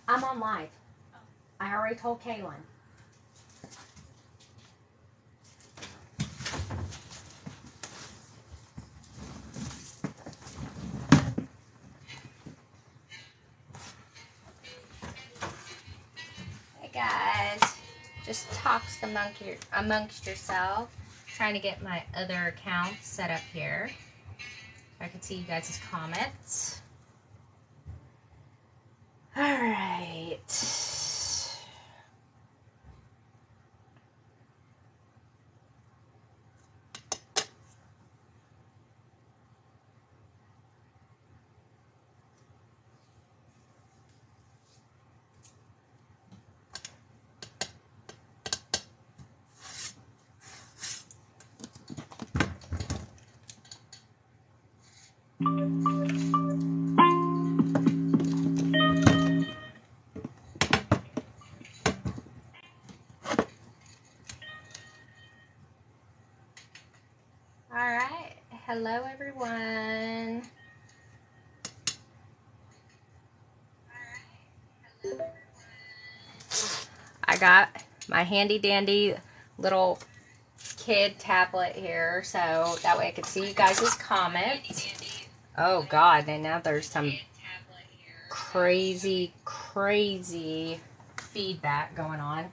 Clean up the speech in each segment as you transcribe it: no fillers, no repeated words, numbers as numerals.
I'm on live. I already told Kaylin. Hey guys, just talks amongst yourself. Trying to get my other account set up here. I can see you guys' comments. All right. Alright, hello everyone. I got my handy dandy little kid tablet here so that way I could see you guys' comments. Oh god, and now there's some crazy feedback going on.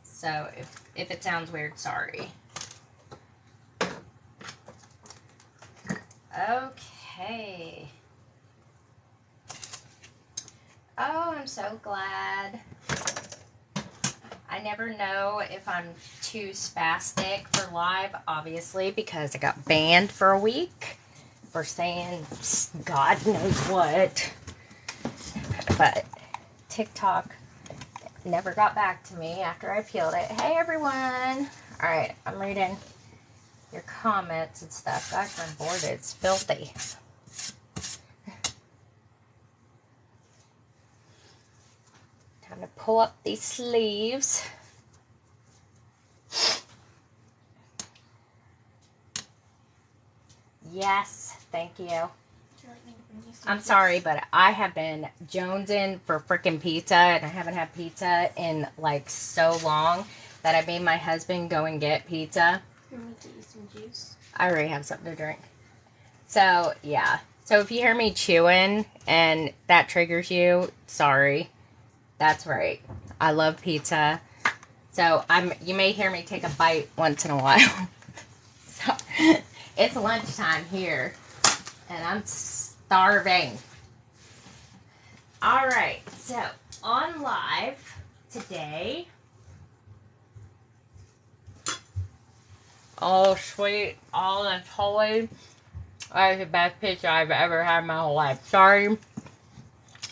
So if it sounds weird, sorry. Okay. Oh, I'm so glad. I never know if I'm too spastic for live, obviously, because I got banned for a week for saying God knows what. But TikTok never got back to me after I peeled it. Hey, everyone. All right, I'm reading your comments and stuff. Gosh, my board is filthy. Time to pull up these sleeves. Yes, thank you. I'm sorry, but I have been jonesing for freaking pizza, and I haven't had pizza in like so long that I made my husband go and get pizza. You want me to eat some juice? I already have something to drink. So, yeah. So if you hear me chewing and that triggers you, sorry. That's right. I love pizza. So you may hear me take a bite once in a while. So it's lunchtime here and I'm starving. All right. So on live today. Oh, sweet. All that's holy. That is the best pizza I've ever had in my whole life. Sorry.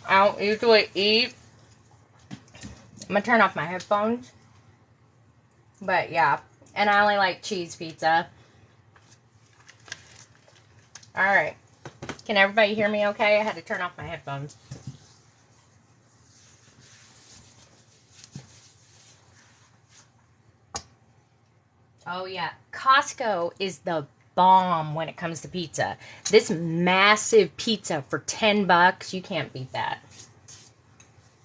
I don't usually eat. I'm going to turn off my headphones. But, yeah. And I only like cheese pizza. Alright. Can everybody hear me okay? I had to turn off my headphones. Oh, yeah. Costco is the bomb when it comes to pizza. This massive pizza for $10, you can't beat that.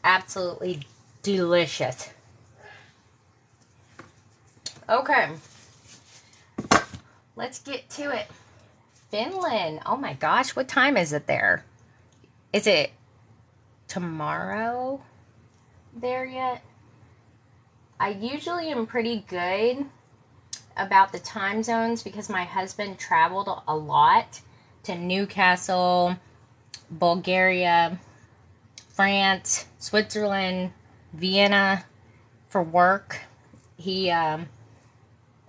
Absolutely delicious. Okay. Let's get to it. Finland. Oh my gosh, what time is it there? Is it tomorrow there yet? I usually am pretty good about the time zones because my husband traveled a lot to Newcastle, Bulgaria, France, Switzerland, Vienna for work. He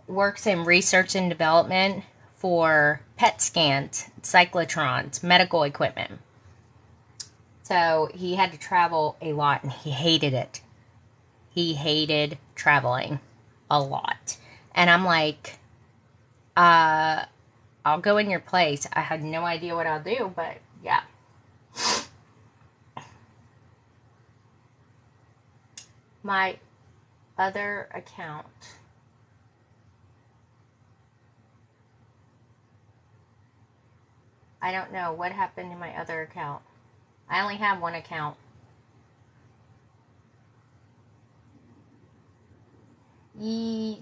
works in research and development for PET scans, cyclotrons, medical equipment. So he had to travel a lot and he hated it. He hated traveling a lot. And I'm like, I'll go in your place. I had no idea what I'll do, but yeah. My other account. I don't know what happened to my other account. I only have one account.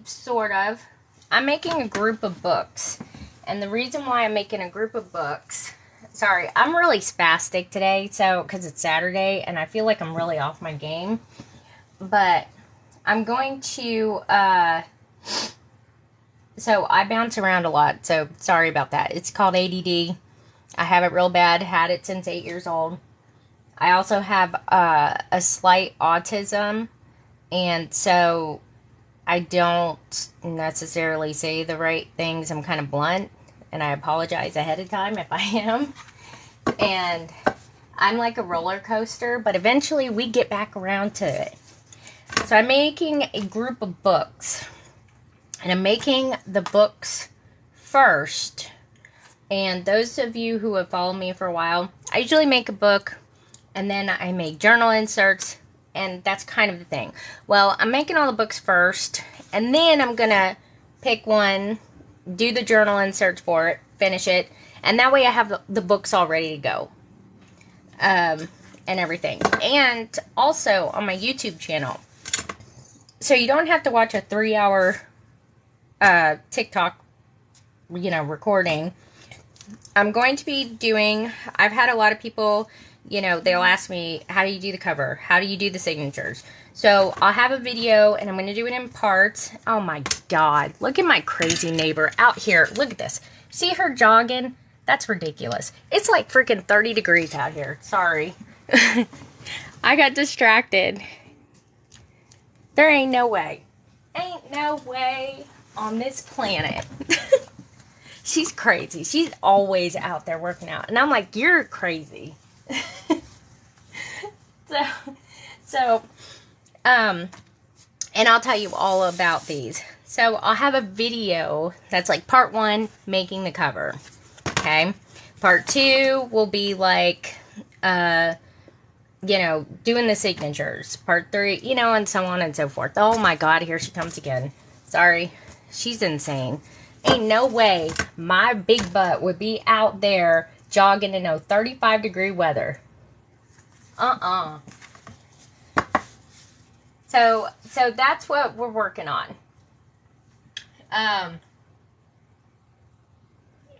Sort of. I'm making a group of books. And the reason why I'm making a group of books... Sorry, I'm really spastic today, so because it's Saturday, and I feel like I'm really off my game. But I'm going to... So I bounce around a lot, so sorry about that. It's called ADD. I have it real bad. Had it since 8 years old. I also have a slight autism, and so I don't necessarily say the right things. I'm kind of blunt, and I apologize ahead of time if I am. And I'm like a roller coaster, but eventually we get back around to it. So I'm making a group of books, and I'm making the books first. And those of you who have followed me for a while, I usually make a book, and then I make journal inserts, and that's kind of the thing. Well, I'm making all the books first, and then I'm going to pick one, do the journal inserts for it, finish it, and that way I have the books all ready to go. And everything. And also on my YouTube channel. So you don't have to watch a 3-hour TikTok, recording. I'm going to be doing, I've had a lot of people, they'll ask me, how do you do the cover? How do you do the signatures? So I'll have a video, and I'm going to do it in parts. Oh my God. Look at my crazy neighbor out here. Look at this. See her jogging? That's ridiculous. It's like freaking 30 degrees out here. Sorry. I got distracted. There ain't no way. Ain't no way on this planet. She's crazy. She's always out there working out. And I'm like, you're crazy. And I'll tell you all about these. So I'll have a video that's like part 1, making the cover. Okay. Part 2 will be like, doing the signatures. Part 3, and so on and so forth. Oh my God, here she comes again. Sorry. She's insane. Ain't no way my big butt would be out there jogging in 35 degree weather. So that's what we're working on. And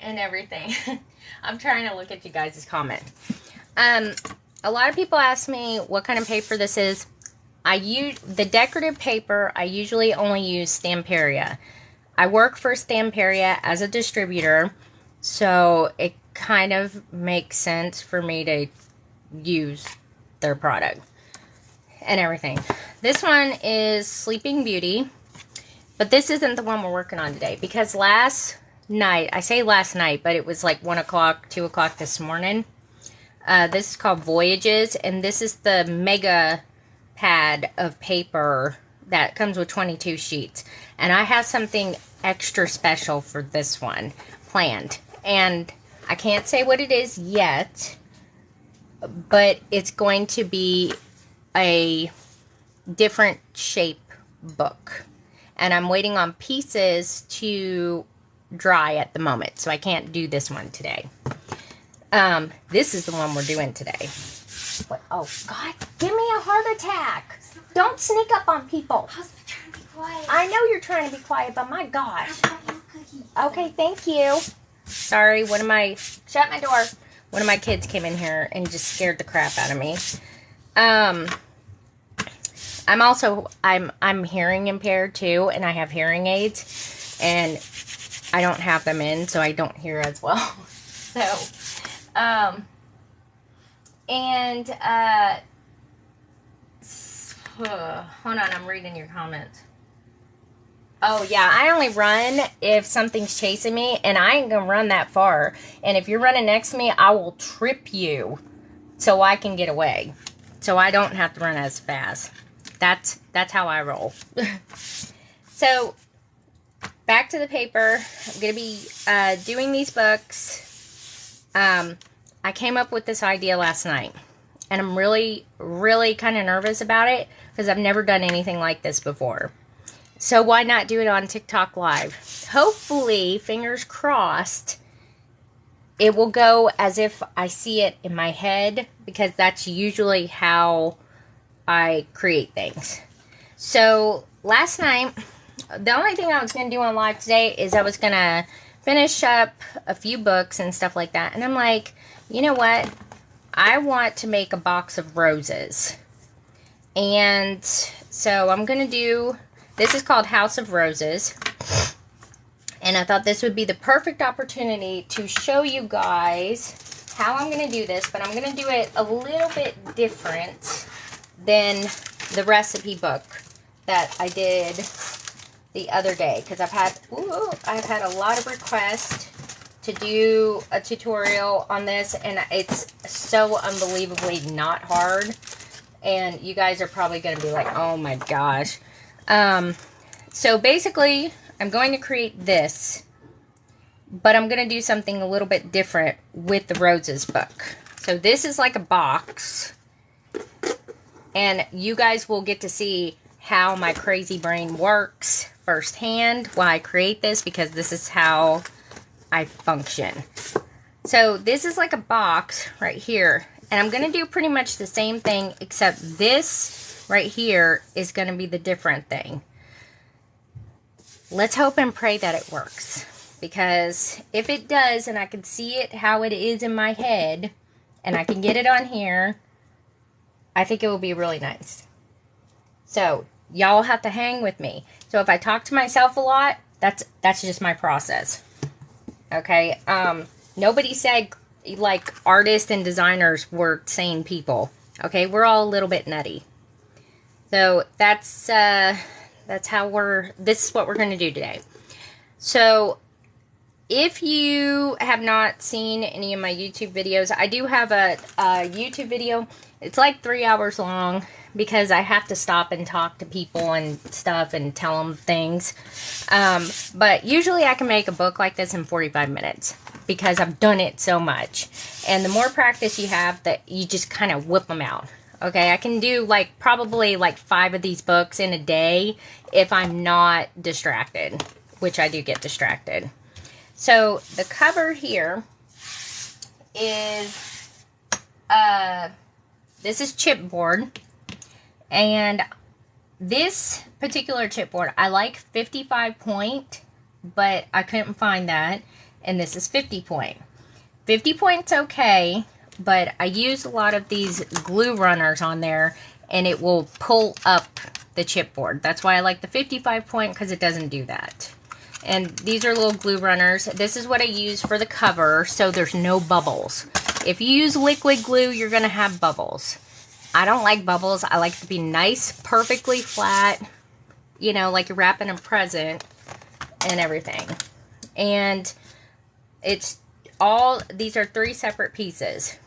everything. I'm trying to look at you guys' comment. A lot of people ask me what kind of paper this is. I use the decorative paper. I usually only use Stamperia. I work for Stamperia as a distributor, so it kind of makes sense for me to use their product and everything. This one is Sleeping Beauty, but this isn't the one we're working on today, because last night, I say last night, but it was like 1 o'clock, 2 o'clock this morning. This is called Voyages, and this is the mega pad of paper that comes with 22 sheets. And I have something extra special for this one planned. And I can't say what it is yet, but it's going to be a different shape book. And I'm waiting on pieces to dry at the moment, so I can't do this one today. This is the one we're doing today. What? Oh, God, give me a heart attack. Don't sneak up on people. I was trying to be quiet. I know you're trying to be quiet, but my gosh. I brought you cookies. Okay, thank you. Sorry, shut my door. One of my kids came in here and just scared the crap out of me. I'm hearing impaired too, and I have hearing aids, and I don't have them in, so I don't hear as well. Hold on, I'm reading your comments. Oh, yeah, I only run if something's chasing me, and I ain't gonna run that far. And if you're running next to me, I will trip you so I can get away. So I don't have to run as fast. That's how I roll. So, back to the paper. I'm gonna be doing these books. I came up with this idea last night, and I'm really, really kind of nervous about it because I've never done anything like this before. So why not do it on TikTok Live? Hopefully, fingers crossed, it will go as if I see it in my head, because that's usually how I create things. So last night, the only thing I was going to do on live today is I was going to finish up a few books and stuff like that. And I'm like, you know what? I want to make a box of roses. And so I'm going to do, this is called House of Roses. And I thought this would be the perfect opportunity to show you guys how I'm going to do this. But I'm going to do it a little bit different than the recipe book that I did the other day. Because I've had a lot of requests to do a tutorial on this. And it's so unbelievably not hard. And you guys are probably going to be like, oh my gosh. So basically, I'm going to create this, but I'm going to do something a little bit different with the Roses book. So this is like a box, and you guys will get to see how my crazy brain works firsthand while I create this, because this is how I function. So this is like a box right here, and I'm going to do pretty much the same thing, except this right here is going to be the different thing. Let's hope and pray that it works, because if it does and I can see it how it is in my head and I can get it on here, I think it will be really nice. So y'all have to hang with me. So if I talk to myself a lot, that's just my process. Okay. Nobody said like artists and designers were sane people. Okay, we're all a little bit nutty. So that's how this is what we're going to do today. So if you have not seen any of my YouTube videos, I do have a YouTube video. It's like 3 hours long because I have to stop and talk to people and stuff and tell them things. But usually I can make a book like this in 45 minutes because I've done it so much. And the more practice you have, that you just kind of whip them out. Okay, I can do probably 5 of these books in a day if I'm not distracted, which I do get distracted. So the cover here is, this is chipboard, and this particular chipboard, I like 55 point, but I couldn't find that, and this is 50 point. 50 point's okay, but I use a lot of these glue runners on there, and it will pull up the chipboard. That's why I like the 55 point, because it doesn't do that. And these are little glue runners. This is what I use for the cover, so there's no bubbles. If you use liquid glue, you're going to have bubbles. I don't like bubbles. I like it to be nice, perfectly flat, you know, like you're wrapping a present and everything. And these are 3 separate pieces.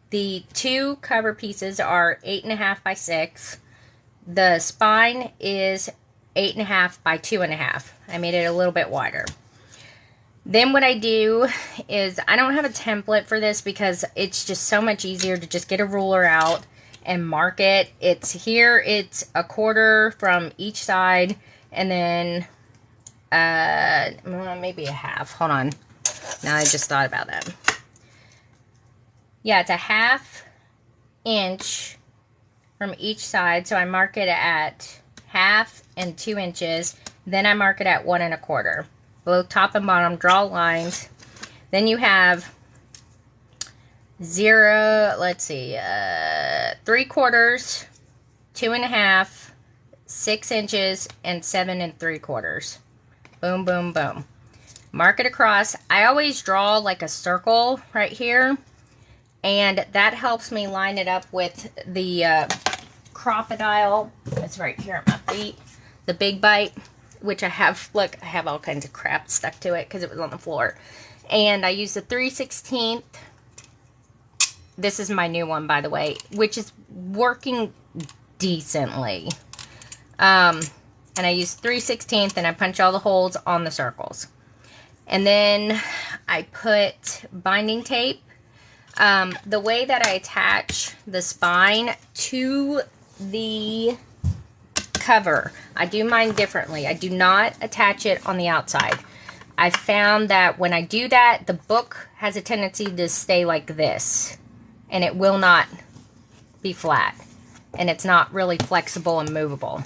The 2 cover pieces are 8.5 by 6. The spine is 8.5 by 2.5. I made it a little bit wider. Then what I do is, I don't have a template for this because it's just so much easier to just get a ruler out and mark it. It's 1/4 from each side, and then maybe a half. Hold on. Now I just thought about that. Yeah, it's a 1/2 inch from each side. So I mark it at 1/2 and 2 inches. Then I mark it at 1 1/4. Both top and bottom, draw lines. Then you have 3/4, 2 1/2, 6 inches, and 7 3/4. Boom, boom, boom. Mark it across. I always draw like a circle right here, and that helps me line it up with the crocodile. It's right here at my feet. The Big Bite, which I have, look, I have all kinds of crap stuck to it because it was on the floor. And I use the 3/16. This is my new one, by the way, which is working decently. And I use 3/16, and I punch all the holes on the circles. And then I put binding tape. The way that I attach the spine to the cover, I do mine differently. I do not attach it on the outside. I found that when I do that, the book has a tendency to stay like this, and it will not be flat, and it's not really flexible and movable.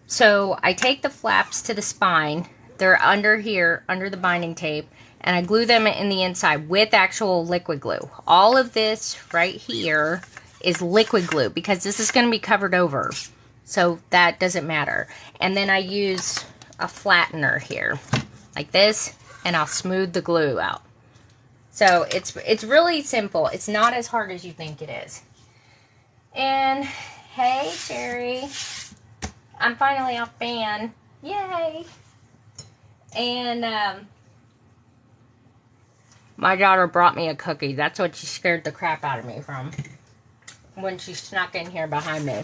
So I take the flaps to the spine. They're under here, under the binding tape, and I glue them in the inside with actual liquid glue. All of this right here is liquid glue because this is going to be covered over. So that doesn't matter. And then I use a flattener here, like this, and I'll smooth the glue out. So it's really simple. It's not as hard as you think it is. And hey, Sherry, I'm finally off ban. Yay! And my daughter brought me a cookie. That's what she scared the crap out of me from when she snuck in here behind me.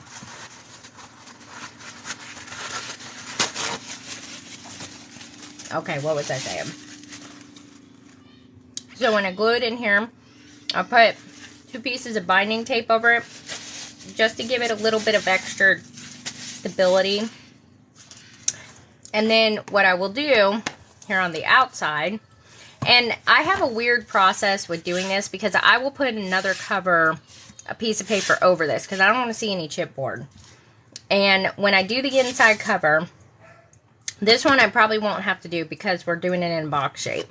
Okay, what was I saying? So when I glue it in here, I put 2 pieces of binding tape over it just to give it a little bit of extra stability. And then what I will do here on the outside, and I have a weird process with doing this because I will put another cover, a piece of paper over this because I don't want to see any chipboard. And when I do the inside cover, this one I probably won't have to do because we're doing it in box shape.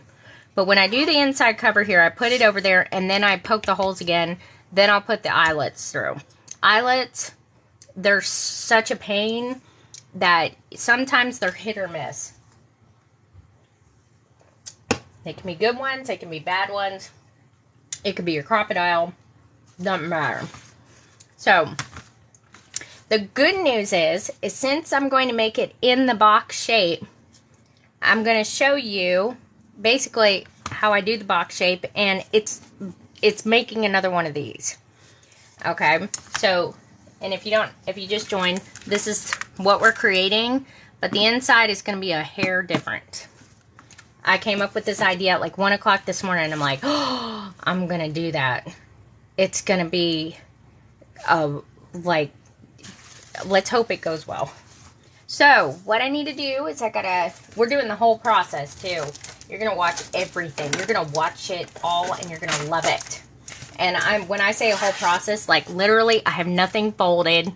But when I do the inside cover here, I put it over there and then I poke the holes again. Then I'll put the eyelets through. Eyelets, they're such a pain that sometimes they're hit or miss. They can be good ones, they can be bad ones. It could be your crocodile. Doesn't matter. So, the good news is since I'm going to make it in the box shape, I'm going to show you basically how I do the box shape, and it's making another one of these. Okay, so, and if you just joined, this is what we're creating, but the inside is going to be a hair different. I came up with this idea at like 1 o'clock this morning, and I'm like, oh, I'm going to do that. It's going to be, like, let's hope it goes well. So, what I need to do is we're doing the whole process too. You're going to watch everything. You're going to watch it all and you're going to love it. And when I say a whole process, like literally I have nothing folded.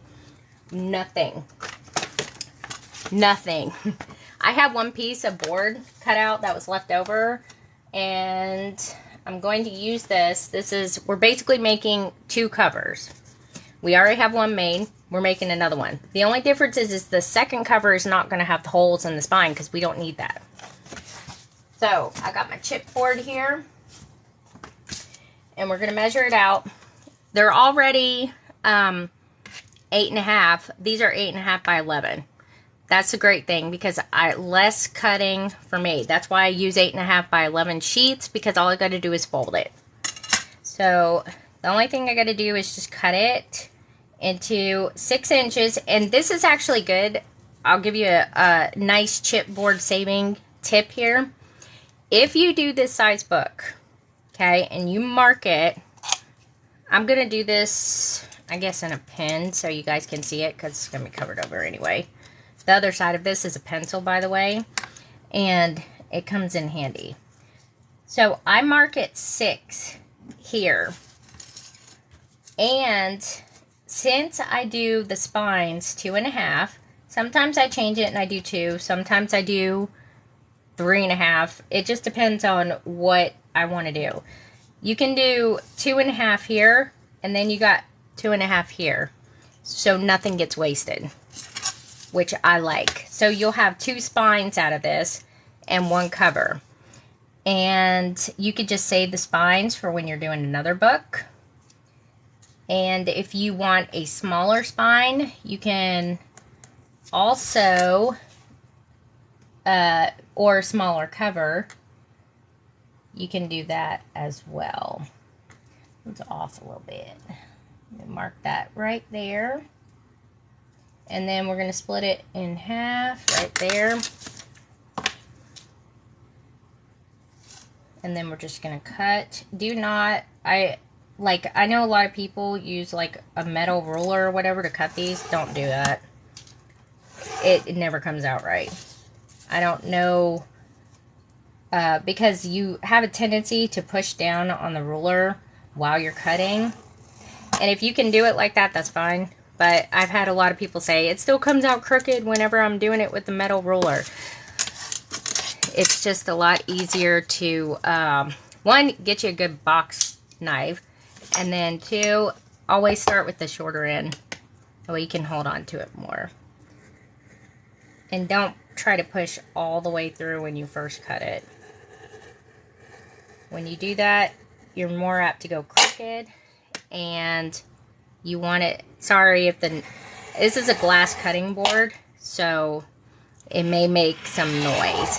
Nothing. Nothing. I have one piece of board cut out that was left over. And I'm going to use this. We're basically making 2 covers. We already have one made. We're making another one. The only difference is the second cover is not going to have the holes in the spine because we don't need that. So, I got my chipboard here. And we're going to measure it out. They're already 8.5. These are 8.5 by 11. That's a great thing because less cutting for me. That's why I use 8.5 by 11 sheets because all I got to do is fold it. So, the only thing I got to do is just cut it into 6 inches. And this is actually good. I'll give you a nice chipboard saving tip here. If you do this size book, okay, and you mark it, I'm going to do this, I guess, in a pen so you guys can see it because it's going to be covered over anyway. The other side of this is a pencil, by the way, and it comes in handy. So I mark it 6 here. And since I do the spines 2.5, sometimes I change it and I do 2. Sometimes I do 3.5. It just depends on what I want to do. You can do 2.5 here, and then you got 2.5 here. So nothing gets wasted, which I like. So you'll have 2 spines out of this and 1 cover. And you could just save the spines for when you're doing another book. And if you want a smaller spine, you can also, or a smaller cover, you can do that as well. It's off a little bit. Mark that right there. And then we're going to split it in half right there. And then we're just going to cut. Do not, I know a lot of people use like a metal ruler or whatever to cut these. Don't do that. It never comes out right. I don't know, because you have a tendency to push down on the ruler while you're cutting. And if you can do it like that, that's fine. but I've had a lot of people say it still comes out crooked whenever I'm doing it with the metal ruler. It's just a lot easier to, one, get you a good box knife, and then two, always start with the shorter end. That way you can hold on to it more. And don't try to push all the way through when you first cut it. When you do that, you're more apt to go crooked, and you want it, sorry if this is a glass cutting board, so it may make some noise.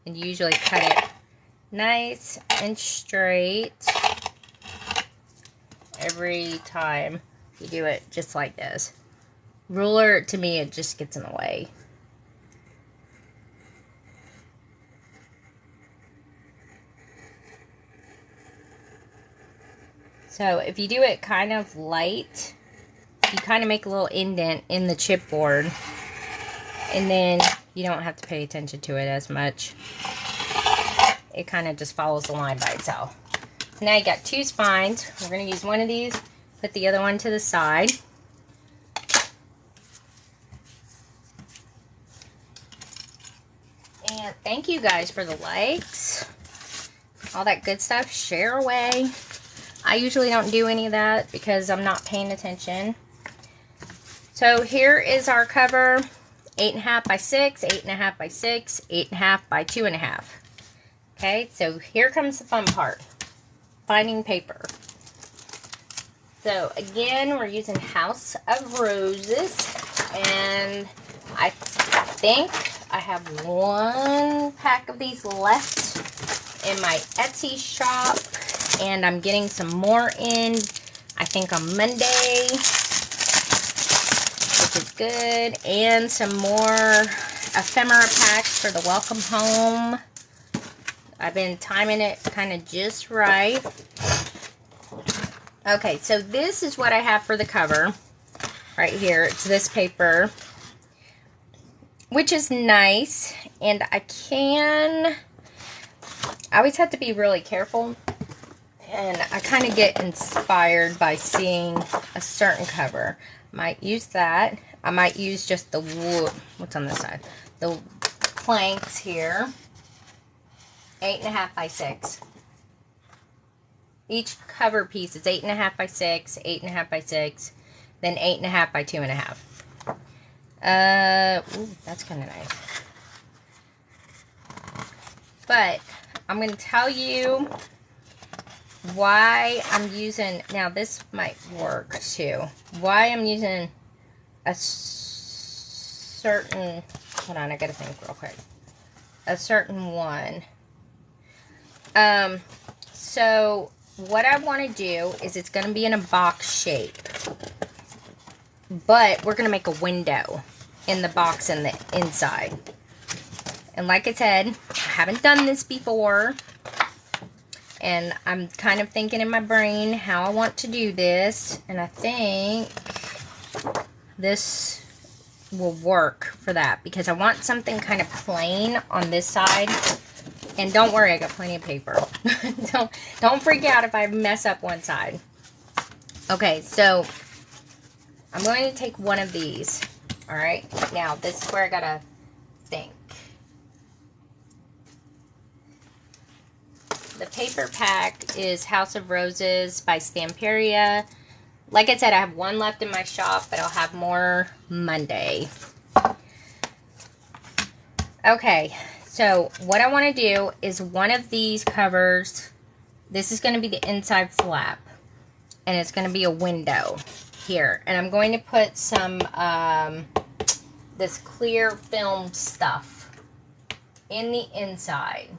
And you usually cut it nice and straight every time you do it, just like this. Ruler, to me, it just gets in the way. So if you do it kind of light, you kind of make a little indent in the chipboard, and then you don't have to pay attention to it as much. It kind of just follows the line by itself. So now you got two spines. We're going to use one of these, put the other one to the side. And thank you guys for the likes. All that good stuff. Share away. I usually don't do any of that because I'm not paying attention. So here is our cover. 8.5 by 6, 8.5 by 6, 8.5 by 2.5. Okay, so here comes the fun part. Finding paper. So again, we're using House of Roses, and I think I have one pack of these left in my Etsy shop, and I'm getting some more in, I think on Monday, which is good, and some more ephemera packs for the welcome home. I've been timing it kind of just right. Okay, so this is what I have for the cover right here. It's this paper, which is nice, and I always have to be really careful, and I kind of get inspired by seeing a certain cover. Might use that. I might use just the wood. What's on this side? The planks here. 8.5 by 6. Each cover piece is 8.5 by 6, 8.5 by 6, then 8.5 by 2.5. Ooh, that's kind of nice. But I'm going to tell you why I'm using, now this might work too, why I'm using a certain, hold on, I got to think real quick, a certain one. So what I want to do is it's going to be in a box shape, but we're going to make a window in the box in the inside. And like I said, I haven't done this before, and I'm kind of thinking in my brain how I want to do this, and I think this will work for that, because I want something kind of plain on this side. And don't worry, I got plenty of paper. Don't freak out if I mess up one side. Okay, so I'm going to take one of these. Alright, now this is where I gotta think. The paper pack is House of Roses by Stamperia. Like I said, I have one left in my shop, but I'll have more Monday. Okay. So, what I want to do is one of these covers, this is going to be the inside flap, and it's going to be a window here. And I'm going to put some, this clear film stuff in the inside.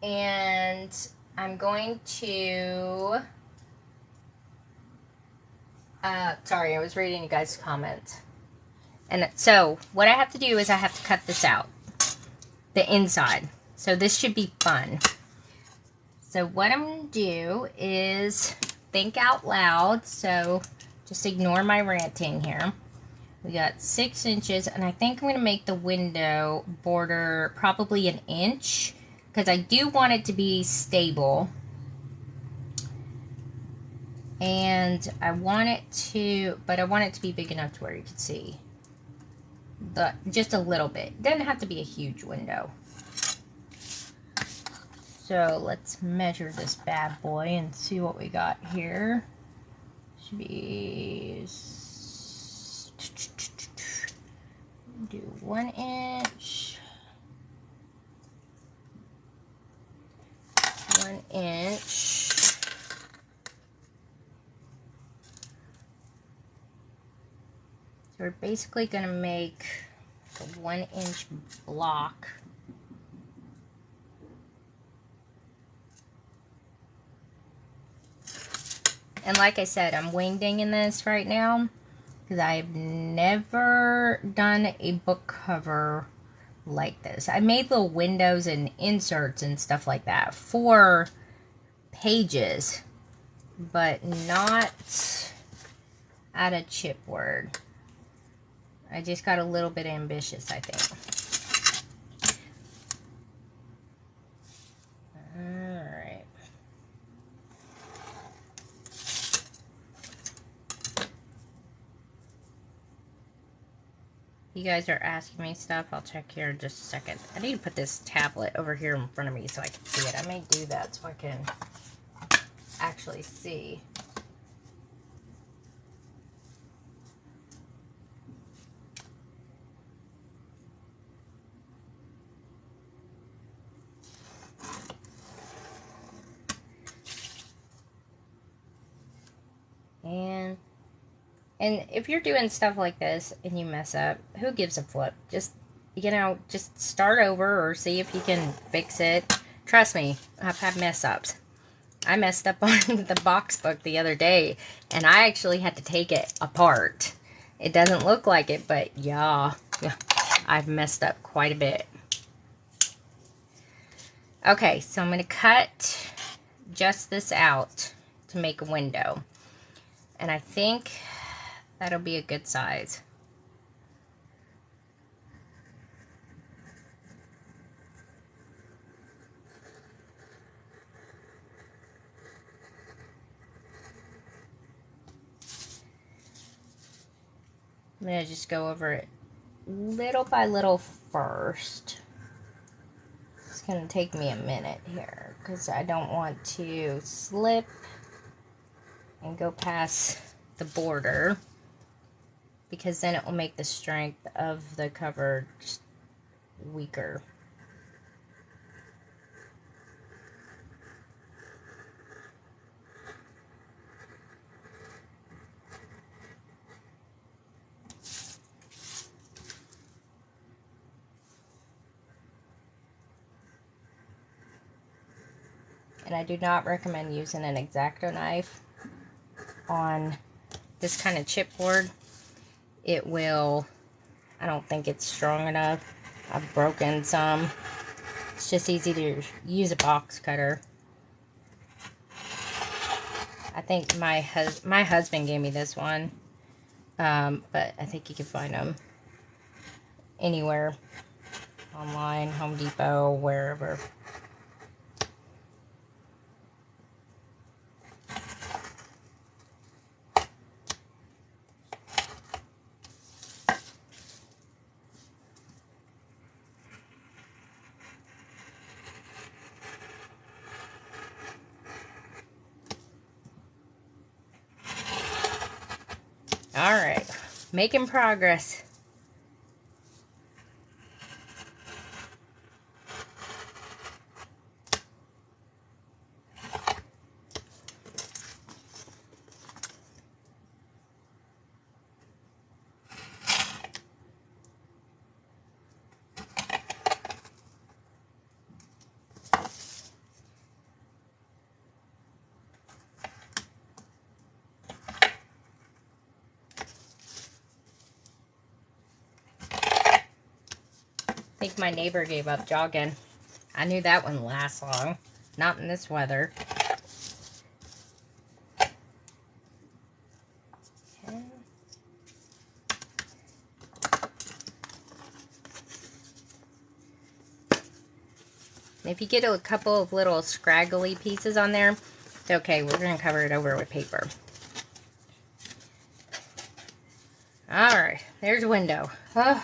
And I'm going to, sorry, I was reading you guys' comments. And so, what I have to do is I have to cut this out. The inside. So this should be fun. So what I'm going to do is think out loud. So just ignore my ranting here. We got 6 inches, and I think I'm going to make the window border probably 1 inch, because I do want it to be stable. And I want it to, but I want it to be big enough to where you can see just a little bit. It doesn't have to be a huge window. So let's measure this bad boy and see what we got here. Should be, do 1 inch, 1 inch. So we're basically going to make a 1 inch block. And like I said, I'm wingdinging this right now because I've never done a book cover like this. I made little windows and inserts and stuff like that for pages, but not out of chipboard. I just got a little bit ambitious, I think. Alright. You guys are asking me stuff. I'll check here in just a second. I need to put this tablet over here in front of me so I can see it. I may do that so I can actually see. And if you're doing stuff like this and you mess up, who gives a flip? Just, you know, just start over or see if you can fix it. Trust me, I've had mess ups. I messed up on the box book the other day, and I actually had to take it apart. It doesn't look like it, but yeah, I've messed up quite a bit. Okay, so I'm going to cut just this out to make a window. And I think that'll be a good size. I'm going to just go over it little by little first. It's going to take me a minute here because I don't want to slip and go past the border, because then it will make the strength of the cover just weaker. And I do not recommend using an X-Acto knife on this kind of chipboard. It will, I don't think it's strong enough. I've broken some. It's just easy to use a box cutter. I think my husband gave me this one, but I think you can find them anywhere, online, Home Depot, wherever. Alright, making progress. I think my neighbor gave up jogging. I knew that wouldn't last long. Not in this weather. Okay. If you get a couple of little scraggly pieces on there, it's okay. We're going to cover it over with paper. Alright, there's a window. Ugh.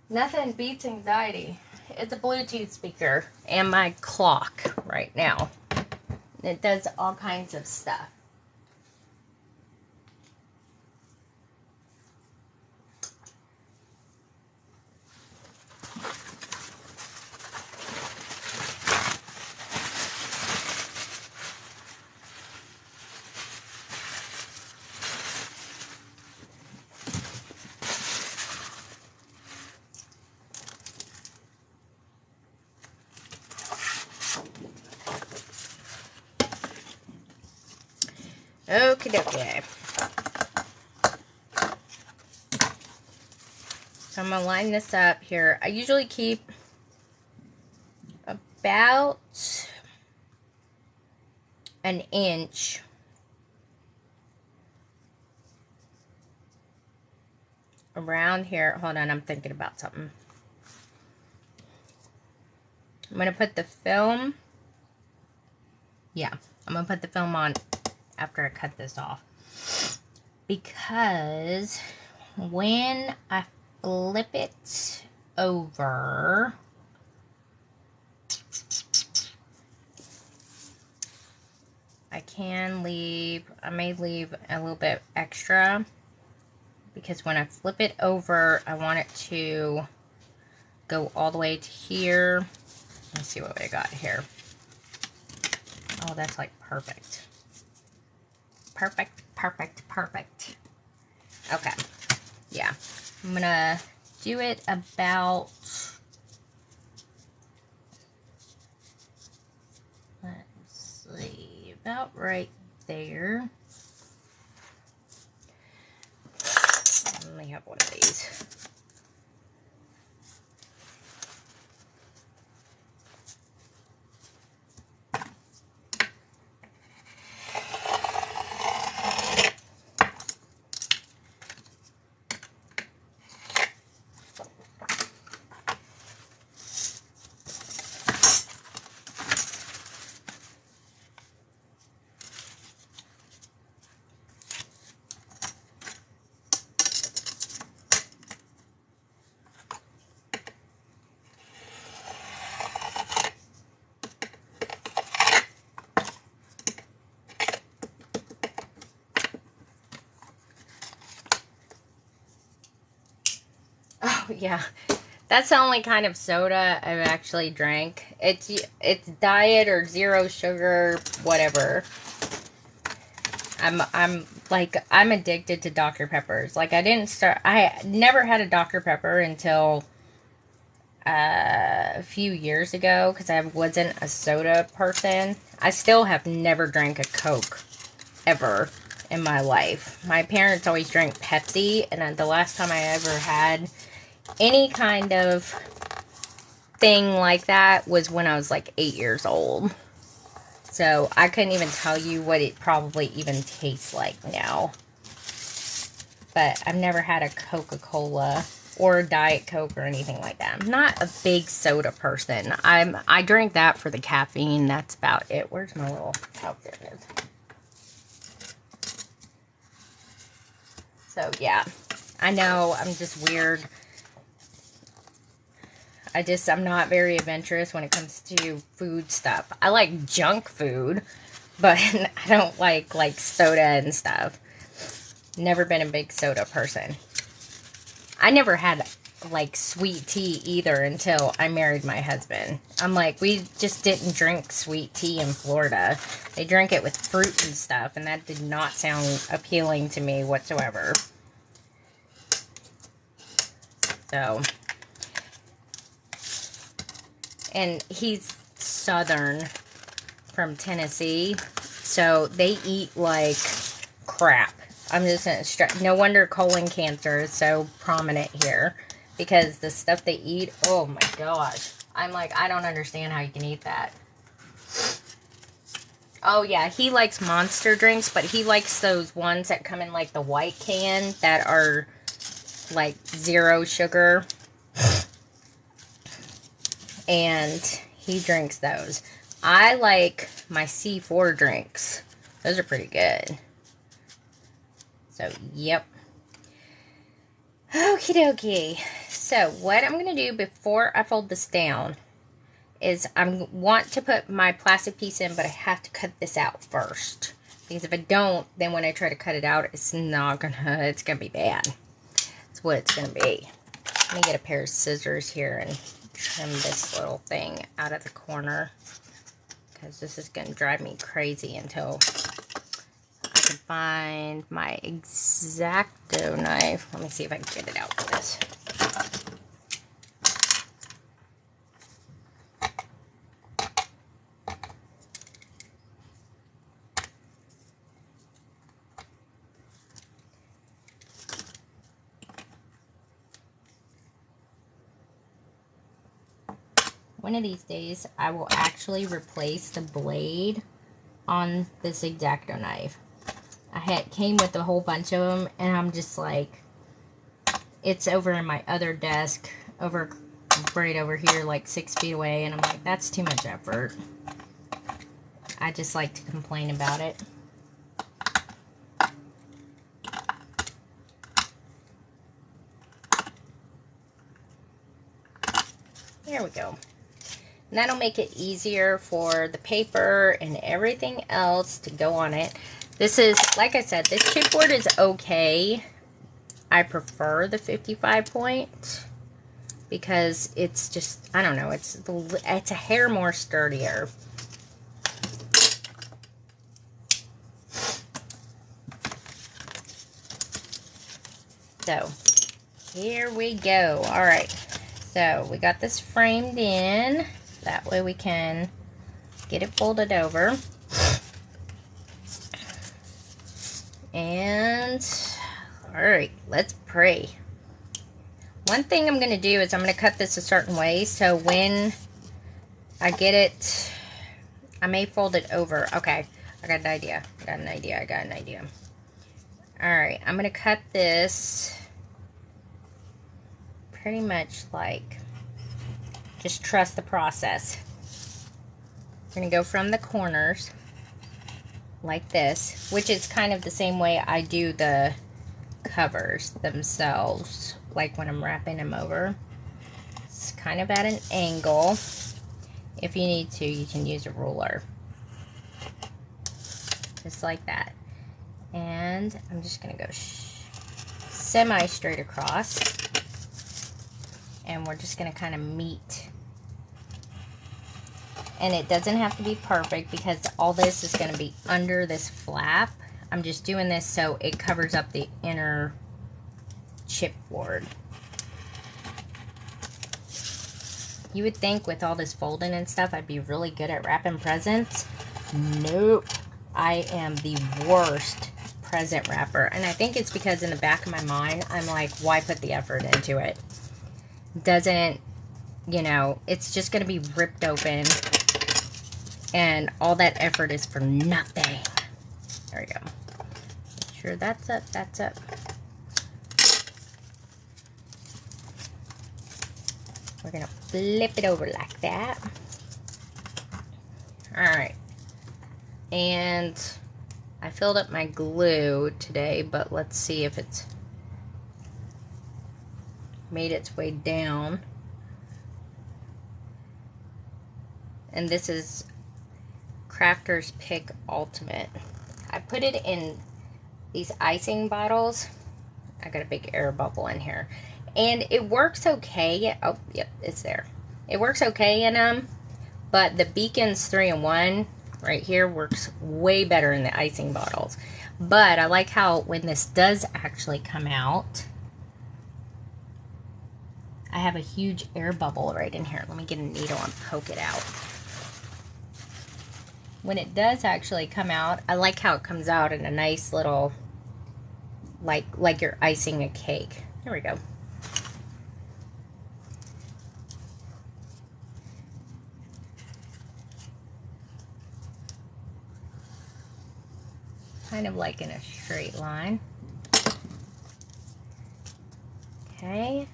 Nothing beats anxiety. It's a Bluetooth speaker and my clock right now. It does all kinds of stuff. Okie dokie. So I'm going to line this up here. I usually keep about an inch around here. Hold on, I'm thinking about something. I'm going to put the film. Yeah, I'm going to put the film on after I cut this off. Because when I flip it over, I may leave a little bit extra, because when I flip it over, I want it to go all the way to here. Let's see what I got here. Oh, that's like perfect. Perfect, perfect, perfect. Okay. Yeah. I'm gonna do it about, let's see, about right there. Let me have one of these. Oh, yeah. That's the only kind of soda I've actually drank. It's diet or zero sugar, whatever. I'm addicted to Dr. Peppers. Like, I never had a Dr. Pepper until a few years ago, because I wasn't a soda person. I still have never drank a Coke ever in my life. My parents always drank Pepsi, and the last time I ever had any kind of thing like that was when I was like 8 years old. So I couldn't even tell you what it probably even tastes like now. But I've never had a Coca-Cola or a Diet Coke or anything like that. I'm not a big soda person. I drink that for the caffeine. That's about it. Where's my little... Oh, there it is. So, yeah. I know I'm just weird. I'm not very adventurous when it comes to food stuff. I like junk food, but I don't like soda and stuff. Never been a big soda person. I never had like sweet tea either until I married my husband. I'm like, we just didn't drink sweet tea in Florida. They drink it with fruit and stuff, and that did not sound appealing to me whatsoever. So... And he's southern from Tennessee, so they eat like crap. I'm just gonna no wonder colon cancer is so prominent here, because the stuff they eat, oh my gosh. I'm like, I don't understand how you can eat that. Oh yeah, he likes Monster drinks, but he likes those ones that come in like the white can that are like zero sugar. And he drinks those. I like my C4 drinks. Those are pretty good. So, yep. Okie dokie. So what I'm going to do before I fold this down is I want to put my plastic piece in, but I have to cut this out first. Because if I don't, then when I try to cut it out, it's gonna be bad. That's what it's gonna be. Let me get a pair of scissors here and trim this little thing out of the corner. Because this is gonna drive me crazy until I can find my X-Acto knife. Let me see if I can get it out with this. One of these days, I will actually replace the blade on this X-Acto knife. Came with a whole bunch of them, and I'm just like, it's over in my other desk, right over here, like 6 feet away, and I'm like, that's too much effort. I just like to complain about it. There we go. And that'll make it easier for the paper and everything else to go on it. This is, like I said, this chipboard is okay. I prefer the 55 point because it's just, I don't know, it's a hair more sturdier. So, here we go. All right. So, we got this framed in. That way we can get it folded over. And, alright, let's pray. One thing I'm going to do is I'm going to cut this a certain way, so when I get it, I may fold it over. Okay, I got an idea. Alright, I'm going to cut this pretty much like, just trust the process. We're going to go from the corners like this, which is kind of the same way I do the covers themselves, like when I'm wrapping them over. It's kind of at an angle. If you need to, you can use a ruler. Just like that. And I'm just going to go semi-straight across. And we're just going to kind of meet. And it doesn't have to be perfect because all this is going to be under this flap. I'm just doing this so it covers up the inner chipboard. You would think with all this folding and stuff I'd be really good at wrapping presents. Nope. I am the worst present wrapper. And I think it's because in the back of my mind, I'm like, why put the effort into it? Doesn't, you know, it's just going to be ripped open. And all that effort is for nothing. There we go. Make sure that's up, that's up. We're going to flip it over like that. Alright. And I filled up my glue today, but let's see if it's made its way down. And this is Crafter's Pick Ultimate. I put it in these icing bottles. I got a big air bubble in here. And it works okay. Oh, yep, it's there. It works okay in them. But the Beacons 3-in-1 right here works way better in the icing bottles. But I like how when this does actually come out, I have a huge air bubble right in here. Let me get a needle and poke it out. When it does actually come out, I like how it comes out in a nice little, like you're icing a cake. There we go. Kind of like in a straight line. Okay.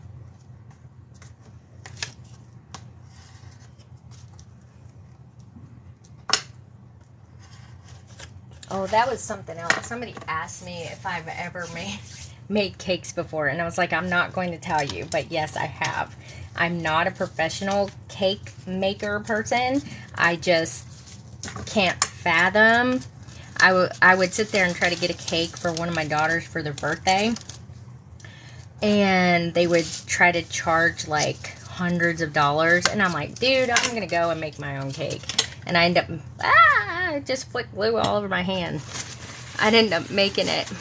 Oh, that was something else. Somebody asked me if I've ever made cakes before, and I was like, I'm not going to tell you, but yes, I have. I'm not a professional cake maker person. I just can't fathom. I would sit there and try to get a cake for one of my daughters for their birthday, and they would try to charge like hundreds of dollars, and I'm like, dude, I'm gonna go and make my own cake. And I end up, it just flicked glue all over my hand. I'd end up making it,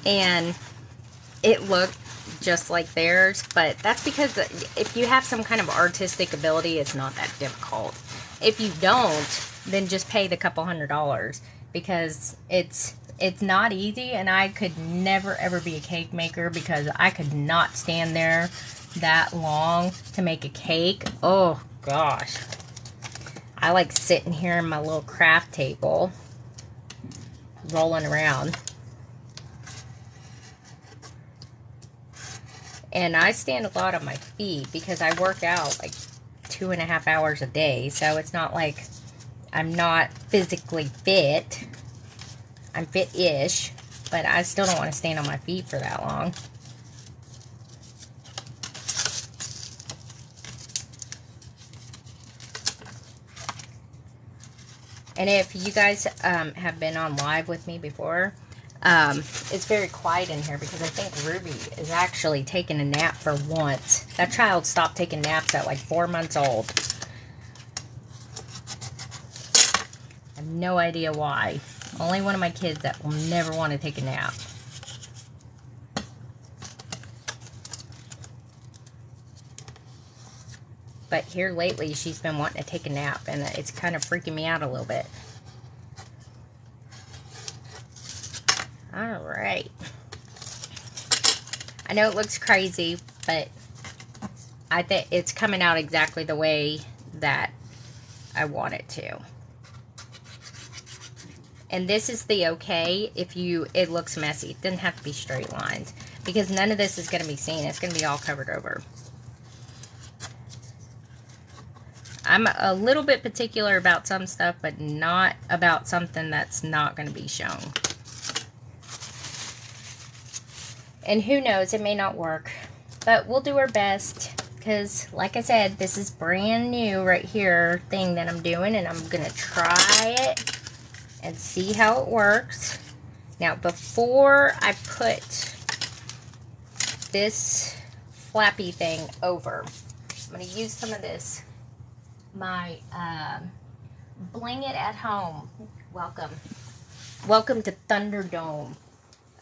and it looked just like theirs, but that's because if you have some kind of artistic ability, it's not that difficult. If you don't, then just pay the couple $100s, because it's not easy, and I could never ever be a cake maker because I could not stand there that long to make a cake. Oh gosh. I like sitting here in my little craft table rolling around. And I stand a lot on my feet because I work out like 2.5 hours a day. So it's not like I'm not physically fit. I'm fit-ish, but I still don't want to stand on my feet for that long. And if you guys have been on live with me before, it's very quiet in here because I think Ruby is actually taking a nap for once. That child stopped taking naps at like 4 months old. I have no idea why. Only one of my kids that will never want to take a nap. But here lately, she's been wanting to take a nap, and it's kind of freaking me out a little bit. Alright. I know it looks crazy, but I think it's coming out exactly the way that I want it to. And this is the okay if it looks messy. It doesn't have to be straight lines, because none of this is going to be seen. It's going to be all covered over. I'm a little bit particular about some stuff, but not about something that's not going to be shown. And who knows, it may not work. But we'll do our best, because like I said, this is brand new right here thing that I'm doing, and I'm going to try it and see how it works. Now, before I put this flappy thing over, I'm going to use some of this. My Bling It at Home. Welcome to Thunderdome.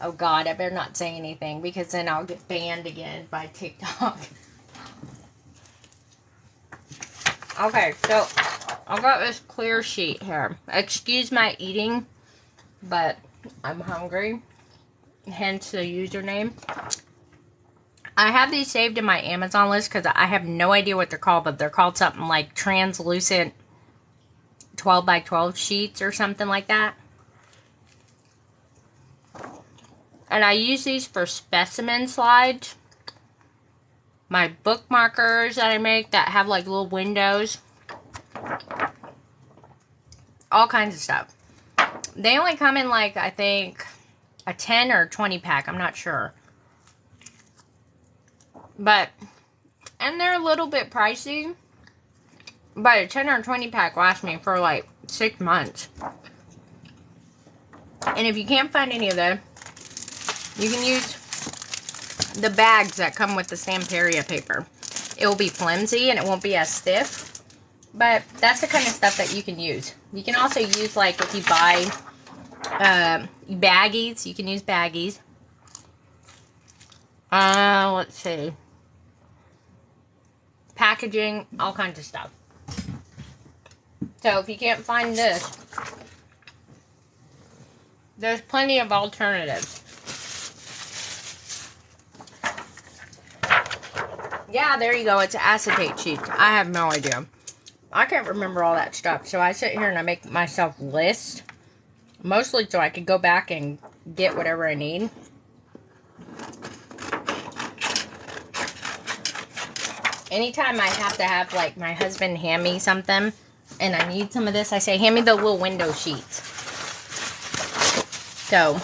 Oh God, I better not say anything, because then I'll get banned again by TikTok. Okay, so I've got this clear sheet here. Excuse my eating, but I'm hungry, hence the username. I have these saved in my Amazon list because I have no idea what they're called, but they're called something like translucent 12 by 12 sheets or something like that. And I use these for specimen slides. My bookmarkers that I make that have like little windows. All kinds of stuff. They only come in like, I think, a 10 or 20 pack. I'm not sure. But, and they're a little bit pricey, but a 10 or 20 pack lasts me for like 6 months. And if you can't find any of them, you can use the bags that come with the Stamperia paper. It will be flimsy and it won't be as stiff, but that's the kind of stuff that you can use. You can also use, like, if you buy baggies, you can use baggies. Let's see. Packaging, all kinds of stuff. So if you can't find this, there's plenty of alternatives. Yeah, there you go. It's acetate sheets. I have no idea. I can't remember all that stuff. So I sit here and I make myself lists. Mostly so I can go back and get whatever I need. Anytime I have to have, like, my husband hand me something and I need some of this, I say, hand me the little window sheets. So,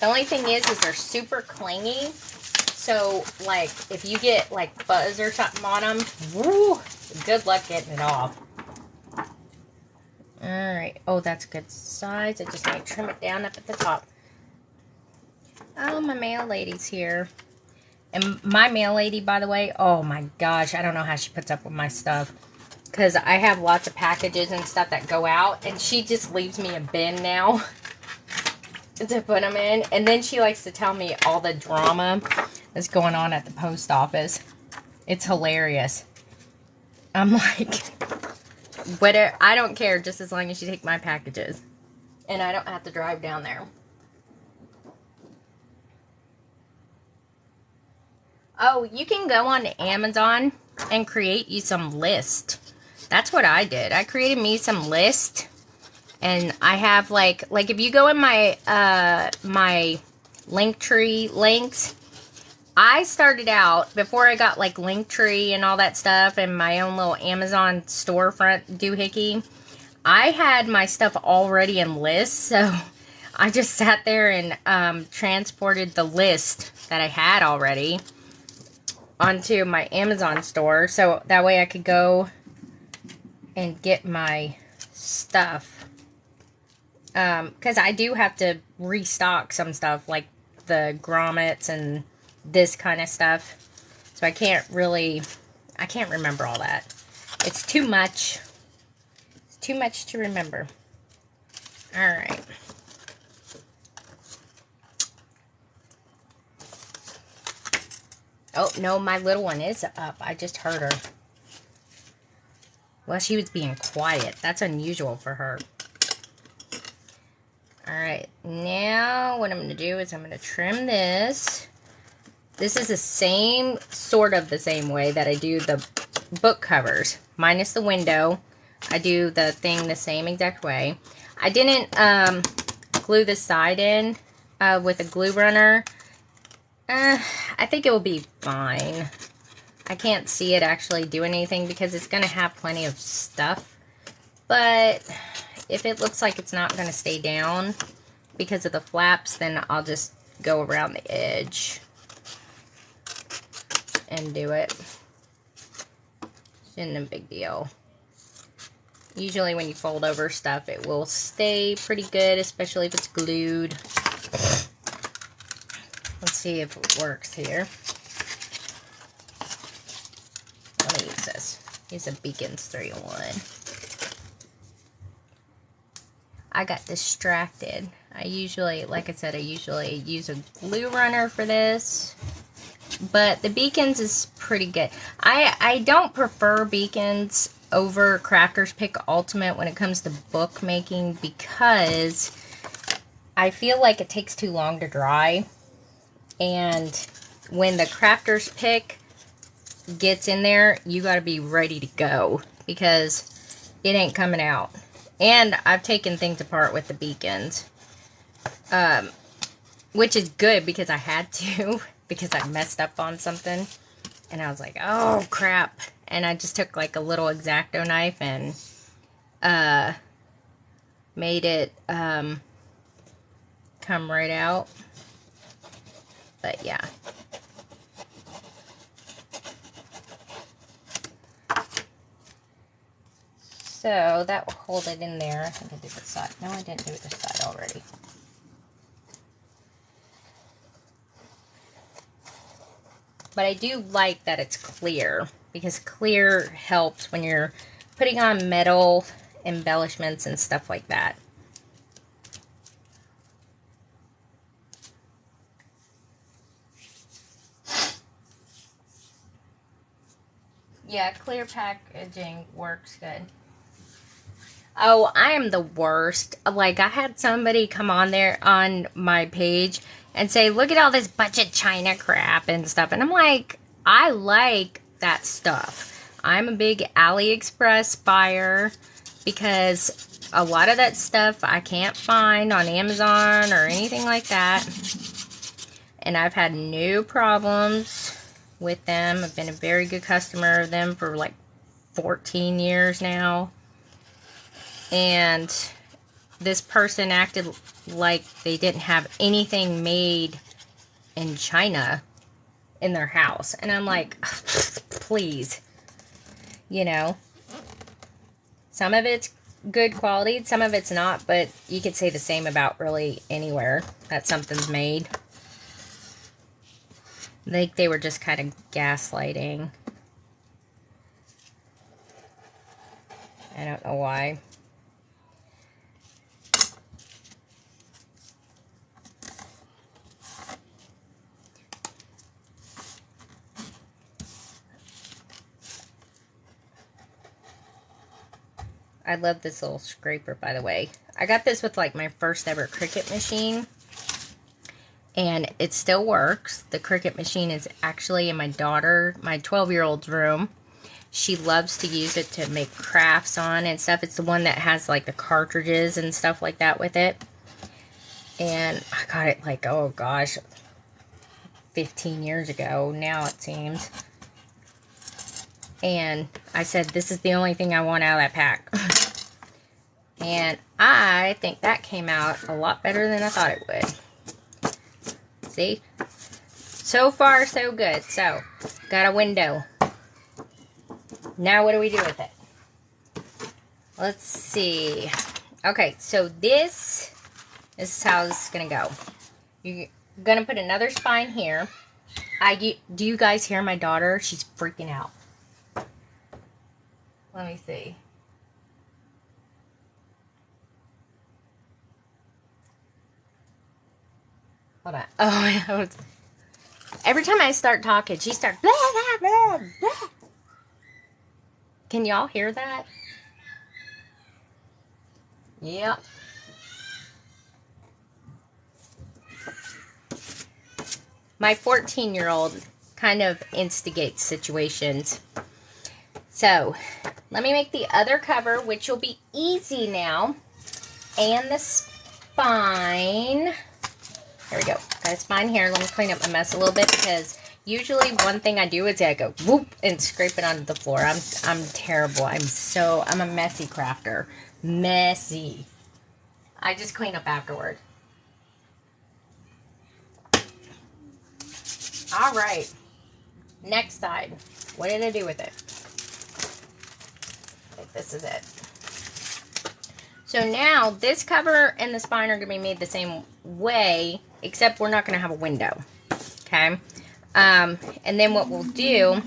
The only thing is they're super clingy. So, like, if you get, like, fuzz or something on them, woo, good luck getting it off. Alright. Oh, that's good size. I just need to trim it down up at the top. Oh, my mail lady's here. And my mail lady, by the way, oh my gosh, I don't know how she puts up with my stuff. Because I have lots of packages and stuff that go out. And she just leaves me a bin now to put them in. And then she likes to tell me all the drama that's going on at the post office. It's hilarious. I'm like, whatever, I don't care just as long as you take my packages. And I don't have to drive down there. Oh, you can go on Amazon and create you some list. That's what I did. I created me some list. And I have like if you go in my my Linktree links, I started out before I got like Linktree and all that stuff and my own little Amazon storefront doohickey. I had my stuff already in lists, so I just sat there and transported the list that I had already onto my Amazon store, so that way I could go and get my stuff. Because I do have to restock some stuff, like the grommets and this kind of stuff. So I can't remember all that. It's too much. It's too much to remember. Alright. Oh, no, my little one is up. I just heard her. Well, she was being quiet. That's unusual for her. Alright, now what I'm going to do is I'm going to trim this. This is sort of the same way that I do the book covers. Minus the window. I do the thing the same exact way. I didn't glue the side in with a glue runner. I think it will be fine. I can't see it actually doing anything because it's going to have plenty of stuff. But if it looks like it's not going to stay down because of the flaps, then I'll just go around the edge and do it. Isn't a big deal. Usually when you fold over stuff, it will stay pretty good, especially if it's glued. Let's see if it works here. Let me use this. Use a Beacons 3-in-1. I got distracted. I usually, like I said, I usually use a glue runner for this. But the Beacons is pretty good. I don't prefer Beacons over Crafters Pick Ultimate when it comes to bookmaking because I feel like it takes too long to dry. And when the Crafters Pick gets in there, you got to be ready to go because it ain't coming out. And I've taken things apart with the Beacons, which is good because I had to, because I messed up on something. And I was like, oh, crap. And I just took like a little X-Acto knife and made it come right out. But yeah. So that will hold it in there. I think I did the side. No, I didn't do this side already. But I do like that it's clear, because clear helps when you're putting on metal embellishments and stuff like that. Yeah, clear packaging works good. Oh, I am the worst. Like, I had somebody come on there on my page and say, look at all this budget China crap and stuff. And I'm like, I like that stuff. I'm a big AliExpress buyer because a lot of that stuff I can't find on Amazon or anything like that. And I've had no problems with them. I've been a very good customer of them for like 14 years now. And this person acted like they didn't have anything made in China in their house. And I'm like, please. You know, some of it's good quality, some of it's not, but you could say the same about really anywhere that something's made. I think they were just kind of gaslighting. I don't know why. I love this little scraper, by the way. I got this with like my first ever Cricut machine. And it still works. The Cricut machine is actually in my daughter, my 12-year-old's room. She loves to use it to make crafts on and stuff. It's the one that has like the cartridges and stuff like that with it. And I got it like, oh gosh, 15 years ago now it seems. And I said, this is the only thing I want out of that pack. And I think that came out a lot better than I thought it would. See? So far, so good. So, got a window. Now, what do we do with it? Let's see. Okay, so this is how this is going to go. You're going to put another spine here. Do you guys hear my daughter? She's freaking out. Let me see. Hold on. Oh, every time I start talking, she starts blah, blah, blah, blah. Can y'all hear that? Yep. My 14-year-old kind of instigates situations. So, let me make the other cover, which will be easy now. And the spine. There we go. Got a spine here. Let me clean up my mess a little bit because usually one thing I do is I go whoop and scrape it onto the floor. I'm terrible. I'm a messy crafter. Messy. I just clean up afterward. All right. Next side. What did I do with it? I think this is it. So now this cover and the spine are going to be made the same way, except we're not going to have a window. Okay. And then what we'll do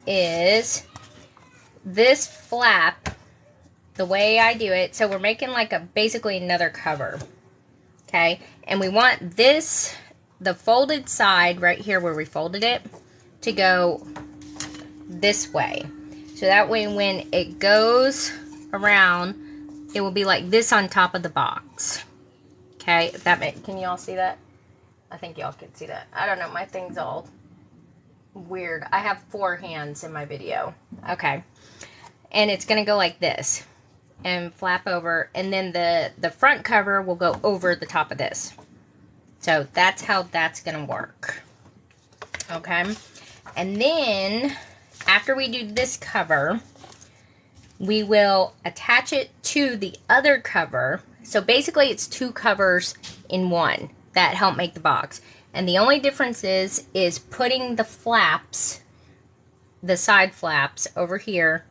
is this flap, the way I do it, so we're making like basically another cover. Okay. And we want this, the folded side right here where we folded it, to go this way. So that way when it goes around, it will be like this on top of the box. Okay, if that can y'all see that? I think y'all can see that. I don't know, my thing's all weird. I have 4 hands in my video. Okay. And it's going to go like this. And flap over. And then the front cover will go over the top of this. So that's how that's going to work. Okay. And then, after we do this cover, we will attach it to the other cover. So basically it's 2 covers in one that help make the box. And the only difference is putting the flaps, the side flaps over here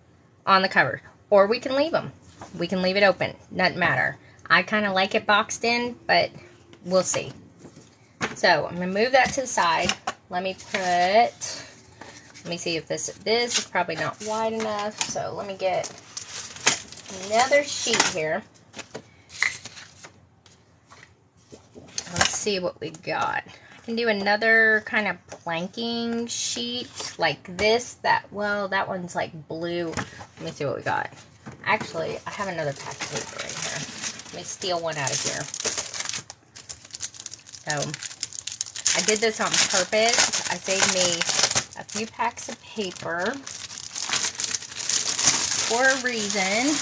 on the cover. Or we can leave them. We can leave it open. Doesn't matter. I kind of like it boxed in, but we'll see. So I'm going to move that to the side. Let me see if this is probably not wide enough. So let me get another sheet here. Let's see what we got. I can do another kind of planking sheet like this. That one's like blue. Let me see what we got. Actually, I have another pack of paper right here. Let me steal one out of here. So, I did this on purpose. I saved me a few packs of paper for a reason.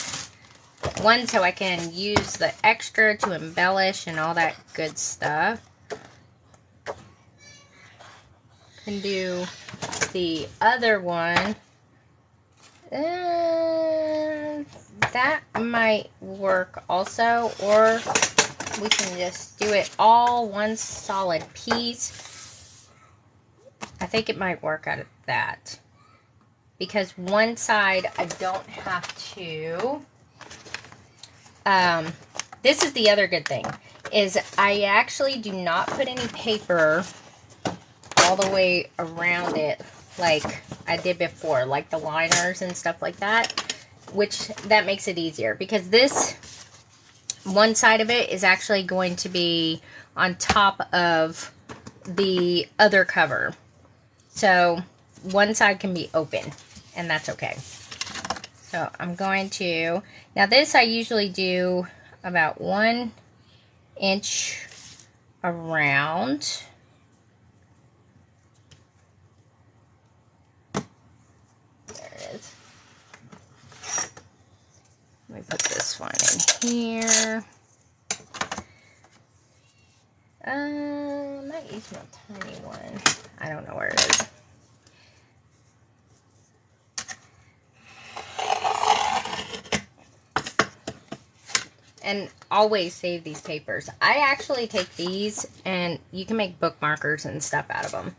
One, so I can use the extra to embellish and all that good stuff. Can do the other one. that might work also, or we can just do it all one solid piece. I think it might work out of that. Because one side I don't have to. This is the other good thing, is I actually do not put any paper all the way around it like I did before, like the liners and stuff like that, which that makes it easier, because this one side of it is actually going to be on top of the other cover. So one side can be open, and that's okay. So I'm going to, now this I usually do about 1 inch around. There it is. Let me put this one in here. I might use my tiny one. I don't know where it is. And always save these papers. I actually take these, and you can make bookmarkers and stuff out of them.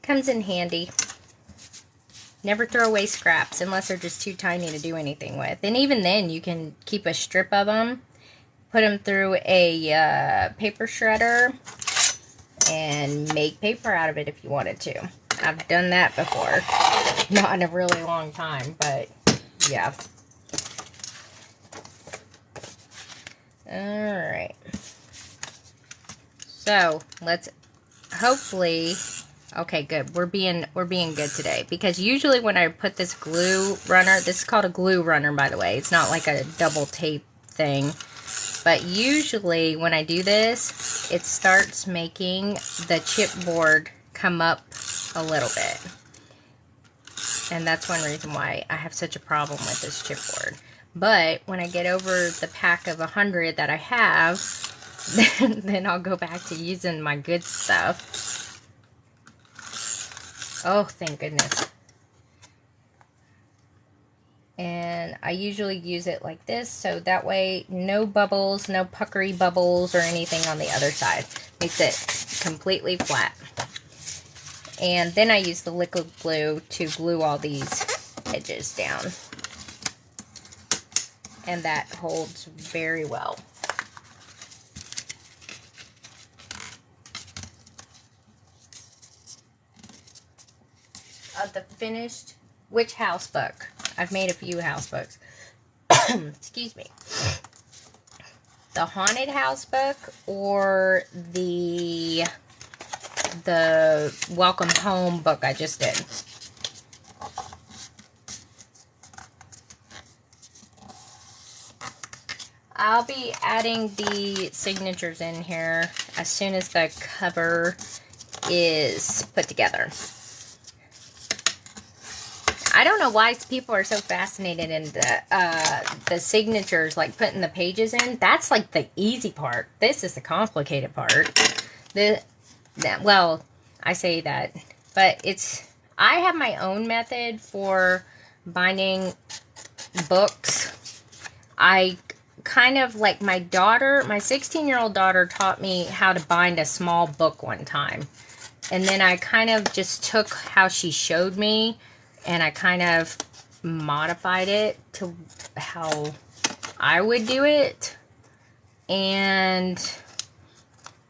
Comes in handy. Never throw away scraps unless they're just too tiny to do anything with. And even then, you can keep a strip of them, put them through a paper shredder, and make paper out of it if you wanted to. I've done that before. Not in a really long time, but yeah. Alright. So, let's hopefully... Okay, good. We're being good today. Because usually when I put this glue runner... This is called a glue runner, by the way. It's not like a double tape thing. But usually when I do this, it starts making the chipboard come up a little bit. And that's one reason why I have such a problem with this chipboard. But when I get over the pack of 100 that I have, then I'll go back to using my good stuff. Oh, thank goodness. And I usually use it like this, so that way no bubbles, no puckery bubbles or anything on the other side. Makes it completely flat. And then I use the liquid glue to glue all these edges down. And that holds very well. The finished Witch House book. I've made a few house books. Excuse me. The Haunted House book or the Welcome Home book I just did. I'll be adding the signatures in here as soon as the cover is put together. I don't know why people are so fascinated in the signatures, like putting the pages in. That's like the easy part. This is the complicated part. Well, I say that, but I have my own method for binding books. I kind of like my 16-year-old daughter taught me how to bind a small book one time. And then I kind of just took how she showed me and I kind of modified it to how I would do it. And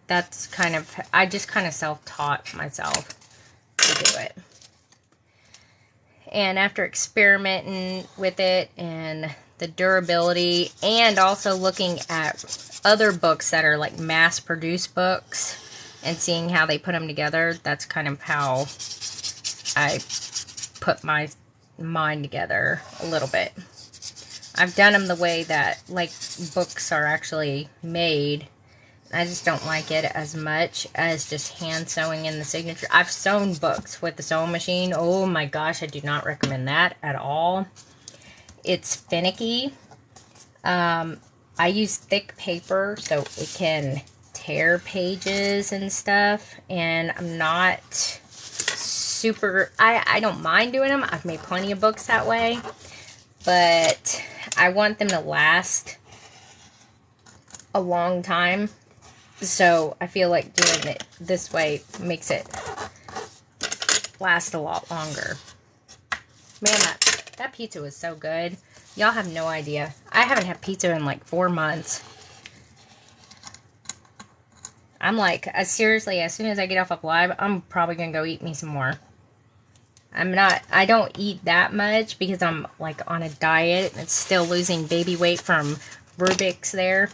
that's kind of, I just kind of self-taught myself to do it. And after experimenting with it and the durability, and also looking at other books that are like mass-produced books and seeing how they put them together, that's kind of how I put my mind together a little bit. I've done them the way that like books are actually made. I just don't like it as much as just hand sewing in the signature. I've sewn books with the sewing machine. Oh my gosh, I do not recommend that at all. It's finicky. I use thick paper so it can tear pages and stuff. And I'm not super... I don't mind doing them. I've made plenty of books that way. But I want them to last a long time. So I feel like doing it this way makes it last a lot longer. Man, that pizza was so good. Y'all have no idea. I haven't had pizza in like 4 months. I'm like, seriously, as soon as I get off of live, I'm probably going to go eat me some more. I don't eat that much because I'm like on a diet. It's still losing baby weight from Rubik's there.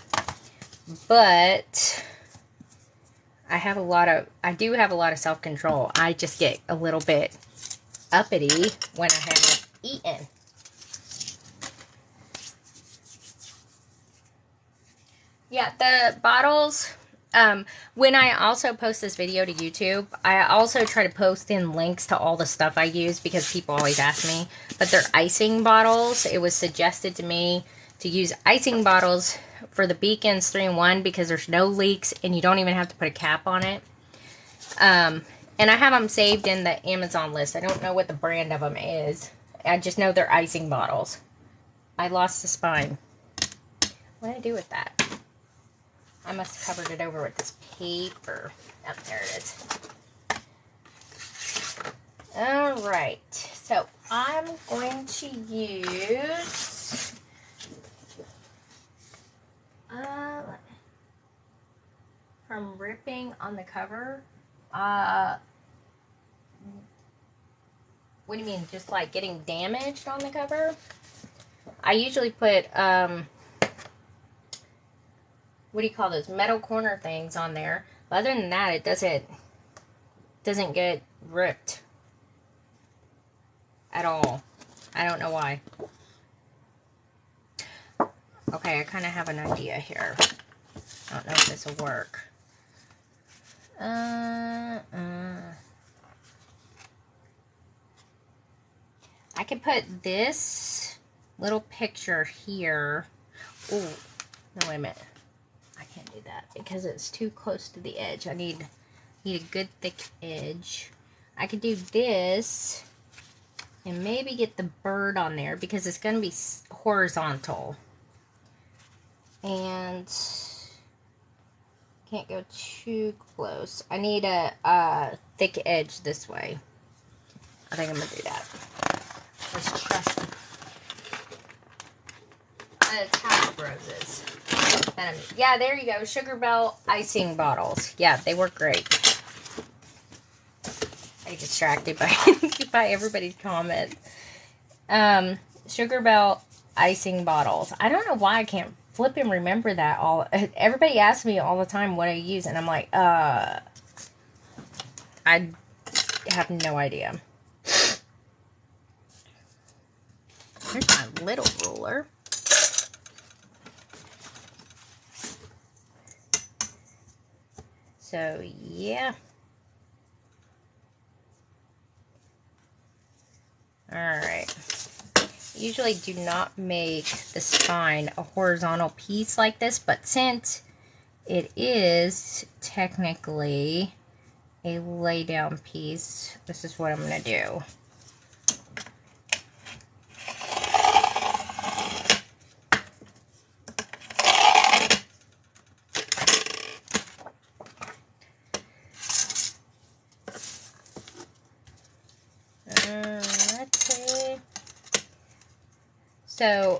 But I do have a lot of self-control. I just get a little bit uppity when I haven't eaten. Yeah, the bottles, when I also post this video to YouTube, I also try to post in links to all the stuff I use because people always ask me. But they're icing bottles. It was suggested to me to use icing bottles for the Beacons 3-in-1 because there's no leaks and you don't even have to put a cap on it. And I have them saved in the Amazon list. I don't know what the brand of them is. I just know they're icing bottles. I lost the spine. What did I do with that? I must have covered it over with this paper. Oh, there it is. Alright. So, I'm going to use... from ripping on the cover. What do you mean? Just like getting damaged on the cover? I usually put, what do you call those? Metal corner things on there. But other than that, it doesn't get ripped at all. I don't know why. Okay, I kind of have an idea here. I don't know if this will work. I could put this little picture here. Oh, no, wait a minute. I can't do that because it's too close to the edge. I need a good thick edge. I could do this and maybe get the bird on there because it's going to be horizontal. And can't go too close. I need a thick edge this way. I think I'm going to do that. Let's trust the Tap Roses. Yeah, there you go. Sugar Bell icing bottles. Yeah, they work great. I get distracted by everybody's comment. Sugar Bell icing bottles. I don't know why I can't flip and remember that all. Everybody asks me all the time what I use, and I'm like, I have no idea. Here's my little ruler. So, yeah. Alright. Usually do not make the spine a horizontal piece like this, but since it is technically a lay down piece, this is what I'm going to do. So,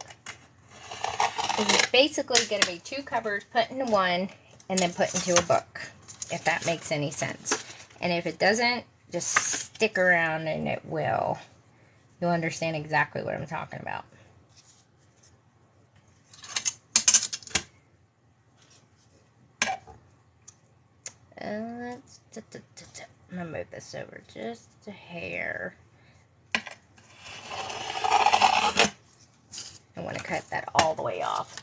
it's basically going to be 2 covers put into one and then put into a book, if that makes any sense. And if it doesn't, just stick around and it will. You'll understand exactly what I'm talking about. I'm going to move this over just a hair. I want to cut that all the way off.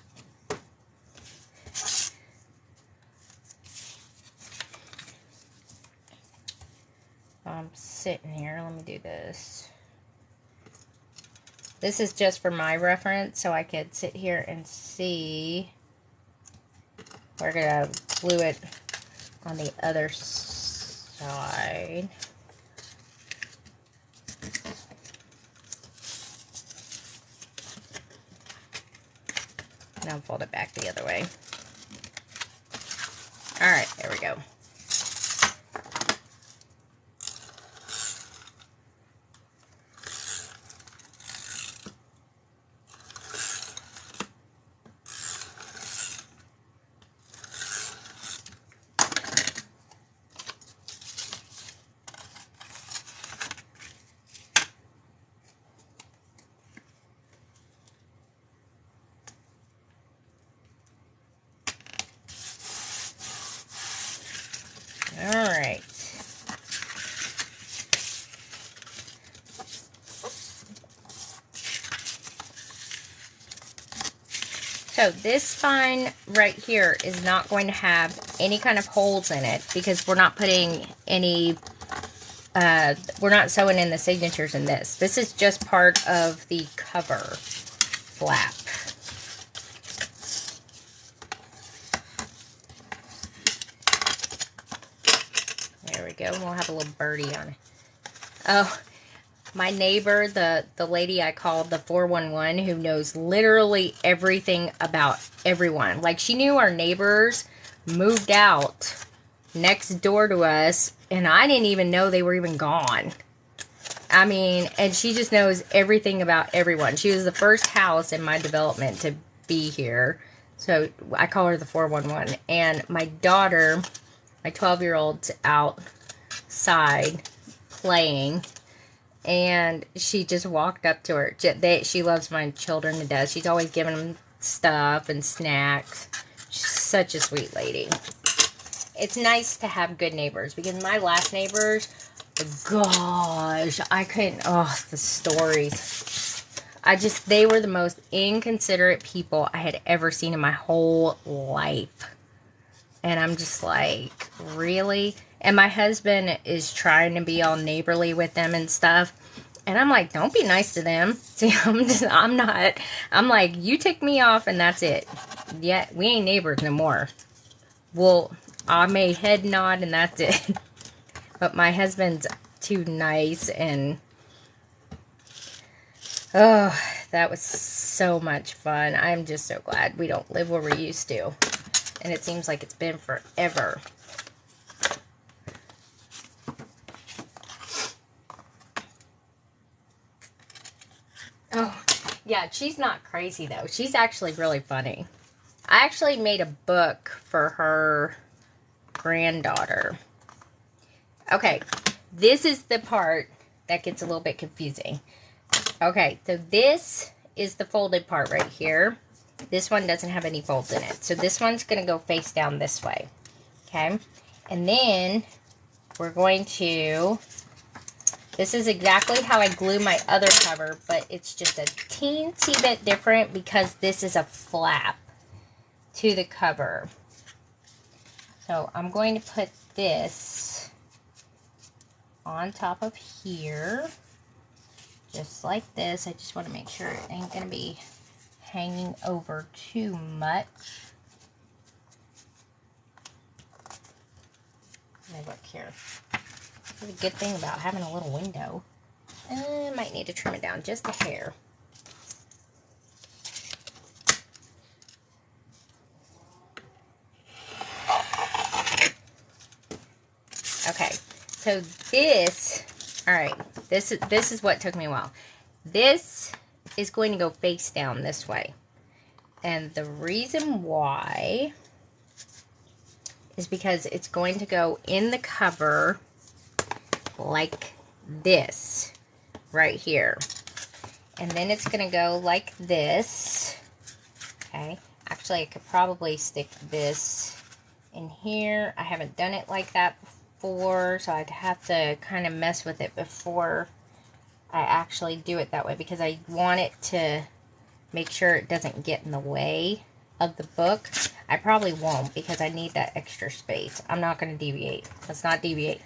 I'm sitting here. Let me do this. This is just for my reference, so I could sit here and see. We're going to glue it on the other side. Now fold it back the other way. Alright, there we go. Alright. So this spine right here is not going to have any kind of holes in it because we're not putting any, we're not sewing in the signatures in this. This is just part of the cover flap. There we go. We'll have a little birdie on it. Oh, my neighbor, the lady I called the 411, who knows literally everything about everyone. Like, she knew our neighbors moved out next door to us, and I didn't even know they were even gone. I mean, and she just knows everything about everyone. She was the first house in my development to be here. So I call her the 411. And my daughter, my 12-year-old's outside playing, and she just walked up to her. She loves my children to death. She's always giving them stuff and snacks. She's such a sweet lady. It's nice to have good neighbors, because my last neighbors, gosh, I couldn't, oh, the stories. They were the most inconsiderate people I had ever seen in my whole life. And I'm just like, really? And my husband is trying to be all neighborly with them and stuff. And I'm like, don't be nice to them. See, I'm not. I'm like, you tick me off and that's it. Yeah, we ain't neighbors no more. Well, I may head nod and that's it. But my husband's too nice, and oh, that was so much fun. I'm just so glad we don't live where we used to. And it seems like it's been forever. Oh, yeah, she's not crazy, though. She's actually really funny. I actually made a book for her granddaughter. Okay, this is the part that gets a little bit confusing. Okay, so this is the folded part right here. This one doesn't have any folds in it. So this one's going to go face down this way. Okay, and then we're going to... This is exactly how I glue my other cover, but it's just a teensy bit different because this is a flap to the cover. So I'm going to put this on top of here, just like this. I just want to make sure it ain't going to be hanging over too much. Let me look here. This is a good thing about having a little window. I might need to trim it down just a hair. Okay, so this, all right, this is what took me a while. This is going to go face down this way. And the reason why is because it's going to go in the cover like this right here. And then it's going to go like this. Okay, actually I could probably stick this in here. I haven't done it like that before, so I'd have to kind of mess with it before I actually do it that way, because I want it to make sure it doesn't get in the way of the book. I probably won't, because I need that extra space. I'm not going to deviate. Let's not deviate.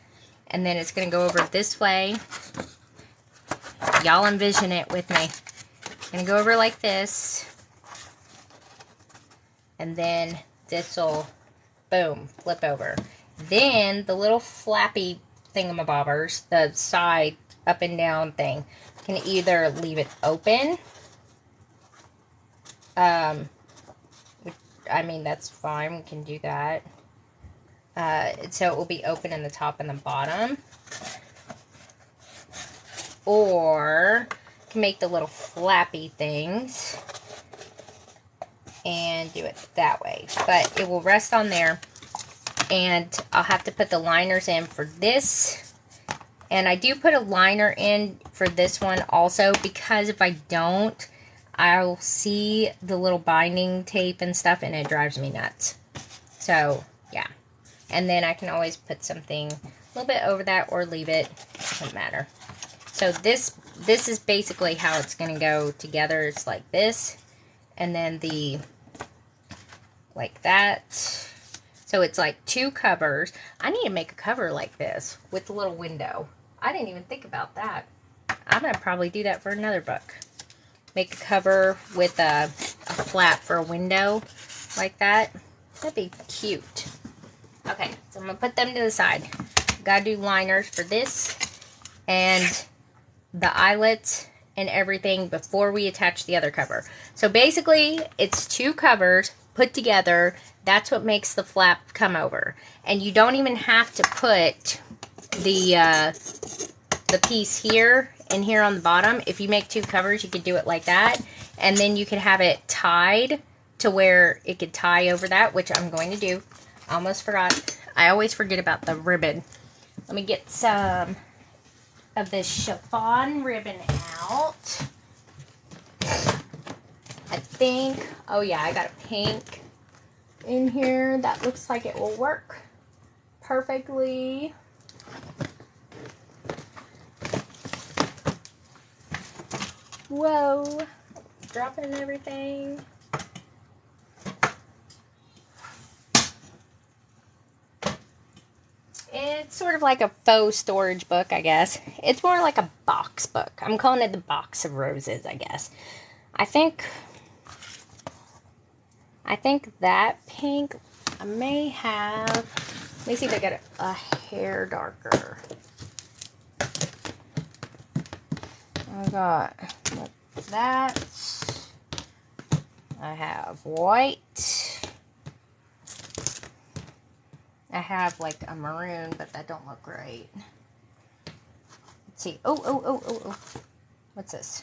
And then it's going to go over this way. Y'all envision it with me. It's going to go over like this. And then this will, boom, flip over. Then the little flappy thingamabobbers, the side up and down thing, can either leave it open, I mean, that's fine. We can do that. So it will be open in the top and the bottom. Or you can make the little flappy things and do it that way. But it will rest on there. And I'll have to put the liners in for this. And I do put a liner in for this one also, because if I don't, I'll see the little binding tape and stuff and it drives me nuts. So, yeah. And then I can always put something a little bit over that or leave it. Doesn't matter. So this is basically how it's going to go together. It's like this. And then like that. So it's like 2 covers. I need to make a cover like this with a little window. I didn't even think about that. I'm going to probably do that for another book. Make a cover with a flap for a window like that. That'd be cute. Okay, so I'm going to put them to the side. Got to do liners for this and the eyelets and everything before we attach the other cover. So basically, it's 2 covers put together. That's what makes the flap come over. And you don't even have to put the piece here and here on the bottom. If you make 2 covers, you could do it like that. And then you could have it tied to where it could tie over that, which I'm going to do. Almost forgot. I always forget about the ribbon. Let me get some of this chiffon ribbon out. I think, oh yeah, I got a pink in here that looks like it will work perfectly. Whoa, dropping everything. It's sort of like a faux storage book, I guess. It's more like a box book. I'm calling it the Box of Roses, I guess. I think that pink, I may have, let me see if I get a hair darker. I got that. I have white. I have like a maroon, but that don't look great. Let's see. Oh. What's this?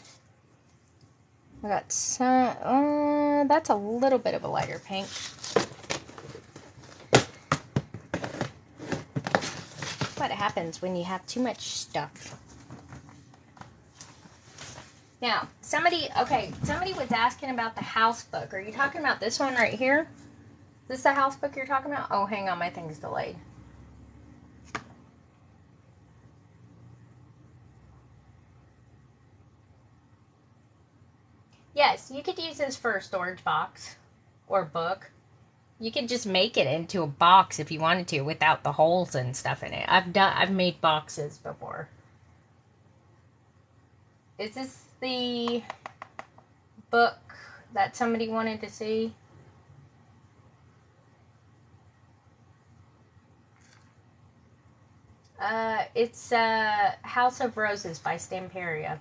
I got some, that's a little bit of a lighter pink. What happens when you have too much stuff. Now, somebody was asking about the house book. Are you talking about this one right here? Is this the house book you're talking about? Oh, hang on, my thing's delayed. Yes, you could use this for a storage box or book. You could just make it into a box if you wanted to without the holes and stuff in it. I've made boxes before. Is this the book that somebody wanted to see? It's House of Roses by Stamperia.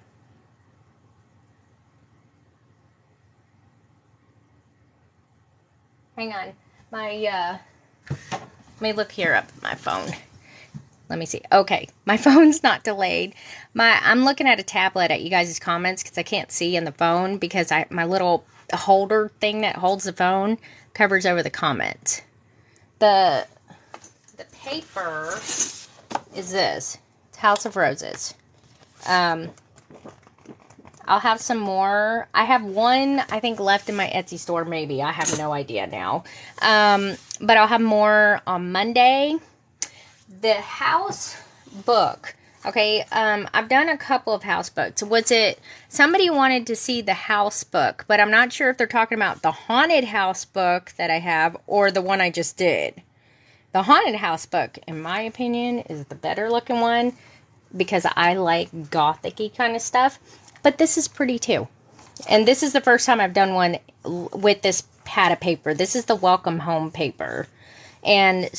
Hang on. Let me look here up at my phone. Let me see. Okay, my phone's not delayed. I'm looking at a tablet at you guys' comments because I can't see in the phone because my little holder thing that holds the phone covers over the comments. The paper is this. It's House of Roses. I'll have some more. I have one, I think, left in my Etsy store, maybe. I have no idea now. But I'll have more on Monday. The house book. Okay, I've done a couple of house books. Somebody wanted to see the house book, but I'm not sure if they're talking about the haunted house book that I have or the one I just did. The haunted house book, in my opinion, is the better looking one because I like gothic-y kind of stuff. But this is pretty too. And this is the first time I've done one with this pad of paper. This is the Welcome Home paper. And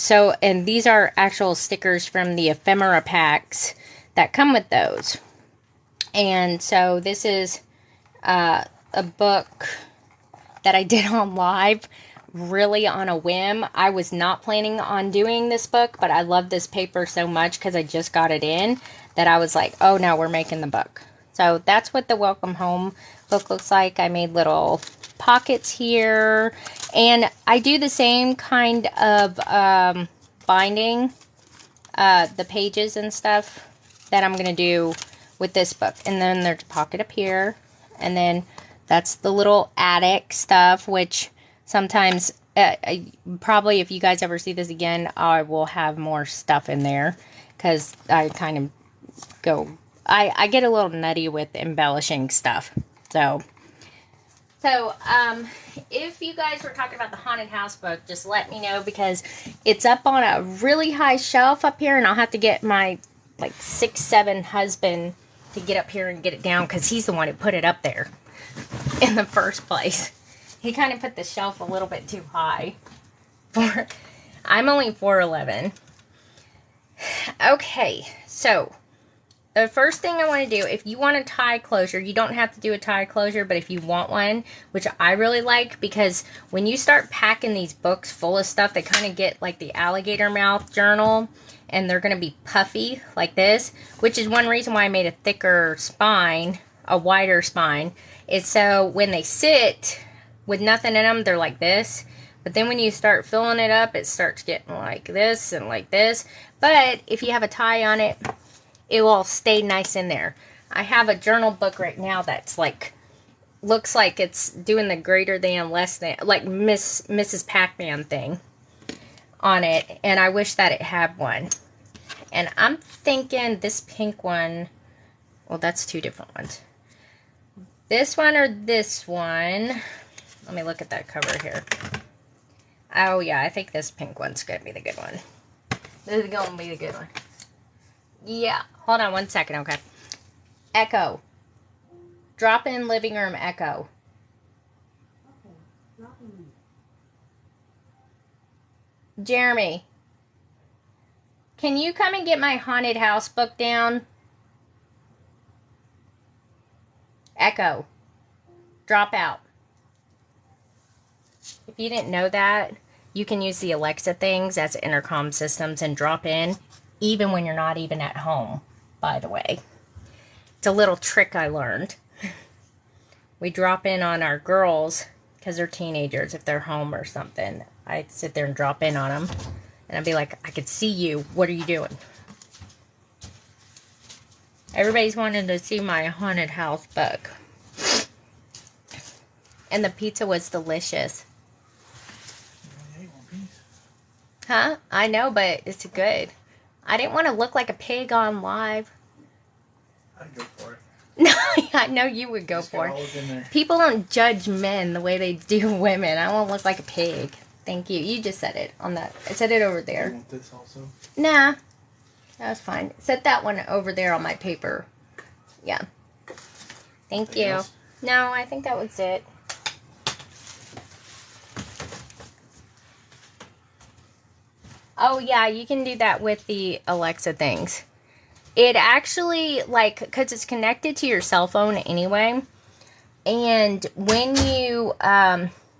these are actual stickers from the ephemera packs that come with those. And so this is a book that I did on live really on a whim. I was not planning on doing this book, but I love this paper so much because I just got it in that I was like, oh no, we're making the book. So that's what the Welcome Home book looks like. I made little pockets here, and I do the same kind of binding the pages and stuff that I'm going to do with this book. And then there's a pocket up here, and then that's the little attic stuff, which sometimes, probably if you guys ever see this again, I will have more stuff in there, because I kind of I get a little nutty with embellishing stuff. So, if you guys were talking about the haunted house book, just let me know, because it's up on a really high shelf up here, and I'll have to get my, like, 6'7" husband to get up here and get it down, because he's the one who put it up there in the first place. He kind of put the shelf a little bit too high. I'm only 4'11". Okay, so the first thing I want to do, if you want a tie closure, you don't have to do a tie closure, but if you want one, which I really like, because when you start packing these books full of stuff, they kind of get like the alligator mouth journal, and they're going to be puffy like this, which is one reason why I made a thicker spine, a wider spine. It's so when they sit with nothing in them, they're like this. But then when you start filling it up, it starts getting like this and like this. But if you have a tie on it, it will stay nice in there. I have a journal book right now that's like, looks like it's doing the greater than, less than, like Mrs. Pac-Man thing on it. And I wish that it had one. And I'm thinking this pink one, well, that's two different ones. This one or this one. Let me look at that cover here. Oh, yeah, I think this pink one's going to be the good one. This is going to be the good one. Yeah, hold on one second, okay. Echo. Drop in living room echo. Okay, drop in. Jeremy, can you come and get my haunted house book down? Echo. Drop out. If you didn't know that, you can use the Alexa things as intercom systems and drop in, even when you're not even at home, by the way. It's a little trick I learned. We drop in on our girls, because they're teenagers, if they're home or something. I sit there and drop in on them, and I'd be like, I could see you. What are you doing? Everybody's wanting to see my haunted house book. And the pizza was delicious. Huh? I know, but it's good. I didn't want to look like a pig on live. I'd go for it. No, I know you would go for it. People don't judge men the way they do women. I won't look like a pig. Thank you. You just said it on that. I said it over there. You want this also? Nah. That was fine. Set that one over there on my paper. Yeah. Thank Anything you. else? No, I think that was it. Oh, yeah, you can do that with the Alexa things. It actually, like, because it's connected to your cell phone anyway. And when you,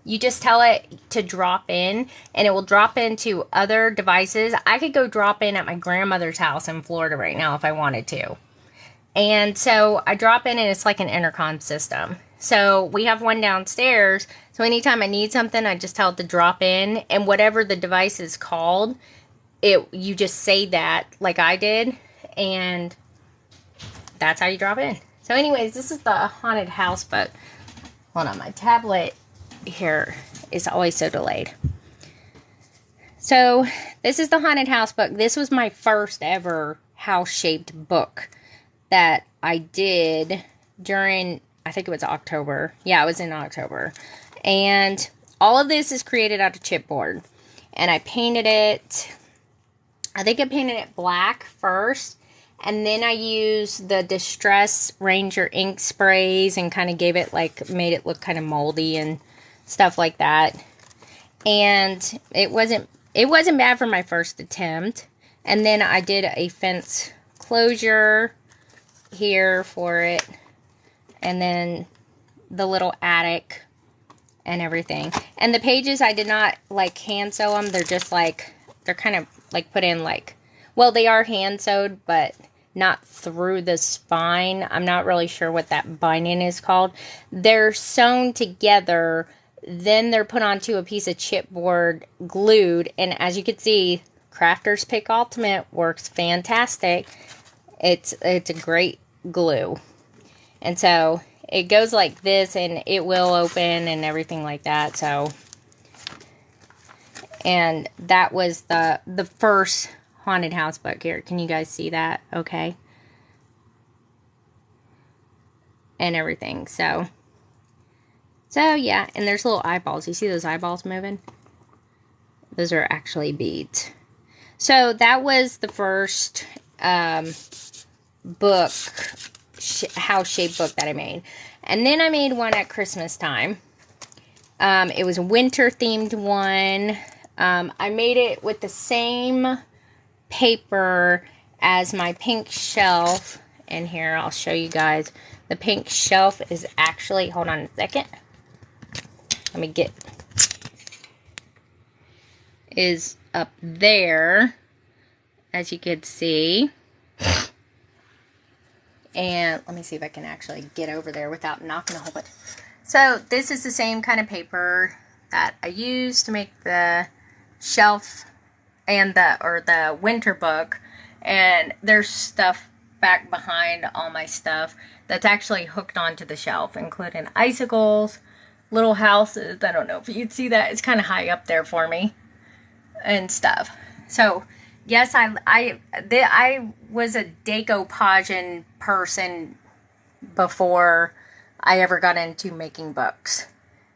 you just tell it to drop in, and it will drop into other devices. I could go drop in at my grandmother's house in Florida right now if I wanted to. And so I drop in, and it's like an intercom system. So we have one downstairs. So anytime I need something, I just tell it to drop in. And whatever the device is called, you just say that like I did. And that's how you drop in. So anyways, this is the haunted house book. Hold on, my tablet here is always so delayed. So this is the haunted house book. This was my first ever house-shaped book that I did during, I think it was October. Yeah, it was in October. And all of this is created out of chipboard. And I painted it, I think I painted it black first. And then I used the Distress Ranger ink sprays and kind of gave it like, made it look kind of moldy and stuff like that. And it wasn't bad for my first attempt. And then I did a fence closure here for it. And then the little attic and everything. And the pages, I did not like hand sew them. They're just like, they're kind of like put in like, well, they are hand sewed, but not through the spine. I'm not really sure what that binding is called. They're sewn together, then they're put onto a piece of chipboard, glued, and as you can see, Crafters Pick Ultimate works fantastic. It's a great glue. And so it goes like this, and it will open and everything like that. So, and that was the first haunted house book. Here, can you guys see that? Okay. And everything. So yeah, and there's little eyeballs. You see those eyeballs moving? Those are actually beads. So that was the first book, house shape book that I made. And then I made one at Christmas time. It was a winter themed one. I made it with the same paper as my pink shelf. And here, I'll show you guys. The pink shelf is actually, hold on a second. Let me get, is up there, as you can see. And let me see if I can actually get over there without knocking a whole bunch. So this is the same kind of paper that I used to make the shelf and the winter book. And there's stuff back behind all my stuff that's actually hooked onto the shelf, including icicles, little houses. I don't know if you'd see that. It's kind of high up there for me and stuff. So yes, I was a decoupage person before I ever got into making books.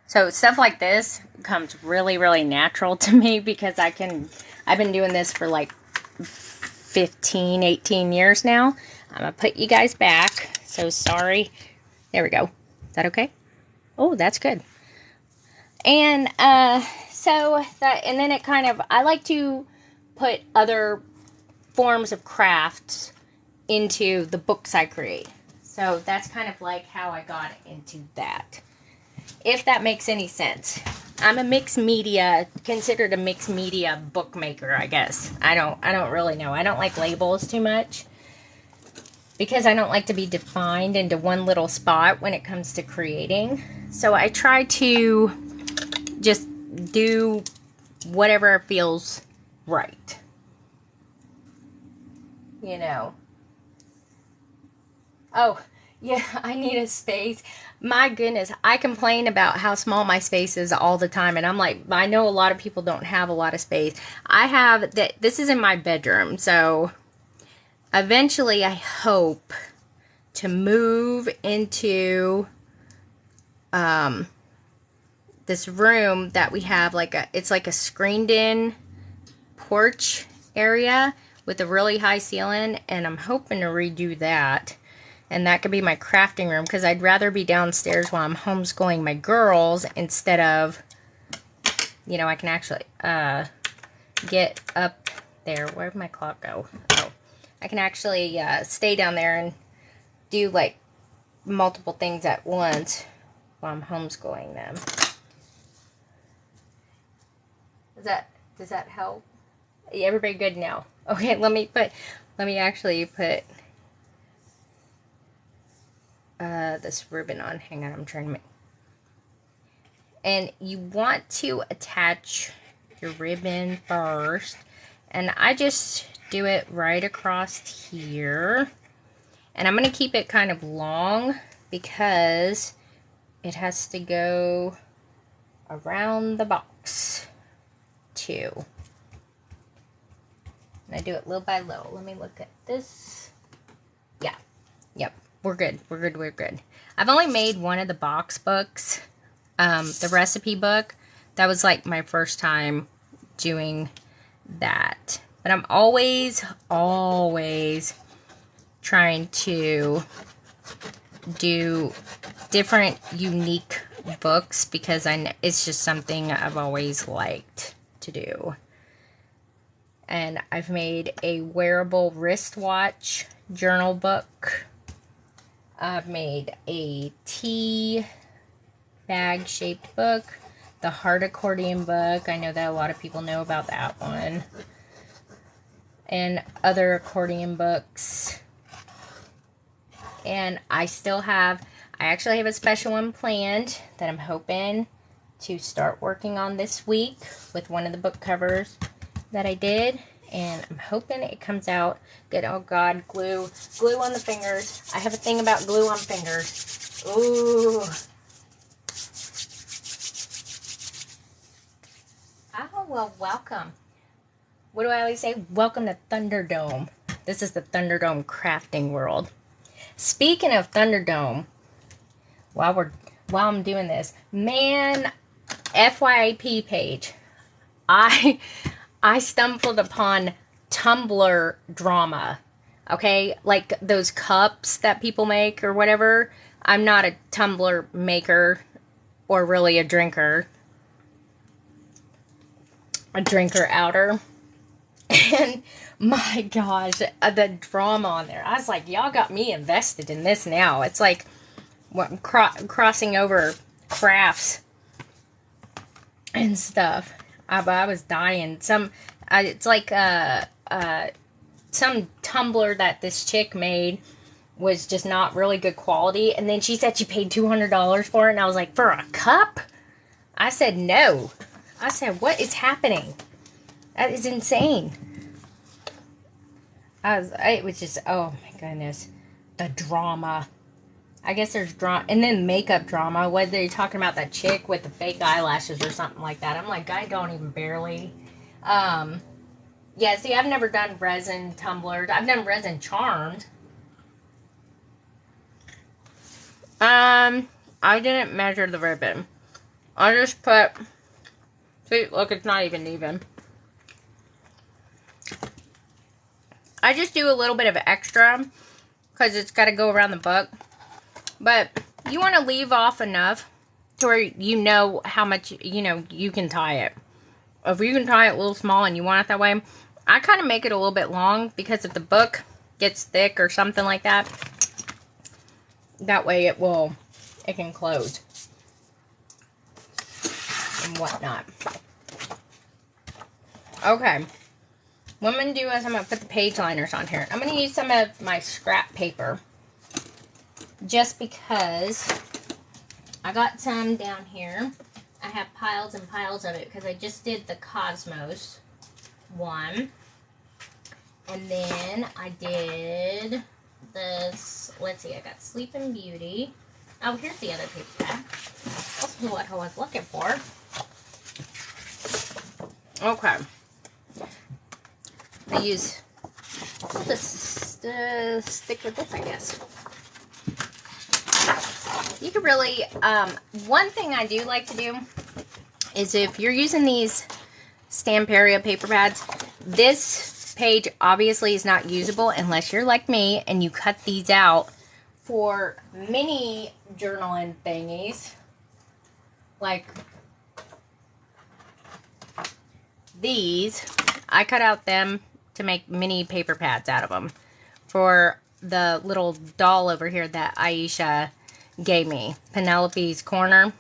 So stuff like this comes really, really natural to me because I've been doing this for like 15, 18 years now. I'm going to put you guys back. So sorry. There we go. Is that okay? Oh, that's good. And and then it kind of, I like to put other forms of crafts into the books I create. So that's kind of like how I got into that. If that makes any sense. I'm a mixed media, considered a mixed media bookmaker, I guess. I don't really know. I don't like labels too much because I don't like to be defined into one little spot when it comes to creating. So I try to just do whatever feels right. You know. Oh, yeah, I need a space. My goodness, I complain about how small my space is all the time. And I'm like, I know a lot of people don't have a lot of space. I have that. This is in my bedroom. So eventually I hope to move into this room that we have, it's like a screened in porch area with a really high ceiling, and I'm hoping to redo that. And that could be my crafting room, because I'd rather be downstairs while I'm homeschooling my girls instead of, you know, I can actually get up there. Where'd my clock go? Oh, I can actually stay down there and do like multiple things at once while I'm homeschooling them. Does that help? Everybody good now? Okay, let me actually put this ribbon on. Hang on, I'm trying to make. And you want to attach your ribbon first, and I just do it right across here. And I'm going to keep it kind of long because it has to go around the box too. And I do it little by little. Let me look at this. Yeah. Yep. We're good. We're good. We're good. I've only made one of the box books. The recipe book. That was like my first time doing that. But I'm always trying to do different, unique books because it's just something I've always liked to do. And I've made a wearable wristwatch journal book. I've made a tea bag-shaped book. The Heart Accordion book. I know that a lot of people know about that one. And other accordion books. And I actually have a special one planned that I'm hoping to start working on this week with one of the book covers that I did. And I'm hoping it comes out good. Oh God, glue on the fingers. I have a thing about glue on fingers. Ooh. Oh, well, welcome. What do I always say? Welcome to Thunderdome. This is the Thunderdome crafting world. Speaking of Thunderdome, while I'm doing this, man, FYP page, I stumbled upon Tumblr drama. Okay, like those cups that people make or whatever. I'm not a Tumblr maker or really a drinker outer. And my gosh, the drama on there. I was like, y'all got me invested in this now. It's like crossing over crafts and stuff. I was dying. It's like some tumbler that this chick made was just not really good quality. And then she said she paid $200 for it. And I was like, for a cup? I said, no. I said, what is happening? That is insane. It was just, oh my goodness. The drama. I guess there's drama. And then makeup drama. Whether you're talking about that chick with the fake eyelashes or something like that. I'm like, I don't even barely. Yeah, see, I've never done resin tumblers. I've done resin charmed. I didn't measure the ribbon. I just put, see, look, it's not even. I just do a little bit of extra because it's got to go around the book. But you want to leave off enough to where you know how much, you can tie it. If you can tie it a little small and you want it that way, I kind of make it a little bit long because if the book gets thick or something like that, that way it can close and whatnot. Okay. What I'm going to do is I'm going to put the page liners on here. I'm going to use some of my scrap paper just because I got some down here. I have piles and piles of it because I just did the Cosmos one. And then I did this, let's see, I got Sleeping Beauty. Oh, here's the other paper pad. That's what I was looking for. Okay. I use, I'll just stick with this, I guess. You could really, one thing I do like to do is if you're using these Stamperia paper pads, this page obviously is not usable unless you're like me and you cut these out for mini journaling thingies. Like these, I cut out them to make mini paper pads out of them for the little doll over here that Aisha gave me, Penelope's Corner.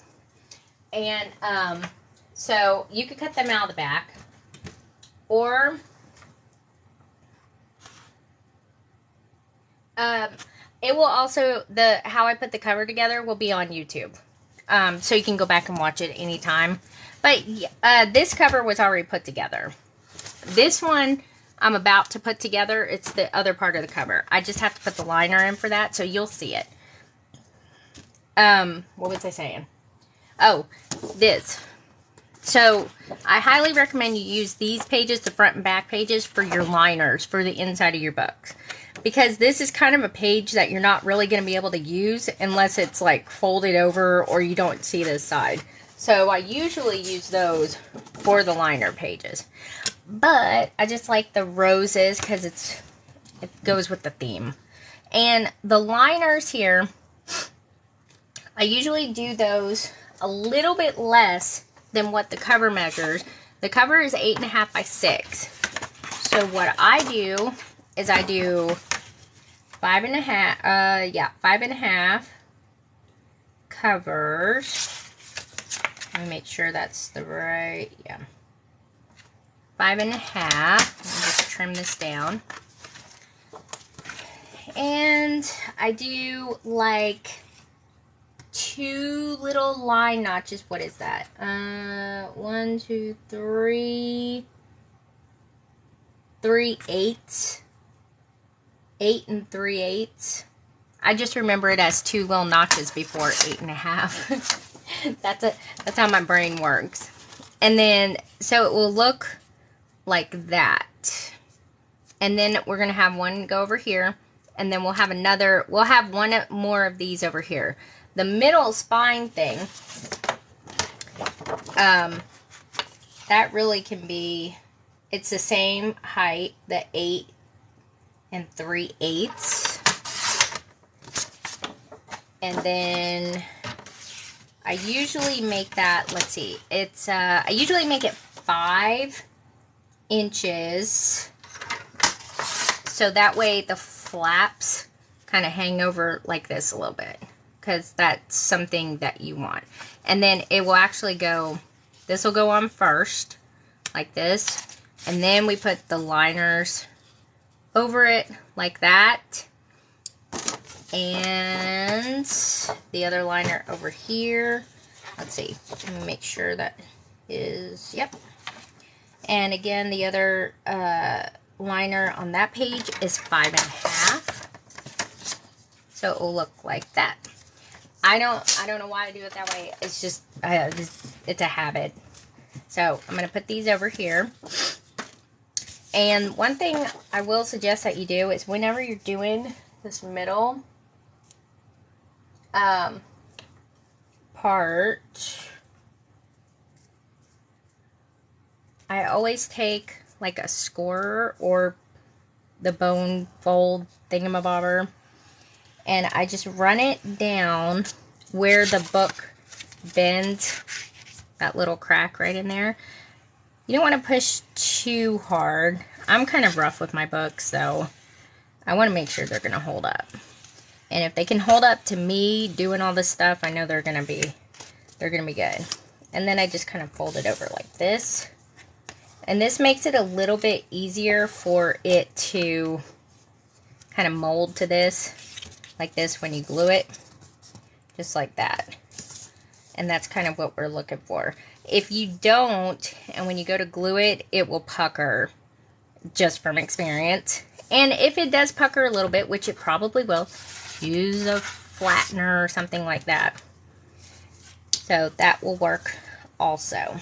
And so you could cut them out of the back, or it will also, how I put the cover together will be on YouTube, so you can go back and watch it anytime. But this cover was already put together. This one I'm about to put together. It's the other part of the cover. I just have to put the liner in for that, so you'll see it. What was I saying? Oh, this. So, I highly recommend you use these pages, the front and back pages, for your liners, for the inside of your books. Because this is kind of a page that you're not really going to be able to use unless it's like folded over or you don't see this side. So, I usually use those for the liner pages. But, I just like the roses because it goes with the theme. And the liners here, I usually do those a little bit less than what the cover measures. The cover is 8.5 by 6. So what I do is I do 5.5, 5.5 covers. Let me make sure that's the right, yeah. 5.5. Let me just trim this down. And I do like 2 little line notches. What is that? 1, 2, 3. 3/8. 8 3/8. I just remember it as 2 little notches before 8.5. That's how my brain works. And then, so it will look like that. And then we're going to have one go over here. And then we'll have one more of these over here. The middle spine thing, that really can be, it's the same height, the 8 3/8. And then I usually make that, let's see, it's, I usually make it 5 inches. So that way the flaps kind of hang over like this a little bit, because that's something that you want. And then it will actually go, this will go on first, like this. And then we put the liners over it like that. And the other liner over here. Let's see, let me make sure that is, yep. And again, the other liner on that page is 5.5. So it will look like that. I don't know why I do it that way. It's just, it's a habit. So I'm going to put these over here. And one thing I will suggest that you do is whenever you're doing this middle part, I always take like a scorer or the bone fold thingamabobber, and I just run it down where the book bends, that little crack right in there. You don't want to push too hard. I'm kind of rough with my books, so I want to make sure they're going to hold up. And if they can hold up to me doing all this stuff, I know they're going to be good. And then I just kind of fold it over like this. And this makes it a little bit easier for it to kind of mold to this, like this when you glue it, just like that. And that's kind of what we're looking for. If you don't, and when you go to glue it, it will pucker, just from experience. And if it does pucker a little bit, which it probably will, use a flattener or something like that. So that will work also.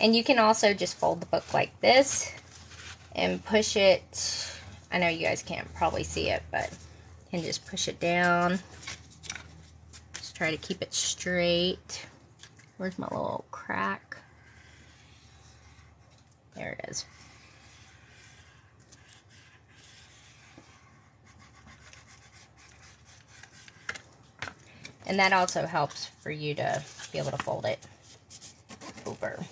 And you can also just fold the book like this and push it. I know you guys can't probably see it, but you can just push it down. Just try to keep it straight. Where's my little crack? There it is. And that also helps for you to be able to fold it over.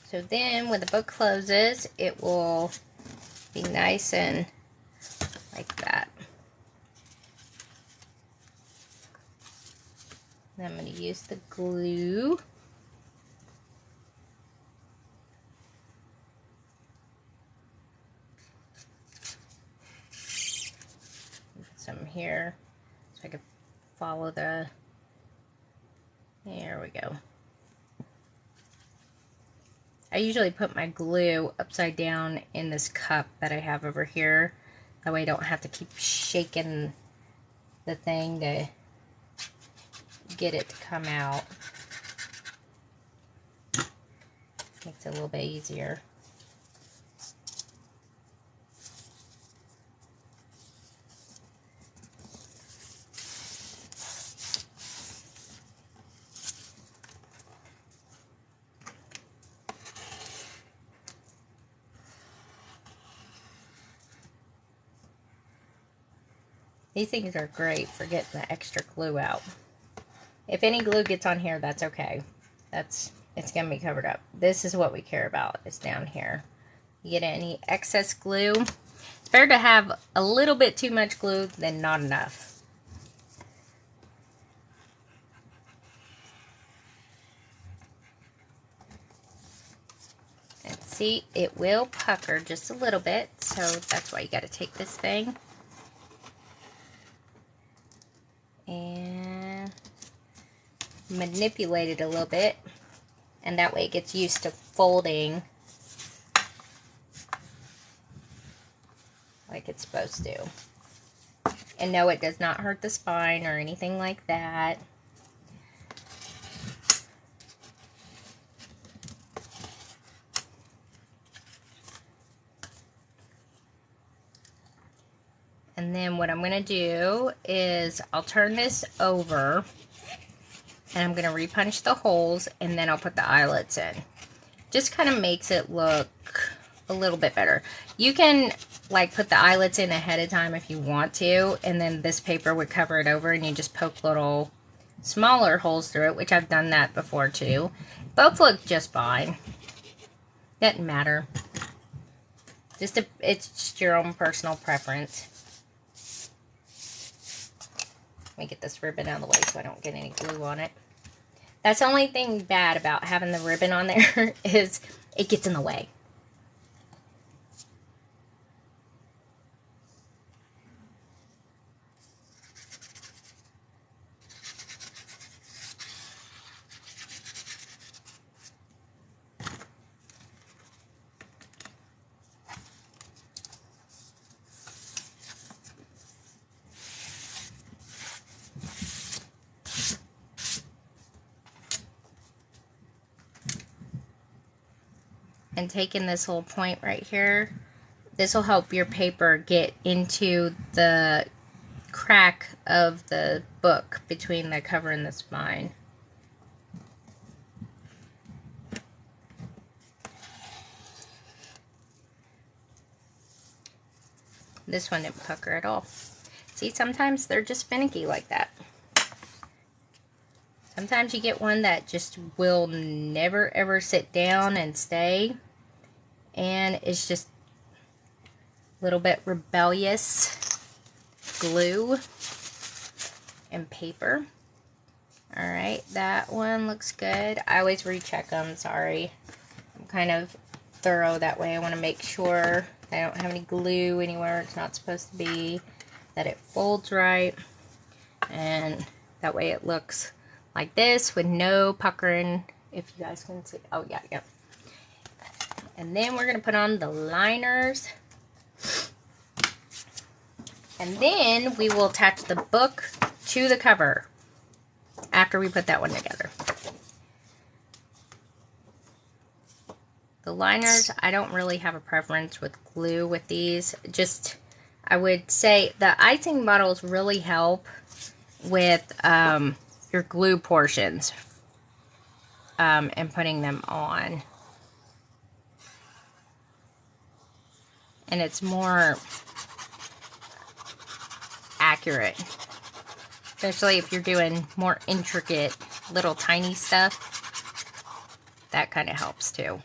So then when the book closes, it will be nice and like that. Then I'm going to use the glue. Put some here so I can follow the, there we go. I usually put my glue upside down in this cup that I have over here. That way I don't have to keep shaking the thing to get it to come out. Makes it a little bit easier. These things are great for getting the extra glue out. If any glue gets on here, that's okay. It's going to be covered up. This is what we care about. It's down here. You get any excess glue, better to have a little bit too much glue than not enough. And see, it will pucker just a little bit, so that's why you got to take this thing and manipulate it a little bit, and that way it gets used to folding like it's supposed to. And no, it does not hurt the spine or anything like that. And then what I'm going to do is I'll turn this over and I'm going to repunch the holes, and then I'll put the eyelets in. Just kind of makes it look a little bit better. You can like put the eyelets in ahead of time if you want to, and then this paper would cover it over and you just poke little smaller holes through it, which I've done that before too. Both look just fine. Doesn't matter. It's just your own personal preference. Let me get this ribbon out of the way so I don't get any glue on it. That's the only thing bad about having the ribbon on there is it gets in the way. And taking this little point right here, this will help your paper get into the crack of the book between the cover and the spine. This one didn't pucker at all. See, sometimes they're just finicky like that. Sometimes you get one that just will never ever sit down and stay. And it's just a little bit rebellious glue and paper. Alright, that one looks good. I always recheck them, sorry. I'm kind of thorough that way. I want to make sure I don't have any glue anywhere it's not supposed to be, that it folds right, and that way it looks like this with no puckering, if you guys can see. Oh, yeah, yeah. And then we're going to put on the liners. And then we will attach the book to the cover after we put that one together. The liners, I don't really have a preference with glue with these. Just, I would say the icing bottles really help with your glue portions and putting them on. And it's more accurate, especially if you're doing more intricate little tiny stuff. That kind of helps too.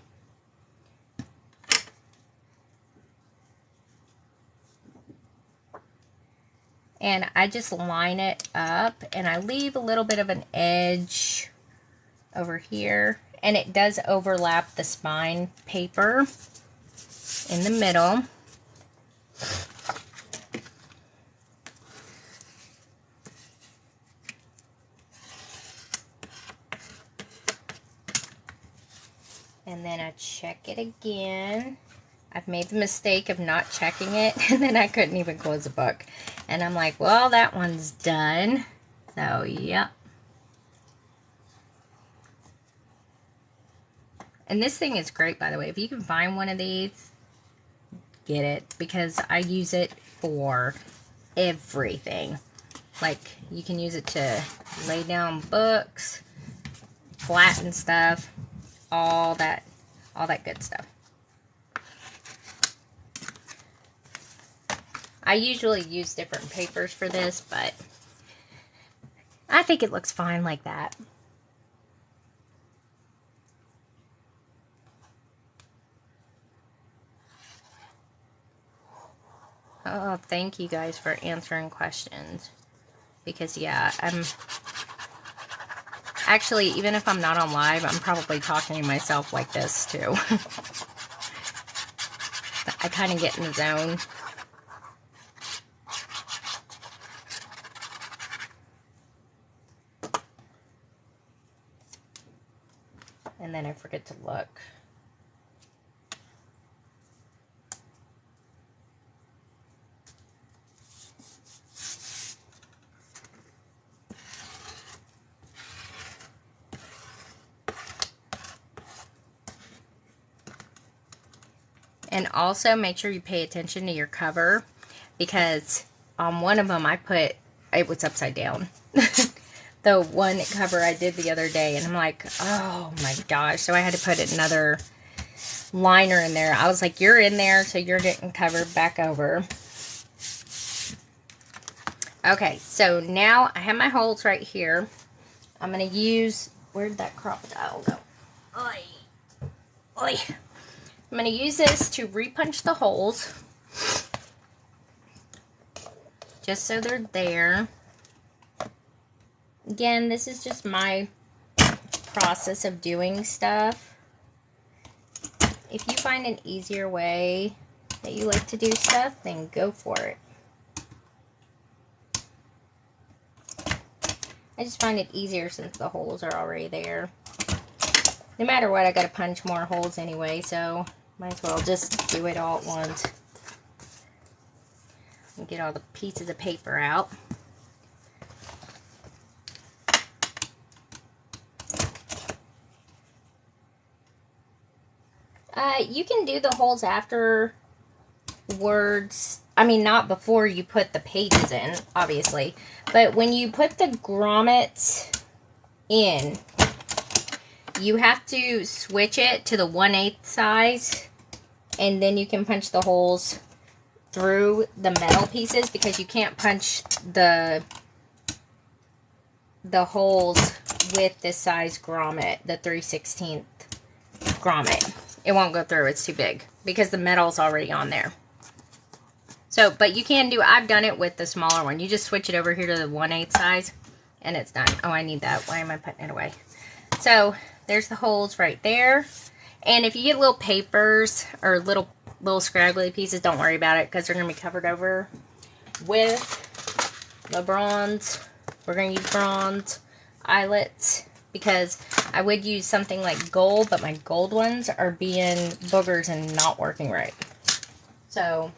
And I just line it up and I leave a little bit of an edge over here, and it does overlap the spine paper in the middle. And then I check it again. I've made the mistake of not checking it, and then I couldn't even close the book. And I'm like, well, that one's done. So, yep. And this thing is great, by the way. If you can find one of these, get it, because I use it for everything. Like, you can use it to lay down books, flatten stuff, all that good stuff. I usually use different papers for this, but I think it looks fine like that. Oh, thank you guys for answering questions. Because, yeah, I'm... Actually, even if I'm not on live, I'm probably talking to myself like this, too. I kind of get in the zone. And then I forget to look. And also make sure you pay attention to your cover, because on one of them I put, it was upside down. The one cover I did the other day, and I'm like, oh my gosh. So I had to put another liner in there. I was like, you're in there, so you're getting covered back over. Okay, so now I have my holes right here. I'm going to use, where'd that crocodile go? Oi. Oi. I'm going to use this to repunch the holes. Just so they're there. Again, this is just my process of doing stuff. If you find an easier way that you like to do stuff, then go for it. I just find it easier since the holes are already there. No matter what, I gotta punch more holes anyway, so might as well just do it all at once. And get all the pieces of paper out. You can do the holes afterwards. I mean, not before you put the pages in, obviously. But when you put the grommets in, you have to switch it to the 1/8 size. And then you can punch the holes through the metal pieces, because you can't punch the holes with this size grommet, the 3/16 grommet. It won't go through, it's too big, because the metal's already on there. So, but you can do, I've done it with the smaller one. You just switch it over here to the 1/8 size, and it's done. Oh, I need that. Why am I putting it away? So, there's the holes right there. And if you get little papers or little scraggly pieces, don't worry about it, because they're going to be covered over with the bronze. We're going to use bronze eyelets, because I would use something like gold, but my gold ones are being boogers and not working right. So,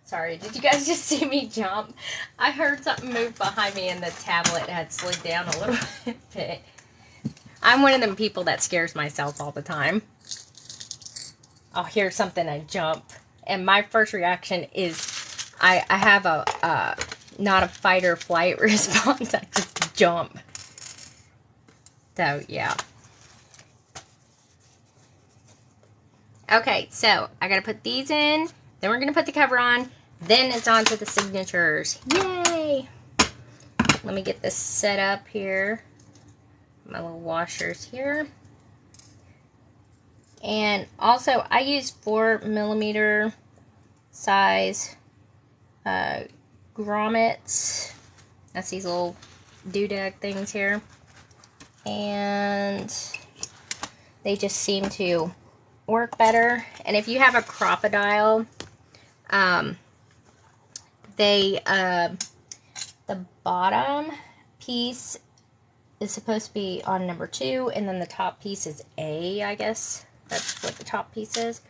sorry, did you guys just see me jump? I heard something move behind me and the tablet had slid down a little bit. I'm one of them people that scares myself all the time. I'll hear something and jump. And my first reaction is, I have a, not a fight or flight response. I just jump. So, yeah. Okay, so I gotta put these in. Then we're gonna put the cover on. Then it's on to the signatures. Yay! Let me get this set up here. My little washers here. And also, I use 4mm size grommets. That's these little doodad things here. And they just seem to work better. And if you have a crocodile, the bottom piece is supposed to be on number 2, and then the top piece is A, I guess. That's what the top piece is.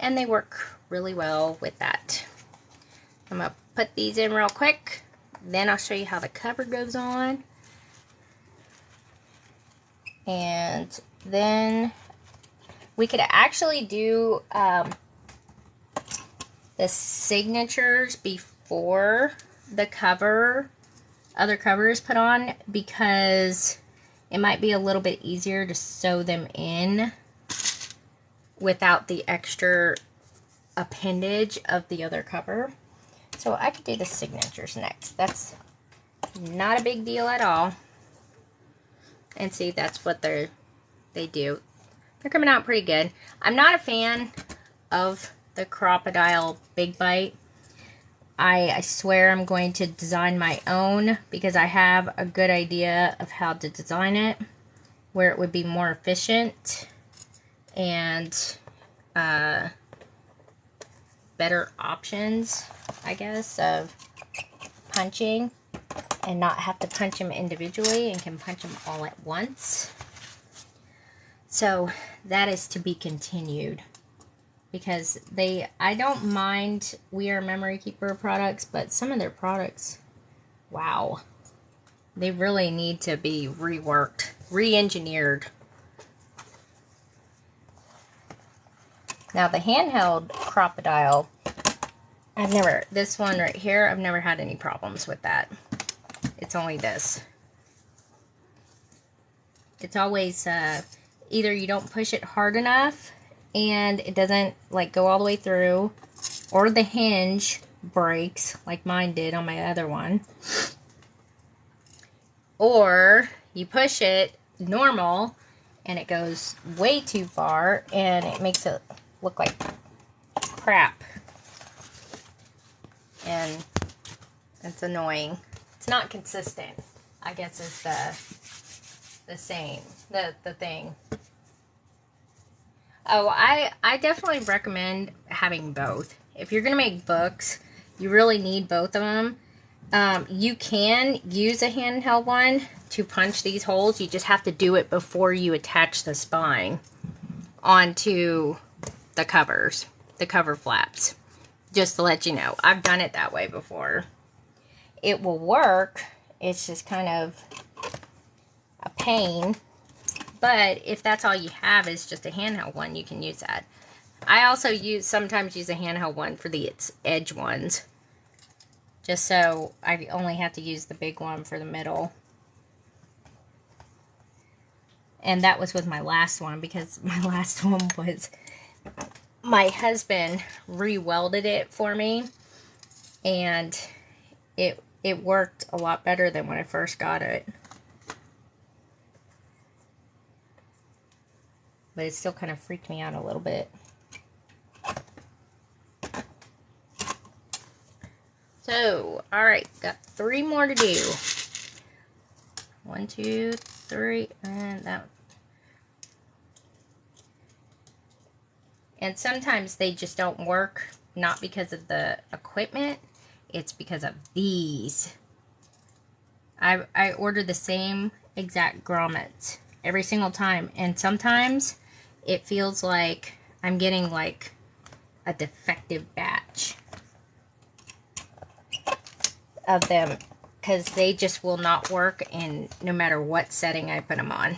And they work really well with that. I'm going to put these in real quick. Then I'll show you how the cover goes on. And then we could actually do the signatures before the other cover is put on, because it might be a little bit easier to sew them in without the extra appendage of the other cover. So I could do the signatures next. That's not a big deal at all. And see, that's what they do. They're coming out pretty good. I'm not a fan of the Crocodile Big Bite. I swear I'm going to design my own because I have a good idea of how to design it where it would be more efficient and better options, I guess, of punching and not have to punch them individually and can punch them all at once. So that is to be continued because I don't mind We Are Memory Keeper products, but some of their products, wow, they really need to be reworked, re-engineered. Now the handheld Crocodile, this one right here, I've never had any problems with that. It's only this. It's always, either you don't push it hard enough and it doesn't like go all the way through, or the hinge breaks like mine did on my other one. Or you push it normal and it goes way too far and it makes it look like crap. And it's annoying. It's not consistent, I guess is the thing. Oh, I definitely recommend having both. If you're going to make books, you really need both of them. You can use a handheld one to punch these holes. You just have to do it before you attach the spine onto the covers, the cover flaps. Just to let you know, I've done it that way before. It will work. It's just kind of a pain. But if that's all you have is just a handheld one, you can use that. I also sometimes use a handheld one for the edge ones. Just so I only have to use the big one for the middle. And that was with my last one because my last one was, my husband re-welded it for me. And it worked a lot better than when I first got it. But it still kind of freaked me out a little bit. So, alright, got 3 more to do. 1, 2, 3, and that. And sometimes they just don't work, not because of the equipment, it's because of these. I order the same exact grommets every single time, and sometimes it feels like I'm getting like a defective batch of them because they just will not work in no matter what setting I put them on.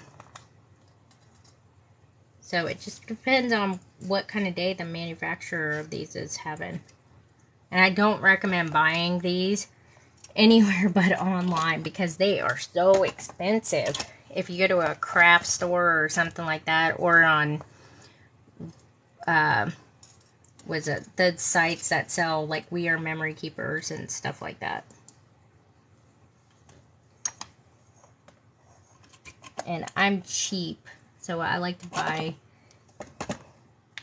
So it just depends on what kind of day the manufacturer of these is having. And I don't recommend buying these anywhere but online because they are so expensive. If you go to a craft store or something like that, or on the sites that sell like We Are Memory Keepers and stuff like that. And I'm cheap, so I like to buy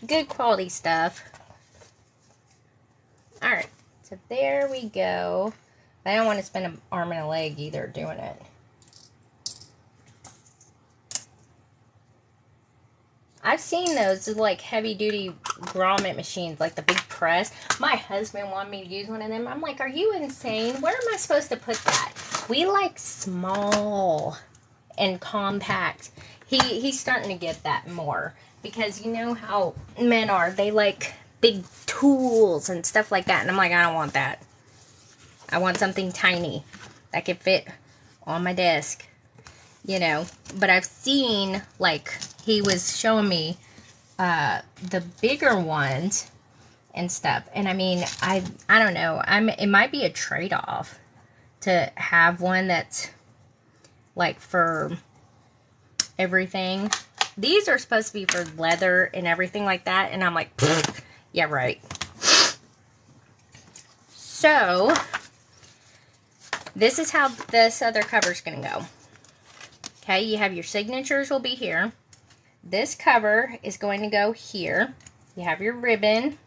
good quality stuff. Alright, so there we go. I don't want to spend an arm and a leg either doing it. I've seen those like heavy duty grommet machines, like the big press. My husband wanted me to use one of them. I'm like, are you insane? Where am I supposed to put that? We like small and compact. He's starting to get that more because you know how men are. They like big tools and stuff like that. And I'm like, I don't want that. I want something tiny that can fit on my desk. You know, but I've seen, like, he was showing me the bigger ones and stuff. And I mean, I don't know. It might be a trade-off to have one that's, like, for everything. These are supposed to be for leather and everything like that. And I'm like, yeah, right. So, this is how this other cover's going to go. Okay, you have your signatures will be here. This cover is going to go here. You have your ribbon.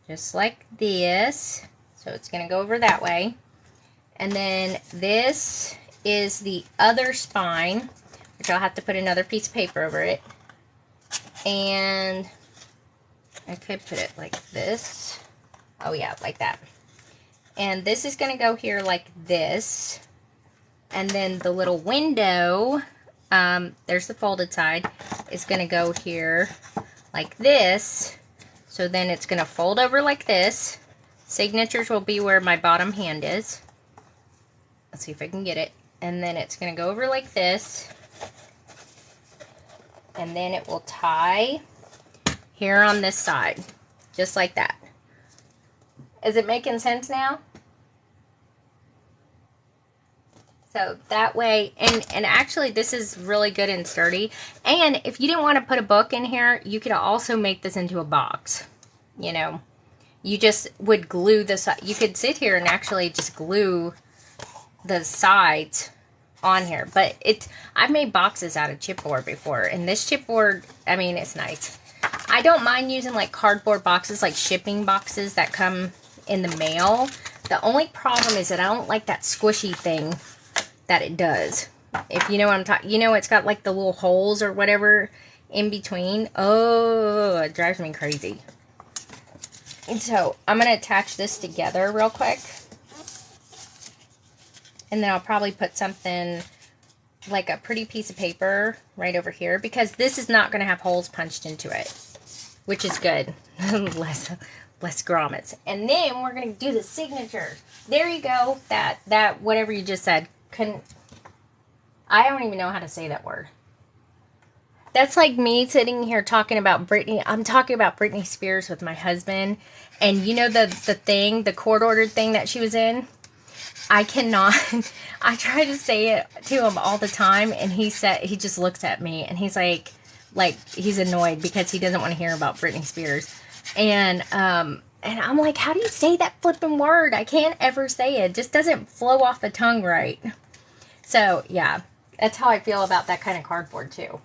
just like this. So it's going to go over that way. And then this is the other spine, which I'll have to put another piece of paper over it. And I could put it like this. Oh yeah, like that. And this is going to go here like this. And then the little window, there's the folded side, is going to go here like this. So then it's going to fold over like this. Signatures will be where my bottom hand is. Let's see if I can get it. And then it's going to go over like this. And then it will tie here on this side. Just like that. Is it making sense now? So that way, and actually this is really good and sturdy. And if you didn't want to put a book in here, you could also make this into a box. You know, you just would glue the side. You could sit here and actually just glue the sides on here. But I've made boxes out of chipboard before. And this chipboard, I mean, it's nice. I don't mind using like cardboard boxes, like shipping boxes that come in the mail. The only problem is that I don't like that squishy thing that it does. If you know what I'm talking, you know, it's got like the little holes or whatever in between. Oh, it drives me crazy. And so I'm going to attach this together real quick. And then I'll probably put something like a pretty piece of paper right over here, because this is not going to have holes punched into it, which is good. less grommets. And then we're going to do the signature. There you go. That whatever you just said. I don't even know how to say that word. That's like me sitting here talking about Britney. I'm talking about Britney Spears with my husband. And you know the court ordered thing that she was in? I cannot. I try to say it to him all the time. And he just looks at me and he's like he's annoyed because he doesn't want to hear about Britney Spears. And I'm like, how do you say that flipping word? I can't ever say it. It just doesn't flow off the tongue right. So, yeah. That's how I feel about that kind of cardboard, too.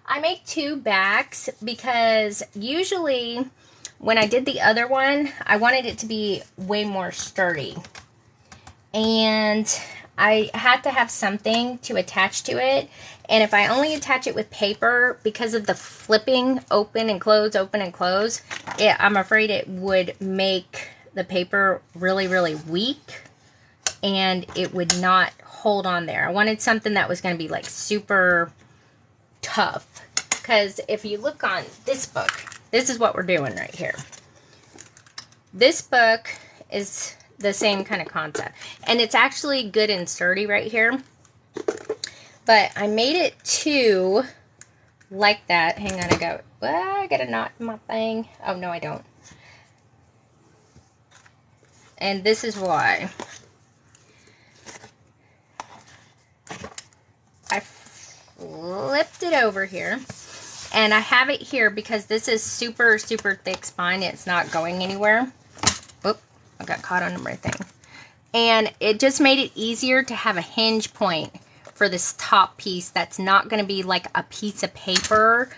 I make 2 backs because usually when I did the other one, I wanted it to be way more sturdy. And I had to have something to attach to it. And if I only attach it with paper, because of the flipping open and close, I'm afraid it would make the paper really, really weak. And it would not hold on there. I wanted something that was going to be like super tough. Because if you look on this book, this is what we're doing right here. This book is the same kind of concept. And it's actually good and sturdy right here. But I made it to like that. Hang on, I got a knot in my thing. Oh, no, I don't. And this is why. I flipped it over here. And I have it here because this is super, super thick spine. It's not going anywhere. Oop, I got caught on my thing. And it just made it easier to have a hinge point for this top piece that's not going to be like a piece of paper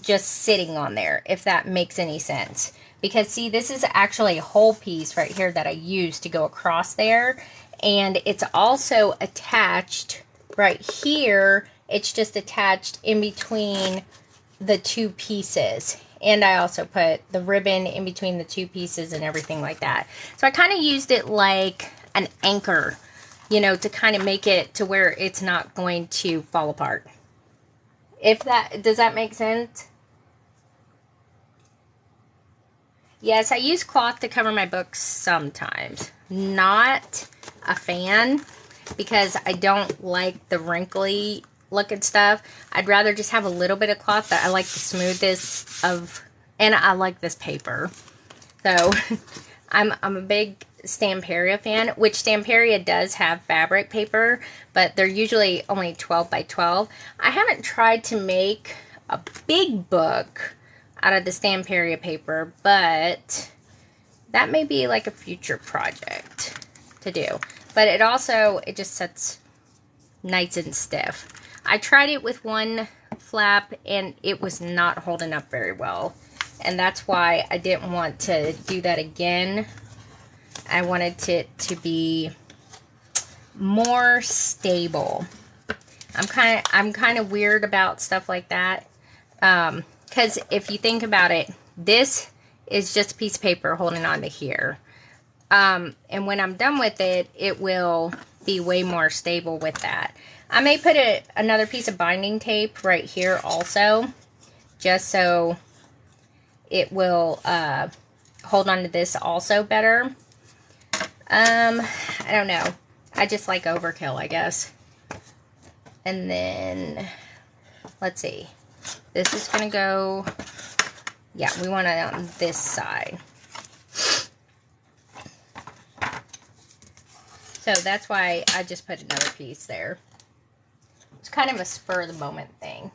just sitting on there, if that makes any sense. Because see, this is actually a whole piece right here that I used to go across there. And it's also attached right here. It's just attached in between the 2 pieces. And I also put the ribbon in between the 2 pieces and everything like that. So I kind of used it like an anchor, you know, to kind of make it to where it's not going to fall apart. Does that make sense? Yes, I use cloth to cover my books sometimes. Not a fan because I don't like the wrinkly looking stuff. I'd rather just have a little bit of cloth, but I like the smoothness of, and I like this paper. So I'm a big Stamperia fan, which Stamperia does have fabric paper, but they're usually only 12 by 12. I haven't tried to make a big book out of the Stamperia paper, but that may be like a future project to do. But it just sits nice and stiff. I tried it with one flap and it was not holding up very well. And that's why I didn't want to do that again. I wanted it to be more stable. I'm kind of weird about stuff like that. Because if you think about it, this is just a piece of paper holding on to here. And when I'm done with it, it will be way more stable with that. I may put another piece of binding tape right here also, just so it will hold on to this also better. I don't know. I just like overkill, I guess. And then, let's see. This is going to go, yeah, we want it on this side. So that's why I just put another piece there. It's kind of a spur of the moment thing.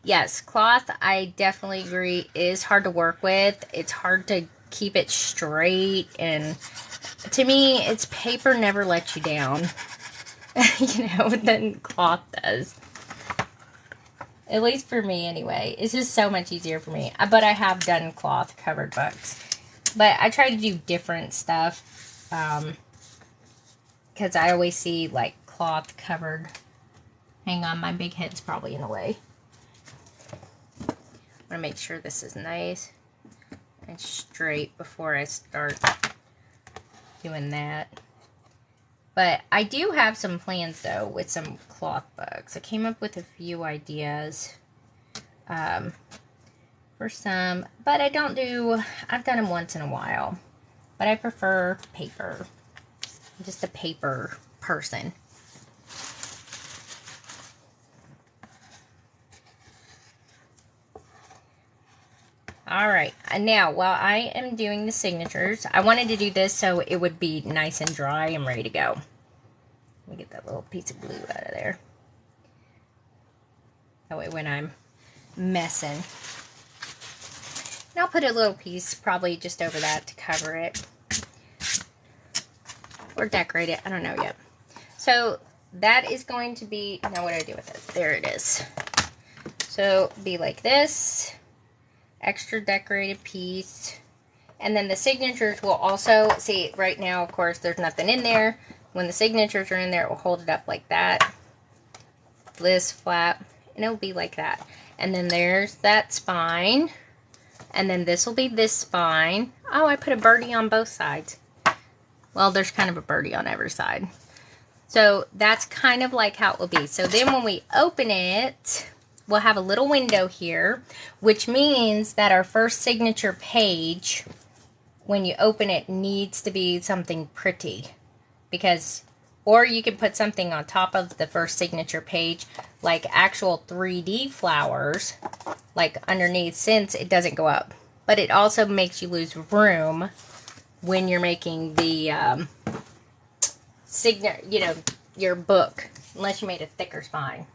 Yes, cloth, I definitely agree, is hard to work with. It's hard to keep it straight. And to me, it's paper never lets you down. You know, than cloth does. At least for me, anyway. It's just so much easier for me. But I have done cloth covered books. But I try to do different stuff. Because I always see, like, cloth covered. Hang on, my big head's probably in the way. I want to make sure this is nice and straight before I start doing that. But I do have some plans, though, with some cloth books. I came up with a few ideas for some, but I don't do, I've done them once in a while. But I prefer paper. I'm just a paper person. Alright, now while I am doing the signatures, I wanted to do this so it would be nice and dry and ready to go. Let me get that little piece of glue out of there. That way when I'm messing. And I'll put a little piece probably just over that to cover it. Or decorate it, I don't know yet. So that is going to be, now what do I do with it? There it is. So be like this. Extra decorated piece. And then the signatures will also, see right now of course there's nothing in there. When the signatures are in there, it will hold it up like that. This flap, and it'll be like that. And then there's that spine. And then this will be this spine. Oh, I put a birdie on both sides. Well, there's kind of a birdie on every side. So that's kind of like how it will be. So then when we open it, we'll have a little window here, which means that our first signature page, when you open it, needs to be something pretty. Because, or you can put something on top of the first signature page, like actual 3D flowers, like underneath, since it doesn't go up. But it also makes you lose room when you're making the you know, your book, unless you made a thicker spine.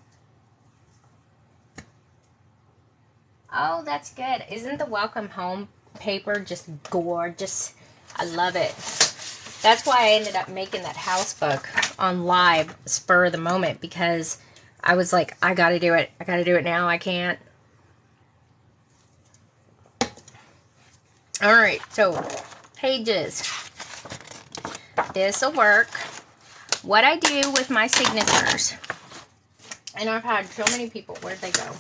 Oh, that's good. Isn't the Welcome Home paper just gorgeous? I love it. That's why I ended up making that house book on live, spur of the moment, because I was like, I gotta do it. I gotta do it now. I can't. Alright, so pages. This'll work. What I do with my signatures, and I've had so many people, where'd they go?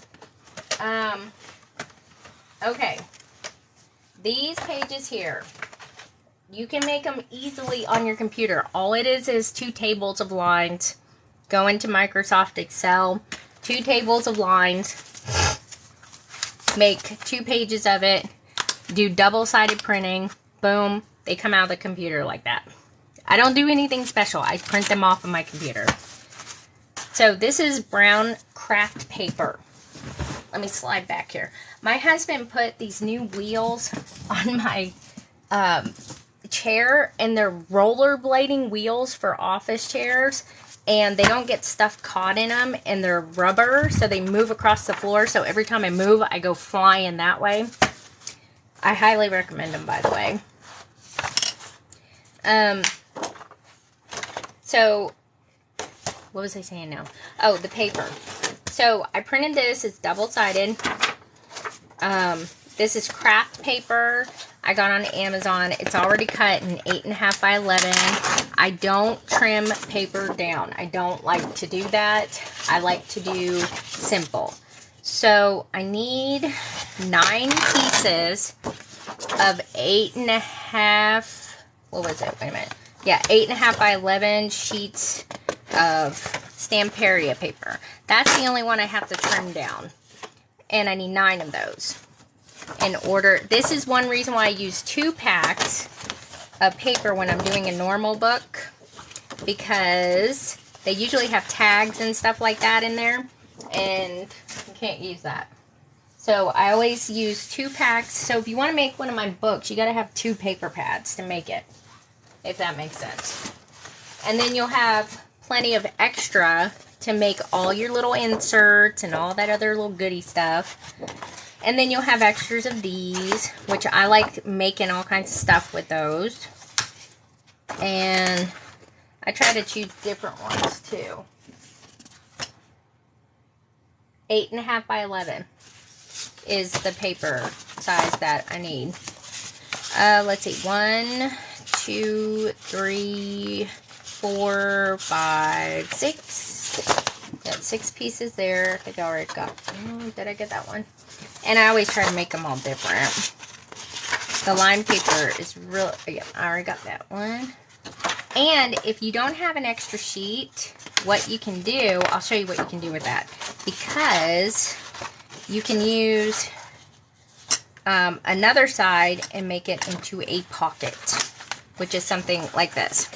Okay. These pages here, you can make them easily on your computer. All it is 2 tables of lines. Go into Microsoft Excel. 2 tables of lines. Make 2 pages of it. Do double-sided printing. Boom. They come out of the computer like that. I don't do anything special. I print them off of my computer. So this is brown craft paper. Let me slide back here. My husband put these new wheels on my chair, and they're rollerblading wheels for office chairs, and they don't get stuff caught in them, and they're rubber, so they move across the floor. So every time I move, I go flying that way. I highly recommend them, by the way. So what was I saying now? Oh, the paper. So I printed this. It's double-sided. This is craft paper I got on Amazon. It's already cut in 8.5 by 11. I don't trim paper down. I don't like to do that. I like to do simple. So I need 9 pieces of 8.5. What was it? Wait a minute. Yeah, 8.5 by 11 sheets of Stamperia paper. That's the only one I have to trim down. And I need 9 of those. In order, this is one reason why I use 2 packs of paper when I'm doing a normal book, because they usually have tags and stuff like that in there, and you can't use that. So I always use 2 packs. So if you want to make one of my books, you got to have 2 paper pads to make it, if that makes sense. And then you'll have plenty of extra to make all your little inserts and all that other little goody stuff. And then you'll have extras of these, which I like making all kinds of stuff with those. And I try to choose different ones too. 8.5 by 11 is the paper size that I need. Let's see. 1, 2, 3, 4, 5, 6. Got 6 pieces there. I think I already got. Did I get that one? And I always try to make them all different. The line paper is real. Yeah, I already got that one. And if you don't have an extra sheet, what you can do, I'll show you what you can do with that. Because you can use another side and make it into a pocket, which is something like this.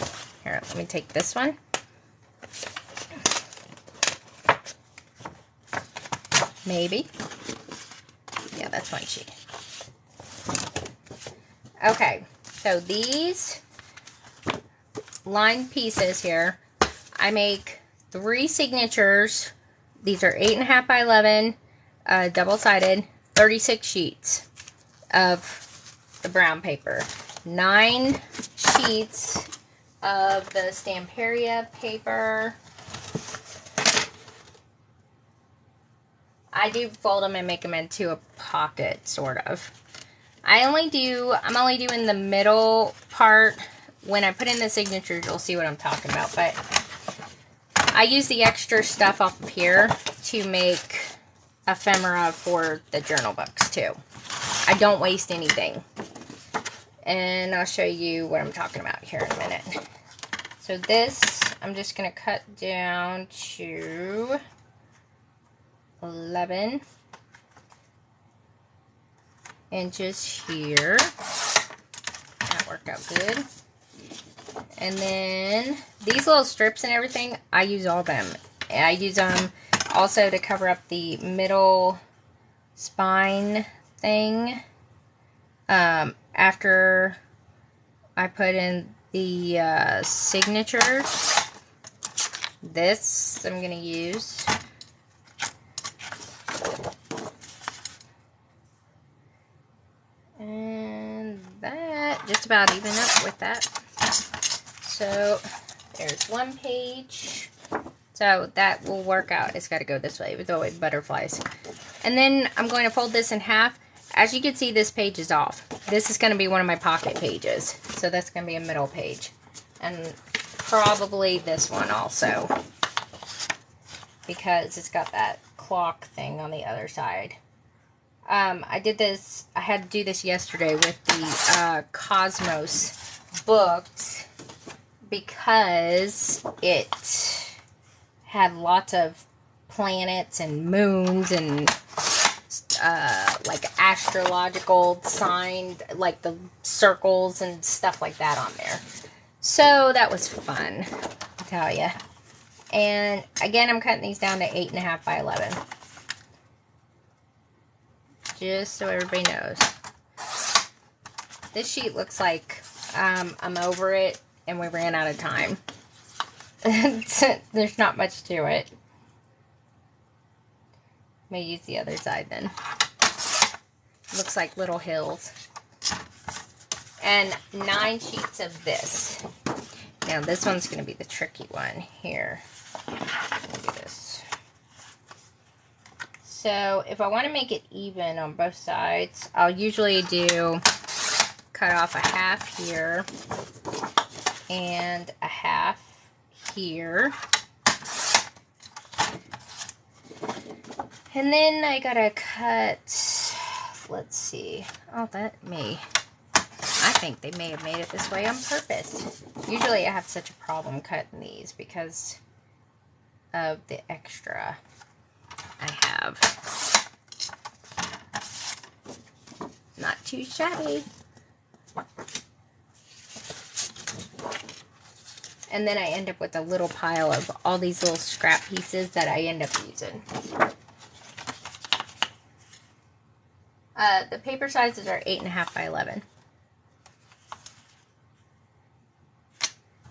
Here, let me take this one. Maybe. Yeah, that's one sheet. Okay, so these lined pieces here, I make 3 signatures. These are 8.5 by 11, double-sided, 36 sheets of the brown paper. 9 sheets of the Stamperia paper. I do fold them and make them into a pocket, sort of. I'm only doing the middle part. When I put in the signatures, you'll see what I'm talking about. But I use the extra stuff off of here to make ephemera for the journal books, too. I don't waste anything. And I'll show you what I'm talking about here in a minute. So this, I'm just going to cut down to 11 inches here. That worked out good. And then these little strips and everything, I use all of them. I use them also to cover up the middle spine thing. After I put in the signatures, this I'm going to use. And that just about even up with that. So there's one page. So that will work out. It's got to go this way with the butterflies. And then I'm going to fold this in half. As you can see, this page is off. This is going to be one of my pocket pages. So that's going to be a middle page. And probably this one also, because it's got that clock thing on the other side. I did this, I had to do this yesterday with the Cosmos books because it had lots of planets and moons and like astrological signs, like the circles and stuff like that on there. So that was fun, I'll tell you. And again, I'm cutting these down to 8.5 by 11. Just so everybody knows. This sheet looks like I'm over it and we ran out of time. There's not much to it. May use the other side then. Looks like little hills. And 9 sheets of this. Now this one's going to be the tricky one here. Let me do this. So if I want to make it even on both sides, I'll usually cut off a half here and a half here. And then I gotta cut, let's see. Oh, I think they may have made it this way on purpose. Usually I have such a problem cutting these because of the extra I have. Not too shabby. And then I end up with a little pile of all these little scrap pieces that I end up using. The paper sizes are 8.5 by 11.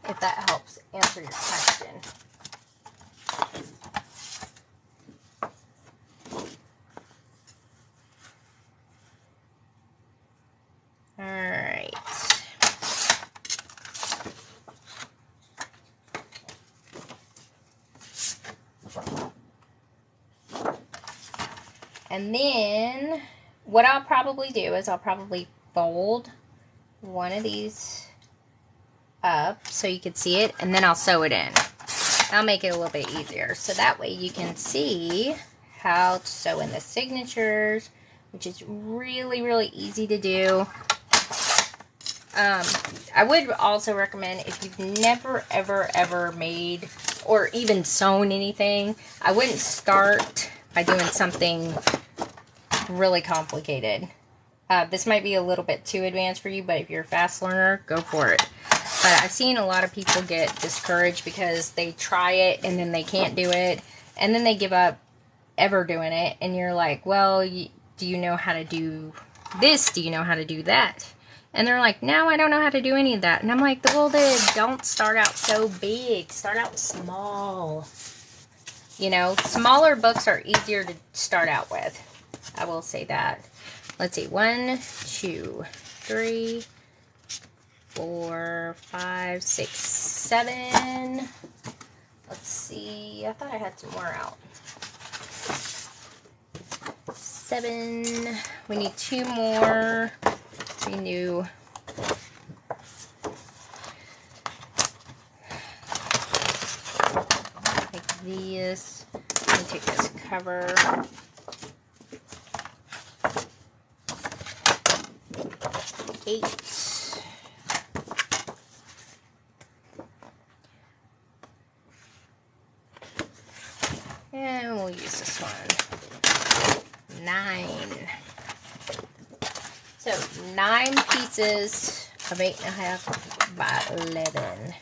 If that helps answer your question. All right. And then what I'll probably do is I'll probably fold one of these up so you can see it, and then I'll sew it in. That'll make it a little bit easier. So that way you can see how to sew in the signatures, which is really, really easy to do. I would also recommend, if you've never, ever made or even sewn anything, I wouldn't start by doing something really complicated. This might be a little bit too advanced for you, but if you're a fast learner, go for it. But I've seen a lot of people get discouraged because they try it and then they can't do it, and then they give up ever doing it, and you're like, well, do you know how to do this? Do you know how to do that? And they're like, no, I don't know how to do any of that. And I'm like, well, then don't start out so big. Start out small. You know, smaller books are easier to start out with. I will say that. Let's see. 1, 2, 3, 4, 5, 6, 7. Let's see. I thought I had some more out. 7. We need 2 more. We knew. Take this. Let me take this cover. Eight. And we'll use this one. 9. So 9 pieces of 8.5 by 11.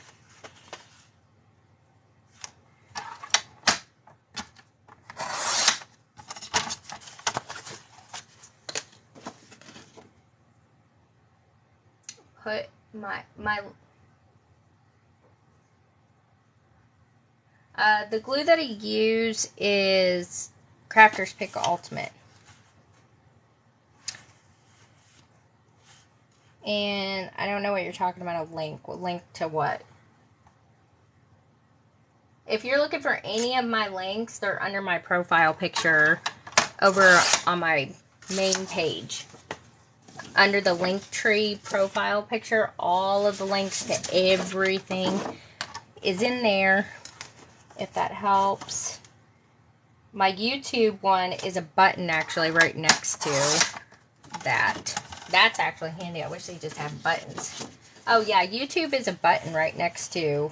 Put the glue that I use is Crafters Pick Ultimate. And I don't know what you're talking about, a link. Well, link to what? If you're looking for any of my links, they're under my profile picture over on my main page. Under the Linktree profile picture, all of the links to everything is in there, if that helps. My YouTube one is a button actually right next to that. That's actually handy. I wish they just had buttons. Oh yeah, YouTube is a button right next to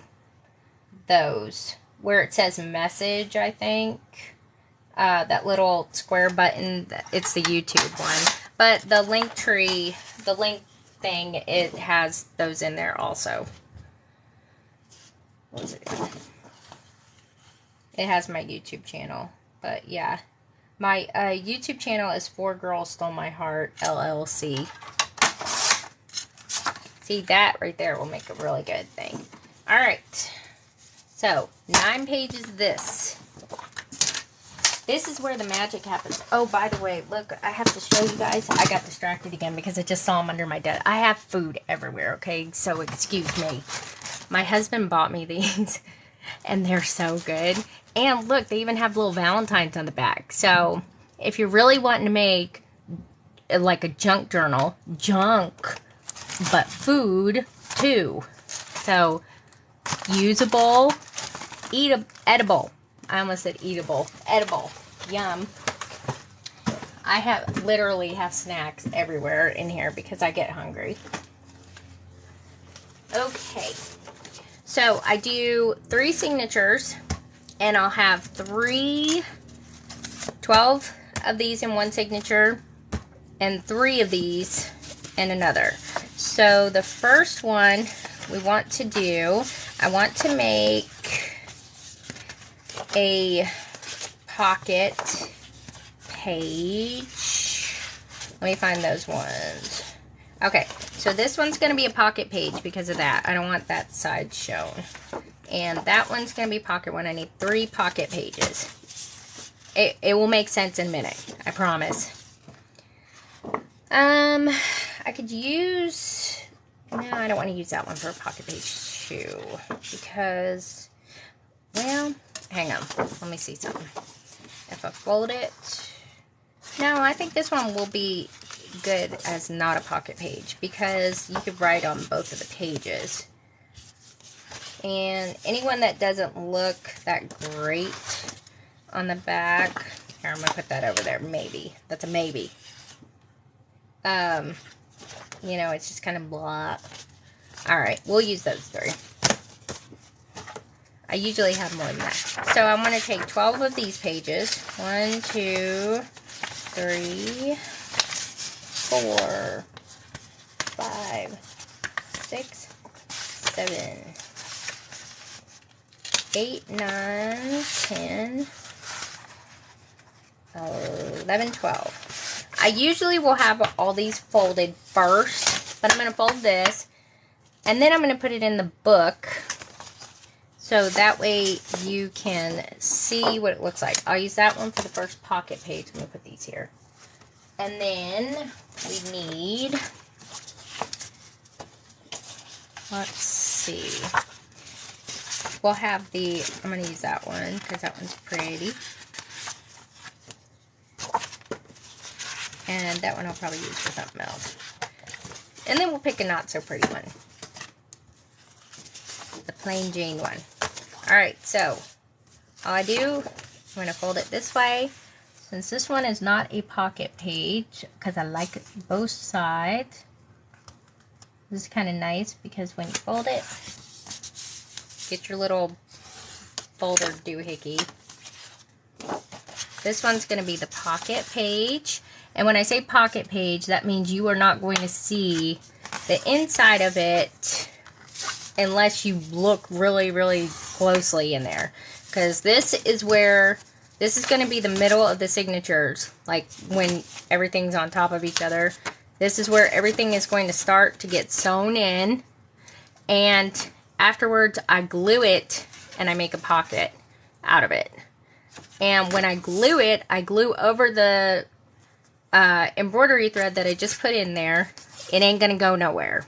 those where it says message, I think. That little square button, it's the YouTube one. But the Linktree, the link thing, it has those in there also. What was it? It has my YouTube channel. But yeah, my YouTube channel is 4 Girls Stole My Heart, LLC. See, that right there will make a really good thing. Alright, so 9 pages of this. This is where the magic happens. Oh, by the way, look, I have to show you guys. I got distracted again because I just saw them under my desk. I have food everywhere, okay? So excuse me. My husband bought me these, and they're so good. And look, they even have little Valentines on the back. So if you're really wanting to make like a junk journal, but food too. So usable, edible. I almost said eatable. Edible. Yum. I literally have snacks everywhere in here because I get hungry. Okay. So I do 3 signatures, and I'll have 12 of these in one signature and 3 of these in another. So the first one we want to do, I want to make a pocket page. Let me find those ones. Okay, so this one's going to be a pocket page because of that. I don't want that side shown. And that one's going to be pocket one. I need 3 pocket pages. It will make sense in a minute, I promise. I could use... No, I don't want to use that one for a pocket page too. Because, well, hang on. Let me see something. If I fold it... No, I think this one will be good as not a pocket page because you could write on both of the pages. And anyone that doesn't look that great on the back, here, I'm going to put that over there, maybe. That's a maybe. You know, it's just kind of blah. Alright, we'll use those 3. I usually have more than that. So I'm going to take 12 of these pages. 1, 2, 3, 4, 5, 6, 7, 8, 9, 10, 11, 12. I usually will have all these folded first, but I'm going to fold this, and then I'm going to put it in the book, so that way you can see what it looks like. I'll use that one for the first pocket page. I'm going to put these here. And then we need, let's see, we'll have the, I'm going to use that one because that one's pretty. And that one I'll probably use for something else. And then we'll pick a not so pretty one. The plain Jane one. Alright, so all I do, I'm going to fold it this way. Since this one is not a pocket page, because I like both sides, this is kind of nice because when you fold it, get your little folder doohickey. This one's going to be the pocket page. And when I say pocket page, that means you are not going to see the inside of it unless you look really, really closely in there. Because this is where, this is going to be the middle of the signatures. Like when everything's on top of each other. This is where everything is going to start to get sewn in. And afterwards, I glue it and I make a pocket out of it. And when I glue it, I glue over the embroidery thread that I just put in there. It ain't gonna go nowhere,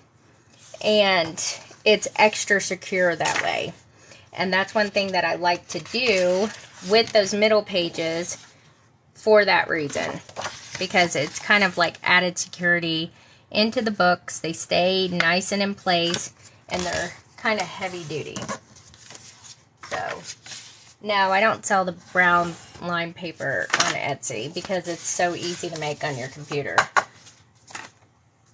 and it's extra secure that way. And that's one thing that I like to do with those middle pages for that reason, because it's kind of like added security into the books. They stay nice and in place, and they're kind of heavy duty. So no, I don't sell the brown line paper on Etsy because it's so easy to make on your computer.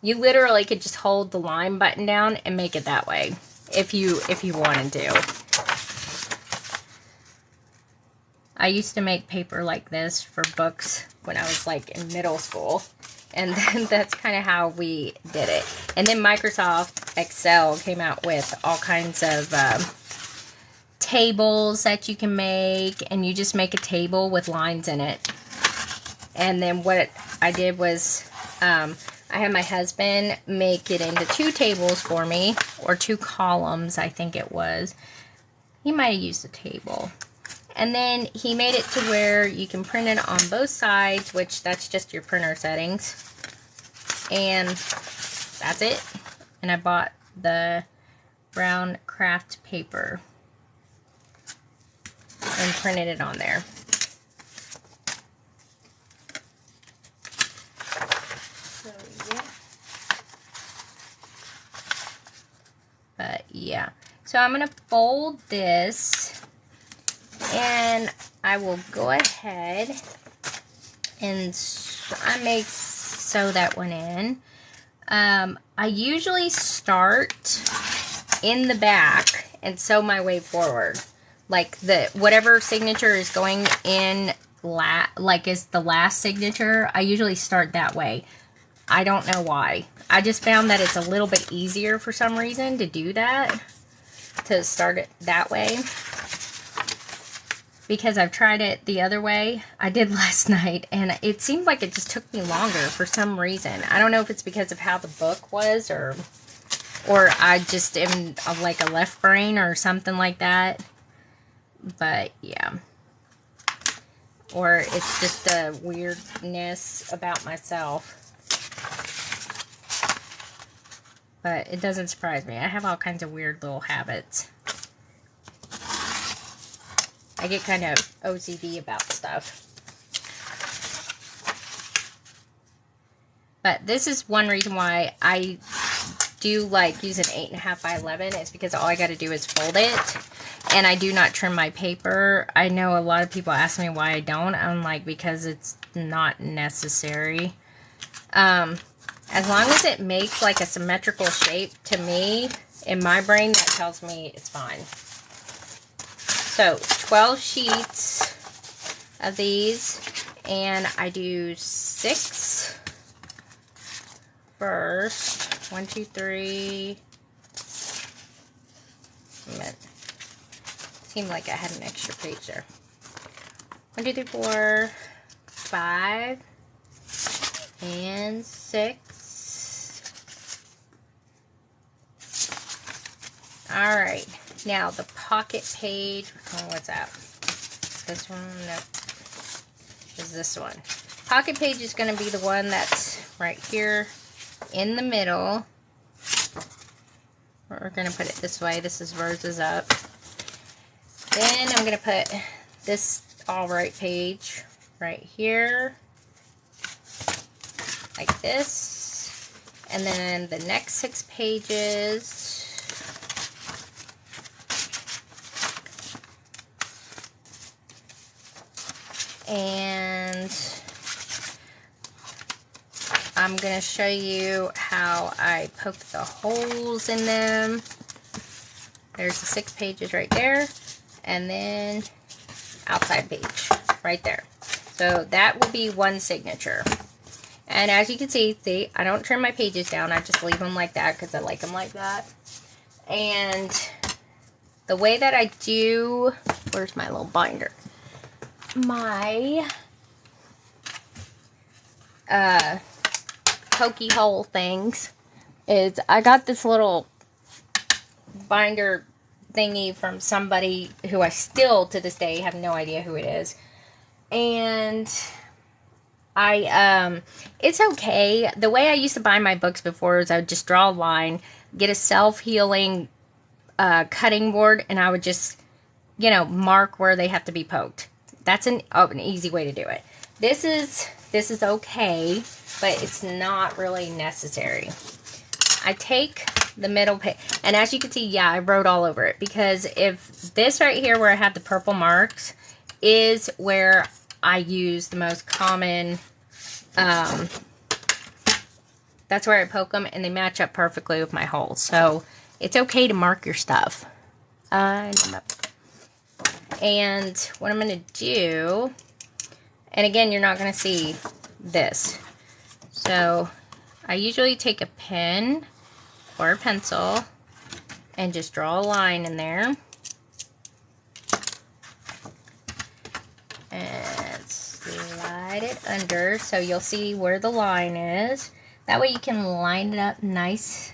You literally could just hold the line button down and make it that way if you wanted to. I used to make paper like this for books when I was like in middle school, and then that's kind of how we did it. And then Microsoft Excel came out with all kinds of tables that you can make, and you just make a table with lines in it. And then what I did was I had my husband make it into 2 tables for me, or 2 columns, I think it was. He might have used a table. And then he made it to where you can print it on both sides, which that's just your printer settings. And that's it. And I bought the brown craft paper and printed it on there. So, yeah. But, yeah. So, I'm going to fold this, and I will go ahead and I may sew that one in. I usually start in the back and sew my way forward. Like whatever signature is going in like is the last signature, I usually start that way. I don't know why. I just found that it's a little bit easier for some reason to do that, to start it that way. Because I've tried it the other way. I did last night, and it seemed like it just took me longer for some reason. I don't know if it's because of how the book was, or I just am like a left brain or something like that. But, yeah. Or it's just a weirdness about myself. But it doesn't surprise me. I have all kinds of weird little habits. I get kind of OCD about stuff. But this is one reason why I do like using 8.5 by 11. It's because all I got to do is fold it. And I do not trim my paper. I know a lot of people ask me why I don't. I'm like, because it's not necessary. As long as it makes like a symmetrical shape, to me, in my brain, that tells me it's fine. So, 12 sheets of these, and I do 6 first. 1, 2, 3. Seemed like I had an extra page there. 1, 2, 3, 4, 5, and 6. Alright. Now, the pocket page, oh, what's that? This one? Nope. Is this one. Pocket page is going to be the one that's right here in the middle. We're going to put it this way. This is Rose's up. Then I'm going to put this all right page right here. Like this. And then the next 6 pages. And I'm going to show you how I poke the holes in them. There's the 6 pages right there. And then outside page right there. So that will be one signature. And as you can see, I don't trim my pages down. I just leave them like that because I like them like that. And the way that I do, where's my little binder? My pokey hole things is I got this little binder thingy from somebody who I still to this day have no idea who it is, and it's okay. The way I used to bind my books before is I would just draw a line, get a self-healing cutting board, and I would just, you know, mark where they have to be poked. That's an easy way to do it. This is okay, but it's not really necessary. I take the middle page, and as you can see, yeah, I wrote all over it, because if this right here where I have the purple marks is where I use the most common, that's where I poke them, and they match up perfectly with my holes. So it's okay to mark your stuff. And what I'm going to do, and again, you're not going to see this. So I usually take a pen or a pencil and just draw a line in there. And slide it under so you'll see where the line is. That way you can line it up nice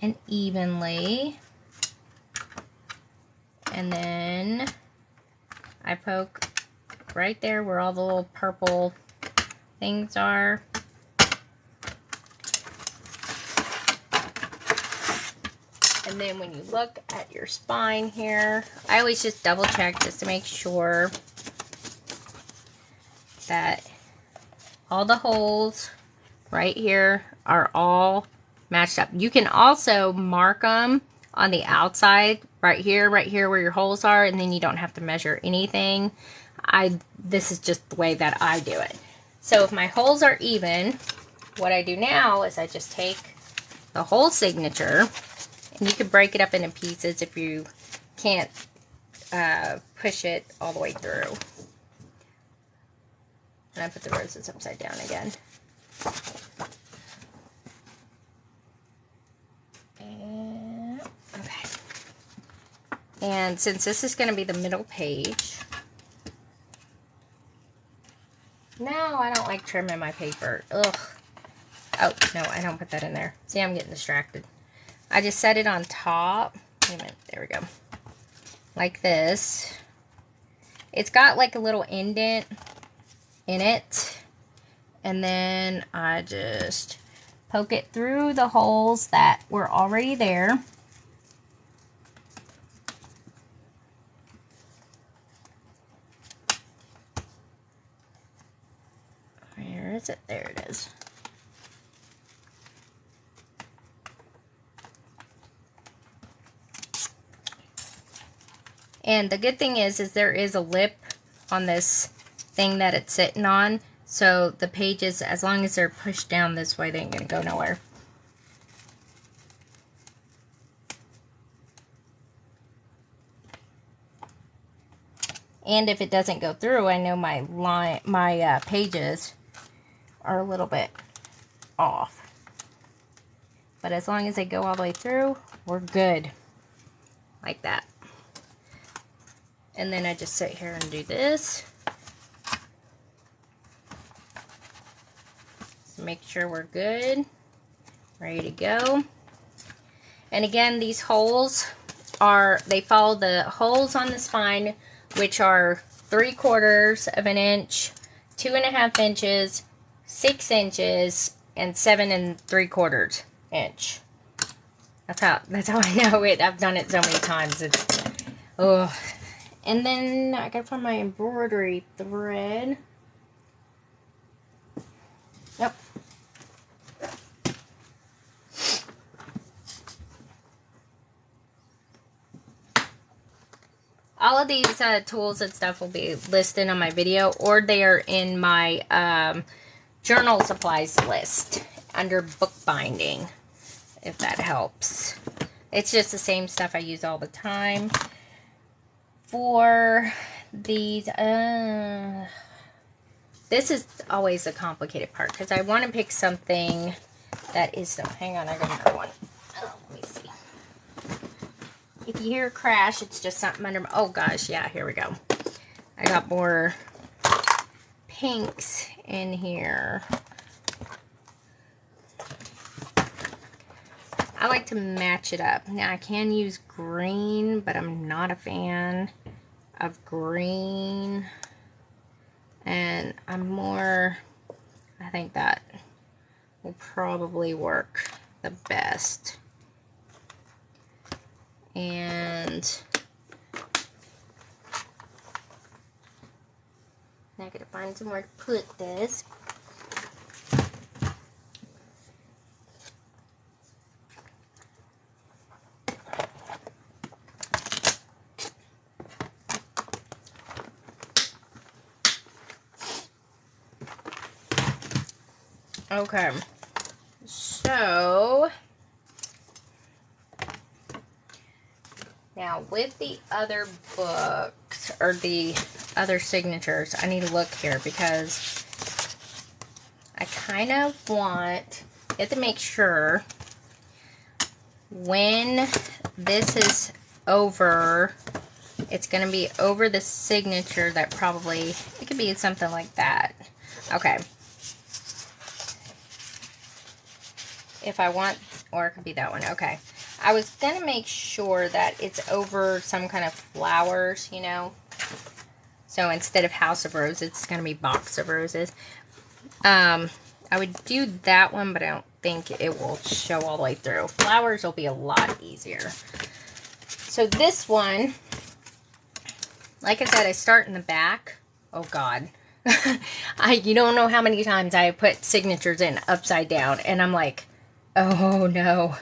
and evenly. And then I poke right there where all the little purple things are. And then when you look at your spine here, I always just double check just to make sure that all the holes right here are all matched up. You can also mark them on the outside right here where your holes are, and then you don't have to measure anything. This is just the way that I do it. So if my holes are even, what I do now is I just take the whole signature, and you can break it up into pieces if you can't push it all the way through. And I put the roses upside down again. And, okay. And since this is going to be the middle page, no, I don't like trimming my paper. Ugh. Oh, no, I don't put that in there. See, I'm getting distracted. I just set it on top. Wait a minute. There we go. Like this. It's got like a little indent in it. And then I just poke it through the holes that were already there. Where is it? There it is. And the good thing is there is a lip on this thing that it's sitting on. So the pages, as long as they're pushed down this way, they ain't going to go nowhere. And if it doesn't go through, I know my pages are a little bit off. But as long as they go all the way through, we're good. Like that. And then I just sit here and do this. So make sure we're good. Ready to go. And again, these holes they follow the holes on the spine, which are 3/4 of an inch, 2.5 inches, 6 inches, and 7 3/4 inch. That's how I know it. I've done it so many times. Oh. And then I got from my embroidery thread. Yep. All of these tools and stuff will be listed on my video, or they are in my journal supplies list under bookbinding, if that helps. It's just the same stuff I use all the time. For these, this is always the complicated part, because I want to pick something that is, hang on, I got another one. Oh, let me see. If you hear a crash, it's just something under, oh gosh, yeah, here we go. I got more pinks in here. I like to match it up. Now, I can use green, but I'm not a fan of green. And I'm more, I think that will probably work the best. And now I gotta find somewhere to put this. Okay, so now with the other books, or the other signatures, I need to look here because I kind of want, you have to make sure when this is over, it's going to be over the signature that probably, it could be something like that. Okay. If I want, or it could be that one. Okay. I was going to make sure that it's over some kind of flowers, you know. So instead of House of Roses, it's going to be Box of Roses. I would do that one, but I don't think it will show all the way through. Flowers will be a lot easier. So this one, like I said, I start in the back. Oh, God. You don't know how many times I put signatures in upside down, and I'm like, oh, no.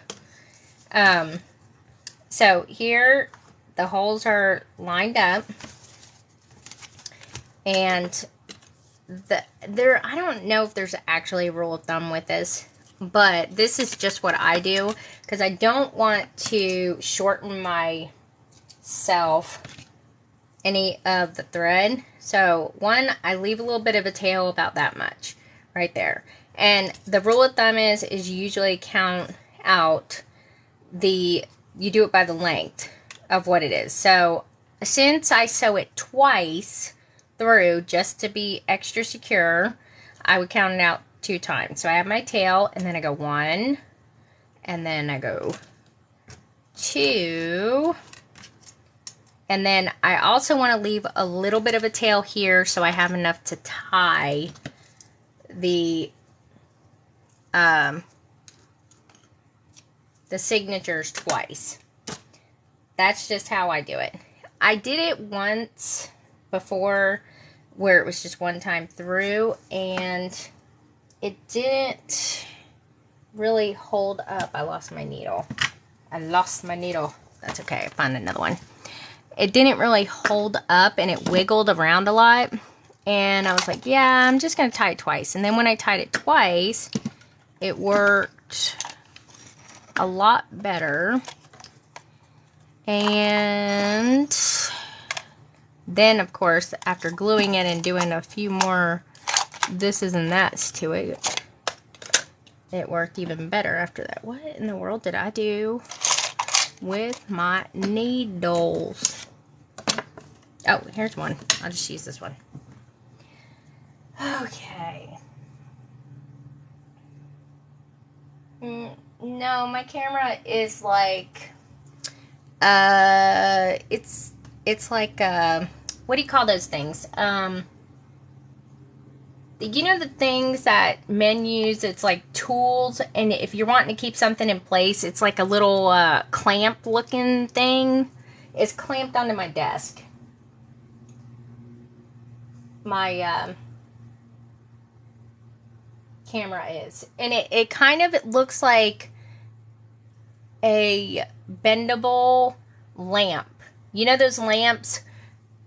So here, the holes are lined up, and I don't know if there's actually a rule of thumb with this, but this is just what I do, because I don't want to shorten myself any of the thread. So one, I leave a little bit of a tail, about that much right there. And the rule of thumb is you usually count out you do it by the length of what it is. So since I sew it twice through, just to be extra secure, I would count it out 2 times. So I have my tail, and then I go 1, and then I go 2, and then I also want to leave a little bit of a tail here so I have enough to tie the signatures twice. That's just how I do it. I did it once before where it was just one time through, and it didn't really hold up. I lost my needle. That's okay. I found another one. It didn't really hold up, and it wiggled around a lot. And I was like, yeah, I'm just going to tie it twice. And then when I tied it twice, it worked a lot better. And then, of course, after gluing it and doing a few more thises and that's to it, it worked even better after that. What in the world did I do with my needles? Oh, here's one. I'll just use this one. Okay. No, my camera is like, it's like, what do you call those things? You know the things that men use, it's like tools, and if you're wanting to keep something in place, it's like a little clamp looking thing. It's clamped onto my desk. My camera is. And it kind of looks like a bendable lamp. You know those lamps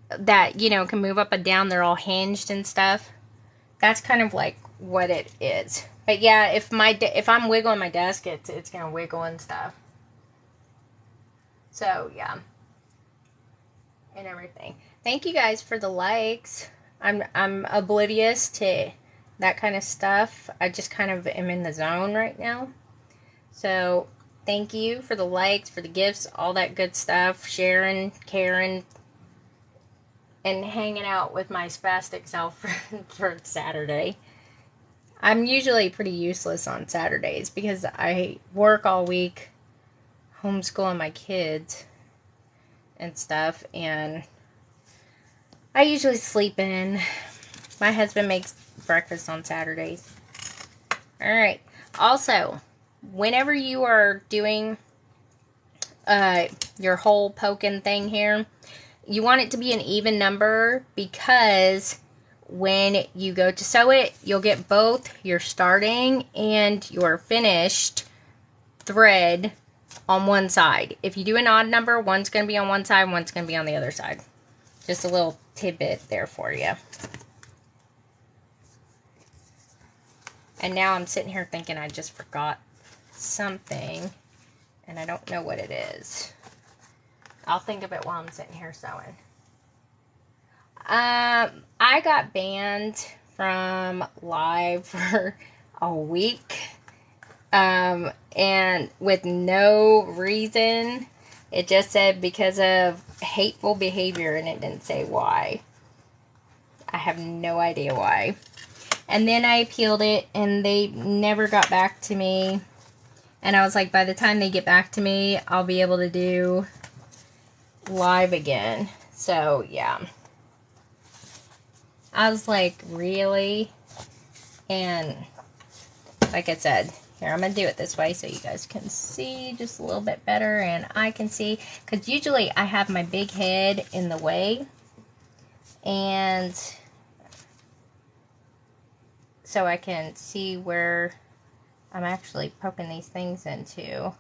that, you know, can move up and down, they're all hinged and stuff? That's kind of like what it is. But yeah, if I'm wiggling my desk, it's gonna wiggle and stuff. So yeah, and everything. Thank you guys for the likes. I'm oblivious to that kind of stuff. I just kind of am in the zone right now. So thank you for the likes, for the gifts, all that good stuff. Sharing, caring, and hanging out with my spastic self for Saturday. I'm usually pretty useless on Saturdays because I work all week homeschooling my kids and stuff, and I usually sleep in. My husband makes breakfast on Saturdays. Alright. Also, whenever you are doing your hole poking thing here, you want it to be an even number, because when you go to sew it, you'll get both your starting and your finished thread on one side. If you do an odd number, one's going to be on one side, one's going to be on the other side. Just a little tidbit there for you. And now I'm sitting here thinking I just forgot something, and I don't know what it is. I'll think of it while I'm sitting here sewing. I got banned from live for a week, and with no reason. It just said because of hateful behavior, and it didn't say why. I have no idea why. And then I appealed it, and they never got back to me. And I was like, by the time they get back to me, I'll be able to do live again. So, yeah. I was like, really? And like I said, here, I'm going to do it this way so you guys can see just a little bit better and I can see. Because usually I have my big head in the way. And so I can see where I'm actually poking these things into.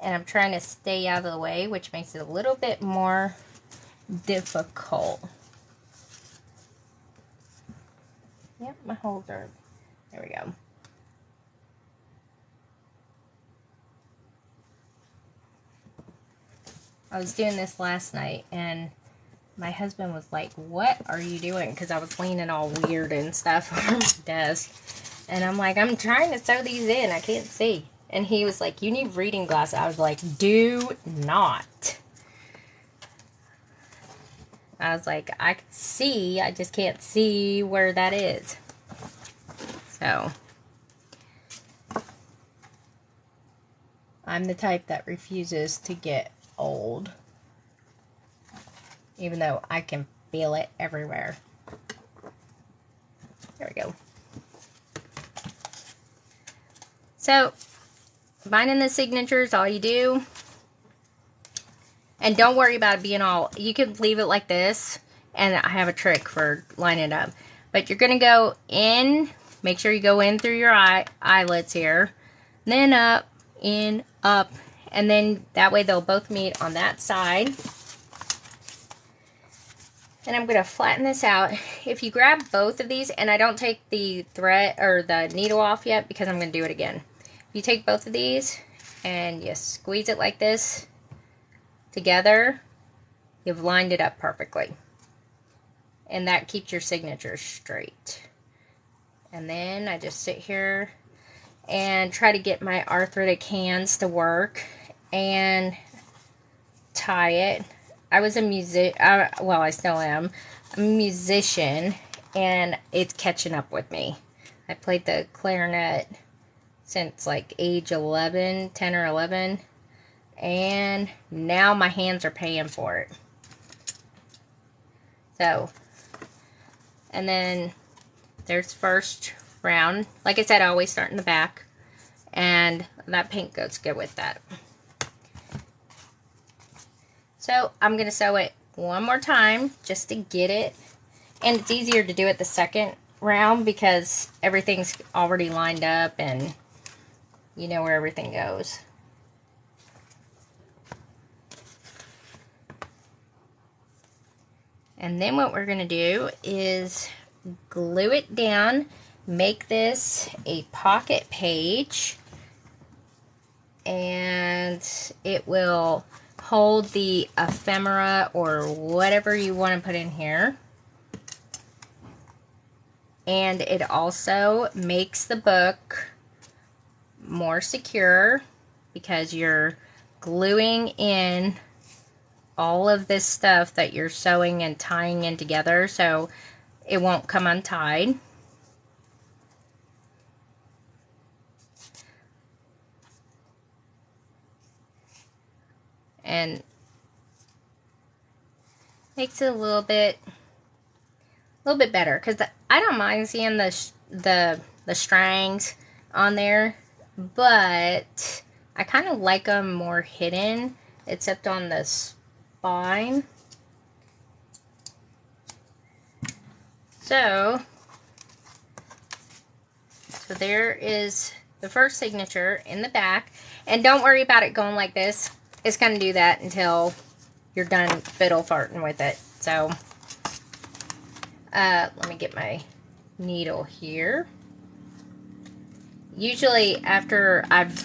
And I'm trying to stay out of the way, which makes it a little bit more difficult. Yep, my holes are, there we go. I was doing this last night and my husband was like, what are you doing? Because I was leaning all weird and stuff on my desk. And I'm like, I'm trying to sew these in. I can't see. And he was like, you need reading glasses. I was like, do not. I was like, I can see. I just can't see where that is. So, I'm the type that refuses to get old. Even though I can feel it everywhere. There we go. So, binding the signatures, all you do. And don't worry about it being all, you could leave it like this. And I have a trick for lining it up. But you're going to go in, make sure you go in through your eyelets here. Then up, in, up. And then that way they'll both meet on that side. And I'm going to flatten this out. If you grab both of these, and I don't take the thread or the needle off yet because I'm going to do it again. If you take both of these and you squeeze it like this together, you've lined it up perfectly. And that keeps your signature straight. And then I just sit here and try to get my arthritic hands to work and tie it. I was a well, I still am, a musician, and it's catching up with me. I played the clarinet since like age 11, 10 or 11, and now my hands are paying for it. So, and then there's first round. Like I said, I always start in the back, and that pink goes good with that. So I'm going to sew it one more time just to get it. And it's easier to do it the second round because everything's already lined up and you know where everything goes. And then what we're going to do is glue it down, make this a pocket page, and it will hold the ephemera or whatever you want to put in here. And it also makes the book more secure because you're gluing in all of this stuff that you're sewing and tying in together so it won't come untied. And makes it a little bit better because I don't mind seeing the strands on there, but I kind of like them more hidden, except on the spine. So there is the first signature in the back, and don't worry about it going like this. It's going to do that until you're done fiddle farting with it. So, let me get my needle here. Usually after I've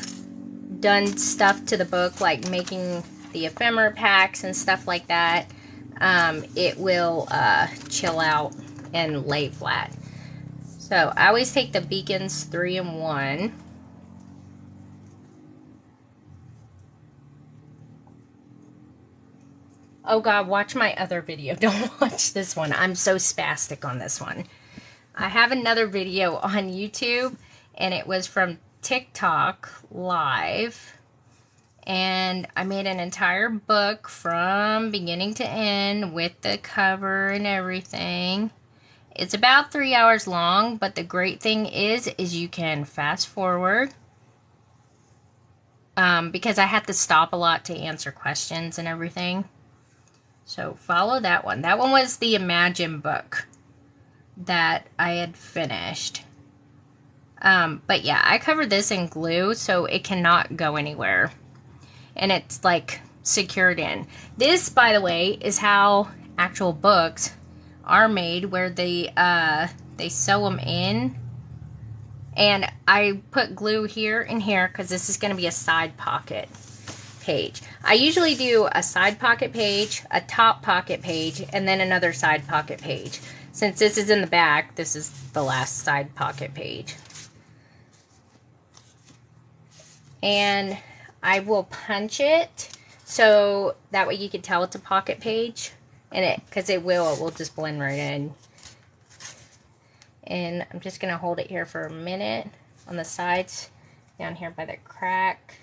done stuff to the book, like making the ephemera packs and stuff like that, it will chill out and lay flat. So, I always take the Beacons 3-in-1. Oh God, watch my other video. Don't watch this one. I'm so spastic on this one. I have another video on YouTube, and it was from TikTok Live. And I made an entire book from beginning to end with the cover and everything. It's about 3 hours long, but the great thing is you can fast forward. Because I had to stop a lot to answer questions and everything. So follow that one. That one was the Imagine book that I had finished. But yeah, I covered this in glue, so it cannot go anywhere. And it's like secured in. This, by the way, is how actual books are made, where they sew them in. And I put glue here and here because this is going to be a side pocket page. I usually do a side pocket page, a top pocket page, and then another side pocket page. Since this is in the back, this is the last side pocket page. And I will punch it so that way you can tell it's a pocket page. And because it will just blend right in. And I'm just going to hold it here for a minute on the sides, down here by the crack.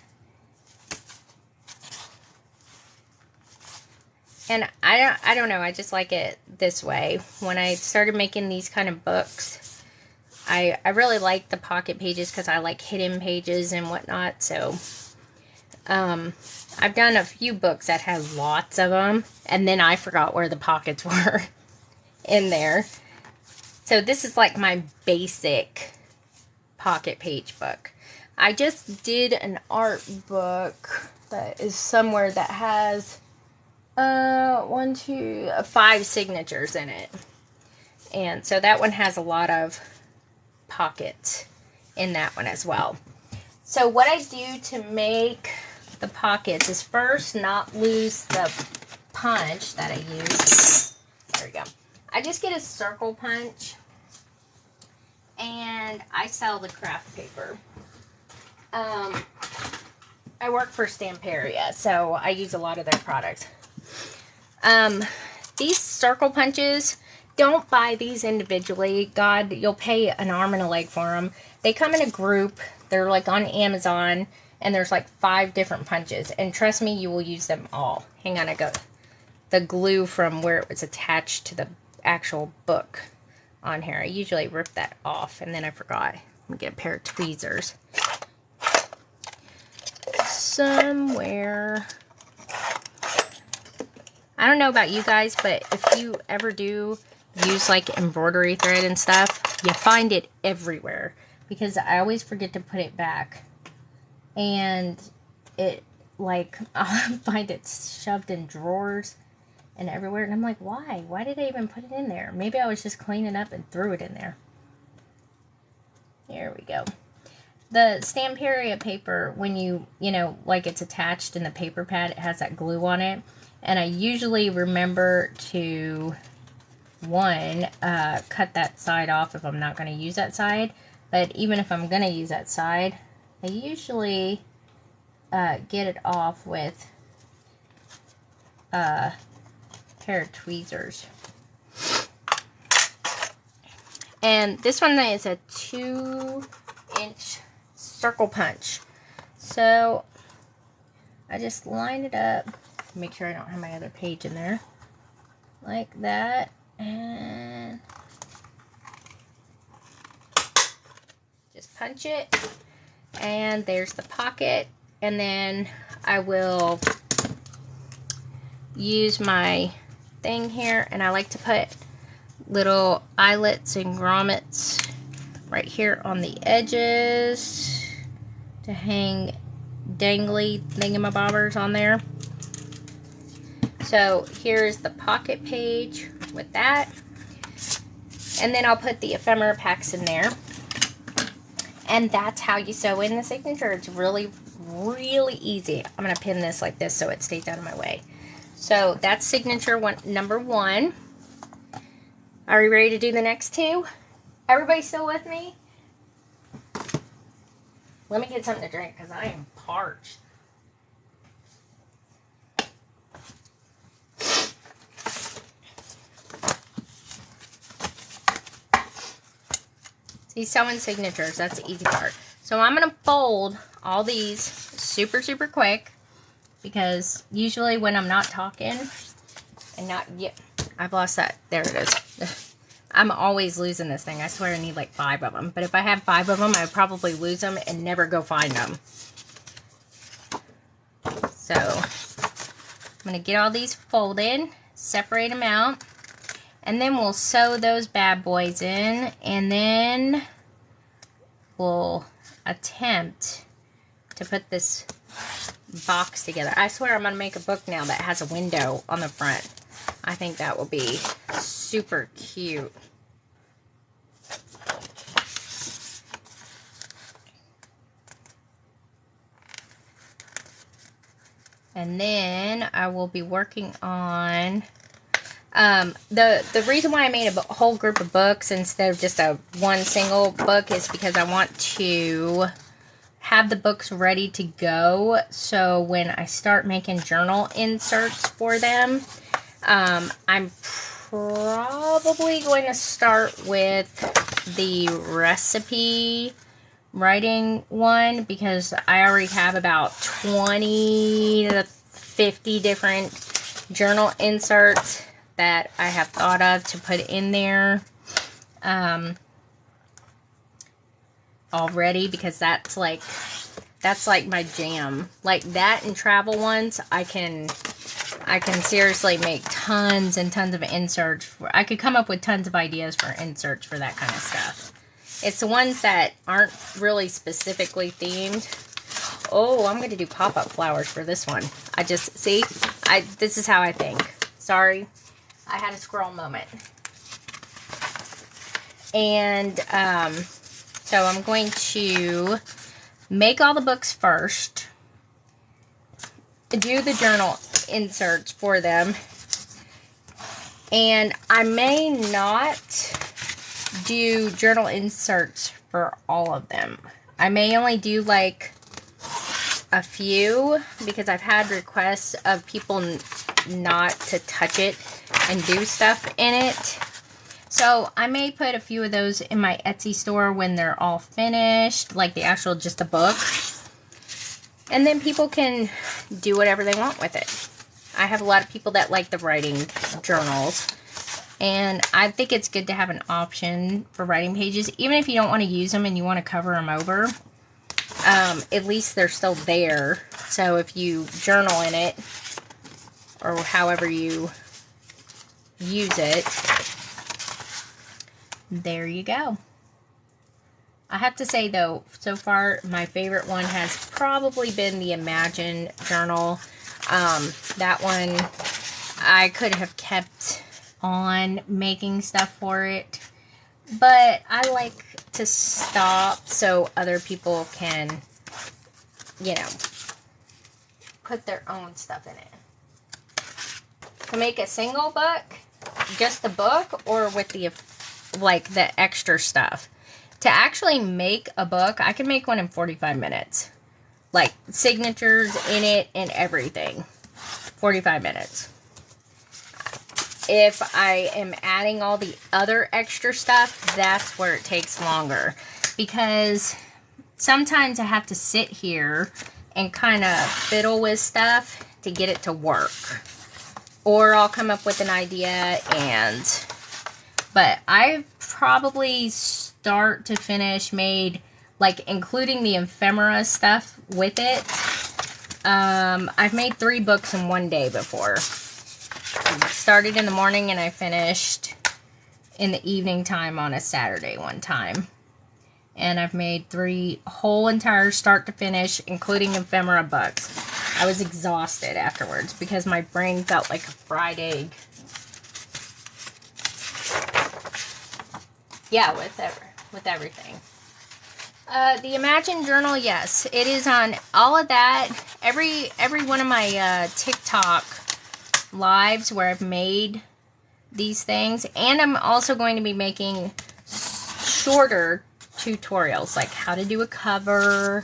And I don't know, I just like it this way. When I started making these kind of books, I really like the pocket pages because I like hidden pages and whatnot. So I've done a few books that have lots of them, and then I forgot where the pockets were in there. So this is like my basic pocket page book. I just did an art book that is somewhere that has 5 signatures in it. And so that one has a lot of pockets in that one as well. So what I do to make the pockets is first not lose the punch that I use. There we go. I just get a circle punch, and I sell the craft paper. I work for Stamperia, so I use a lot of their products. These circle punches, don't buy these individually. God, you'll pay an arm and a leg for them. They come in a group. They're like on Amazon, and there's like 5 different punches. And trust me, you will use them all. Hang on, I got the glue from where it was attached to the actual book on here. I usually rip that off, and then I forgot. Let me get a pair of tweezers. Somewhere. I don't know about you guys, but if you ever do use like embroidery thread and stuff, you find it everywhere. Because I always forget to put it back. And it, like, I'll find it shoved in drawers and everywhere, and I'm like, why? Why did I even put it in there? Maybe I was just cleaning up and threw it in there. There we go. The Stamperia paper, when you know, like it's attached in the paper pad, it has that glue on it. And I usually remember to, cut that side off if I'm not going to use that side. But even if I'm going to use that side, I usually get it off with pair of tweezers. And this one is a 2-inch circle punch. So I just line it up, make sure I don't have my other page in there, like that, and just punch it, and there's the pocket. And then I will use my thing here, and I like to put little eyelets and grommets right here on the edges to hang dangly thingamabobbers on there. So here's the pocket page with that, and then I'll put the ephemera packs in there, and that's how you sew in the signature. It's really, really easy. I'm going to pin this like this so it stays out of my way. So that's signature number 1. Are you ready to do the next 2? Everybody still with me? Let me get something to drink because I am parched. See, sewing signatures, that's the easy part. So I'm going to fold all these super, super quick, because usually when I'm not talking and not, yeah, I've lost that. There it is. I'm always losing this thing. I swear I need like 5 of them. But if I had 5 of them, I would probably lose them and never go find them. So, I'm going to get all these folded, separate them out, and then we'll sew those bad boys in, and then we'll attempt to put this box together. I swear I'm going to make a book now that has a window on the front. I think that will be super cute. And then I will be working on the reason why I made a whole group of books instead of just one single book is because I want to have the books ready to go. So when I start making journal inserts for them, I'm probably going to start with the recipe writing one because I already have about 20 to 50 different journal inserts that I have thought of to put in there already, because that's like my jam. Like that and travel ones, I can seriously make tons and tons of inserts. I could come up with tons of ideas for inserts for that kind of stuff. It's the ones that aren't really specifically themed. Oh, I'm going to do pop-up flowers for this one. This is how I think. Sorry, I had a scroll moment. And, so I'm going to make all the books first, do the journal inserts for them, and I may not do journal inserts for all of them. I may only do like a few because I've had requests of people not to touch it and do stuff in it. So I may put a few of those in my Etsy store when they're all finished, like the actual just a book. And then people can do whatever they want with it. I have a lot of people that like the writing journals. And I think it's good to have an option for writing pages. Even if you don't want to use them and you want to cover them over, at least they're still there. So if you journal in it, or however you use it, there you go. I have to say though, so far my favorite one has probably been the Imagine journal. That one I could have kept on making stuff for it, but I like to stop so other people can, you know, put their own stuff in it. To make a single book, just the book, or with the like the extra stuff. To actually make a book, I can make one in 45 minutes. Like signatures in it and everything. 45 minutes. If I am adding all the other extra stuff, that's where it takes longer. Because sometimes I have to sit here and kind of fiddle with stuff to get it to work. Or I'll come up with an idea and... But I've probably start to finish made, like including the ephemera stuff with it. I've made 3 books in one day before. I started in the morning and I finished in the evening time on a Saturday one time. And I've made 3 whole entire start to finish, including ephemera books. I was exhausted afterwards because my brain felt like a fried egg. Yeah, with everything. The Imagine journal, yes, it is on all of that. Every one of my TikTok lives where I've made these things, and I'm also going to be making shorter tutorials, like how to do a cover,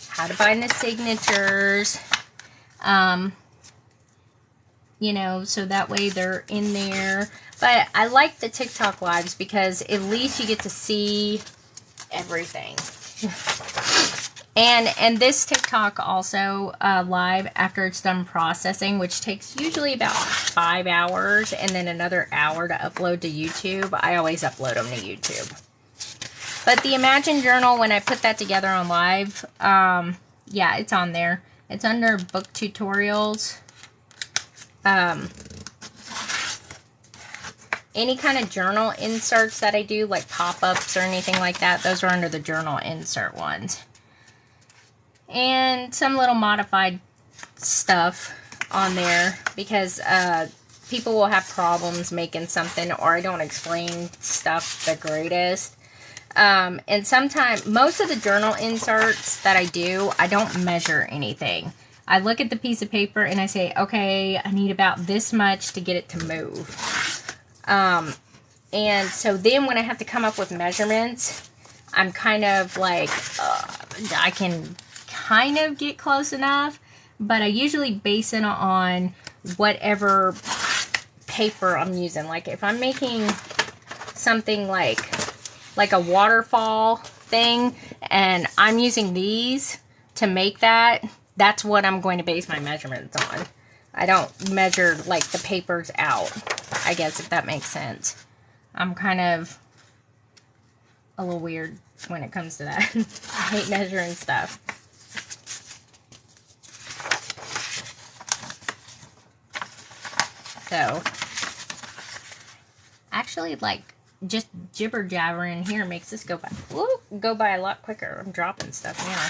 how to bind the signatures, you know, so that way they're in there. But I like the TikTok lives because at least you get to see everything. And this TikTok also live after it's done processing, which takes usually about 5 hours and then another hour to upload to YouTube. I always upload them to YouTube. But the Imagine Journal, when I put that together on live, yeah, it's on there. It's under book tutorials. Any kind of journal inserts that I do, like pop-ups or anything like that, those are under the journal insert ones. And some little modified stuff on there because people will have problems making something, or I don't explain stuff the greatest. And sometimes, most of the journal inserts that I do, I don't measure anything. I look at the piece of paper and I say, okay, I need about this much to get it to move. And so then when I have to come up with measurements, I'm kind of like, I can kind of get close enough, but I usually base it on whatever paper I'm using. Like if I'm making something like a waterfall thing and I'm using these to make that, that's what I'm going to base my measurements on. I don't measure like the papers out, I guess, if that makes sense. I'm kind of a little weird when it comes to that. I hate measuring stuff. So, actually, like, just jibber jabbering here makes this go by a lot quicker. I'm dropping stuff now.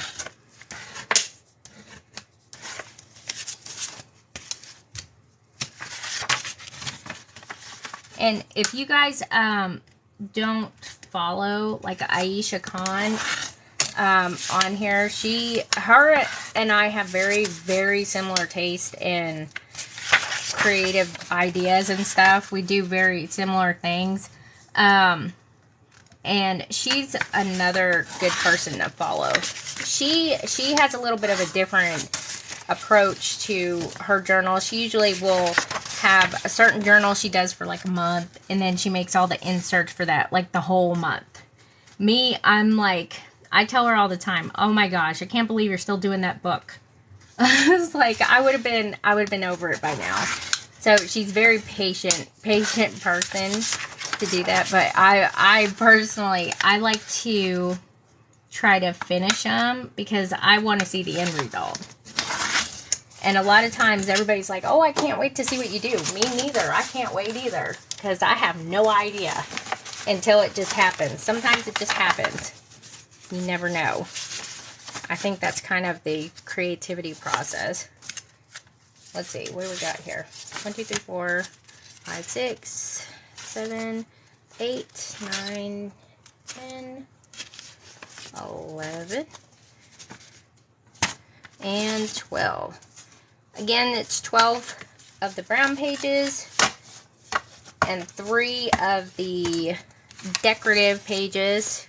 And if you guys don't follow like Aisha Khan on here, her and I have very, very similar taste in creative ideas and stuff. We do very similar things. And she's another good person to follow. She has a little bit of a different approach to her journal. She usually will have a certain journal she does for like a month, and then she makes all the inserts for that, like the whole month. Me, I'm like, I tell her all the time, oh my gosh, I can't believe you're still doing that book. It's like, I would have been over it by now. So she's very patient person to do that. But I personally, I like to try to finish them because I want to see the end result. And a lot of times everybody's like, oh, I can't wait to see what you do. Me neither. I can't wait either. Because I have no idea until it just happens. Sometimes it just happens. You never know. I think that's kind of the creativity process. Let's see. What do we got here? 1, 2, 3, 4, 5, 6, 7, 8, 9, 10, 11, and 12. Again, it's 12 of the brown pages and 3 of the decorative pages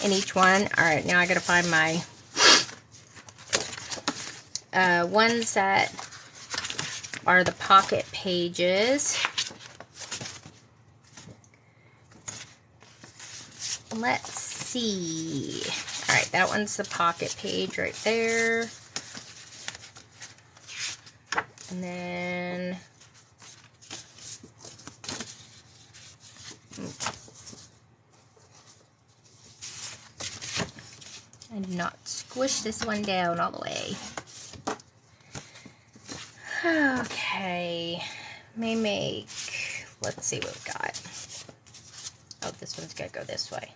in each one. Alright, now I gotta find my ones that are the pocket pages. Let's see. Alright, that one's the pocket page right there. And then I did not squish this one down all the way. Okay. May make, let's see what we got. Oh, this one's gonna go this way.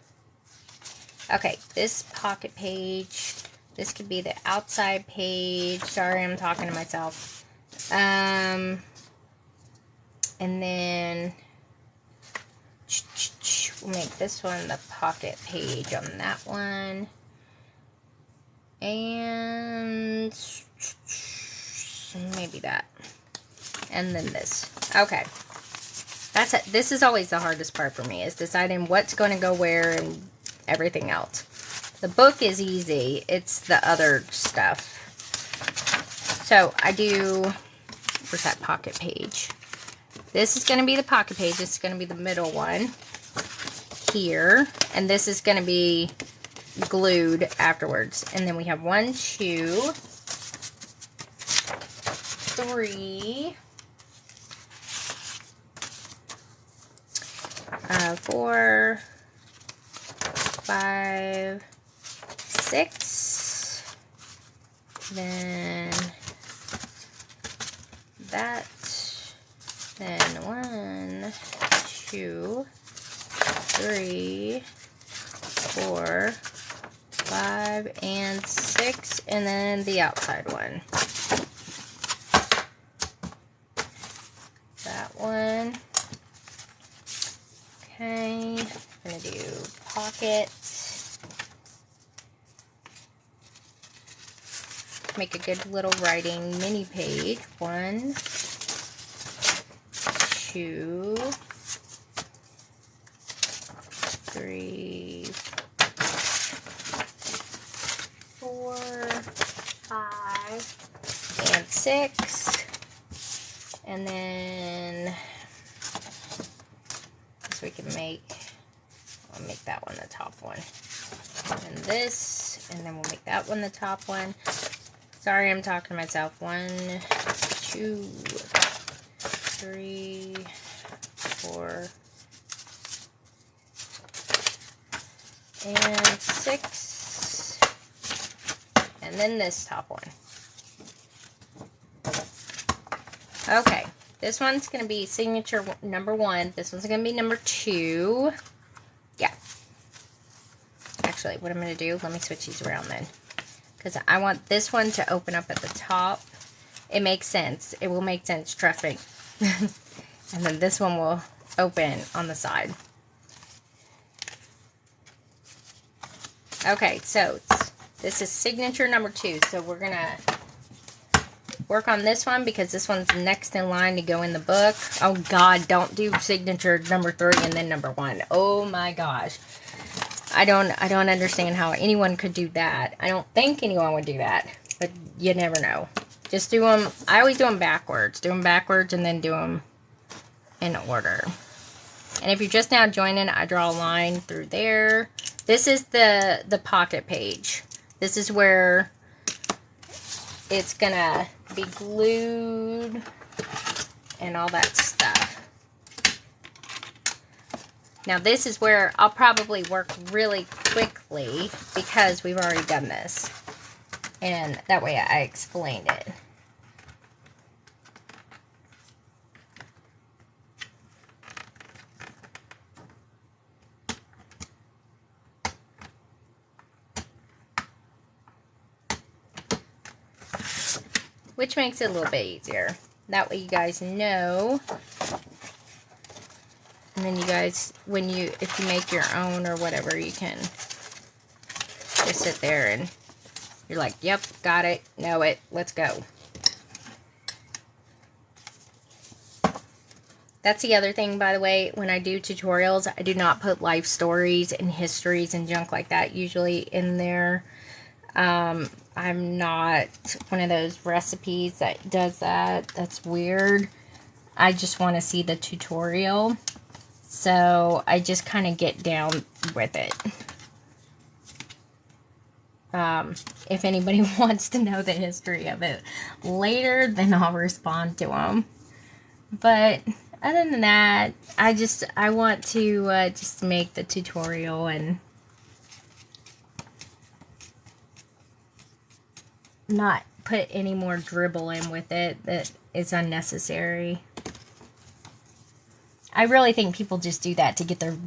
Okay, this pocket page. This could be the outside page. Sorry, I'm talking to myself. And then we'll make this one the pocket page on that one. And maybe that. And then this. Okay. That's it. This is always the hardest part for me, is deciding what's going to go where and everything else. The book is easy. It's the other stuff. So I do, where's that pocket page? This is going to be the pocket page. This is going to be the middle one here. And this is going to be glued afterwards. And then we have 1, 2, 3, 4, 5, 6, then that, then 1, 2, 3, 4, 5, and 6, and then the outside one. That one. Okay, I'm gonna do pockets. Make a good little writing mini page. 1, 2, 3, 4, 5, and 6. And then we can I'll make that one the top one. And this, and then we'll make that one the top one. Sorry, I'm talking to myself. 1, 2, 3, 4, and 6. And then this top one. Okay. This one's going to be signature number 1. This one's going to be number 2. Yeah. Actually, what I'm going to do, let me switch these around then. Because I want this one to open up at the top. It makes sense. It will make sense, trust me. And then this one will open on the side. Okay, so this is signature number 2. So we're going to work on this one because this one's next in line to go in the book. Oh God, don't do signature number 3 and then number 1. Oh my gosh. I don't understand how anyone could do that. I don't think anyone would do that, but you never know. Just do them. I always do them backwards. Do them backwards and then do them in order. And if you're just now joining, I draw a line through there. This is the pocket page. This is where it's gonna be glued and all that stuff. Now this is where I'll probably work really quickly because we've already done this. And that way I explained it. Which makes it a little bit easier. That way you guys know. And then you guys, if you make your own or whatever, you can just sit there and you're like, yep, got it, know it, let's go. That's the other thing, by the way, when I do tutorials, I do not put life stories and histories and junk like that usually in there. I'm not one of those recipes that does that. That's weird. I just want to see the tutorial. So I just kind of get down with it. If anybody wants to know the history of it later, then I'll respond to them. But other than that, I want to just make the tutorial and not put any more dribble in with it that is unnecessary. I really think people just do that to get their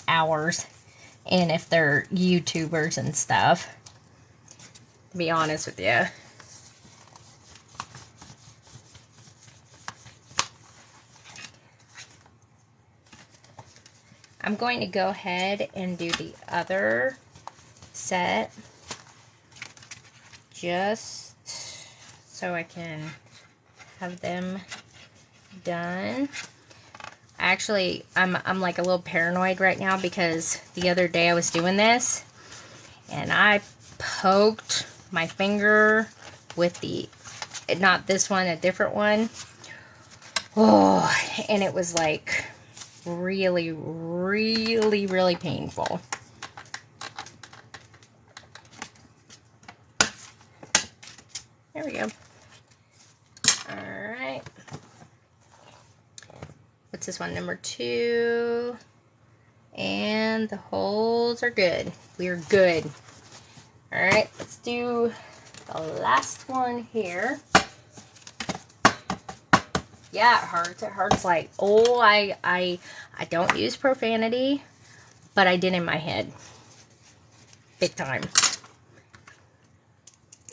hours in if they're YouTubers and stuff. To be honest with you. I'm going to go ahead and do the other set. Just so I can have them done. Actually, I'm like a little paranoid right now because the other day I was doing this and I poked my finger with the, not this one, a different one. Oh, and it was like really, really, really painful. There we go. Alright. What's this one? Number 2. And the holes are good. We're good. Alright, let's do the last one here. Yeah, it hurts. It hurts like, oh, I don't use profanity, but I did in my head. Big time.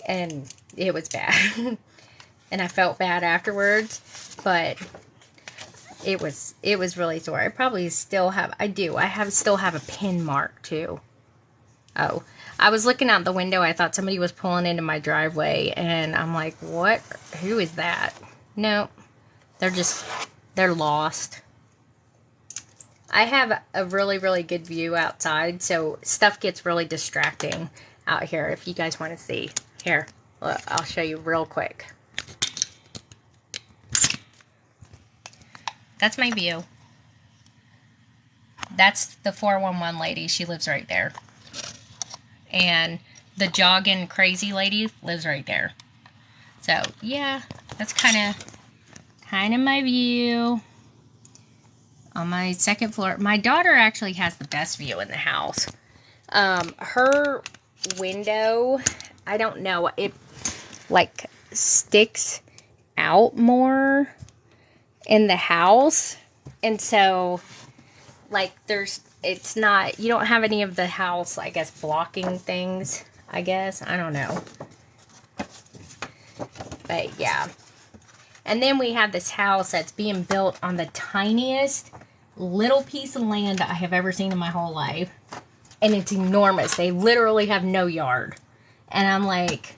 And it was bad. And I felt bad afterwards, but it was really sore. I probably still have, still have a pin mark too. Oh, I was looking out the window. I thought somebody was pulling into my driveway, and I'm like, what? Who is that? No, they're lost. I have a really, really good view outside, so stuff gets really distracting out here. If you guys want to see. Here, look, I'll show you real quick. That's my view. That's the 411 lady. She lives right there. And the jogging crazy lady lives right there. So, yeah, that's kind of my view. On my second floor. My daughter actually has the best view in the house. Her window, I don't know, it like sticks out more in the house, and so like it's not, you don't have any of the house, I guess, blocking things, I guess, I don't know, but yeah. And then we have this house that's being built on the tiniest little piece of land I have ever seen in my whole life, and it's enormous. They literally have no yard, and I'm like,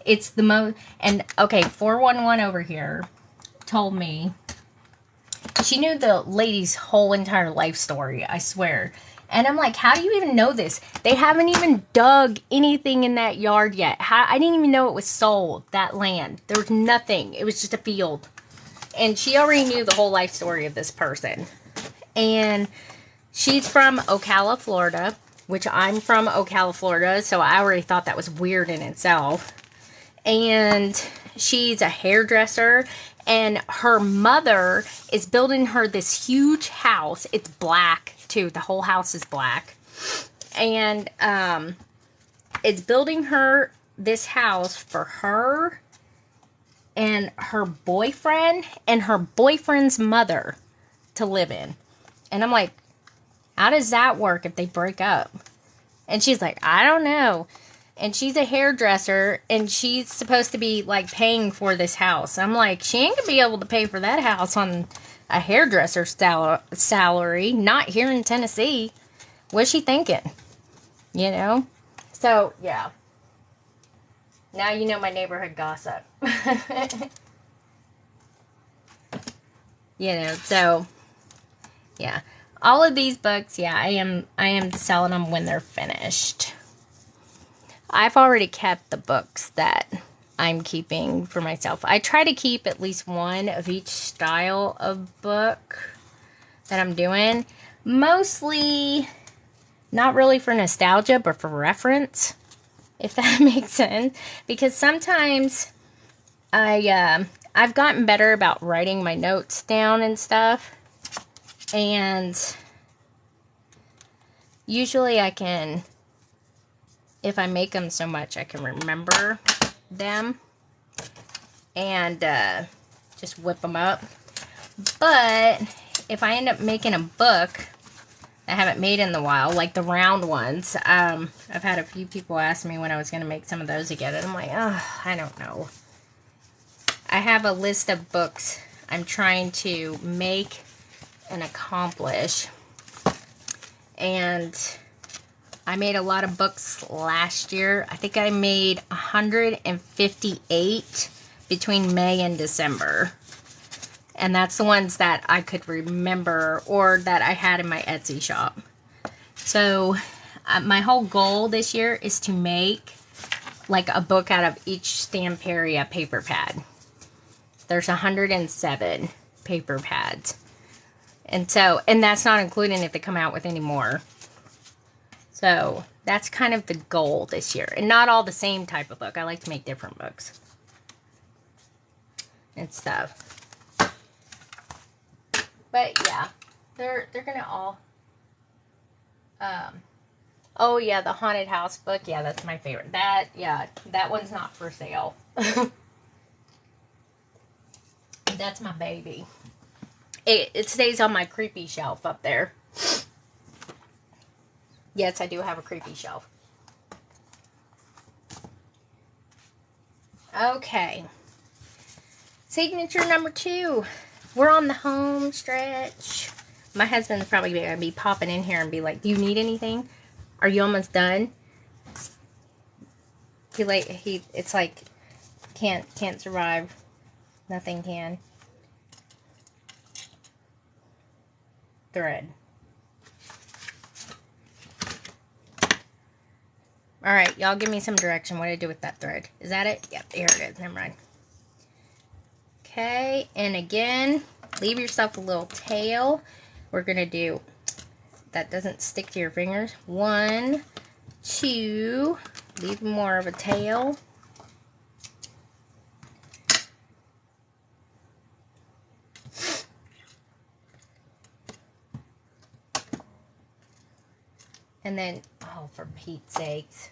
it's the most. And okay, 411 over here told me she knew the lady's whole entire life story, I swear. And I'm like, how do you even know this? They haven't even dug anything in that yard yet. I didn't even know it was sold, that land. There was nothing. It was just a field. And she already knew the whole life story of this person. And she's from Ocala, Florida, which I'm from Ocala, Florida, so I already thought that was weird in itself. And she's a hairdresser, and her mother is building her this huge house. It's black, too. The whole house is black. And it's building her this house for her and her boyfriend and her boyfriend's mother to live in. And I'm like, how does that work if they break up? And she's like, I don't know. And she's a hairdresser, and she's supposed to be, like, paying for this house. I'm like, she ain't gonna be able to pay for that house on a hairdresser salary, not here in Tennessee. What's she thinking? You know? So, yeah. Now you know my neighborhood gossip. You know, so, yeah. All of these books, yeah, I am selling them when they're finished. I've already kept the books that I'm keeping for myself. I try to keep at least one of each style of book that I'm doing. Mostly, not really for nostalgia, but for reference, if that makes sense. Because sometimes I've gotten better about writing my notes down and stuff. And usually I can, if I make them so much, I can remember them and just whip them up. But if I end up making a book I haven't made in a while, like the round ones, I've had a few people ask me when I was going to make some of those again, and I'm like, oh, I don't know. I have a list of books I'm trying to make and accomplish, and I made a lot of books last year. I think I made 158 between May and December. And that's the ones that I could remember or that I had in my Etsy shop. So my whole goal this year is to make like a book out of each Stamperia paper pad. There's 107 paper pads. And that's not including if they come out with any more. So that's kind of the goal this year. And not all the same type of book. I like to make different books. and stuff. But yeah, they're gonna all. Oh yeah, the haunted house book. Yeah, that's my favorite. That one's not for sale. That's my baby. It stays on my creepy shelf up there. Yes, I do have a creepy shelf. Okay. Signature number 2. We're on the home stretch. My husband's probably going to be popping in here and be like, do you need anything? Are you almost done? It's like, can't survive. Nothing can. Thread. Alright, y'all give me some direction. What do I do with that thread? Is that it? Yep, here it is. Never mind. Okay, and again, leave yourself a little tail. We're going to do, that doesn't stick to your fingers. 1, 2, leave more of a tail. And then, oh, for Pete's sakes,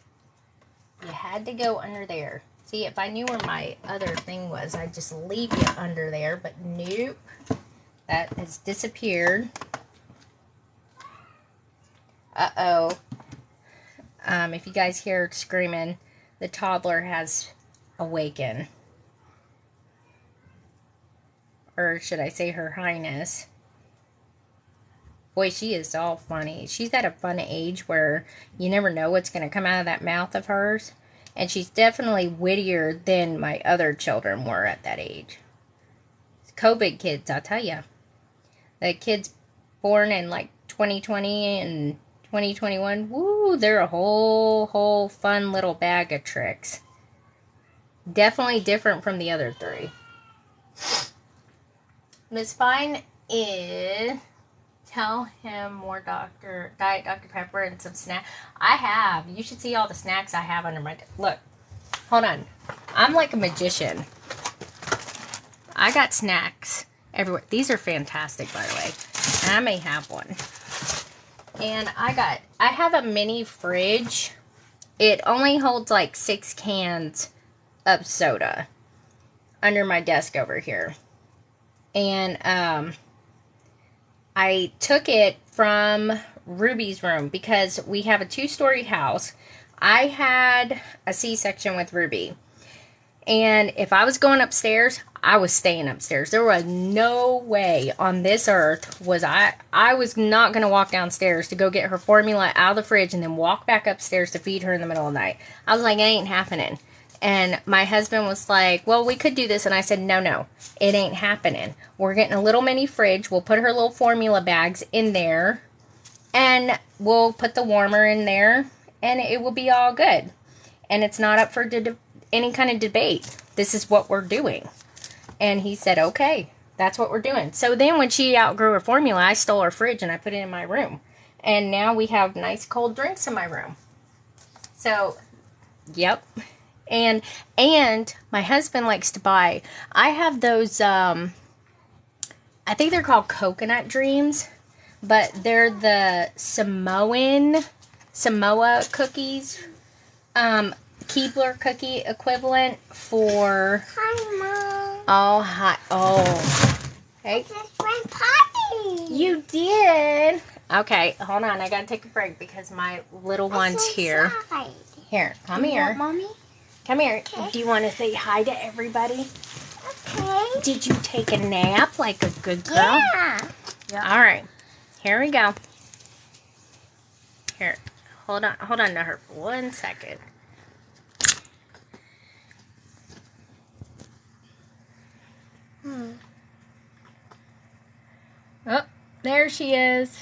you had to go under there. See, if I knew where my other thing was, I'd just leave you under there, but nope. That has disappeared. Uh-oh. If you guys hear screaming, the toddler has awakened. Or should I say Her Highness. Boy, she is all funny. She's at a fun age where you never know what's going to come out of that mouth of hers. And she's definitely wittier than my other children were at that age. COVID kids, I'll tell you. The kids born in like 2020 and 2021, woo, they're a whole fun little bag of tricks. Definitely different from the other 3. Miss Fine is... Tell him more Diet Dr. Pepper and some snacks. I have. You should see all the snacks I have under my... Look. Hold on. I'm like a magician. I got snacks everywhere. These are fantastic, by the way. And I may have one. And I have a mini fridge. It only holds like 6 cans of soda under my desk over here. And, I took it from Ruby's room because we have a 2-story house. I had a C-section with Ruby. And if I was going upstairs, I was staying upstairs. There was no way on this earth was I was not going to walk downstairs to go get her formula out of the fridge and then walk back upstairs to feed her in the middle of the night. I was like, it ain't happening. And my husband was like, well, we could do this. And I said, no, it ain't happening. We're getting a little mini fridge. We'll put her little formula bags in there. And we'll put the warmer in there. And it will be all good. And it's not up for any kind of debate. This is what we're doing. And he said, okay, that's what we're doing. So then when she outgrew her formula, I stole her fridge and I put it in my room. And now we have nice cold drinks in my room. So, yep. And my husband likes to buy, I have those, I think they're called Coconut Dreams, but they're the Samoa cookies, Keebler cookie equivalent for, Hi, Mom. oh, hi, oh, hey, This is my party. you did, okay, hold on, I gotta take a break because my little one's here, come here. Mommy? Come here. Okay. Do you want to say hi to everybody? Okay. Did you take a nap like a good girl? Yeah. All right. Here we go. Here. Hold on to her for 1 second. Oh, there she is.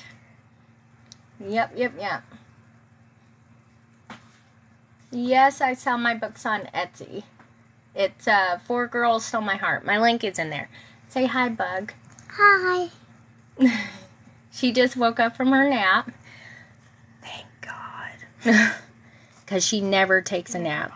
Yep. Yes, I sell my books on Etsy. It's 4 Girls Stole My Heart. My link is in there. Say hi, Bug. Hi. She just woke up from her nap. Thank God. Because she never takes a nap.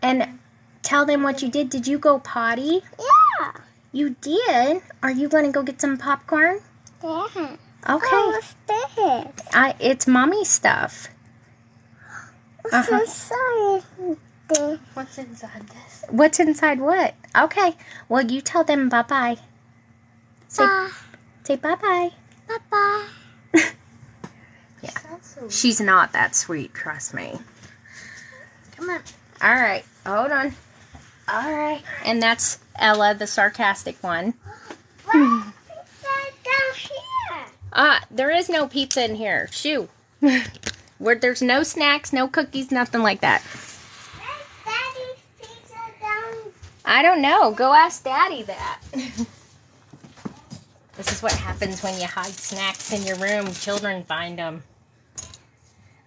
And tell them what you did. Did you go potty? Yeah. You did? Are you going to go get some popcorn? Yeah. Okay. Oh, what's this? It's mommy stuff. What's inside this? What's inside this? What's inside what? Okay. Well, you tell them bye-bye. Bye. Say bye-bye. Bye-bye. Yeah. She's not that sweet, trust me. Come on. All right. Hold on. All right. And that's Ella, the sarcastic one. What's inside down here? There is no pizza in here. Shoo. There's no snacks, no cookies, nothing like that. Where's Daddy's pizza down? I don't know. Go ask Daddy that. This is what happens when you hide snacks in your room. Children find them.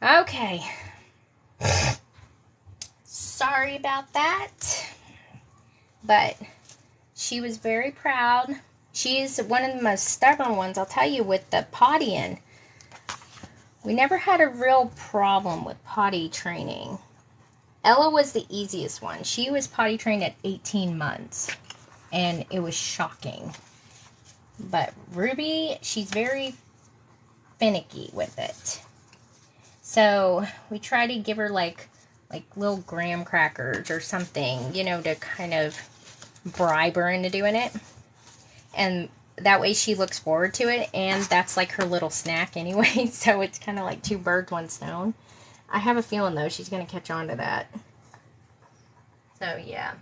Okay. Sorry about that. But she was very proud. She is one of the most stubborn ones, I'll tell you, with the pottying. We never had a real problem with potty training. Ella was the easiest one. She was potty trained at 18 months. And it was shocking. But Ruby, she's very finicky with it. So we try to give her like little graham crackers or something, you know, to kind of bribe her into doing it. And that way she looks forward to it, and that's like her little snack anyway, so it's kind of like two birds, one stone. I have a feeling, though, she's going to catch on to that. So, yeah.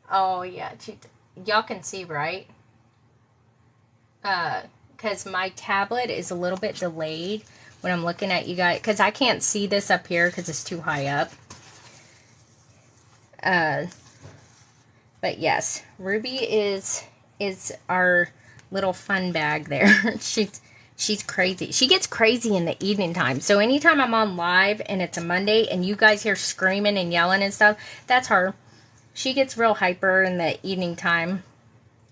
Oh, yeah. Y'all can see, right? Because my tablet is a little bit delayed when I'm looking at you guys, because I can't see this up here because it's too high up. But yes, Ruby is our little fun bag there. She's crazy. She gets crazy in the evening time. So anytime I'm on live and it's a Monday and you guys hear screaming and yelling and stuff, that's her. She gets real hyper in the evening time.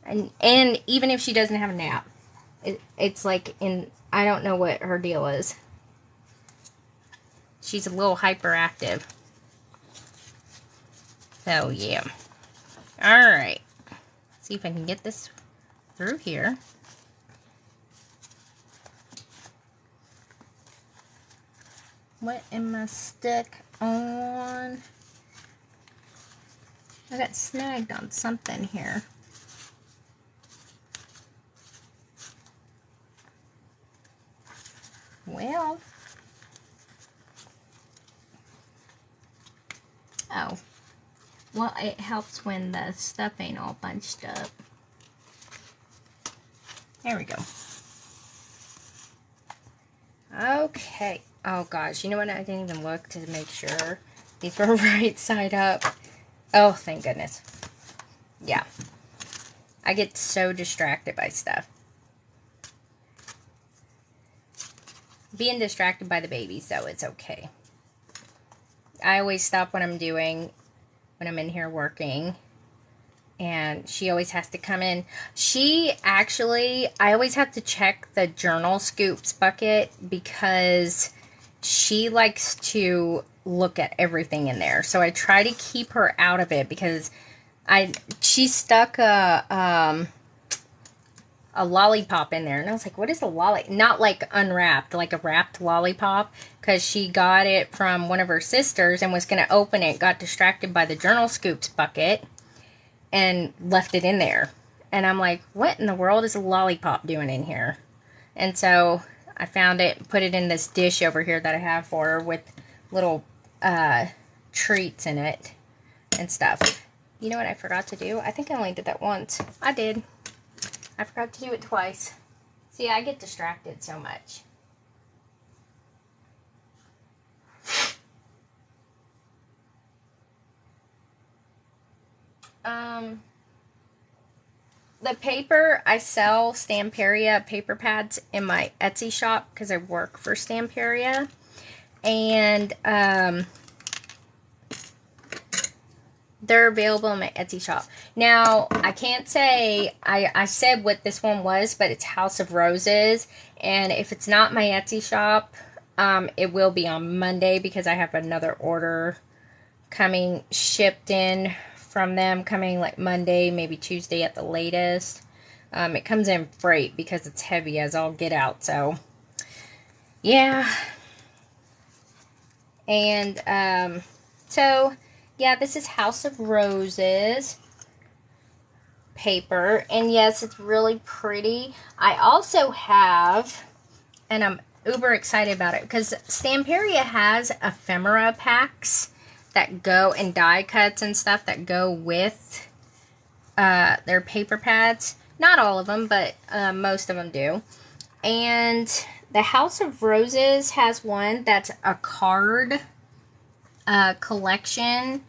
And even if she doesn't have a nap, it's like I don't know what her deal is. She's a little hyperactive. So yeah. Alright. See if I can get this through here. What am I stuck on? I got snagged on something here. Well. Oh. Well, it helps when the stuff ain't all bunched up. There we go. Okay. Oh, gosh. You know what? I didn't even look to make sure these were right side up. Oh, thank goodness. Yeah. I get so distracted by stuff. Being distracted by the babies, though, it's okay. I always stop what I'm doing when I'm in here working. And she always has to come in. I always have to check the Journal Scoops bucket because she likes to look at everything in there. So I try to keep her out of it because she stuck a lollipop in there. And I was like, what is a lollipop? Not like unwrapped, like a wrapped lollipop. Because she got it from one of her sisters and was going to open it. Got distracted by the Journal Scoops bucket. And left it in there. And I'm like, what in the world is a lollipop doing in here? And so I found it, put it in this dish over here that I have for her with little treats in it and stuff. You know what I forgot to do? I think I only did that once. I did. I forgot to do it twice. See, I get distracted so much. The paper, I sell Stamperia paper pads in my Etsy shop because I work for Stamperia. And, they're available in my Etsy shop. Now, I can't say, I said what this one was, but it's House of Roses. And if it's not my Etsy shop, it will be on Monday because I have another order coming shipped in from them coming like Monday, maybe Tuesday at the latest. It comes in freight because it's heavy as all get out. So, yeah. And, so, yeah, this is House of Roses paper. And, yes, it's really pretty. I also have, and I'm uber excited about it, because Stamperia has ephemera packs that go, and die cuts and stuff that go with their paper pads. Not all of them, but most of them do. And the House of Roses has one that's a card collection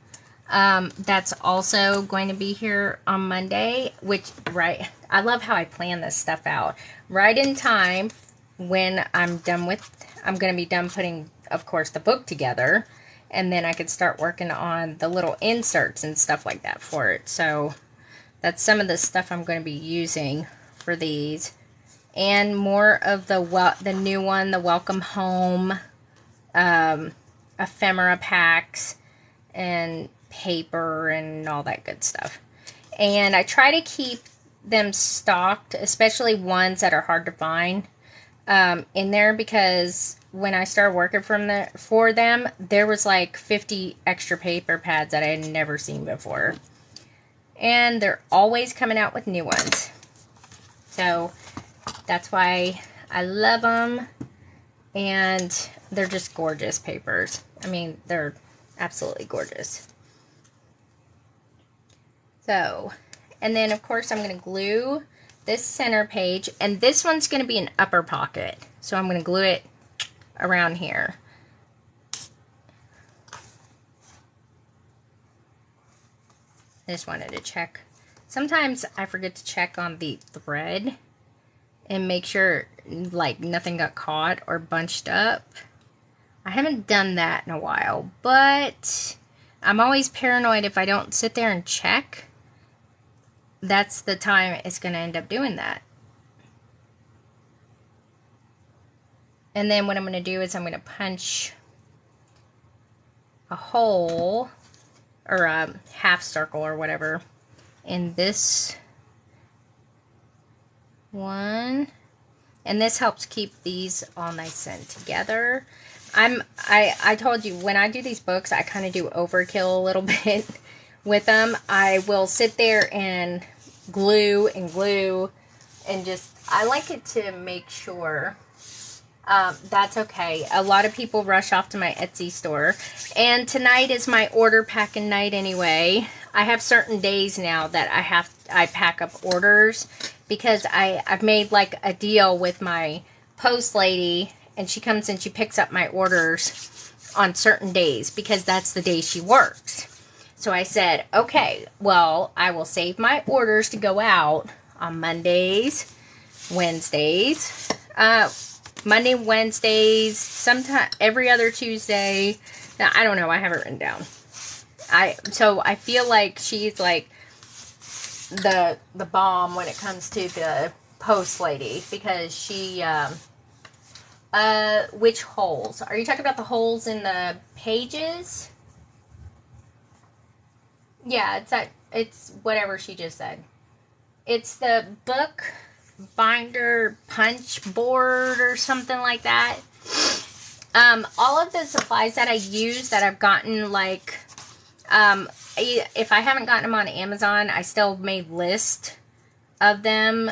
that's also going to be here on Monday, which, right, I love how I plan this stuff out. Right in time when I'm going to be done putting, of course, the book together, and then I could start working on the little inserts and stuff like that for it. So that's some of the stuff I'm going to be using for these. And more of the new one, the Welcome Home ephemera packs and paper and all that good stuff. And I try to keep them stocked, especially ones that are hard to find, in there, because when I started working for them, there was like 50 extra paper pads that I had never seen before. And they're always coming out with new ones. So that's why I love them. And they're just gorgeous papers. I mean, they're absolutely gorgeous. So, and then of course I'm going to glue this center page. And this one's going to be an upper pocket. So I'm going to glue it around here. I just wanted to check. Sometimes I forget to check on the thread and make sure like nothing got caught or bunched up. I haven't done that in a while, but I'm always paranoid if I don't sit there and check. That's the time it's going to end up doing that. And then what I'm going to do is I'm going to punch a hole or a half circle or whatever in this one. And this helps keep these all nice and together. I told you, when I do these books, I kind of do overkill a little bit with them. I will sit there and glue and just, I like it to make sure. That's okay. A lot of people rush off to my Etsy store. And tonight is my order packing night anyway. I have certain days now that I pack up orders, because I've made like a deal with my post lady, and she comes and she picks up my orders on certain days because that's the day she works. So I said, okay, well, I will save my orders to go out on Mondays, Wednesdays, Monday, Wednesdays, sometime every other Tuesday. Now, I don't know. I have it written down. So I feel like she's like the bomb when it comes to the post lady, because she, which holes? Are you talking about the holes in the pages? Yeah, it's whatever she just said. It's the book binder punch board or something like that. All of the supplies that I use that I've gotten, like, if I haven't gotten them on Amazon, I still made lists of them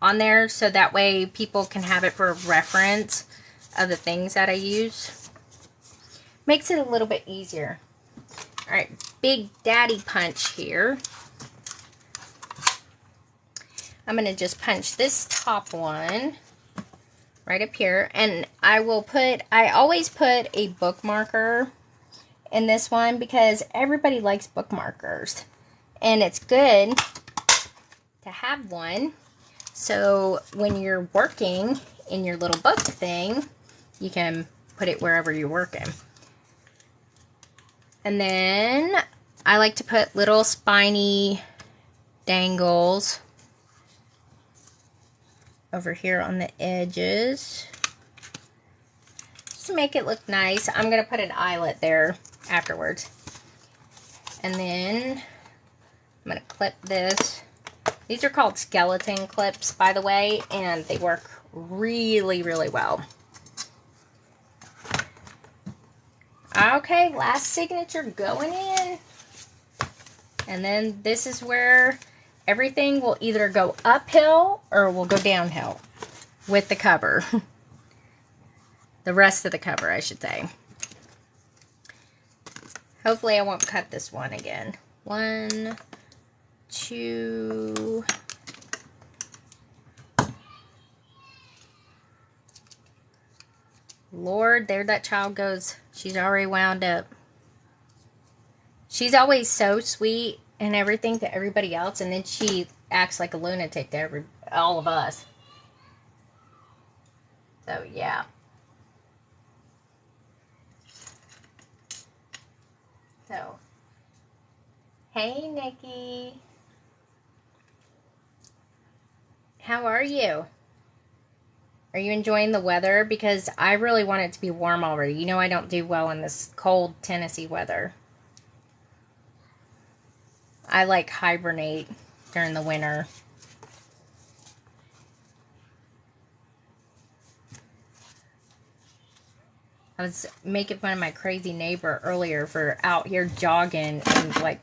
on there, so that way people can have it for reference of the things that I use. Makes it a little bit easier. Alright, Big Daddy punch here. I'm going to just punch this top one right up here. And I always put a bookmarker in this one, because everybody likes bookmarkers. And it's good to have one. So when you're working in your little book thing, you can put it wherever you're working. And then I like to put little spiny dangles over here on the edges, just to make it look nice. I'm going to put an eyelet there afterwards. And then I'm going to clip this. These are called skeleton clips, by the way, and they work really, really well. Okay, last signature going in. And then this is where everything will either go uphill or will go downhill with the cover. The rest of the cover, I should say. Hopefully I won't cut this one again. 1, 2... Lord, there that child goes. She's already wound up. She's always so sweet and everything to everybody else, and then she acts like a lunatic to all of us. So, yeah. So, hey, Nikki. How are you? Are you enjoying the weather? Because I really want it to be warm already. You know I don't do well in this cold Tennessee weather. I like hibernate during the winter. I was making fun of my crazy neighbor earlier for out here jogging in like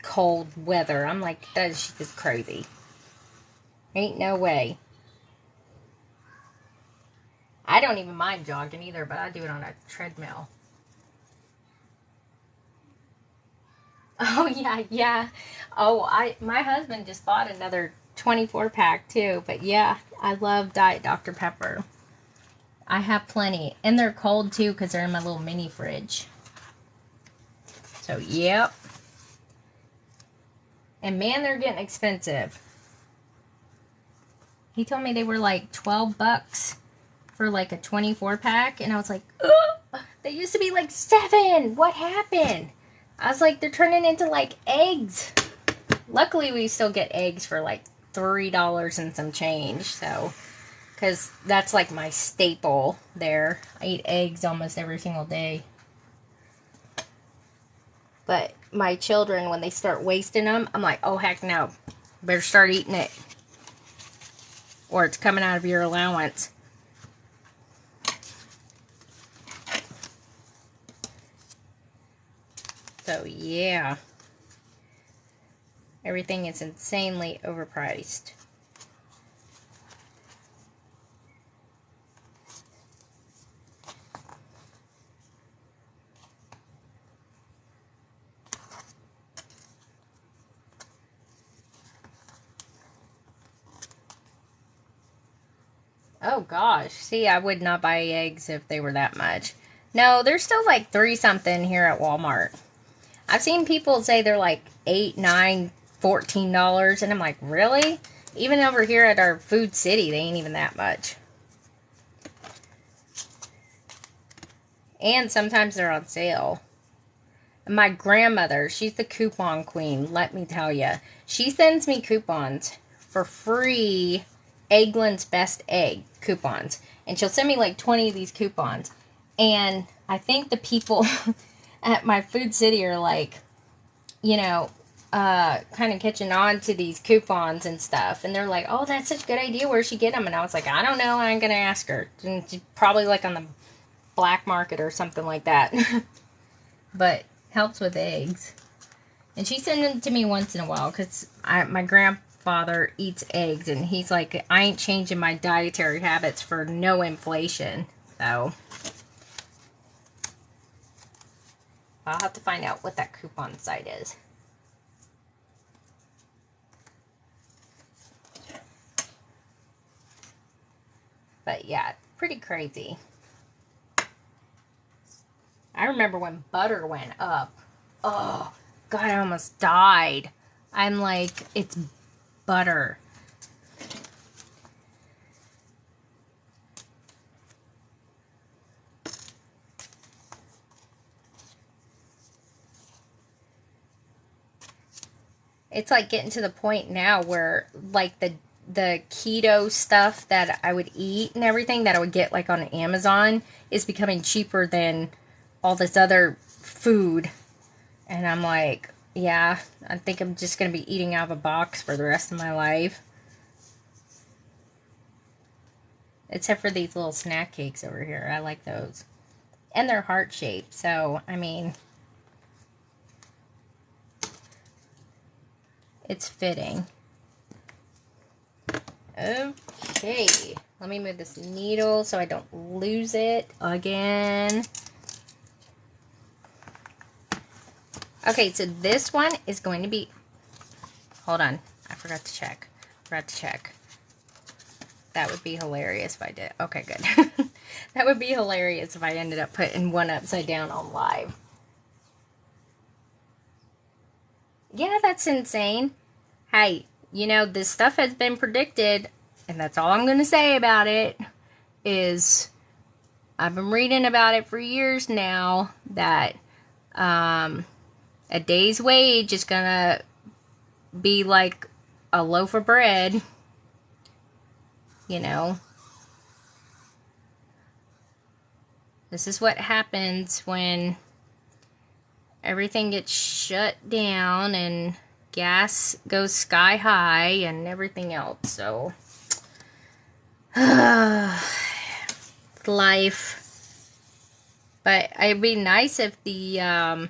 cold weather. I'm like, she's just crazy. Ain't no way. I don't even mind jogging either, but I do it on a treadmill. Oh, yeah. Oh, my husband just bought another 24-pack too. But yeah, I love Diet Dr. Pepper. I have plenty. And they're cold too because they're in my little mini fridge. So, yep. And man, they're getting expensive. He told me they were like $12 for like a 24-pack. And I was like, ugh, they used to be like $7. What happened? I was like, they're turning into like eggs. Luckily, we still get eggs for like $3 and some change. So, because that's like my staple there. I eat eggs almost every single day. But my children, when they start wasting them, I'm like, oh, heck no. Better start eating it. Or it's coming out of your allowance. So, yeah. Everything is insanely overpriced. Oh, gosh. See, I would not buy eggs if they were that much. No, they're still like 3-something here at Walmart. I've seen people say they're like $8, $9, $14, and I'm like, really? Even over here at our Food City, they ain't even that much. And sometimes they're on sale. My grandmother, she's the coupon queen, let me tell you. She sends me coupons for free Eggland's Best Egg coupons. And she'll send me like 20 of these coupons. And I think the people at my Food City are like, you know, kind of catching on to these coupons and stuff. And they're like, oh, that's such a good idea. Where'd she get them? And I was like, I don't know. I ain't going to ask her. And she's probably like on the black market or something like that. But helps with eggs. And she sends them to me once in a while because my grandfather eats eggs. And he's like, I ain't changing my dietary habits for no inflation. So I'll have to find out what that coupon site is. But yeah, pretty crazy. I remember when butter went up. Oh, God, I almost died. I'm like, it's butter. It's like getting to the point now where like the keto stuff that I would eat and everything that I would get like on Amazon is becoming cheaper than all this other food. And I'm like, Yeah, I think I'm just going to be eating out of a box for the rest of my life. Except for these little snack cakes over here. I like those. And they're heart-shaped, so, I mean, it's fitting. Okay, let me move this needle so I don't lose it again. Okay, so this one is going to be, hold on, I forgot to check. That would be hilarious if I did. Okay, good. That would be hilarious if I ended up putting one upside down on live. Yeah, that's insane. Hey, you know, this stuff has been predicted, and that's all I'm going to say about it, is I've been reading about it for years now, that a day's wage is going to be like a loaf of bread, you know. This is what happens when everything gets shut down and gas goes sky high and everything else. So, life. But it'd be nice if the, I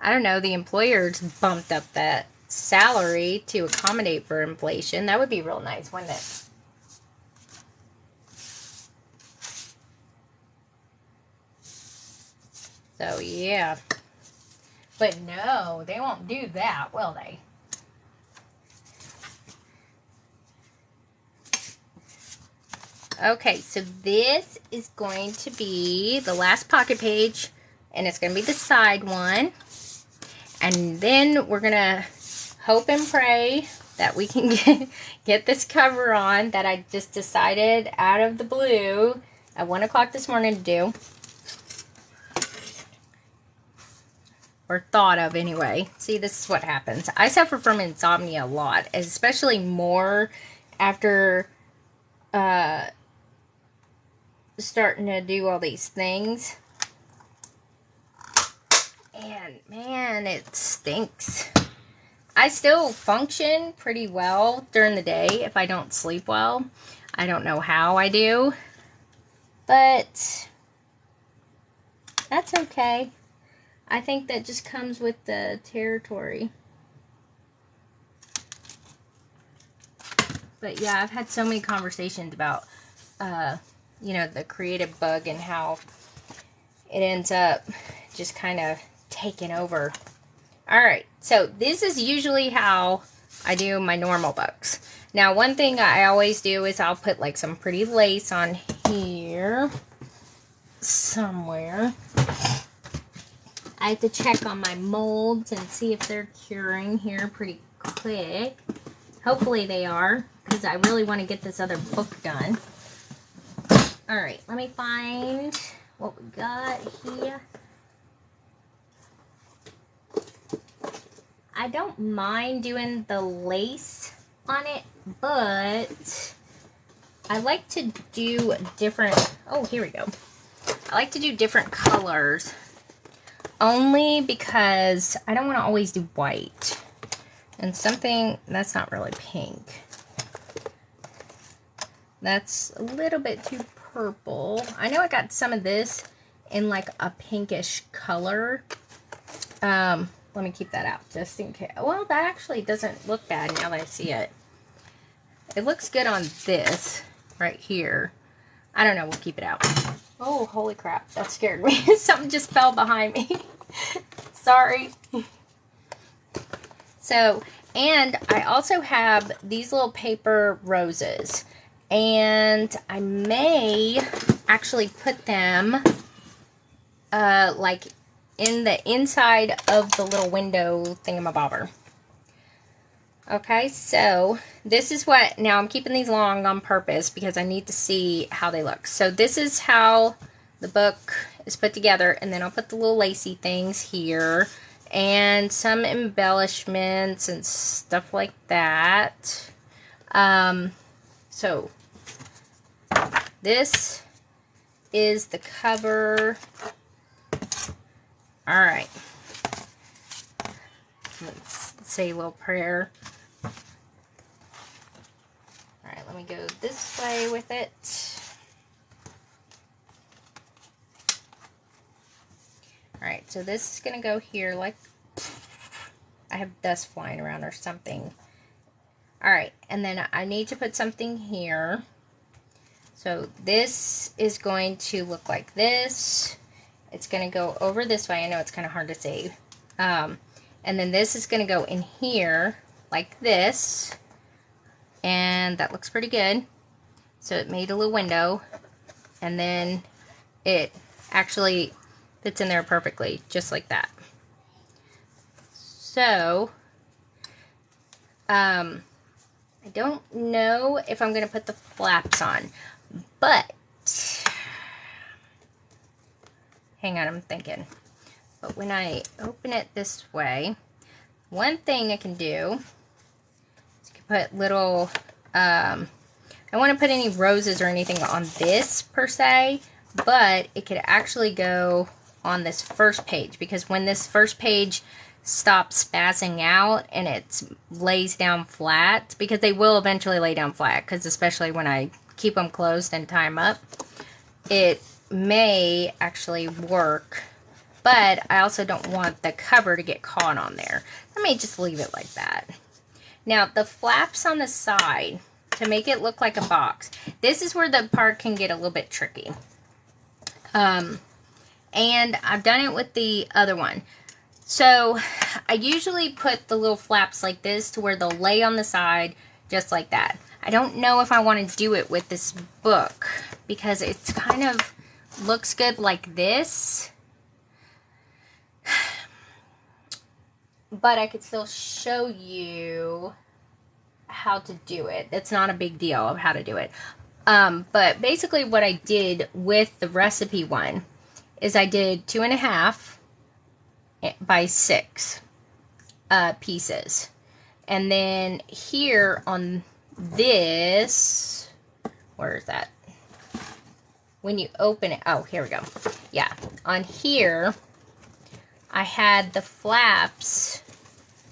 don't know, the employers bumped up that salary to accommodate for inflation. That would be real nice, wouldn't it? So, yeah. But no, they won't do that, will they? Okay, so this is going to be the last pocket page, and it's going to be the side one. And then we're going to hope and pray that we can get this cover on that I just decided out of the blue at 1 o'clock this morning to do. Or thought of anyway. See, this is what happens. I suffer from insomnia a lot, especially more after starting to do all these things. And man, it stinks. I still function pretty well during the day if I don't sleep well. I don't know how I do, but that's okay. I think that just comes with the territory. But yeah, I've had so many conversations about, you know, the creative bug and how it ends up just kind of taking over. Alright, so this is usually how I do my normal books. Now, one thing I always do is I'll put like some pretty lace on here somewhere. I have to check on my molds and see if they're curing here pretty quick. Hopefully they are, because I really want to get this other book done. Alright, let me find what we got here. I don't mind doing the lace on it, but I like to do different, oh, here we go. I like to do different colors. Only because I don't want to always do white. And something that's not really pink. That's a little bit too purple. I know I got some of this in like a pinkish color. Let me keep that out just in case. Well, that actually doesn't look bad now that I see it. It looks good on this right here. I don't know, we'll keep it out. Oh, holy crap, that scared me. Something just fell behind me. Sorry. So, and I also have these little paper roses. And I may actually put them, like, in the inside of the little window thingamabobber. Okay, so this is what, now I'm keeping these long on purpose because I need to see how they look. So this is how the book is put together, and then I'll put the little lacy things here and some embellishments and stuff like that. So this is the cover. All right. Let's say a little prayer. Alright, let me go this way with it. Alright, so this is going to go here like... I have dust flying around or something. Alright, and then I need to put something here. So this is going to look like this. It's going to go over this way. I know it's kind of hard to see. And then this is going to go in here like this. And that looks pretty good. So it made a little window. And then it actually fits in there perfectly, just like that. So, I don't know if I'm going to put the flaps on. But, hang on, I'm thinking. But when I open it this way, one thing I can do is put little, I don't want to put any roses or anything on this per se, but it could actually go on this first page, because when this first page stops spazzing out and it lays down flat, because they will eventually lay down flat, because especially when I keep them closed and tie them up, it may actually work. But I also don't want the cover to get caught on there. I may just leave it like that. Now, the flaps on the side, to make it look like a box, this is where the part can get a little bit tricky. And I've done it with the other one. So, I usually put the little flaps like this to where they'll lay on the side, just like that. I don't know if I want to do it with this book, because it's kind of looks good like this. But I could still show you how to do it. It's not a big deal of how to do it. But basically what I did with the recipe one is I did 2.5 by 6 pieces. And then here on this, where is that? When you open it, oh, here we go. Yeah, on here, I had the flaps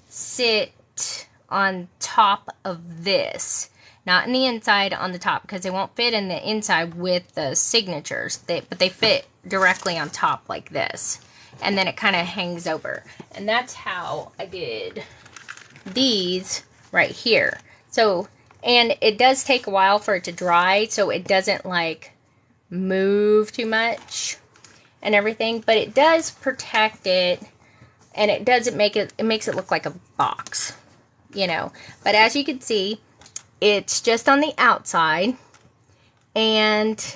sit on top of this. Not in the inside, on the top, because they won't fit in the inside with the signatures. But they fit directly on top like this. And then it kind of hangs over. And that's how I did these right here. So, and it does take a while for it to dry, so it doesn't like move too much and everything, but it does protect it, and it doesn't make it, it makes it look like a box, you know. But as you can see, it's just on the outside, and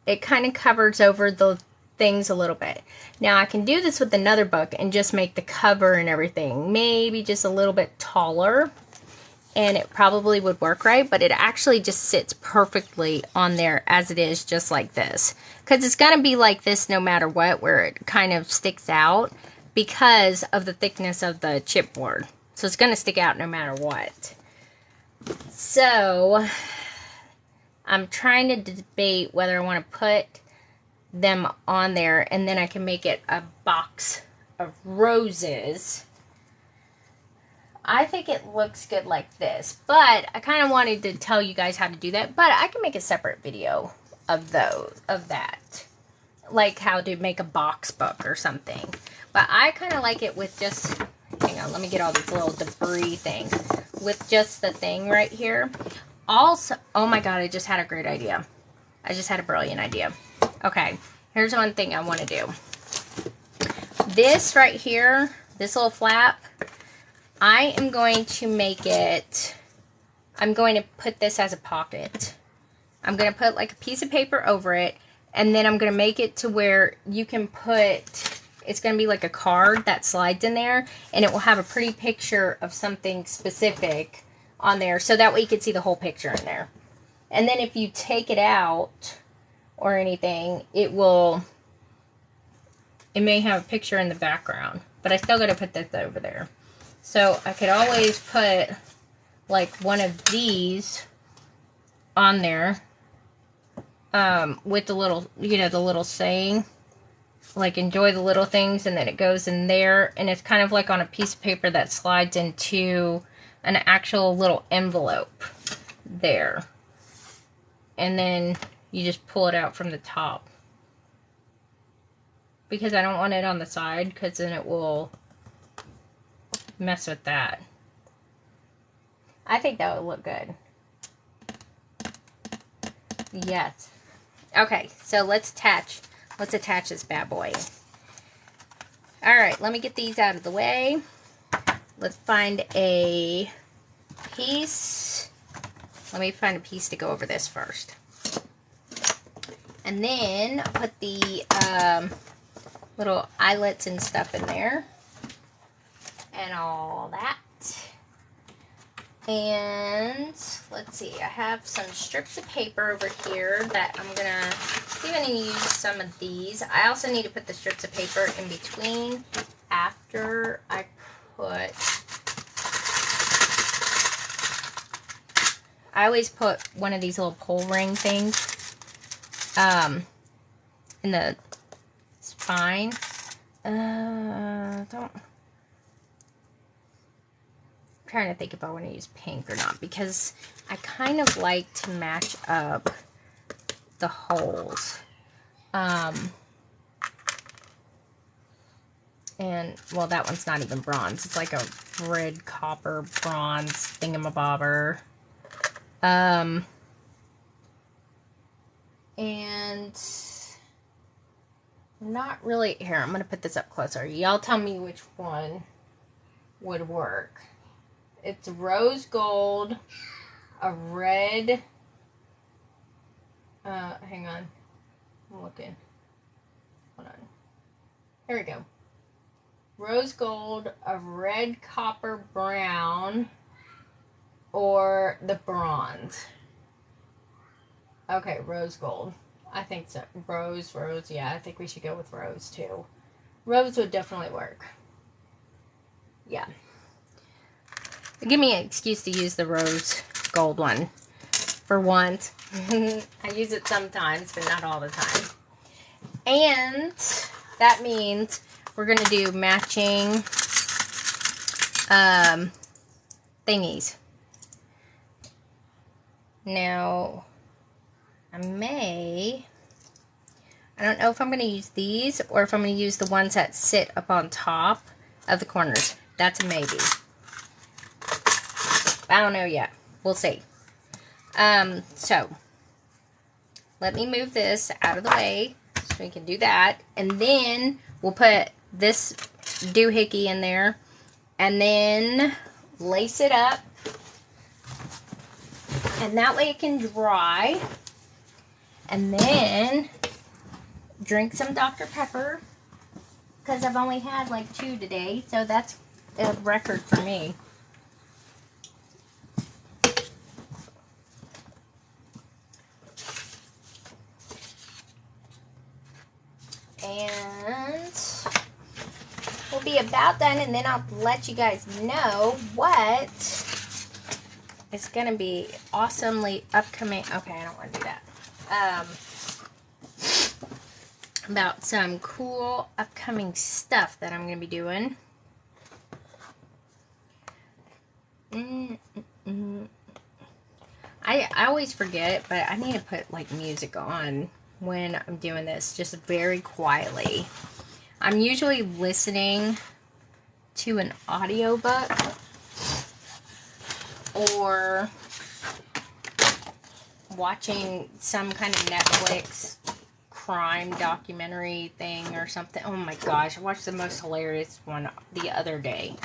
it kind of covers over the things a little bit. Now I can do this with another book and just make the cover and everything maybe just a little bit taller, and it probably would work right, but it actually just sits perfectly on there as it is, just like this. Because it's going to be like this no matter what, where it kind of sticks out because of the thickness of the chipboard. So it's going to stick out no matter what. So I'm trying to debate whether I want to put them on there and then I can make it a box of roses. I think it looks good like this, but I kind of wanted to tell you guys how to do that, but I can make a separate video of that, like how to make a box book or something. But I kind of like it with just, hang on, let me get all these little debris things, with just the thing right here. Also, oh my god, I just had a great idea. I just had a brilliant idea. Okay, here's one thing I want to do. This right here, this little flap, I am going to make it, I'm going to put this as a pocket. I'm going to put like a piece of paper over it, and then I'm going to make it to where you can put, it's going to be like a card that slides in there, and it will have a pretty picture of something specific on there, so that way you can see the whole picture in there. And then if you take it out or anything, it may have a picture in the background, but I still got to put this over there. So I could always put like one of these on there with the little, you know, the little saying. like enjoy the little things, and then it goes in there, and it's kind of like on a piece of paper that slides into an actual little envelope there. And then you just pull it out from the top. Because I don't want it on the side, because then it will mess with that. I think that would look good. Yes. Okay, so let's attach this bad boy. Alright, let me get these out of the way. Let's find a piece. Let me find a piece to go over this first. And then put the little eyelets and stuff in there. And all that. And let's see, I have some strips of paper over here that I'm gonna see if I can use some of these. I also need to put the strips of paper in between after I put, I always put one of these little pull ring things in the spine. I'm trying to think if I want to use pink or not, because I kind of like to match up the holes. And, well, that one's not even bronze. It's like a red, copper, bronze thingamabobber. And not really, here, I'm going to put this up closer. Y'all tell me which one would work. It's rose gold, a red, hang on, I'm looking, hold on, here we go. Rose gold, a red, copper, brown, or the bronze. Okay, rose gold. I think so. Rose, yeah, I think we should go with rose too. Rose would definitely work. Yeah. Give me an excuse to use the rose gold one for once. I use it sometimes, but not all the time. And that means we're going to do matching thingies. Now, I don't know if I'm going to use these or if I'm going to use the ones that sit up on top of the corners. That's a maybe. I don't know yet. We'll see. So, let me move this out of the way so we can do that. And then we'll put this doohickey in there and then lace it up. And that way it can dry. And then drink some Dr. Pepper, because I've only had like 2 today, so that's a record for me. And we'll be about done, and then I'll let you guys know what is going to be awesomely upcoming. Okay, I don't want to do that. About some cool upcoming stuff that I'm going to be doing. I always forget, but I need to put like music on when I'm doing this, just very quietly. I'm usually listening to an audiobook or watching some kind of Netflix crime documentary thing or something. Oh my gosh, I watched the most hilarious one the other day.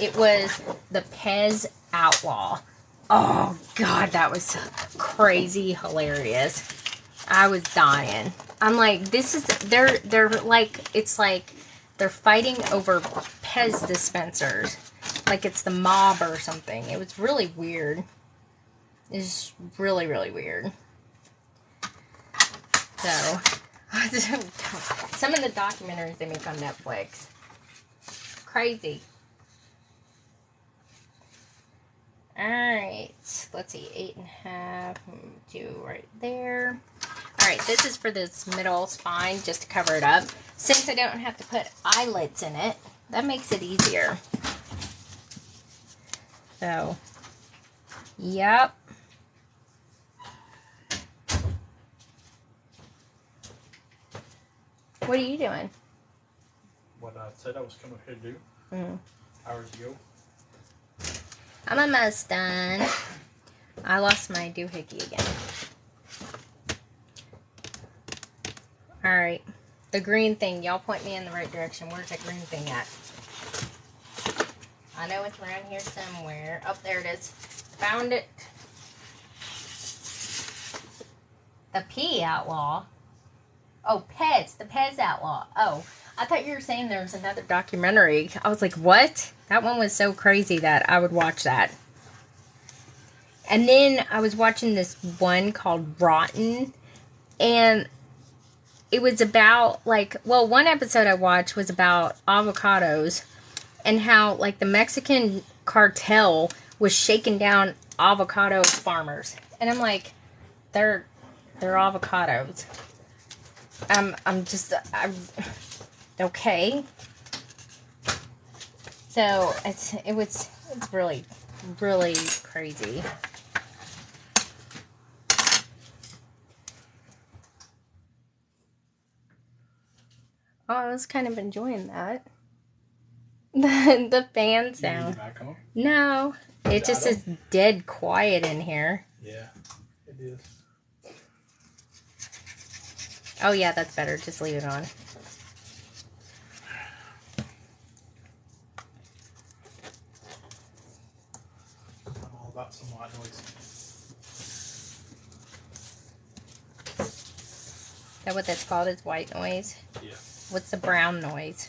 It was The Pez Outlaw. Oh god, that was crazy hilarious. I was dying. I'm like, this is, they're like, it's like they're fighting over Pez dispensers. Like it's the mob or something. It was really weird. It's really, really weird. So, some of the documentaries they make on Netflix. Crazy. Alright, let's see, 8.5, do right there. Alright, this is for this middle spine, just to cover it up. Since I don't have to put eyelets in it, that makes it easier. So, yep. What are you doing? What I said I was coming here to do. Mm. Hours ago. I'm almost done. I lost my doohickey again. Alright. The green thing. Y'all point me in the right direction. Where's that green thing at? I know it's around here somewhere. Oh, there it is. Found it. The P Outlaw. Oh, Pets. The Pets Outlaw. Oh, I thought you were saying there was another documentary. I was like, what? That one was so crazy that I would watch that. And then I was watching this one called Rotten. And it was about, like, well, one episode I watched was about avocados. And how, like, the Mexican cartel was shaking down avocado farmers. And I'm like, they're avocados. I'm okay. So it's really, really crazy. Oh, I was kind of enjoying that. The fan sound. Back home? No, it just is dead quiet in here. Yeah, it is. Oh yeah, that's better. Just leave it on. I'm all about some white noise. Is that what that's called? Is white noise? Yeah. What's the brown noise?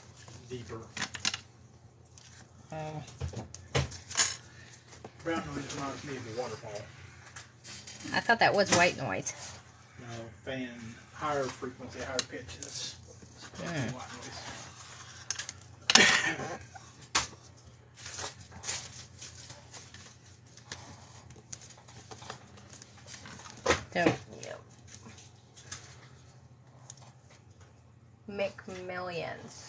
Deeper. Oh. Brown noise reminds me of a waterfall. I thought that was white noise. No, fan, higher frequency, higher pitches. Mm. White noise. Don't you? McMillions.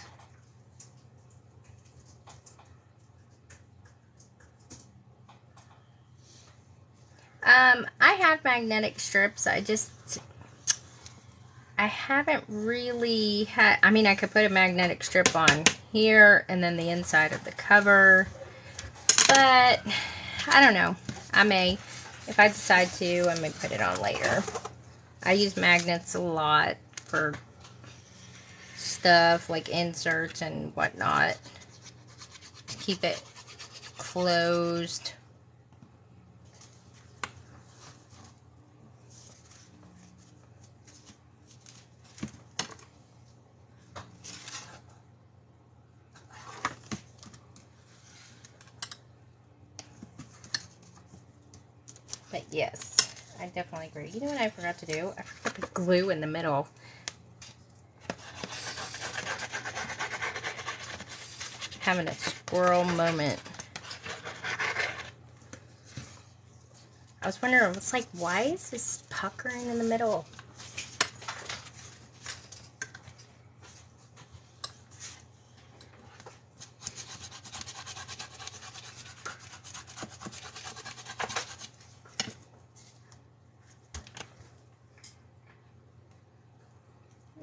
I have magnetic strips. I haven't really had, I mean, I could put a magnetic strip on here and then the inside of the cover, but I don't know. I may, if I decide to, I may put it on later. I use magnets a lot for stuff like inserts and whatnot. Keep it closed. But yes, I definitely agree. You know what I forgot to do? I forgot to put glue in the middle. Having a squirrel moment. I was wondering, I was like, why is this puckering in the middle?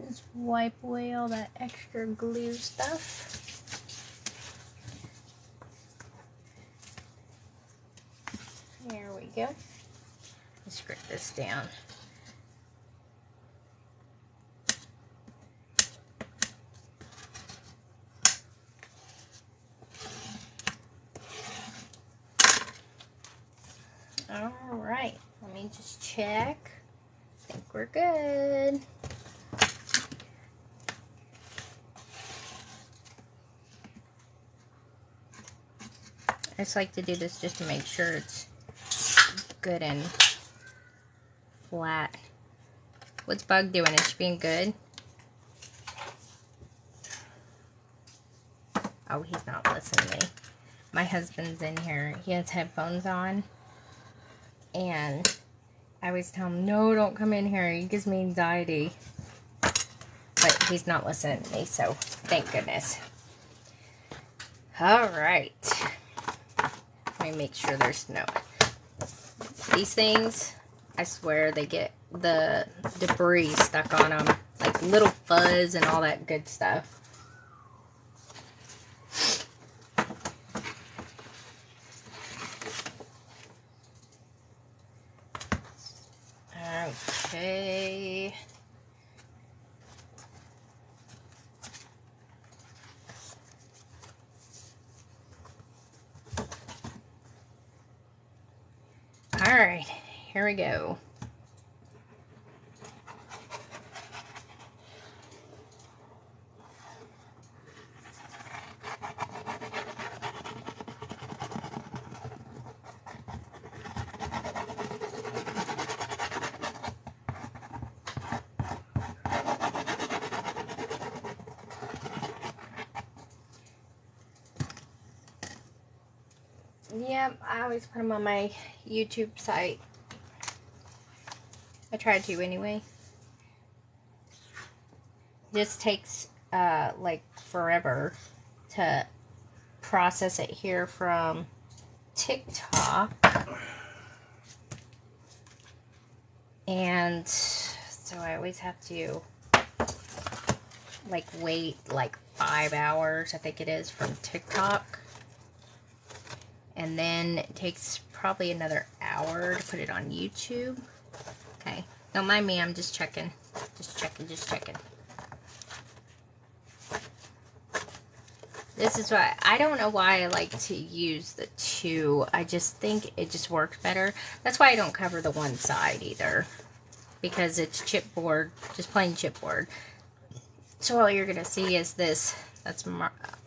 Just wipe away all that extra glue stuff. There we go. Let's scrape this down. All right, let me just check. I think we're good. I just like to do this just to make sure it's good and flat. What's Bug doing? Is she being good? Oh, he's not listening to me. My husband's in here. He has headphones on. And I always tell him, no, don't come in here. He gives me anxiety. But he's not listening to me, so thank goodness. Alright. Let me make sure there's no... These things, I swear, they get the debris stuck on them. Like little fuzz and all that good stuff. Okay. Alright, here we go. Yep, I always put them on my YouTube site. I try to anyway. This takes like forever to process it here from TikTok. And so I always have to like wait like 5 hours, I think it is, from TikTok. And then it takes probably another hour to put it on YouTube. Okay. Don't mind me, I'm just checking. Just checking. This is why, I don't know why I like to use the two. I just think it just works better. That's why I don't cover the one side either. Because it's chipboard, just plain chipboard. So all you're going to see is this. That's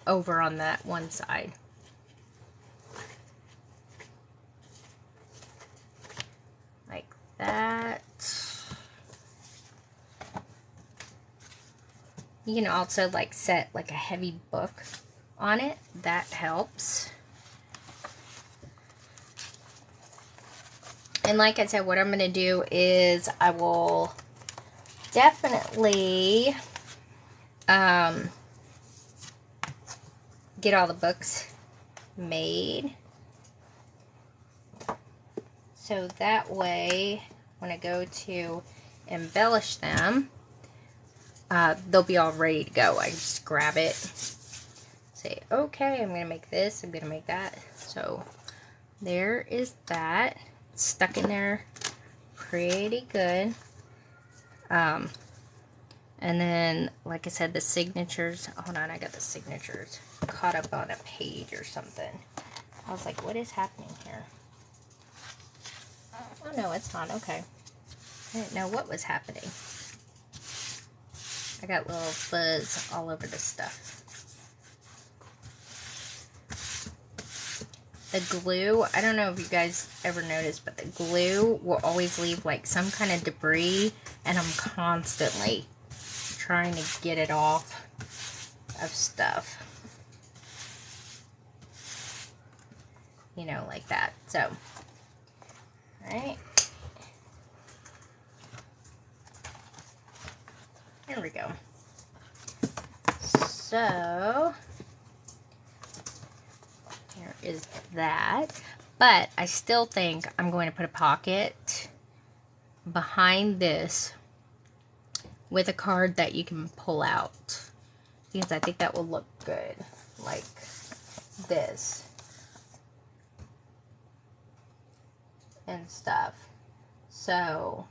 over on that one side. Like that. You can also like set like a heavy book on it. That helps. And like I said, what I'm going to do is I will definitely get all the books made. So that way, when I go to embellish them, they'll be all ready to go. I just grab it, say, okay, I'm going to make this, I'm going to make that. So there is that. It's stuck in there pretty good. And then, like I said, the signatures. Hold on, I got the signatures caught up on a page or something. I was like, what is happening here? Oh, no, it's not. Okay. I didn't know what was happening. I got little fuzz all over the stuff. The glue, I don't know if you guys ever noticed, but the glue will always leave like some kind of debris, and I'm constantly trying to get it off of stuff. You know, like that. So, alright. There we go. So, here is that. But I still think I'm going to put a pocket behind this with a card that you can pull out, because I think that will look good, like this and stuff. So,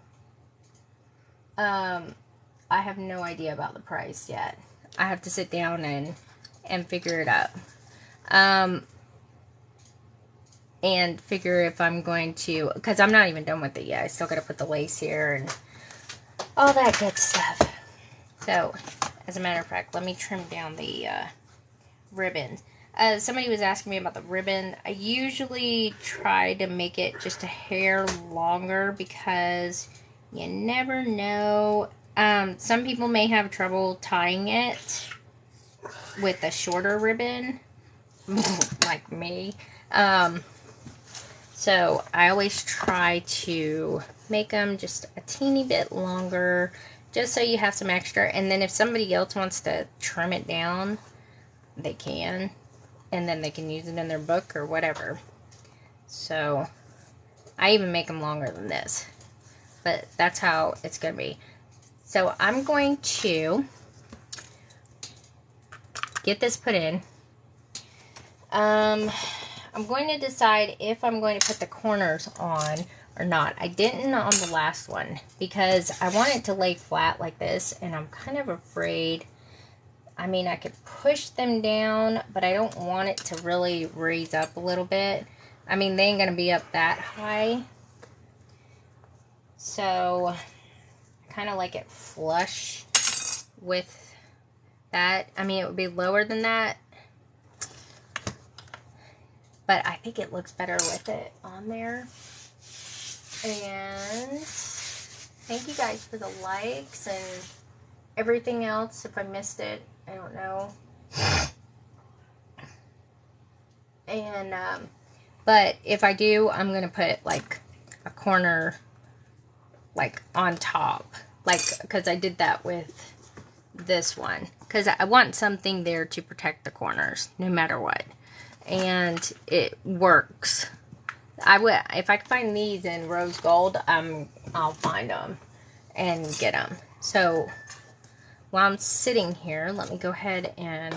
I have no idea about the price yet. I have to sit down and figure it out. And figure if I'm going to, because I'm not even done with it yet. I still got to put the lace here and all that good stuff. So, as a matter of fact, let me trim down the ribbon. Somebody was asking me about the ribbon. I usually try to make it just a hair longer because you never know. Some people may have trouble tying it with a shorter ribbon, like me. So I always try to make them just a teeny bit longer, just so you have some extra. And then if somebody else wants to trim it down, they can. And then they can use it in their book or whatever. So I even make them longer than this. But that's how it's going to be. So I'm going to get this put in. I'm going to decide if I'm going to put the corners on or not. I didn't on the last one because I want it to lay flat like this, and I'm kind of afraid. I mean, I could push them down, but I don't want it to really raise up a little bit. I mean, they ain't going to be up that high. So, I kind of like it flush with that. I mean, it would be lower than that. But I think it looks better with it on there. And thank you guys for the likes and everything else. If I missed it, I don't know. And, but if I do, I'm going to put like a corner like on top. Like, because I did that with this one. Because I want something there to protect the corners, no matter what. And it works. If I can find these in rose gold, I'll find them and get them. So while I'm sitting here, let me go ahead and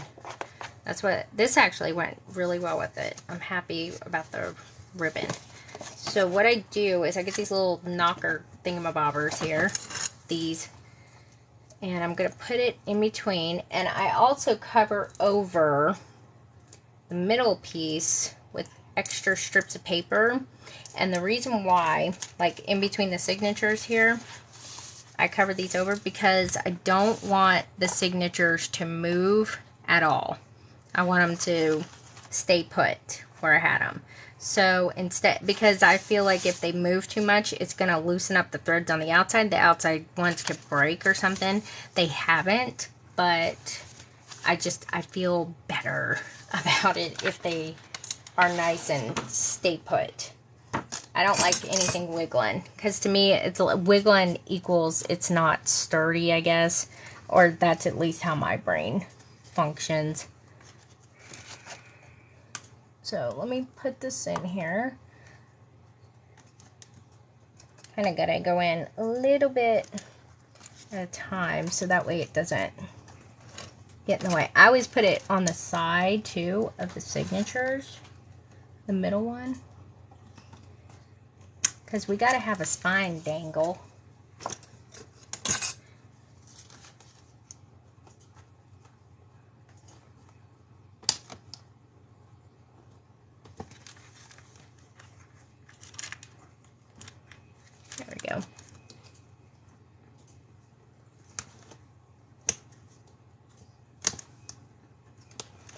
this actually went really well with it. I'm happy about the ribbon. So what I do is I get these little knocker thingamabobbers here, these, and I'm gonna put it in between, and I also cover over the middle piece with extra strips of paper. And the reason why, like in between the signatures here, I cover these over because I don't want the signatures to move at all. I want them to stay put where I had them. So instead, because I feel like if they move too much, it's going to loosen up the threads on the outside. The outside ones could break or something. They haven't, but I feel better about it if they are nice and stay put. I don't like anything wiggling, because to me, it's wiggling equals it's not sturdy, I guess, or that's at least how my brain functions. So let me put this in here. Kind of gotta go in a little bit at a time, so that way it doesn't get in the way. I always put it on the side too of the signatures, the middle one, because we gotta have a spine dangle. There we go.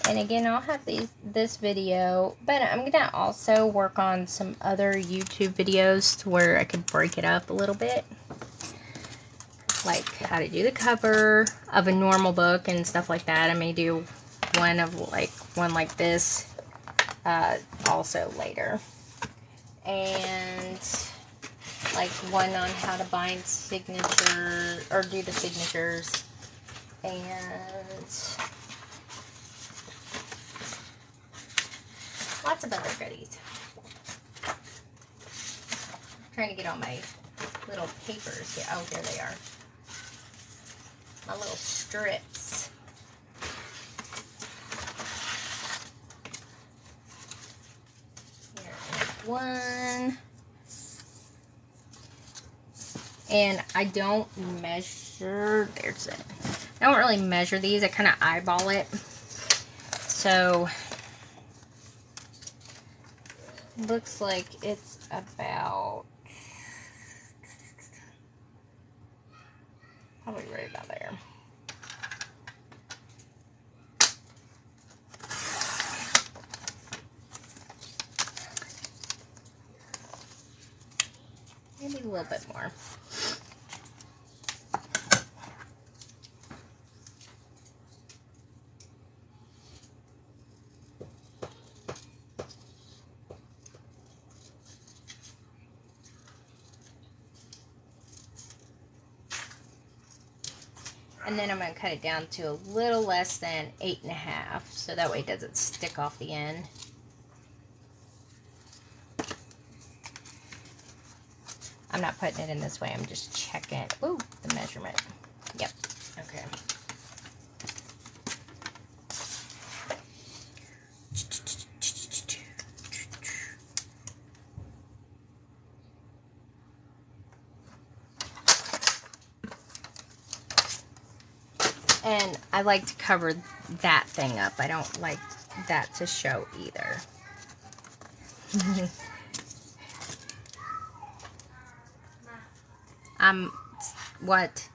And again, I'll have this video, but I'm going to also work on some other YouTube videos to where I could break it up a little bit. Like how to do the cover of a normal book and stuff like that. I may do one like this also later. And like one on how to bind signatures, or do the signatures. And lots of other goodies. I'm trying to get all my little papers here. Oh, there they are. My little strips. Here's one. And I don't measure, there's it. I don't really measure these. I kind of eyeball it. So looks like it's about probably right about there. Maybe a little bit more. And then I'm going to cut it down to a little less than 8.5, so that way it doesn't stick off the end. I'm not putting it in this way, I'm just checking, ooh, the measurement. Yep, okay. And I like to cover that thing up. I don't like that to show either. What?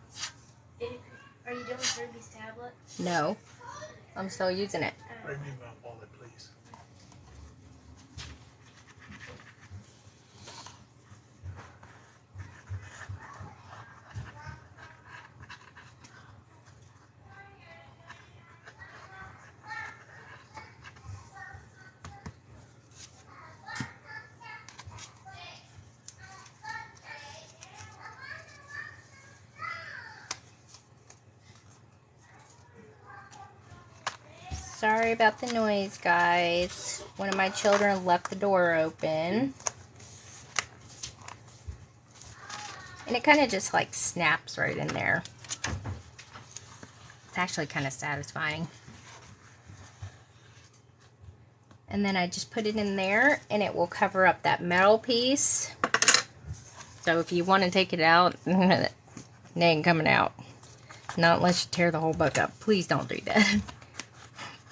Are you done with Ruby's tablet? No. I'm still using it. Bring me my wallet, please. Sorry about the noise, guys. One of my children left the door open. And it kind of just like snaps right in there. It's actually kind of satisfying. And then I just put it in there and it will cover up that metal piece. So if you want to take it out, it ain't coming out. Not unless you tear the whole book up. Please don't do that.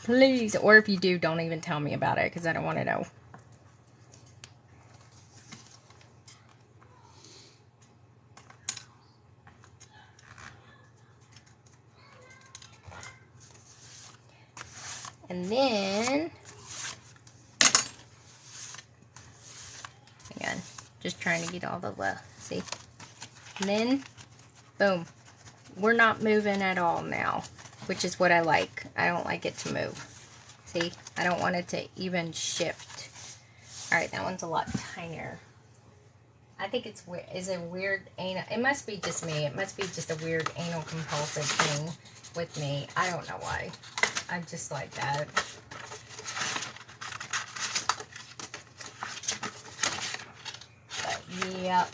Please. Or if you do, don't even tell me about it because I don't want to know. And then, hang on, just trying to get all the, see, and then, boom, we're not moving at all now, which is what I like. I don't like it to move. See, I don't want it to even shift. All right, that one's a lot tinier. I think it's weird. Is it weird anal? It must be just me. It must be just a weird anal compulsive thing with me. I don't know why. I just like that. But, yep.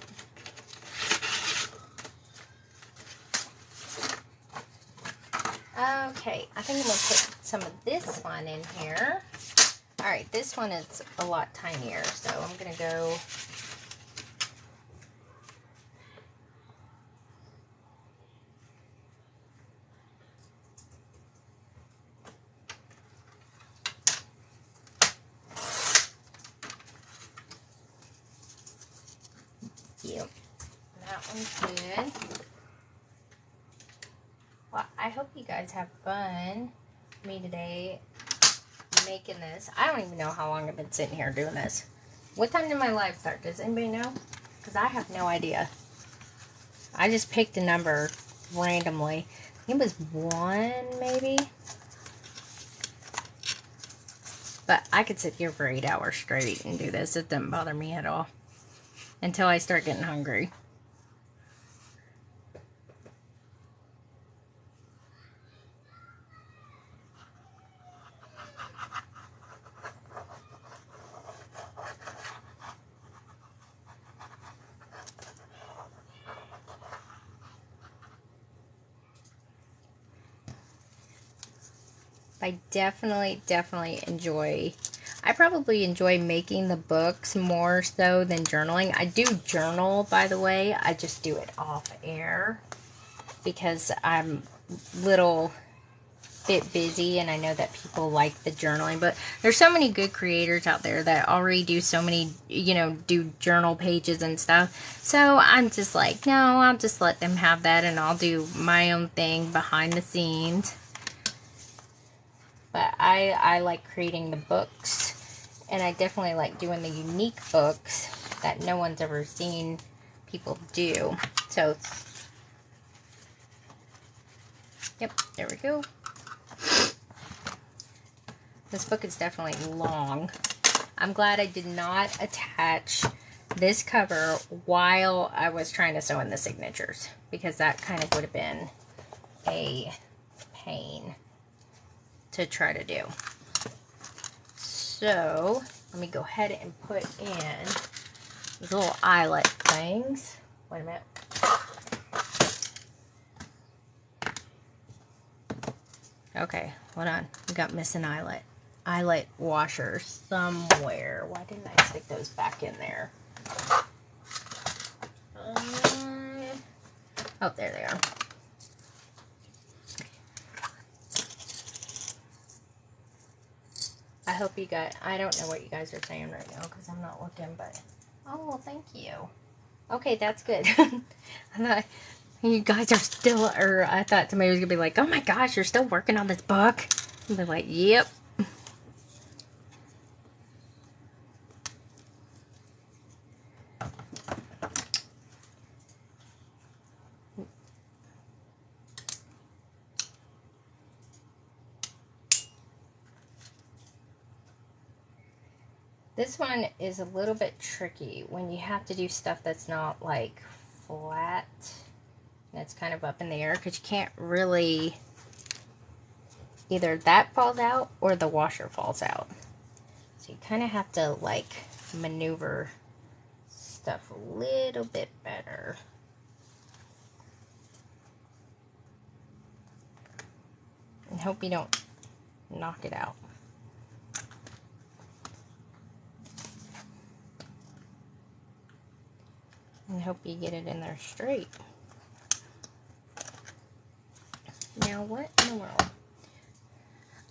Okay, I think I'm going to put some of this one in here. Alright, this one is a lot tinier, so I'm going to go... Yep, that one's good. Well, I hope you guys have fun with me today making this. I don't even know how long I've been sitting here doing this. What time did my live start? Does anybody know? Because I have no idea. I just picked a number randomly. I think it was 1, maybe. But I could sit here for 8 hours straight and do this. It doesn't bother me at all. Until I start getting hungry. I definitely enjoy, I probably enjoy making the books more so than journaling. I do journal, by the way. I just do it off air because I'm little bit busy and I know that people like the journaling, but there's so many good creators out there that already do so many, you know, do journal pages and stuff. So I'm just like, no, I'll just let them have that and I'll do my own thing behind the scenes. But I like creating the books, and I definitely like doing the unique books that no one's ever seen people do. So, yep, there we go. This book is definitely long. I'm glad I did not attach this cover while I was trying to sew in the signatures, because that kind of would have been a pain to try to do. So let me go ahead and put in these little eyelet things. Wait a minute. Okay, hold on. We got missing eyelet washers somewhere. Why didn't I stick those back in there? Oh, there they are. I hope you guys, I don't know what you guys are saying right now because I'm not looking, but, oh, well, thank you. Okay, that's good. I thought you guys are still, or I thought somebody was going to be like, oh my gosh, you're still working on this book? And they're like, yep. This one is a little bit tricky when you have to do stuff that's not like flat and it's kind of up in the air because you can't really, either that falls out or the washer falls out. So you kind of have to like maneuver stuff a little bit better. And hope you don't knock it out. And hope you get it in there straight. Now, what in the world?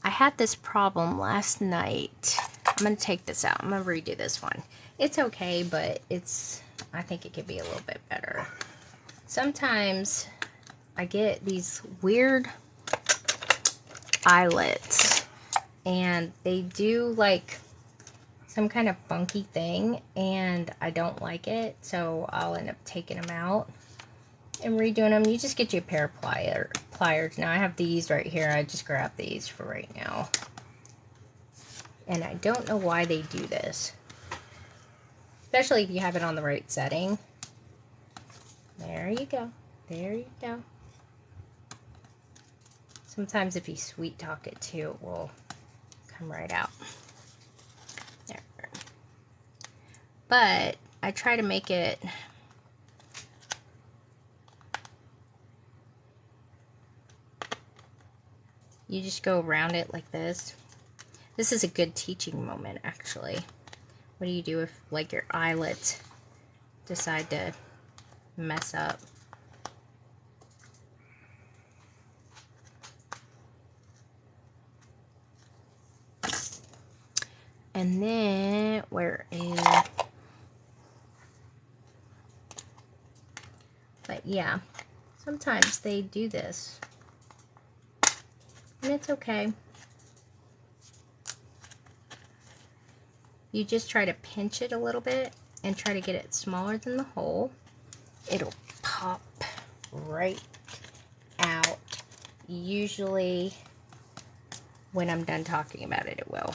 I had this problem last night. I'm going to take this out. I'm going to redo this one. It's okay, but I think it could be a little bit better. Sometimes I get these weird eyelets, and they do like some kind of funky thing, and I don't like it, so I'll end up taking them out and redoing them. You just get you a pair of pliers. Now I have these right here. I just grabbed these for right now, and I don't know why they do this, especially if you have it on the right setting. There you go. There you go. Sometimes if you sweet talk it too, it will come right out. There. But I try to make it you just go around it like this. This is a good teaching moment, actually. What do you do if like your eyelets decide to mess up? And then, where is... But yeah, sometimes they do this. And it's okay. You just try to pinch it a little bit and try to get it smaller than the hole. It'll pop right out. Usually, when I'm done talking about it, it will.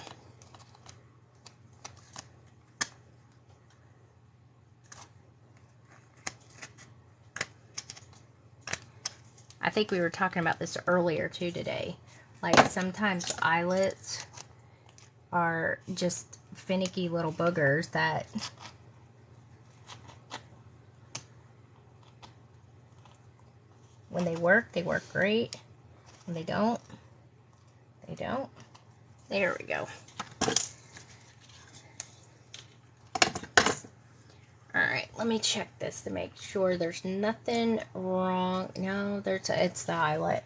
I think we were talking about this earlier too today. Like sometimes eyelets are just finicky little boogers that when they work great. When they don't, they don't. There we go. Alright, let me check this to make sure there's nothing wrong. No, it's the eyelet.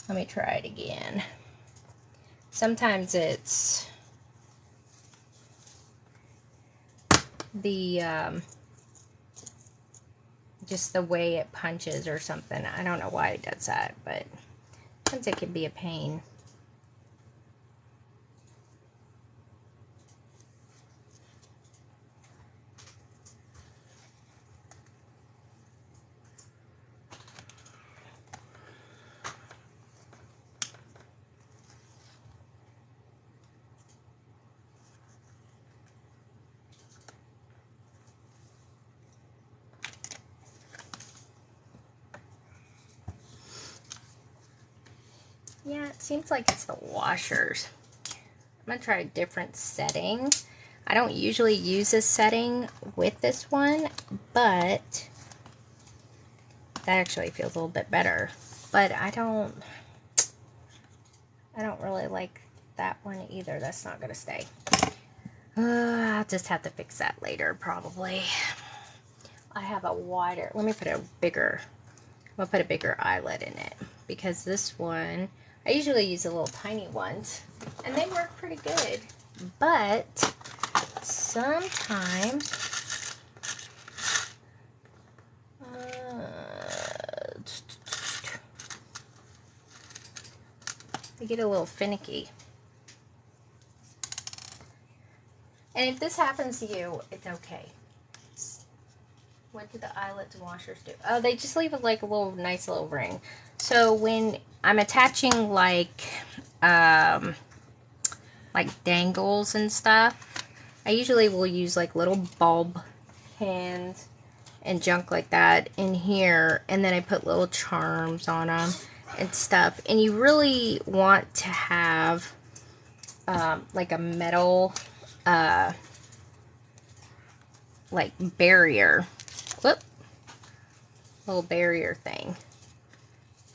Let me try it again. Sometimes it's the, just the way it punches or something. I don't know why it does that, but sometimes it can be a pain. Yeah, it seems like it's the washers. I'm going to try a different setting. I don't usually use this setting with this one, but that actually feels a little bit better. But I don't really like that one either. That's not going to stay. I'll just have to fix that later, probably. I have a wider, let me put a bigger, I'll put a bigger eyelet in it, because this one, I usually use the little tiny ones, and they work pretty good, but sometimes, they get a little finicky. And if this happens to you, it's okay. What do the eyelets and washers do? Oh, they just leave it like a little nice little ring. So when I'm attaching like dangles and stuff, I usually will use like little bulb pins and junk like that in here, and then I put little charms on them and stuff. And you really want to have like a metal like barrier. Whoop. Little barrier thing.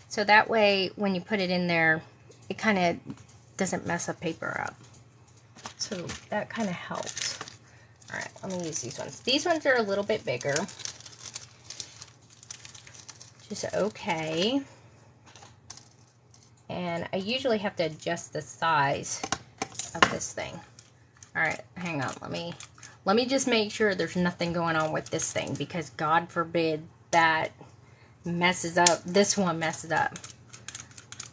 So that way when you put it in there, it kind of doesn't mess up paper up. So that kind of helps. Alright, let me use these ones. These ones are a little bit bigger. Just okay. And I usually have to adjust the size of this thing. Alright, hang on. Let me just make sure there's nothing going on with this thing, because God forbid that messes up. This one messes up.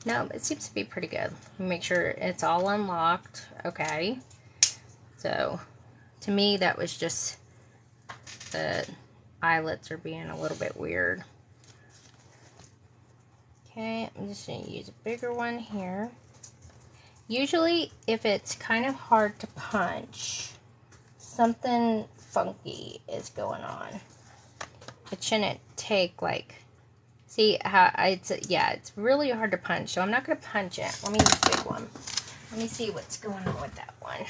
No, it seems to be pretty good. Make sure it's all unlocked. Okay. So, to me, that was just the eyelets are being a little bit weird. Okay, I'm just going to use a bigger one here. Usually, if it's kind of hard to punch, something funky is going on. It shouldn't take like, see how it's really hard to punch, so I'm not going to punch it. Let me use a big one. Let me see what's going on with that one.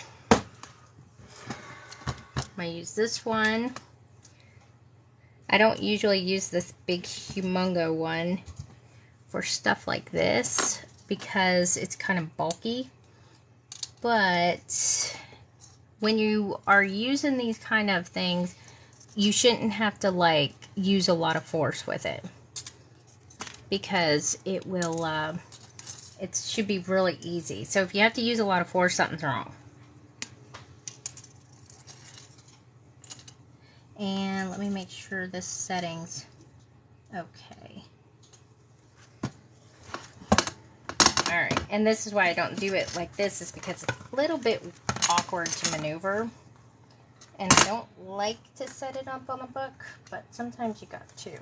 I'm going to use this one. I don't usually use this big humongo one for stuff like this, because it's kind of bulky. But when you are using these kind of things, you shouldn't have to like use a lot of force with it, because it will it should be really easy. So if you have to use a lot of force, something's wrong. And let me make sure this setting's okay. Alright, and this is why I don't do it like this, is because it's a little bit awkward to maneuver. And I don't like to set it up on the book, but sometimes you got to.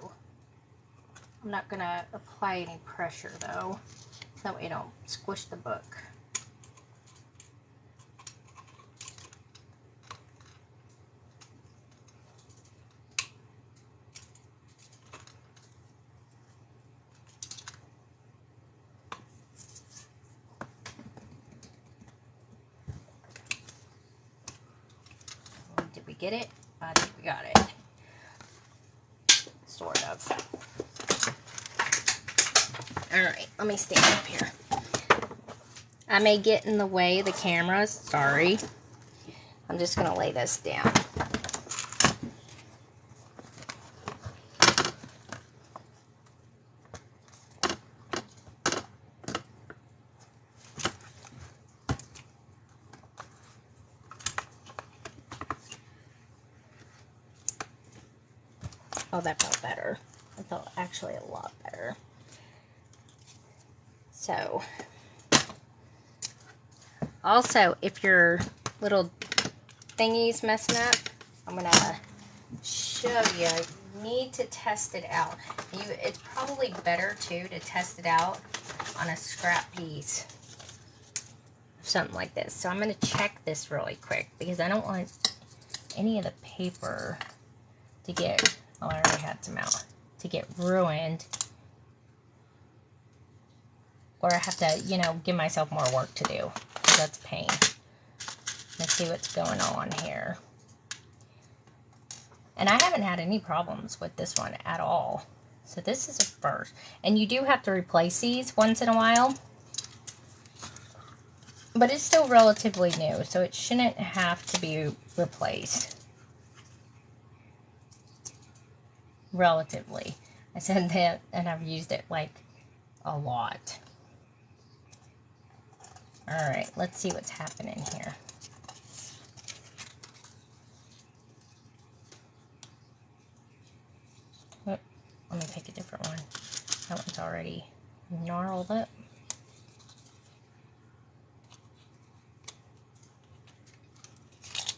I'm not going to apply any pressure though, so that way you don't squish the book. Did we get it? I think we got it. Sort of. Alright, let me stand up here. I may get in the way of the camera, sorry. I'm just going to lay this down. Oh, that felt better. It felt actually a lot better. So, also, if your little thingy's messing up, I'm going to show you. You need to test it out. It's probably better, too, to test it out on a scrap piece. Something like this. So I'm going to check this really quick, because I don't want any of the paper to get, oh, I already had some out, to get ruined or I have to, you know, give myself more work to do. That's a pain. Let's see what's going on here. And I haven't had any problems with this one at all. So this is a first. And you do have to replace these once in a while. But it's still relatively new, so it shouldn't have to be replaced. Relatively. I said that, and I've used it like a lot. Alright, let's see what's happening here. Oh, let me pick a different one. That one's already gnarled up.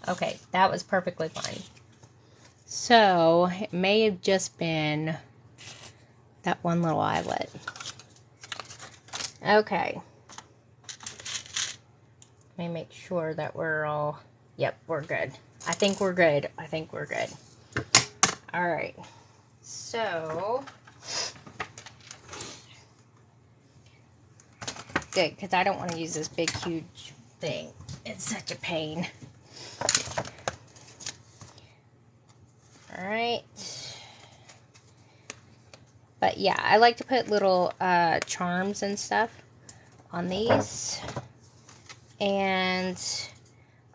Okay, that was perfectly fine. So, it may have just been that one little eyelet. Okay. Let me make sure that we're all... Yep, we're good. I think we're good. I think we're good. Alright. So... Good, because I don't want to use this big, huge thing. It's such a pain. Alright. But yeah, I like to put little charms and stuff on these. And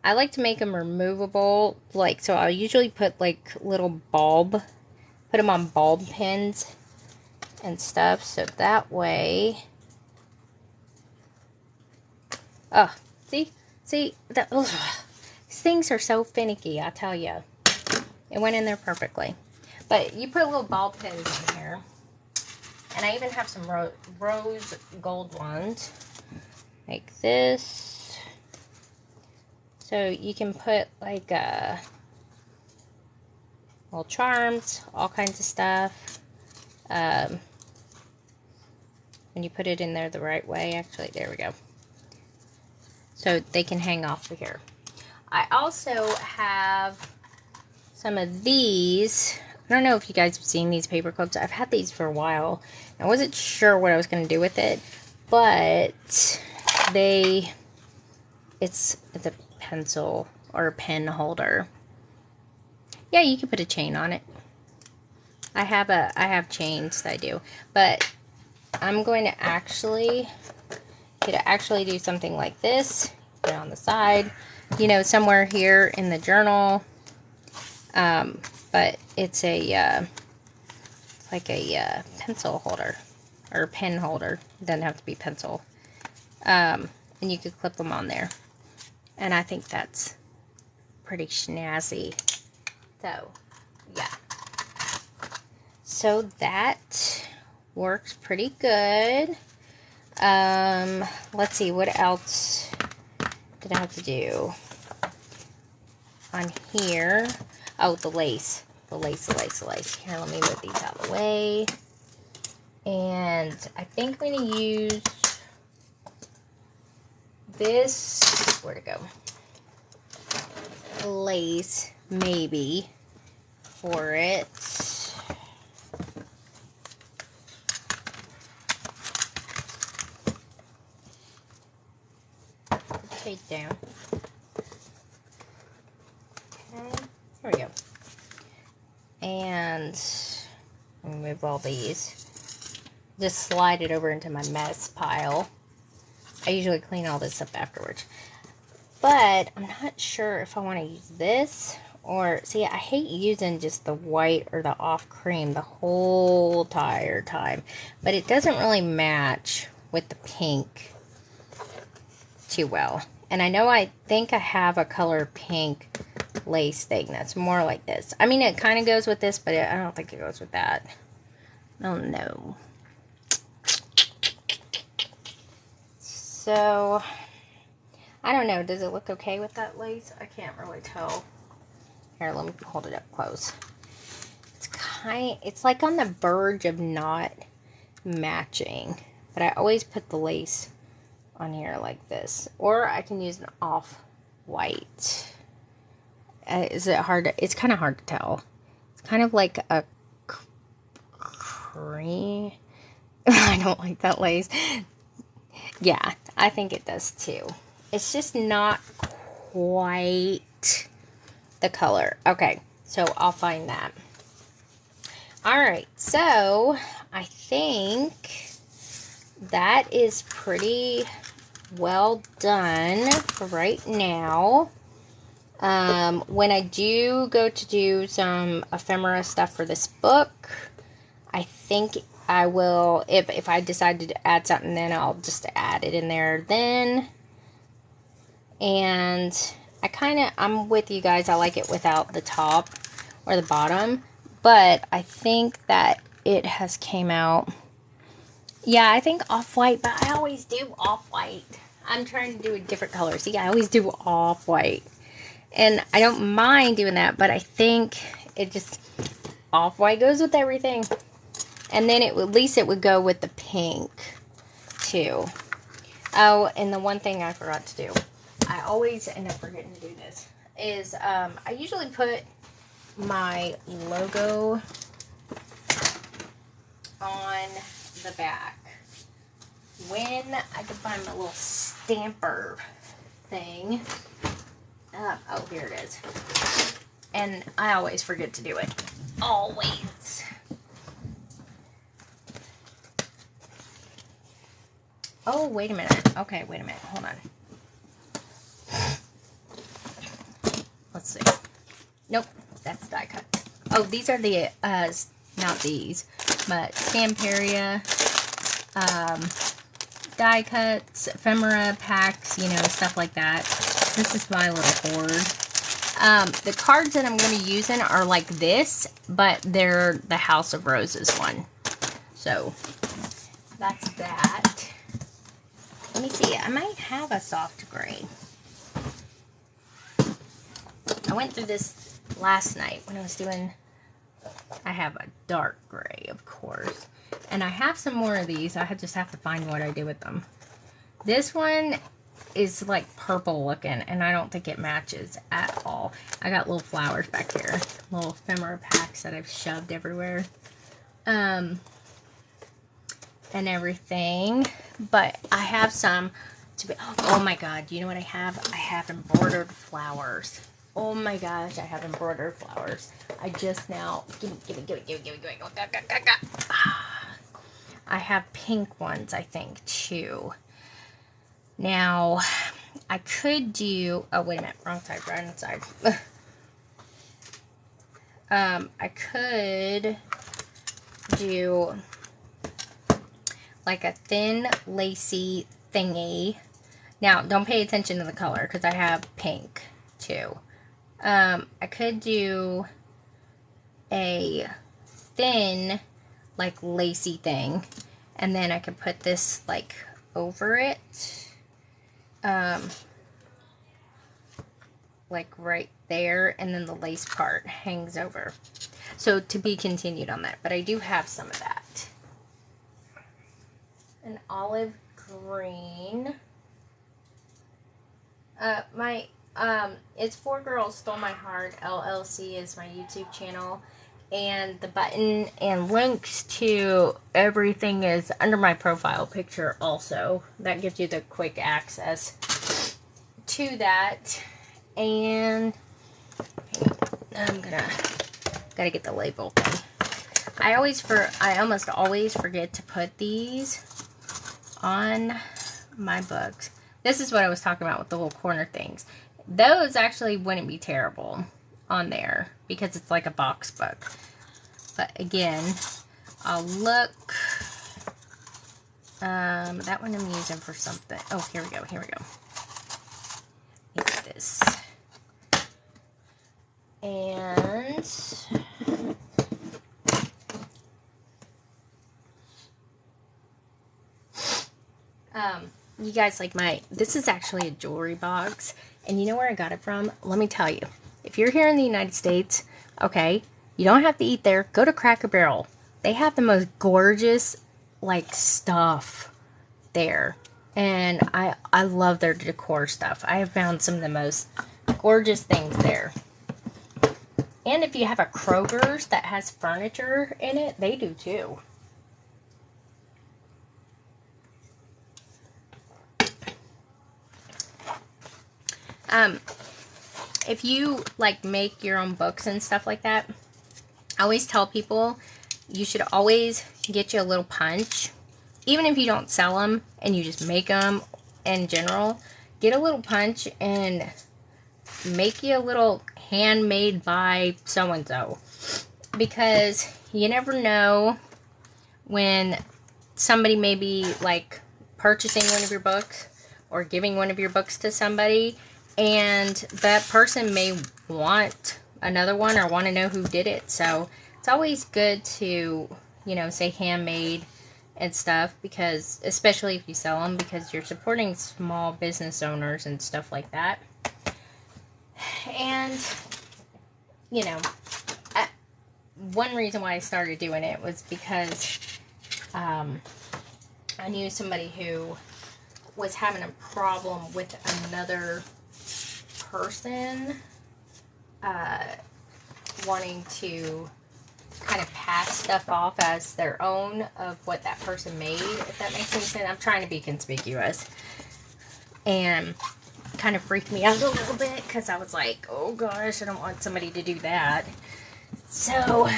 I like to make them removable. Like, so I'll usually put like little put them on bulb pins and stuff. So that way... Oh, see, that, ugh. These things are so finicky, I tell you. It went in there perfectly. But you put little ball pins in here. And I even have some rose gold ones. Like this. So you can put like little charms, all kinds of stuff. When you put it in there the right way. Actually, there we go. So they can hang off of here. I also have some of these. I don't know if you guys have seen these paper clips. I've had these for a while. I wasn't sure what I was going to do with it, but it's a pencil or a pen holder. Yeah, you can put a chain on it. I have chains that I do, but I'm going to actually do something like this. Put it on the side, you know, somewhere here in the journal. But it's like a pencil holder or pen holder. It doesn't have to be pencil. And you could clip them on there. And I think that's pretty snazzy. So, yeah. So that works pretty good. Let's see, what else did I have to do on here? Oh, the lace. The lace. Here, let me move these out of the way. And I think I'm going to use this, where'd it go? Lace, maybe, for it. Put it down. Okay, there we go. And remove all these. Just slide it over into my mess pile. I usually clean all this up afterwards. But I'm not sure if I want to use this or... See, I hate using just the white or the off cream the whole entire time. But it doesn't really match with the pink too well. And I think I have a color pink lace thing that's more like this. I mean, it kind of goes with this, but I don't think it goes with that. Oh, no. So, I don't know. Does it look okay with that lace? I can't really tell. Here, let me hold it up close. It's like on the verge of not matching. But I always put the lace on here like this. Or I can use an off-white. Is it hard? It's kind of hard to tell. It's kind of like a cream. I don't like that lace. Yeah, I think it does too. It's just not quite the color. Okay, so I'll find that. Alright, so I think that is pretty well done for right now. When I do go to do some ephemera stuff for this book, I think I will, if I decide to add something, then I'll just add it in there then. And I'm with you guys. I like it without the top or the bottom. But I think that it has came out. Yeah, I think off-white, but I always do off-white. I'm trying to do a different color. See, I always do off-white. And I don't mind doing that, but I think it just, off-white goes with everything. And then at least it would go with the pink, too. Oh, and the one thing I forgot to do, I always end up forgetting to do this, is I usually put my logo on the back. When I can find my little stamper thing. Oh, here it is. And I always forget to do it. Always. Oh, wait a minute. Okay, wait a minute. Hold on. Let's see. Nope, that's die cut. Oh, these are the, not these, but Stamperia, die cuts, ephemera packs, you know, stuff like that. This is my little hoard. The cards that I'm going to be using are like this, but they're the House of Roses one. So, that's that. Let me see. I might have a soft gray. I went through this last night when I was doing... I have a dark gray, of course. And I have some more of these. I just have to find what I do with them. This one is like purple looking, and I don't think it matches at all. I got little flowers back here. Little ephemera packs that I've shoved everywhere. And everything. But I have some to be... Oh my god, you know what I have? I have embroidered flowers. Oh my gosh, I have embroidered flowers. I just now... Give me. I have pink ones, I think, too. Now, I could do... Oh, wait a minute. Wrong side. Right side. I could do like a thin, lacy thingy. Now, don't pay attention to the color, because I have pink, too. I could do a thin, like, lacy thing. And then I could put this, like, over it. Like, right there. And then the lace part hangs over. So, to be continued on that. But I do have some of that. An olive green. It's Four Girls Stole My Heart LLC is my YouTube channel, and the button and links to everything is under my profile picture also. That gives you the quick access to that. And gotta get the label thing. I almost always forget to put these on my books. This is what I was talking about with the little corner things. Those actually wouldn't be terrible on there because it's like a box book. But again, I'll look. That one I'm using for something. Oh, here we go. It's this. And you guys like this is actually a jewelry box, and you know where I got it from? Let me tell you. If you're here in the United States, okay, you don't have to eat there. Go to Cracker Barrel. They have the most gorgeous, like, stuff there. And I love their decor stuff. I have found some of the most gorgeous things there. And if you have a Kroger's that has furniture in it, they do too. If you like make your own books and stuff like that, I always tell people you should always get you a little punch. Even if you don't sell them and you just make them in general, get a little punch and make you a little handmade by so-and-so. Because you never know when somebody may be like purchasing one of your books or giving one of your books to somebody, and that person may want another one or want to know who did it. So it's always good to, you know, say handmade and stuff, because especially if you sell them, because you're supporting small business owners and stuff like that. And you know, one reason why I started doing it was because I knew somebody who was having a problem with another person wanting to kind of pass stuff off as their own of what that person made, if that makes any sense. I'm trying to be conspicuous. And kind of freaked me out a little bit, because I was like, oh gosh, I don't want somebody to do that. So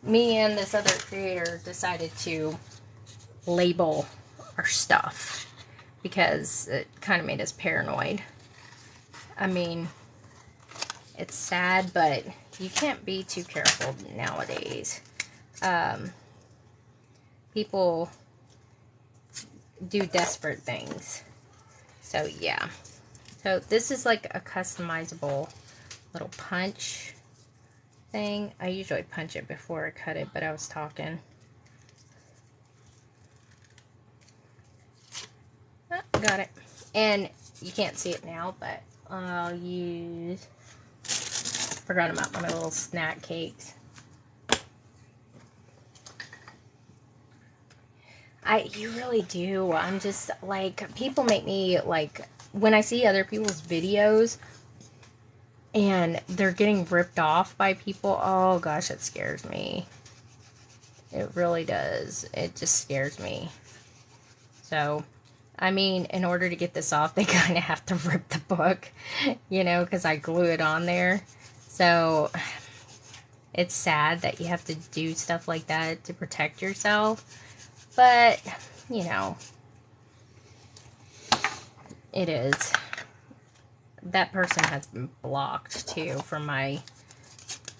me and this other creator decided to label our stuff, because it kind of made us paranoid. I mean, it's sad, but you can't be too careful nowadays. People do desperate things. So yeah. So this is like a customizable little punch thing. I usually punch it before I cut it, but I was talking. Oh, got it. And you can't see it now, but I'll use... Forgot about my little snack cakes. You really do. I'm just like, people make me like, when I see other people's videos and they're getting ripped off by people, oh gosh, it scares me. It really does. It just scares me. So, I mean, in order to get this off, they kind of have to rip the book, you know, because I glue it on there. So, it's sad that you have to do stuff like that to protect yourself. But, you know, it is. That person has been blocked, too, from my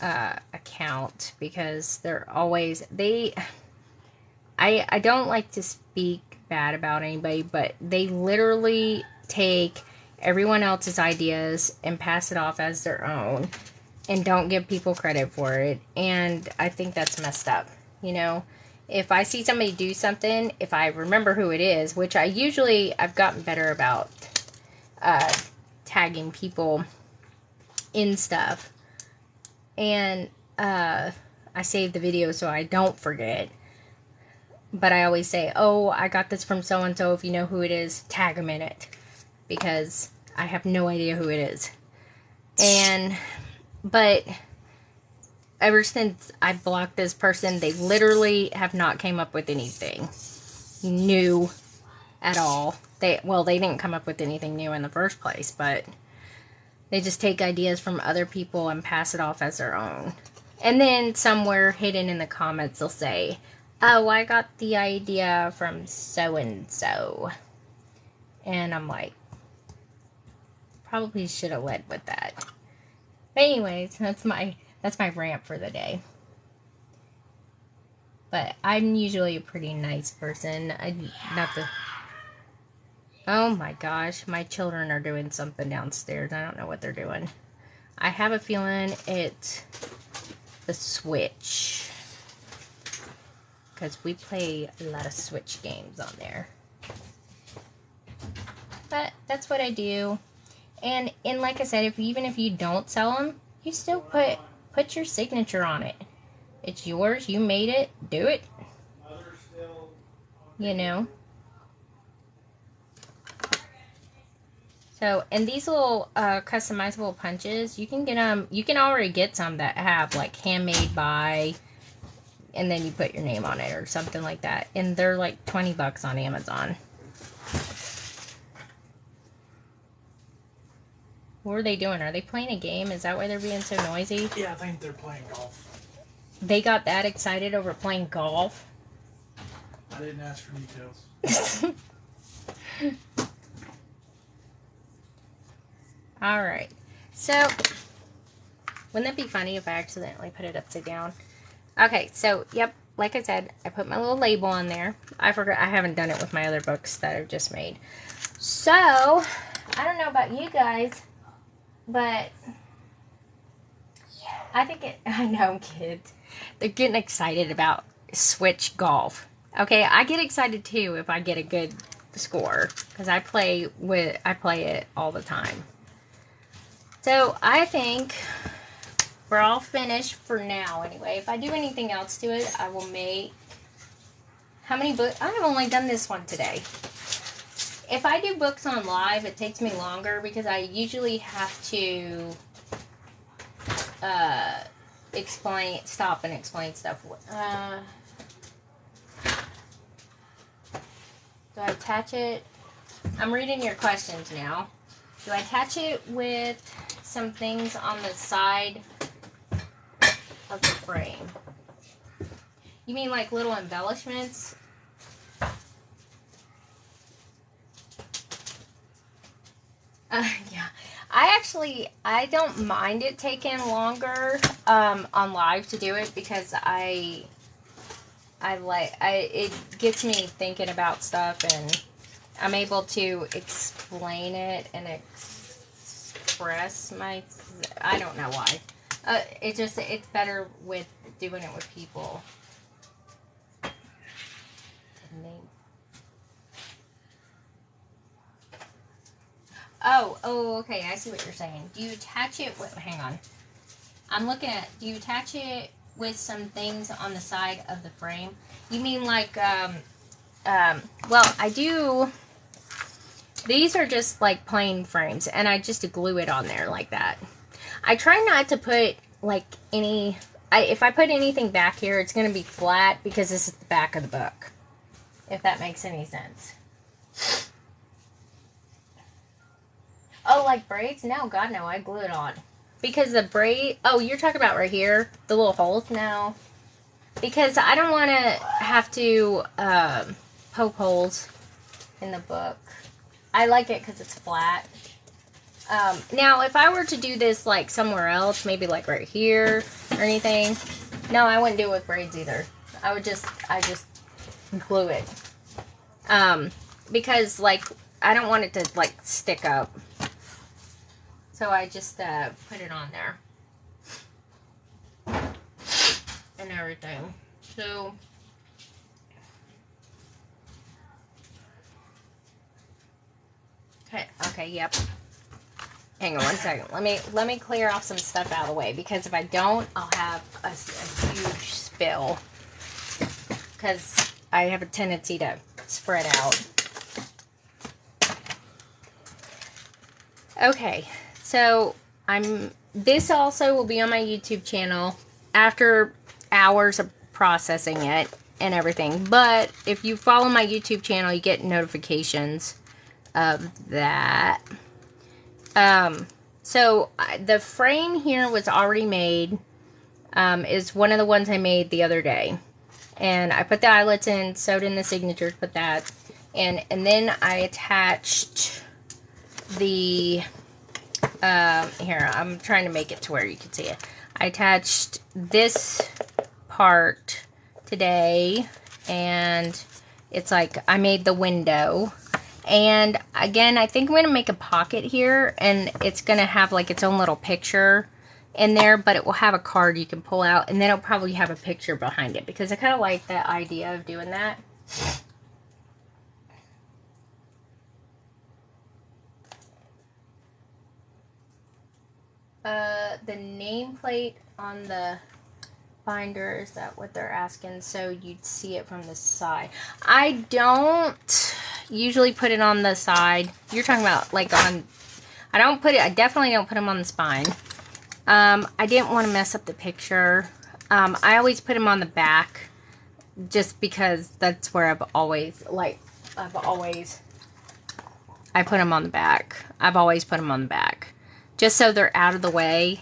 account, because they're always, I don't like to speak bad about anybody, but they literally take everyone else's ideas and pass it off as their own, and don't give people credit for it. And I think that's messed up. You know, if I see somebody do something, if I remember who it is, which I've gotten better about tagging people in stuff, and I save the video so I don't forget. But I always say, oh, I got this from so-and-so. If you know who it is, tag them in it, because I have no idea who it is. But ever since I blocked this person, they literally have not came up with anything new at all. They didn't come up with anything new in the first place, but they just take ideas from other people and pass it off as their own. And then somewhere hidden in the comments, they'll say, oh, I got the idea from so-and-so. And I'm like, probably should have led with that. But anyways, that's my rant for the day. But I'm usually a pretty nice person. Oh my gosh, my children are doing something downstairs. I don't know what they're doing. I have a feeling it's the Switch, because we play a lot of Switch games on there. But that's what I do. And like I said, even if you don't sell them, you still put your signature on it. It's yours. You made it. Do it. You know. So, and these little customizable punches, you can get them. You can already get some that have like handmade by, and then you put your name on it or something like that. And they're like $20 on Amazon. What are they doing? Are they playing a game? Is that why they're being so noisy? Yeah, I think they're playing golf. They got that excited over playing golf? I didn't ask for details. Alright. So, wouldn't that be funny if I accidentally put it upside down? Okay, so, yep, like I said, I put my little label on there. I forgot, I haven't done it with my other books that I've just made. So, I don't know about you guys, but I think I know kids, they're getting excited about Switch golf. Okay, I get excited too if I get a good score, because I play it all the time. So, I think we're all finished for now anyway. If I do anything else to it, I will make... How many books? I have only done this one today. If I do books on live, it takes me longer because I usually have to stop and explain stuff. Do I attach it? I'm reading your questions now. Do I attach it with some things on the side of the frame? You mean like little embellishments? Yeah. I don't mind it taking longer on live to do it because it gets me thinking about stuff and I'm able to explain it and express I don't know why. It's better with doing it with people. Oh, okay, I see what you're saying. Do you attach it with, hang on. I'm looking at, do you attach it with some things on the side of the frame? You mean like, well, I do, these are just like plain frames, and I just glue it on there like that. I try not to put like if I put anything back here, it's going to be flat because this is the back of the book. If that makes any sense. Oh, like braids? No, God, no. I glue it on. Because the braid... Oh, you're talking about right here? The little holes? No. Because I don't want to have to poke holes in the book. I like it because it's flat. Now, if I were to do this like somewhere else, maybe like right here or anything, no, I wouldn't do it with braids either. I just glue it. Because like, I don't want it to like stick up. So I just put it on there. And everything. So okay, yep. Hang on one second. Let me clear off some stuff out of the way, because if I don't, I'll have a huge spill. Because I have a tendency to spread out. Okay. So, this also will be on my YouTube channel after hours of processing it and everything. But if you follow my YouTube channel, you get notifications of that. So, the frame here was already made. Is one of the ones I made the other day. And I put the eyelets in, sewed in the signatures, put that. And then I attached the... here, I'm trying to make it to where you can see it. I attached this part today, and it's like I made the window. And again, I think I'm going to make a pocket here, and it's going to have like its own little picture in there, but it will have a card you can pull out, and then it'll probably have a picture behind it, because I kind of like that idea of doing that. The nameplate on the binder, is that what they're asking? So you'd see it from the side. I don't usually put it on the side. You're talking about like on... I definitely don't put them on the spine. I didn't want to mess up the picture. I always put them on the back, just because that's where I put them on the back. I've always put them on the back. just so they're out of the way.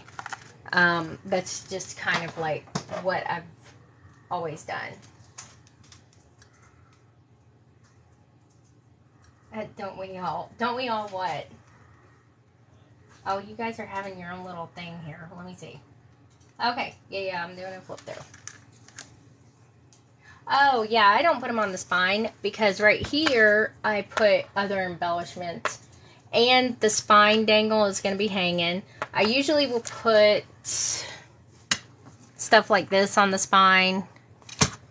That's just kind of like what I've always done. Don't we all? Don't we all what? Oh, you guys are having your own little thing here. Let me see. Okay. Yeah, I'm doing a flip through. Oh, yeah, I don't put them on the spine because right here I put other embellishments. And the spine dangle is going to be hanging. I usually will put stuff like this on the spine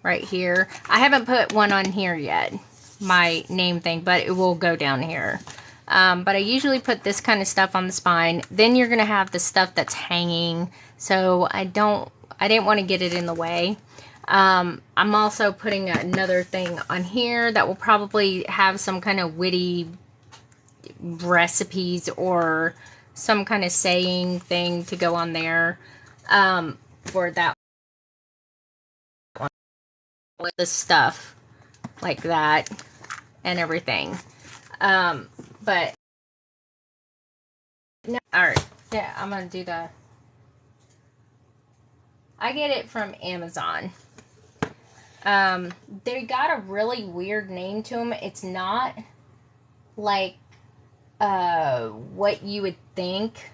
right here. I haven't put one on here yet, my name thing, but it will go down here. But I usually put this kind of stuff on the spine. Then you're going to have the stuff that's hanging. So I didn't want to get it in the way. I'm also putting another thing on here that will probably have some kind of witty recipes or some kind of saying thing to go on there for that one. With the stuff like that and everything. But no, alright, yeah, I'm gonna do I get it from Amazon. They got a really weird name to them. It's not like what you would think.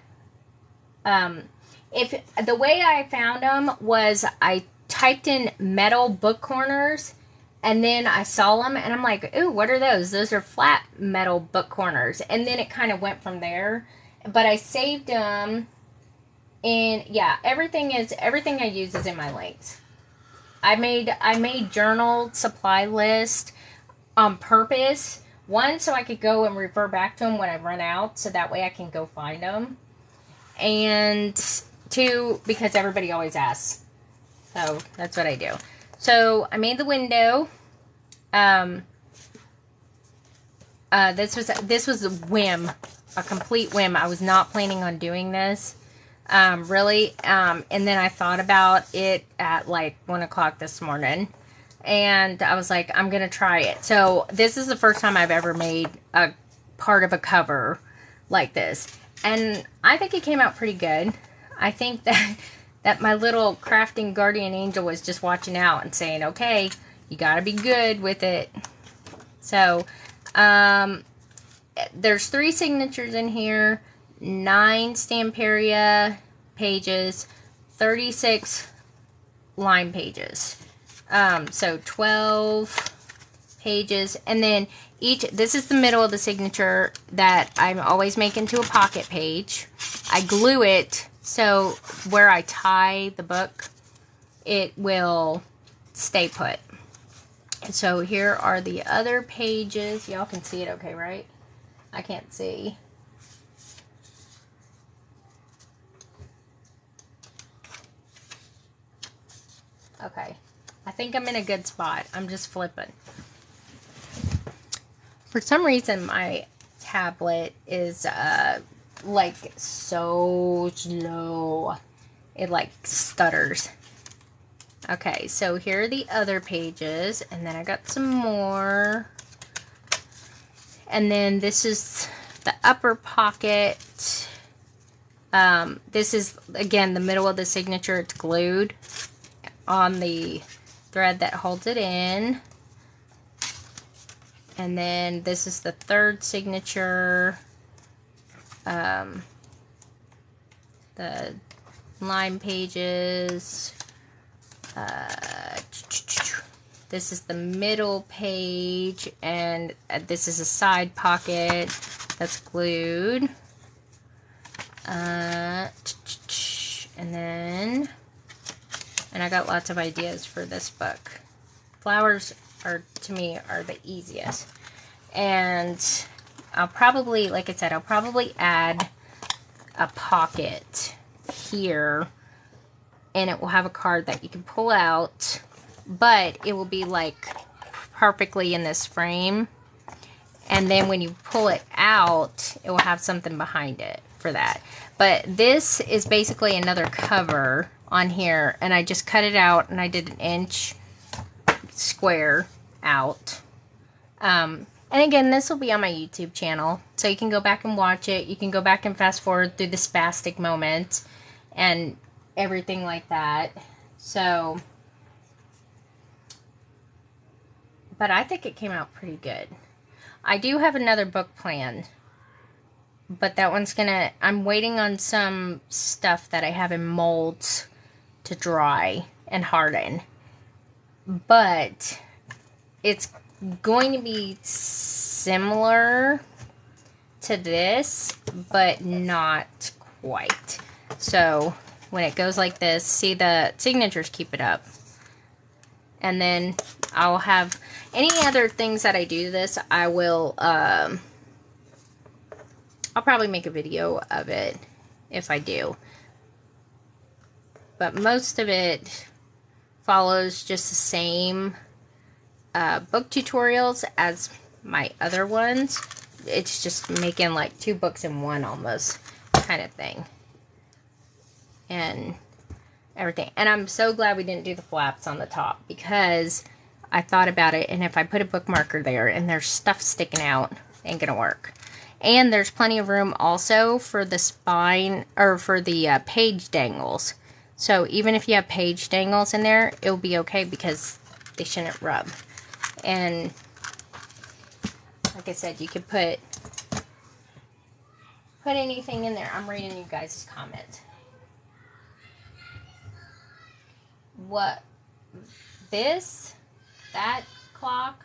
If the way I found them was I typed in metal book corners and then I saw them and I'm like, ooh, what are those? Those are flat metal book corners. And then it kind of went from there. But I saved them in, yeah, everything I use is in my links. I made journal supply list on purpose. One, so I could go and refer back to them when I run out, so that way I can go find them. And two, because everybody always asks. So that's what I do. So I made the window. This was a whim, a complete whim. I was not planning on doing this. Really. And then I thought about it at like 1 o'clock this morning. And I was like, I'm going to try it. So this is the first time I've ever made a part of a cover like this. And I think it came out pretty good. I think that my little crafting guardian angel was just watching out and saying, okay, you got to be good with it. So, there's 3 signatures in here, 9 Stamperia pages, 36 line pages. So 12 pages, and then this is the middle of the signature that I'm always making to a pocket page. I glue it so where I tie the book, it will stay put. And so here are the other pages. Y'all can see it okay, right? I can't see. Okay. I think I'm in a good spot. I'm just flipping. For some reason, my tablet is, like, so slow. It, like, stutters. Okay, so here are the other pages. And then I got some more. And then this is the upper pocket. This is, again, the middle of the signature. It's glued on the thread that holds it in. And then this is the third signature. The line pages. This is the middle page, and this is a side pocket that's glued. And I got lots of ideas for this book. Flowers to me, are the easiest. And I'll probably, like I said, I'll probably add a pocket here, and it will have a card that you can pull out, but it will be like perfectly in this frame. And then when you pull it out, it will have something behind it for that. But this is basically another cover on here, and I just cut it out, and I did an inch square out. And again, this will be on my YouTube channel, so you can go back and watch it. You can go back and fast forward through the spastic moment and everything like that. So, but I think it came out pretty good. I do have another book planned, but that one's gonna, I'm waiting on some stuff that I have in molds to dry and harden. But it's going to be similar to this, but not quite. So when it goes like this, see the signatures keep it up. And then I'll have any other things that I do to this, I will, I'll probably make a video of it if I do. But most of it follows just the same book tutorials as my other ones. It's just making like 2 books in one almost kind of thing. And everything. And I'm so glad we didn't do the flaps on the top, because I thought about it, and if I put a bookmarker there and there's stuff sticking out, it ain't gonna work. And there's plenty of room also for the spine, or for the page dangles. So even if you have page dangles in there, it'll be okay because they shouldn't rub. And like I said, you could put anything in there. I'm reading you guys' comments. What? That clock,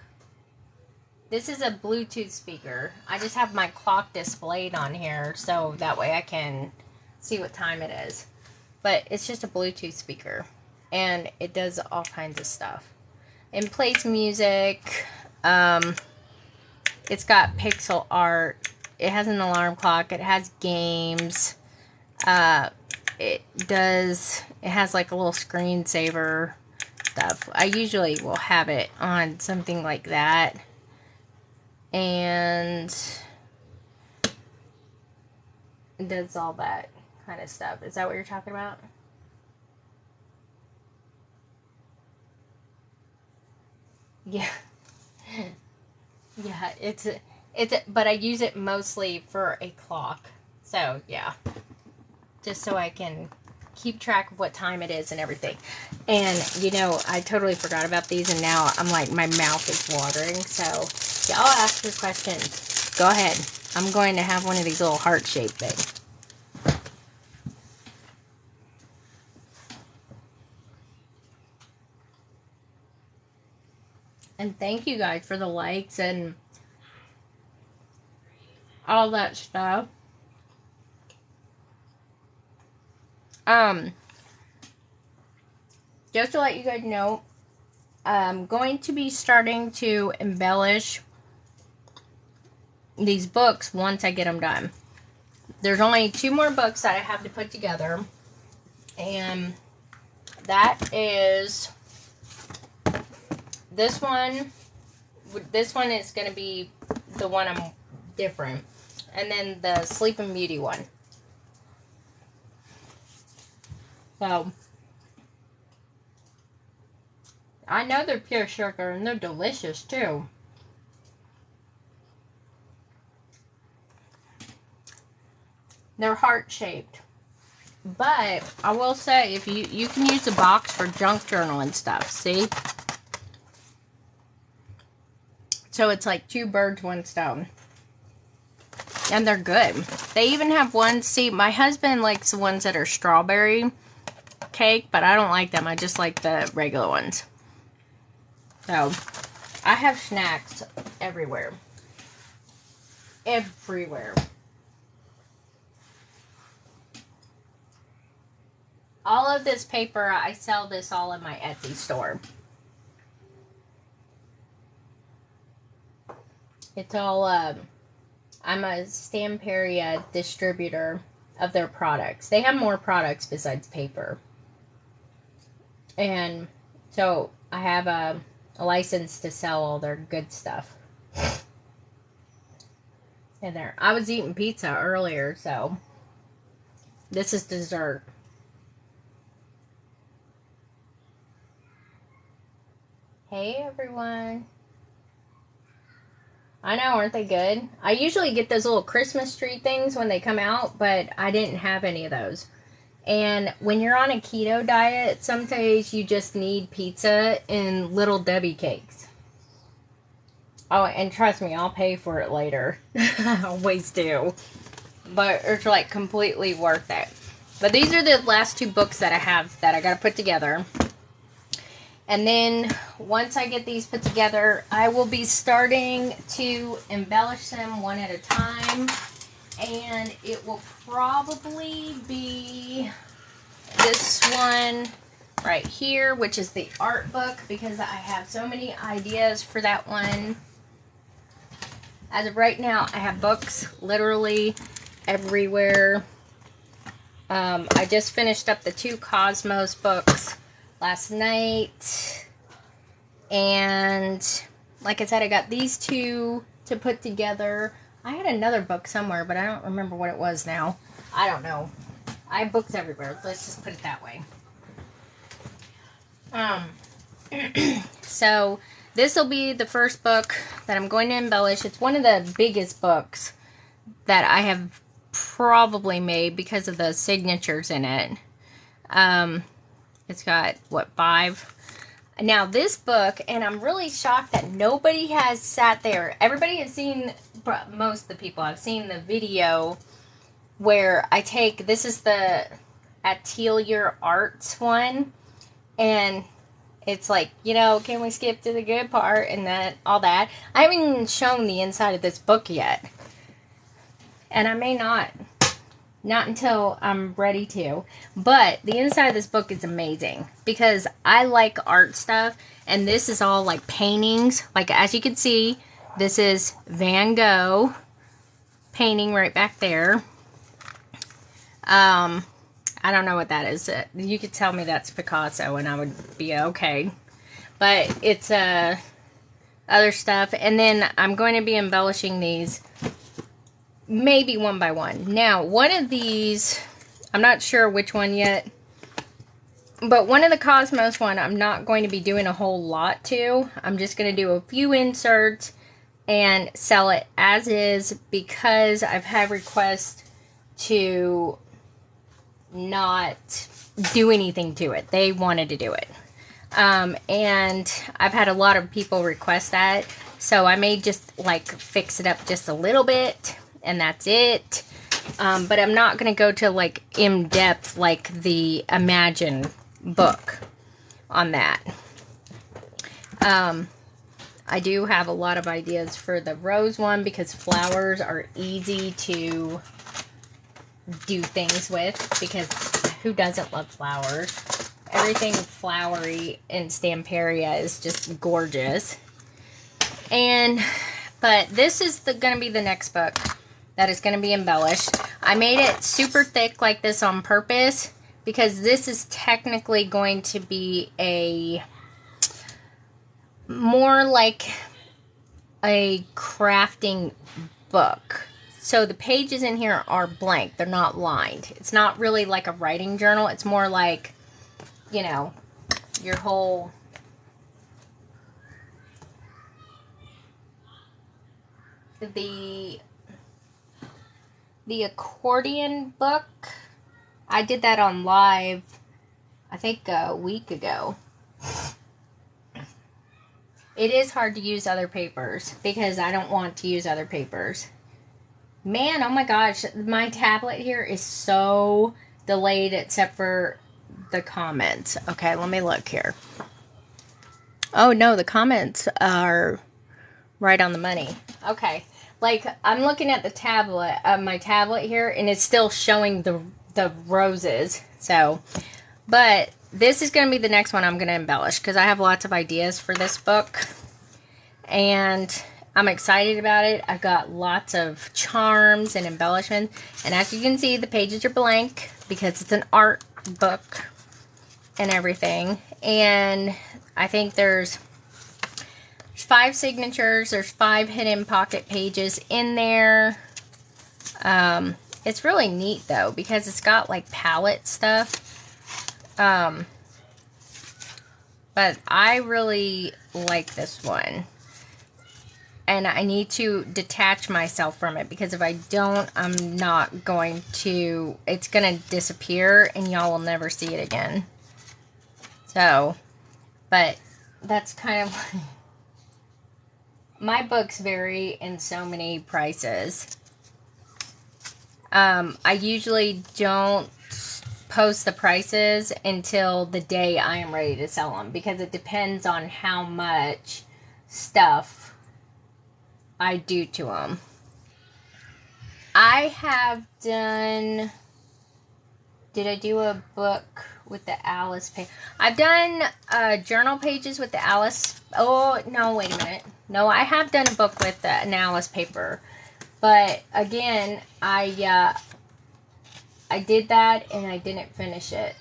this is a Bluetooth speaker. I just have my clock displayed on here so that way I can see what time it is. But it's just a Bluetooth speaker, and it does all kinds of stuff. It plays music. It's got pixel art. It has an alarm clock. It has games. It has like a little screensaver stuff. I usually will have it on something like that. And it does all that kind of stuff. Is that what you're talking about? Yeah. Yeah, but I use it mostly for a clock. So, yeah. Just so I can keep track of what time it is and everything. And, you know, I totally forgot about these, and now I'm like, my mouth is watering. So, y'all ask your questions. Go ahead. I'm going to have one of these little heart-shaped things. And thank you guys for the likes and all that stuff. Just to let you guys know, I'm going to be starting to embellish these books once I get them done. There's only 2 more books that I have to put together, and that is this one. This one is going to be the one I'm different, and then the Sleeping Beauty one. So, I know they're pure sugar, and they're delicious too. They're heart-shaped. But I will say, if you can use the box for junk journal and stuff, see? So it's like 2 birds, 1 stone. And they're good. They even have ones, see, my husband likes the ones that are strawberry cake, but I don't like them. I just like the regular ones. So, I have snacks everywhere. Everywhere. All of this paper, I sell this all in my Etsy store. It's all, I'm a Stamperia distributor of their products. They have more products besides paper. And so I have a license to sell all their good stuff in there. I was eating pizza earlier, so this is dessert. Hey everyone. I know, aren't they good? I usually get those little Christmas tree things when they come out, but I didn't have any of those. And when you're on a keto diet, some days you just need pizza and Little Debbie cakes. Oh, and trust me, I'll pay for it later. I always do. But it's like completely worth it. But these are the last two books that I have that I got to put together. And then once I get these put together, I will be starting to embellish them one at a time. And it will probably be this one right here, which is the art book, because I have so many ideas for that one. As of right now, I have books literally everywhere. I just finished up the 2 Cosmos books last night, and like I said, I got these 2 to put together. I had another book somewhere, but I don't remember what it was now. I don't know. I have books everywhere. Let's just put it that way. So this will be the first book that I'm going to embellish. It's one of the biggest books that I have probably made because of the signatures in it. It's got, what, 5? Now, this book, and I'm really shocked that nobody has sat there. Everybody has seen, most of the people have seen the video where I take, this is the Atelier Arts one, and it's like, you know, can we skip to the good part and that, all that. I haven't even shown the inside of this book yet. And I may not until I'm ready to. But the inside of this book is amazing because I like art stuff, and this is all like paintings. Like, as you can see, this is Van Gogh painting right back there. I don't know what that is. You could tell me that's Picasso and I would be okay. But it's other stuff. And then I'm going to be embellishing these maybe one by one. Now, one of these, I'm not sure which one yet, but one of the Cosmos one, I'm not going to be doing a whole lot to. I'm just going to do a few inserts and sell it as is because I've had requests to not do anything to it. They wanted to do it. And I've had a lot of people request that. So I may just like fix it up just a little bit. And that's it. But I'm not going to go to like in depth like the Imagine book on that. I do have a lot of ideas for the rose one because flowers are easy to do things with, because who doesn't love flowers? Everything flowery in Stamperia is just gorgeous. But this is going to be the next book that is going to be embellished. I made it super thick like this on purpose because this is technically going to be a more like a crafting book. So the pages in here are blank. They're not lined. It's not really like a writing journal. It's more like, you know, your whole... The accordion book, I did that on live, I think a week ago. It is hard to use other papers because I don't want to use other papers. Man, oh my gosh, my tablet here is so delayed except for the comments. Okay, let me look here. Oh no, the comments are right on the money. Okay. Like, I'm looking at the tablet, my tablet here, and it's still showing the roses. So, but this is going to be the next one I'm going to embellish because I have lots of ideas for this book. And I'm excited about it. I've got lots of charms and embellishments. And as you can see, the pages are blank because it's an art book and everything. And I think there's 5 signatures. There's 5 hidden pocket pages in there. It's really neat though because it's got like palette stuff. But I really like this one. and I need to detach myself from it, because if I don't, I'm not going to, it's going to disappear and y'all will never see it again. So, but that's kind of, my books vary in so many prices. I usually don't post the prices until the day I am ready to sell them, because it depends on how much stuff I do to them. I have done, did I do a book with the Alice page? I've done journal pages with the Alice, oh no, wait a minute. No, I have done a book with an Alice paper, but again, I did that and I didn't finish it.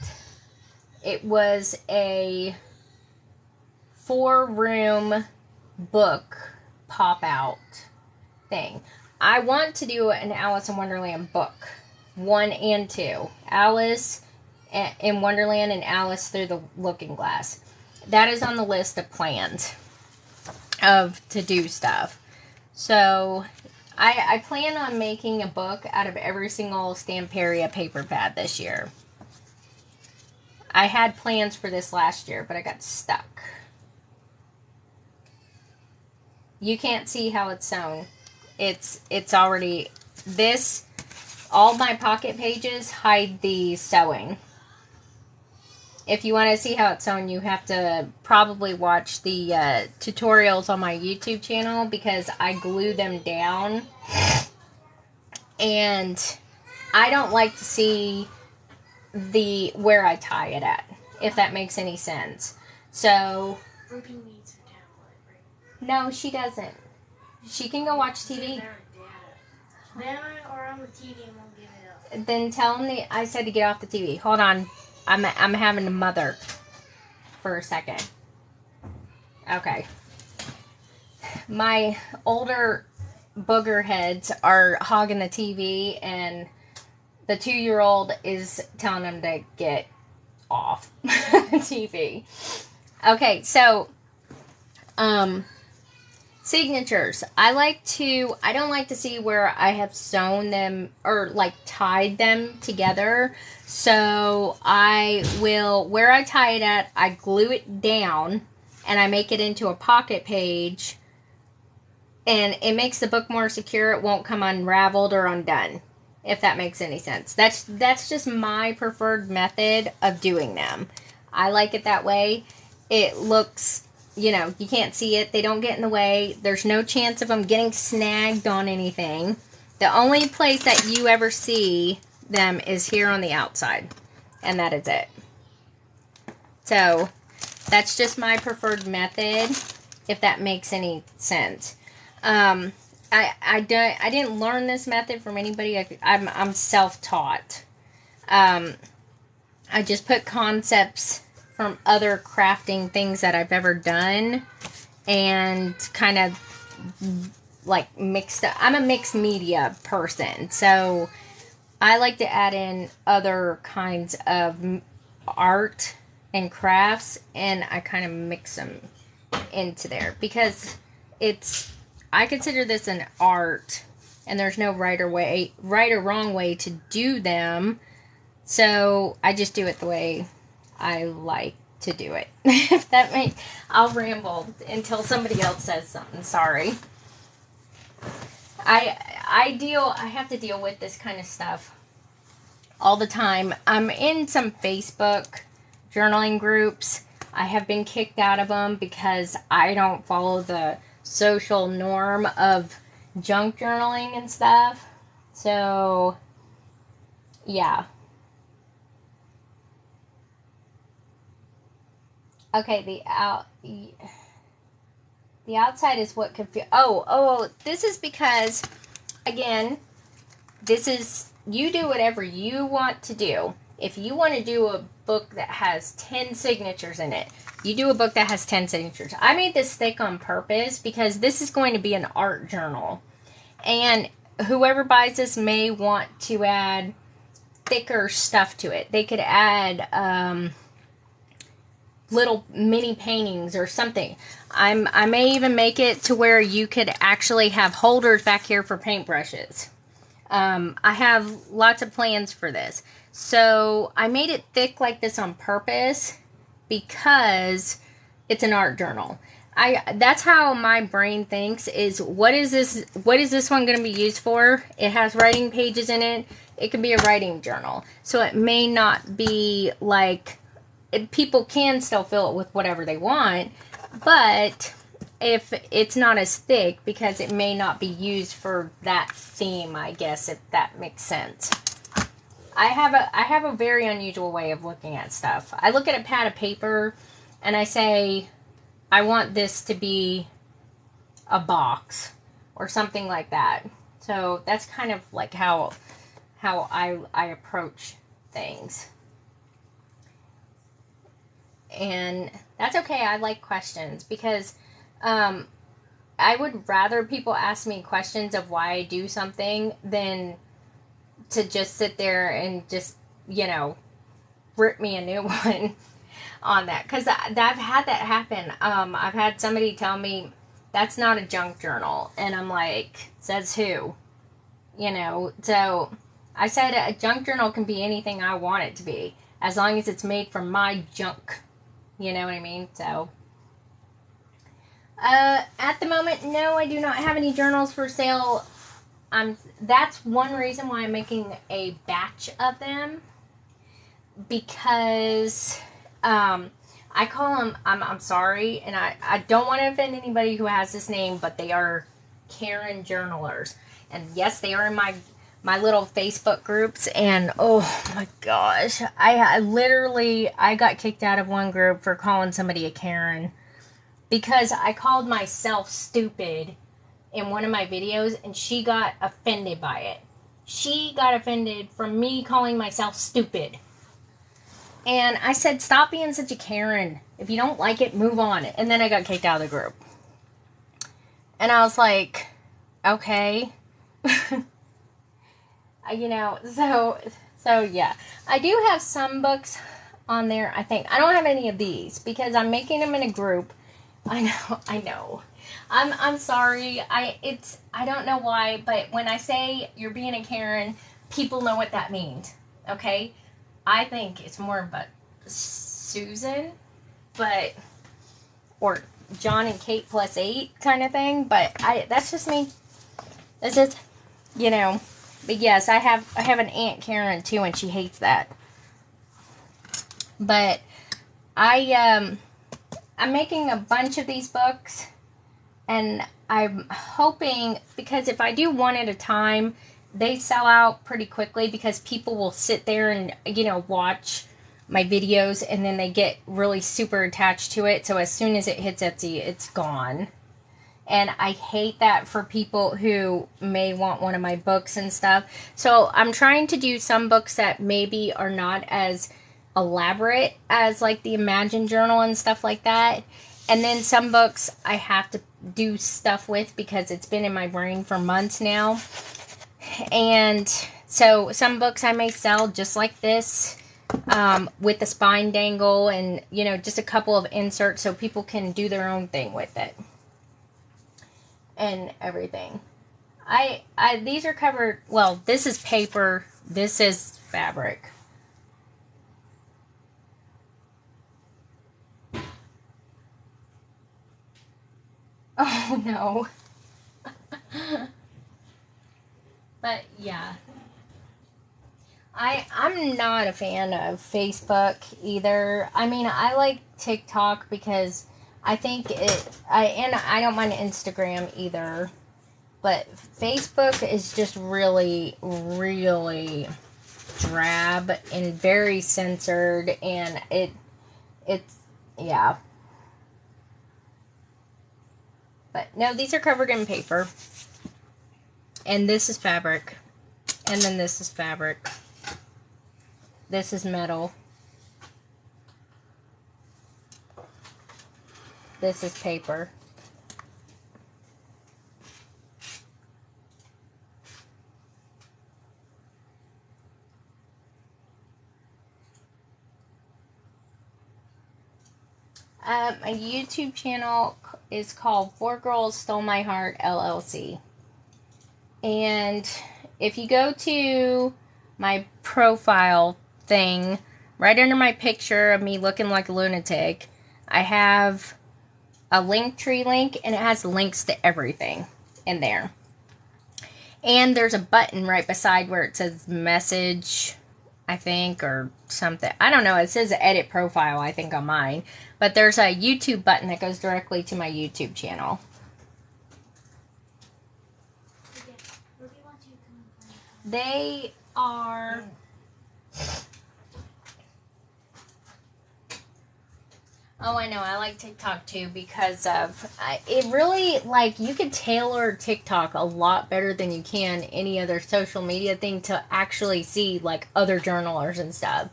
It was a 4-room book pop-out thing. I want to do an Alice in Wonderland book, 1 and 2. Alice in Wonderland and Alice Through the Looking Glass. That is on the list of plans of to do stuff. So I plan on making a book out of every single Stamperia paper pad this year. I had plans for this last year, but I got stuck. You can't see how it's sewn. It's already, this, all my pocket pages hide the sewing. If you want to see how it's sewn, you have to probably watch the tutorials on my YouTube channel, because I glue them down. And I don't like to see where I tie it at, if that makes any sense. So, Ruby needs a tablet, right? no, she doesn't. She can go watch TV. Then or on the TV and won't give it up. Then tell him I said to get off the TV. Hold on. I'm having a mother for a second. Okay. My older booger heads are hogging the TV, and the 2-year-old is telling them to get off the TV. Okay, so, signatures. I don't like to see where I have sewn them or like tied them together. So where I tie it at, I glue it down and I make it into a pocket page, and it makes the book more secure. It won't come unraveled or undone, if that makes any sense. That's just my preferred method of doing them. I like it that way. It looks, you can't see it. They don't get in the way. There's no chance of them getting snagged on anything. The only place that you ever see them is here on the outside. And that is it. So, that's just my preferred method, if that makes any sense. I didn't learn this method from anybody. I'm self-taught. I just put concepts from other crafting things that I've ever done and kind of like mixed up. I'm a mixed media person, so I like to add in other kinds of art and crafts, and I kind of mix them into there, because I consider this an art, and there's no right or wrong way to do them. So I just do it the way I like to do it. If that makes, I'll ramble until somebody else says something. Sorry. I have to deal with this kind of stuff all the time. I'm in some Facebook journaling groups. I have been kicked out of them because I don't follow the social norm of junk journaling and stuff. So, yeah. Okay, the outside is what confused. Oh, this is because, again, you do whatever you want to do. If you want to do a book that has 10 signatures in it, you do a book that has 10 signatures. I made this thick on purpose because this is going to be an art journal. And whoever buys this may want to add thicker stuff to it. They could add little mini paintings or something. I may even make it to where you could actually have holders back here for paintbrushes. I have lots of plans for this. So I made it thick like this on purpose because it's an art journal. That's how my brain thinks, is what is this one going to be used for? It has writing pages in it. It can be a writing journal. So it may not be like, people can still fill it with whatever they want, but if it's not as thick, because it may not be used for that theme, I guess, if that makes sense. I have a very unusual way of looking at stuff. I look at a pad of paper and I say, I want this to be a box or something like that. So that's kind of like how I approach things. And that's okay. I like questions because I would rather people ask me questions of why I do something than to just sit there and just, rip me a new one on that. Because I've had that happen. I've had somebody tell me, that's not a junk journal. And I'm like, says who? So I said a junk journal can be anything I want it to be, as long as it's made from my junk. You know what I mean? So, at the moment, no, I do not have any journals for sale. That's one reason why I'm making a batch of them, because, I call them, I'm sorry, and I don't want to offend anybody who has this name, but they are Karen journalers. And yes, they are in my little Facebook groups, and oh my gosh, I got kicked out of one group for calling somebody a Karen, because I called myself stupid in one of my videos, and she got offended by it. She got offended from me calling myself stupid. And I said, stop being such a Karen. If you don't like it, move on. And then I got kicked out of the group. And I was like, okay. So yeah. I do have some books on there, I think. I don't have any of these because I'm making them in a group. I know. I'm sorry. I don't know why, but when I say you're being a Karen, people know what that means. Okay? I think it's more about Susan, or John and Kate plus 8 kind of thing, but that's just me. That's just, but yes, I have an Aunt Karen too, and she hates that. But I'm making a bunch of these books, and I'm hoping, because if I do one at a time, they sell out pretty quickly, because people will sit there and, watch my videos, and then they get really super attached to it. So as soon as it hits Etsy, it's gone. And I hate that for people who may want one of my books and stuff. So I'm trying to do some books that maybe are not as elaborate as like the Imagine Journal and stuff like that. And then some books I have to do stuff with because it's been in my brain for months now. And so some books I may sell just like this, with the spine dangle and, just a couple of inserts so people can do their own thing with it. And everything. These are covered, well, this is paper, this is fabric. Oh no. But yeah. I'm not a fan of Facebook either. I mean, I like TikTok because I think and I don't mind Instagram either. But Facebook is just really, really drab and very censored, and it's, yeah. But no, these are covered in paper. And this is fabric. And then this is fabric. This is metal. This is paper. My YouTube channel is called Four Girls Stole My Heart LLC. And if you go to my profile thing, right under my picture of me looking like a lunatic, I have a Linktree link, and it has links to everything in there. And there's a button right beside where it says message, I think, or something. I don't know. It says edit profile, I think, on mine. But there's a YouTube button that goes directly to my YouTube channel. Where do you want to come from? They are... Oh, I know. I like TikTok too because of... it really, like, you can tailor TikTok a lot better than you can any other social media thing to actually see, like, other journalers and stuff.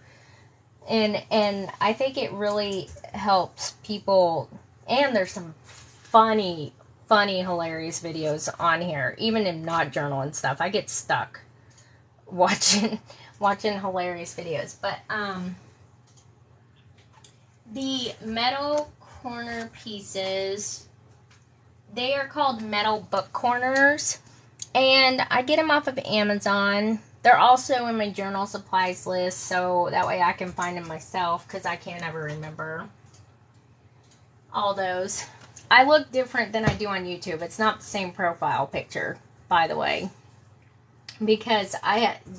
And I think it really helps people... And there's some funny, hilarious videos on here. Even if not journal and stuff. I get stuck watching hilarious videos. But, the metal corner pieces, they are called metal book corners, and I get them off of Amazon. They're also in my journal supplies list, so that way I can find them myself, because I can't ever remember all those. I look different than I do on YouTube. It's not the same profile picture, by the way, because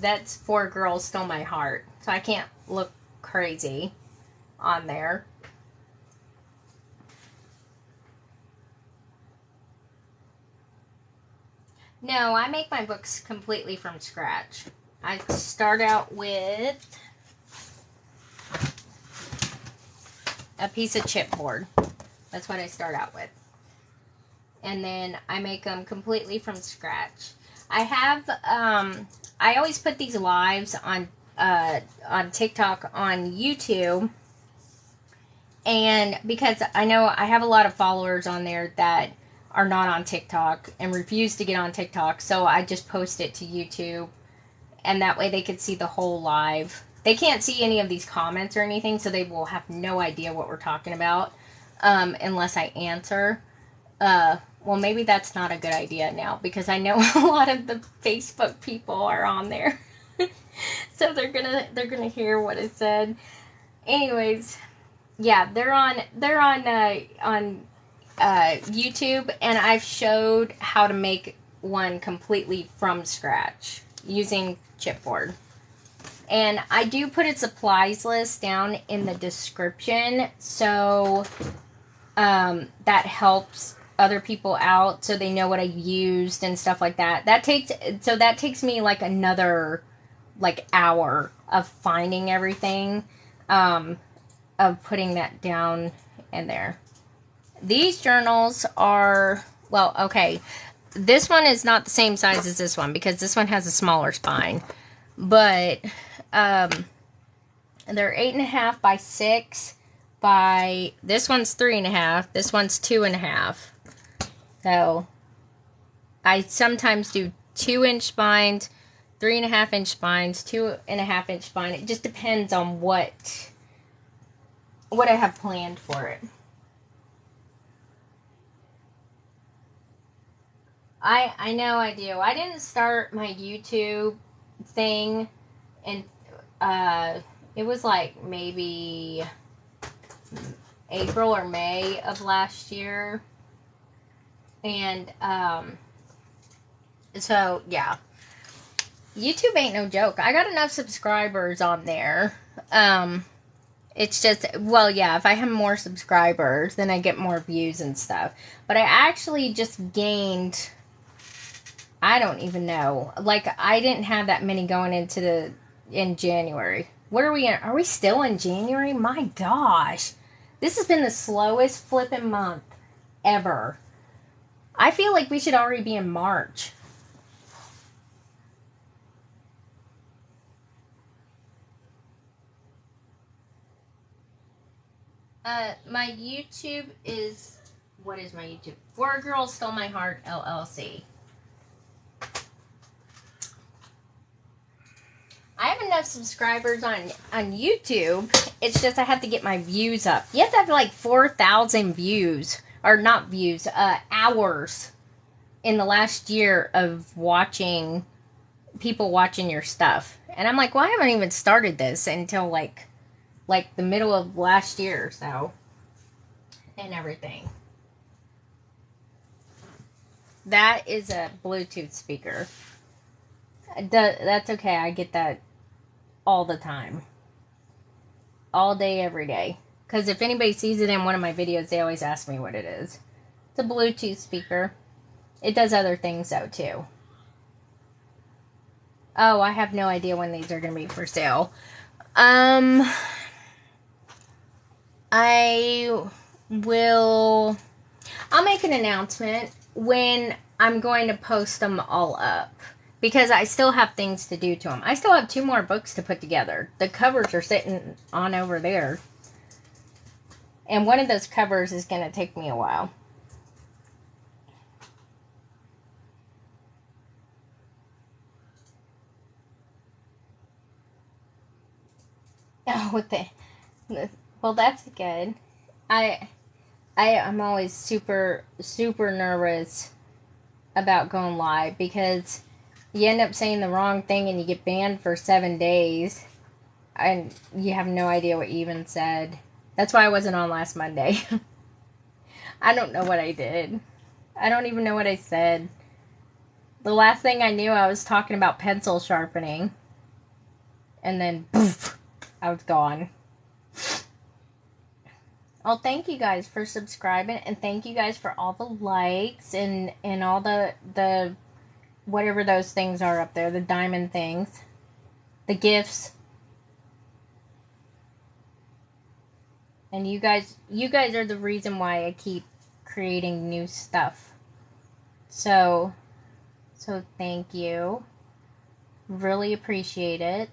that's Four Girls Stole My Heart, so I can't look crazy on there. No, I make my books completely from scratch. I start out with a piece of chipboard. That's what I start out with. And then I make them completely from scratch. I have, I always put these lives on TikTok, on YouTube. And because I know I have a lot of followers on there that are not on TikTok and refuse to get on TikTok, so I just post it to YouTube, and that way they could see the whole live. They can't see any of these comments or anything, so they will have no idea what we're talking about unless I answer. Well, maybe that's not a good idea now, because I know a lot of the Facebook people are on there. So they're gonna hear what it said. Anyways, yeah, they're on YouTube, and I've showed how to make one completely from scratch using chipboard. And I do put a supplies list down in the description, so that helps other people out, so they know what I used and stuff like that. That takes me like another hour of finding everything, of putting that down in there. These journals are, well, okay, this one is not the same size as this one, because this one has a smaller spine, but they're 8.5 by 6 by, this one's 3.5, this one's 2.5. So I sometimes do 2-inch spines, 3.5-inch spines, 2.5-inch spine. It just depends on what I have planned for it. I know I do. I didn't start my YouTube thing, and it was like maybe April or May of last year. And so yeah, YouTube ain't no joke. I got enough subscribers on there. It's just, well, yeah, if I have more subscribers, then I get more views and stuff. But I actually just gained, I don't even know. Like, I didn't have that many going in January. What are we in? Are we still in January? My gosh. This has been the slowest flipping month ever. I feel like we should already be in March. My YouTube is, what is my YouTube? Four Girls Stole My Heart LLC. I have enough subscribers on YouTube. It's just I have to get my views up. You have to have like 4,000 views. Or not views, hours in the last year of watching, people watching your stuff. And I'm like, well, I haven't even started this until like the middle of last year, so. And everything. That is a Bluetooth speaker. That's okay, I get that all the time. All day, every day. Because if anybody sees it in one of my videos, they always ask me what it is. It's a Bluetooth speaker. It does other things, though, too. Oh, I have no idea when these are going to be for sale. I'll make an announcement when I'm going to post them all up. Because I still have things to do to them. I still have 2 more books to put together. The covers are sitting on over there. And one of those covers is going to take me a while. Oh, well, that's good. I'm always super, super nervous about going live because you end up saying the wrong thing and you get banned for 7 days. And you have no idea what you even said. That's why I wasn't on last Monday. I don't know what I did. I don't even know what I said. The last thing I knew, I was talking about pencil sharpening. And then, poof, I was gone. Well, thank you guys for subscribing. And thank you guys for all the likes and all the whatever those things are up there. The diamond things. The gifts. And you guys are the reason why I keep creating new stuff. So thank you. Really appreciate it.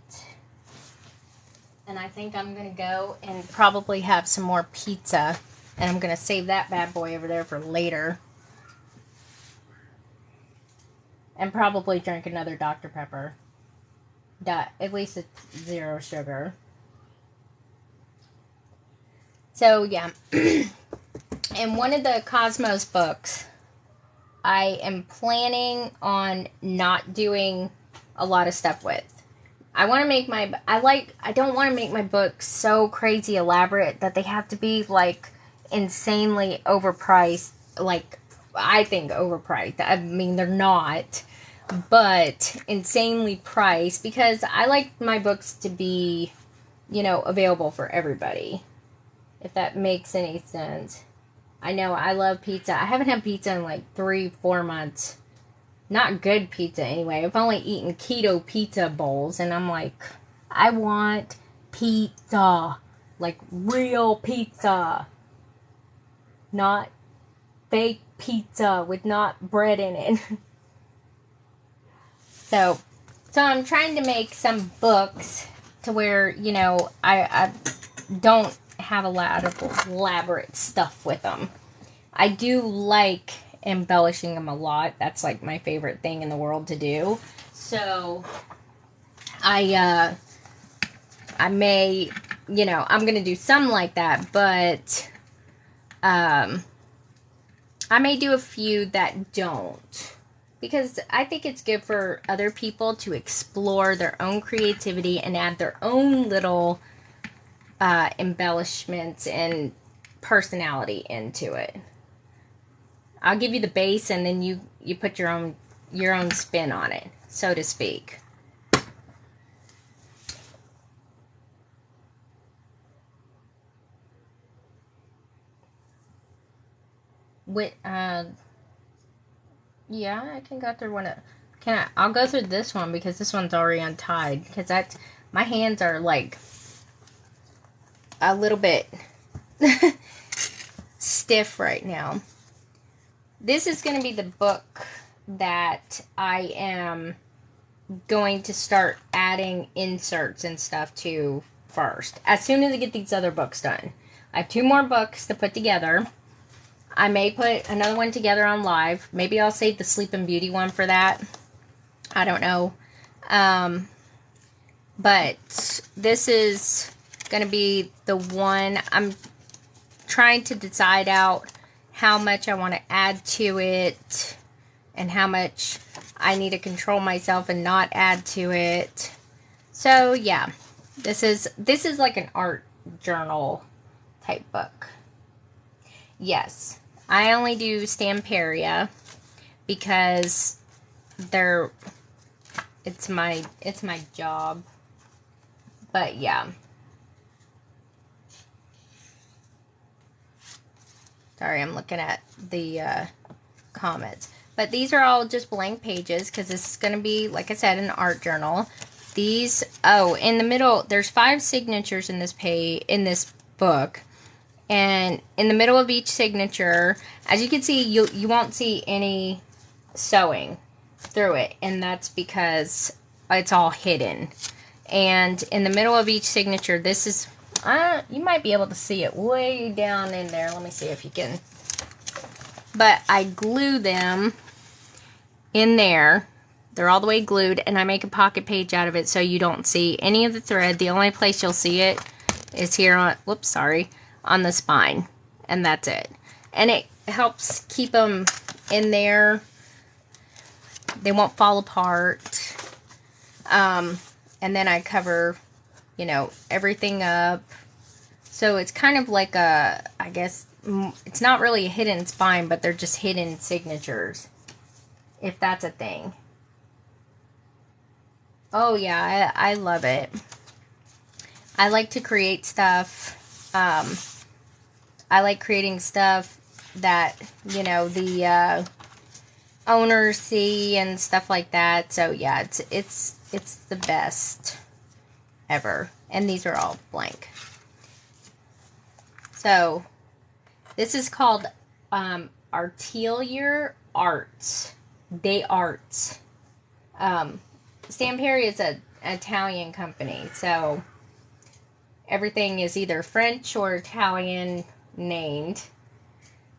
And I think I'm going to go and probably have some more pizza. And I'm going to save that bad boy over there for later. And probably drink another Dr. Pepper. At least it's 0 sugar. So, yeah. In one of the Cosmos books, I am planning on not doing a lot of stuff with. I want to make I don't want to make my books so crazy elaborate that they have to be, like, insanely overpriced. Like, I think overpriced. I mean, they're not. But insanely priced. Because I like my books to be, available for everybody. If that makes any sense. I know, I love pizza. I haven't had pizza in like 3-4 months. Not good pizza anyway. I've only eaten keto pizza bowls. And I'm like, I want pizza. Like real pizza. Not fake pizza with not bread in it. So I'm trying to make some books to where, I don't have a lot of elaborate stuff with them. I do like embellishing them a lot. That's like my favorite thing in the world to do. So I may, I'm going to do some like that, but I may do a few that don't. Because I think it's good for other people to explore their own creativity and add their own little embellishments and personality into it. I'll give you the base and then you put your own spin on it, so to speak. Yeah, I can go through I'll go through this one because this one's already untied. Because my hands are like a little bit stiff right now. This is going to be the book that I am going to start adding inserts and stuff to first. As soon as I get these other books done. I have 2 more books to put together. I may put another one together on live. Maybe I'll save the Sleep and Beauty one for that. I don't know. But this is going to be the one I'm trying to decide out how much I want to add to it and how much I need to control myself and not add to it. So yeah, this is like an art journal type book. Yes, I only do Stamperia because it's my job. But yeah. Sorry, I'm looking at the comments. But these are all just blank pages because this is going to be, like I said, an art journal. These, oh, in the middle, there's 5 signatures in this book. And in the middle of each signature, as you can see, you won't see any sewing through it. And that's because it's all hidden. And in the middle of each signature, this is, you might be able to see it way down in there. Let me see if you can. But I glue them in there. They're all the way glued, and I make a pocket page out of it so you don't see any of the thread. The only place you'll see it is here on, on the spine. And that's it. And it helps keep them in there. They won't fall apart. And then I cover, everything up. So it's kind of like I guess, it's not really a hidden spine, but they're just hidden signatures. If that's a thing. Oh yeah, I love it. I like to create stuff. I like creating stuff that, the owners see and stuff like that. So yeah, it's the best ever. And these are all blank. So this is called Atelier Arts. Des Arts. Stamperia is an Italian company, so everything is either French or Italian named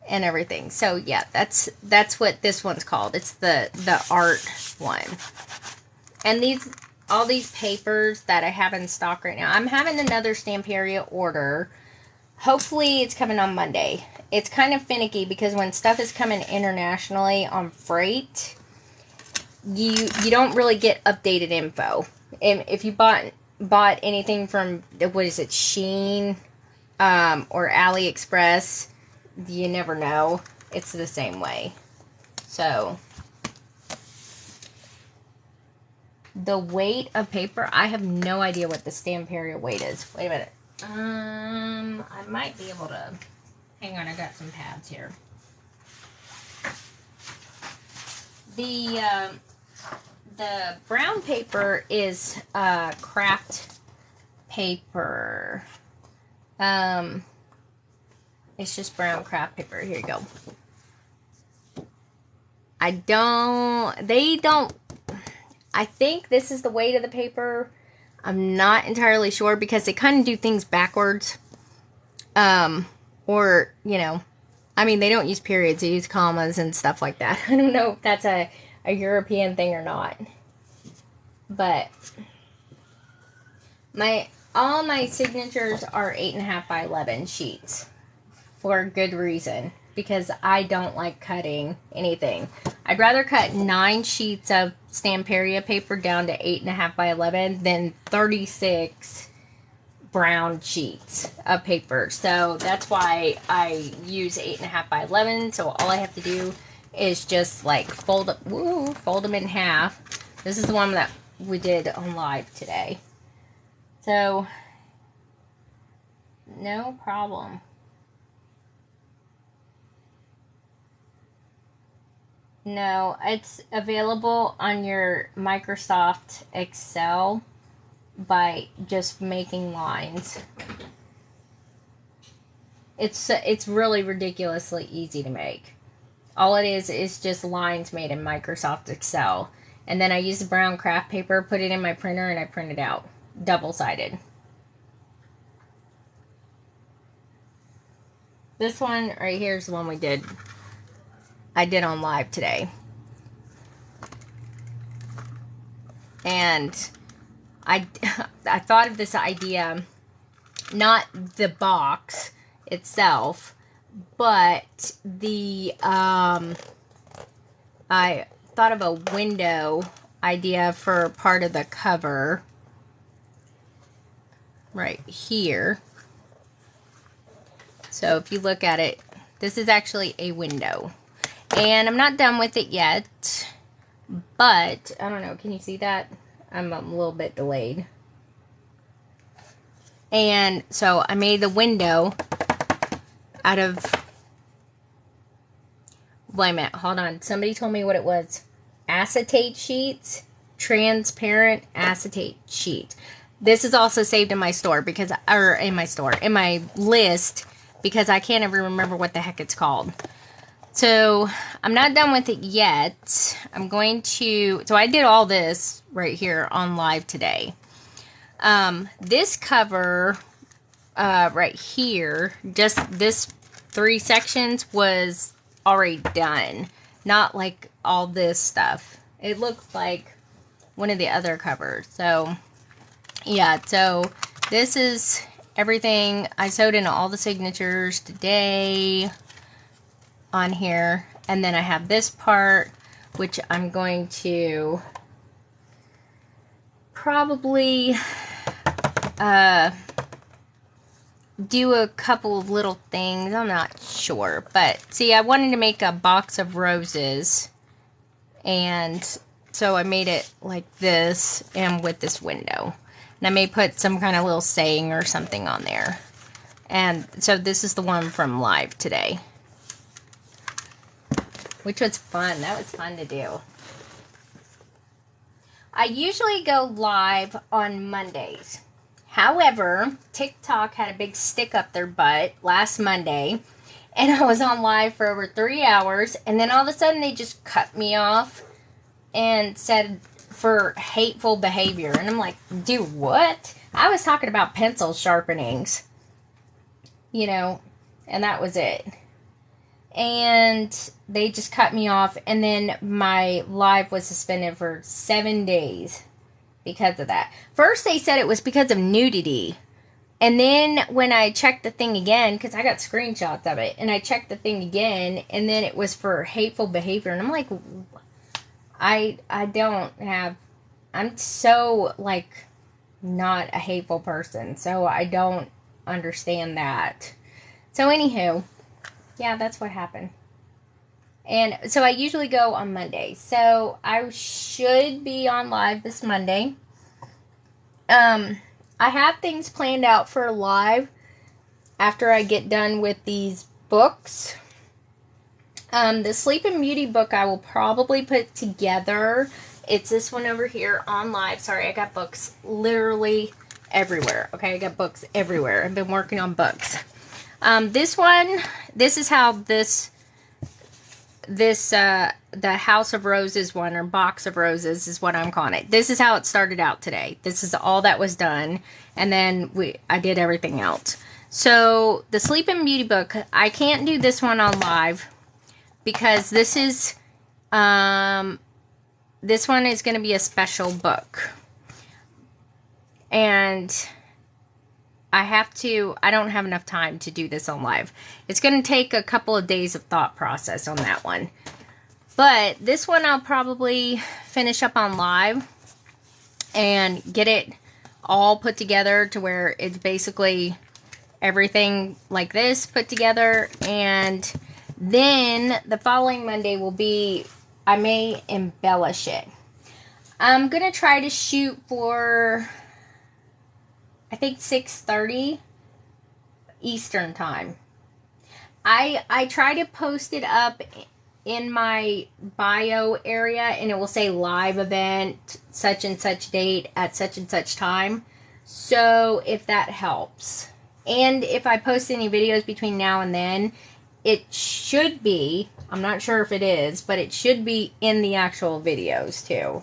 and everything. So yeah, that's what this one's called. It's the art one. And all these papers that I have in stock right now. I'm having another Stamperia order. Hopefully it's coming on Monday. It's kind of finicky because when stuff is coming internationally on freight, you don't really get updated info. And if you bought anything from, what is it, Shein or AliExpress, you never know. It's the same way. So the weight of paper, I have no idea what the Stamperia weight is. Wait a minute. I might be able to, hang on, I got some pads here. The brown paper is craft paper. It's just brown craft paper. Here you go. I think this is the weight of the paper. I'm not entirely sure because they kind of do things backwards. Or, I mean, they don't use periods. They use commas and stuff like that. I don't know if that's a European thing or not. But all my signatures are 8.5 by 11 sheets for a good reason, because I don't like cutting anything. I'd rather cut 9 sheets of Stamperia paper down to 8.5 by 11 than 36 brown sheets of paper. So that's why I use 8.5 by 11. So all I have to do is just like fold them in half. This is the one that we did on live today. So no problem. No, it's available on your Microsoft Excel by just making lines. It's really ridiculously easy to make. All it is just lines made in Microsoft Excel. And then I use the brown craft paper, put it in my printer, and I print it out. Double-sided. This one right here is the one I did on live today. And I thought of this idea, not the box itself, but the, I thought of a window idea for part of the cover right here. So if you look at it, this is actually a window. And I'm not done with it yet, but I don't know, can you see that? I'm a little bit delayed. And so I made the window out of, wait a minute, hold on. Somebody told me what it was. Acetate sheets, transparent acetate sheet. This is also saved in my store because, or in my list, because I can't ever remember what the heck it's called. So I'm not done with it yet. I'm going to, so I did all this right here on live today. This cover, right here, just this 3 sections was already done. Not like all this stuff. It looks like one of the other covers. So, yeah, so this is everything. I sewed in all the signatures today on here. And then I have this part, which I'm going to probably do a couple of little things. I'm not sure. But, see, I wanted to make a box of roses. And so I made it like this and with this window. And I may put some kind of little saying or something on there. And so this is the one from live today. Which was fun. That was fun to do. I usually go live on Mondays. However, TikTok had a big stick up their butt last Monday. And I was on live for over 3 hours. And then all of a sudden they just cut me off and said for hateful behavior. And I'm like, dude, what? I was talking about pencil sharpenings. You know, and that was it. And they just cut me off. And then my live was suspended for 7 days because of that. First they said it was because of nudity. And then when I checked the thing again, because I got screenshots of it, and I checked the thing again, and then it was for hateful behavior. And I'm like, I don't have, I'm so, like, not a hateful person. So I don't understand that. So anywho, yeah, that's what happened. And so I usually go on Monday. So I should be on live this Monday. I have things planned out for live after I get done with these books. The Sleeping Beauty book I will probably put together. It's this one over here on live. Sorry, I got books literally everywhere. Okay, I got books everywhere. I've been working on books. This one, this is how the House of Roses one, or Box of Roses is what I'm calling it. This is how it started out today. This is all that was done. And then I did everything else. So the Sleeping Beauty book, I can't do this one on live because this is, this one is going to be a special book. And I don't have enough time to do this on live. It's going to take a couple of days of thought process on that one. But this one I'll probably finish up on live and get it all put together to where it's basically everything like this put together. And then the following Monday will be, I may embellish it. I'm going to try to shoot for, I think 6:30 Eastern time. I try to post it up in my bio area, and it will say live event, such and such date at such and such time. So if that helps. And if I post any videos between now and then, it should be, I'm not sure if it is, but it should be in the actual videos too.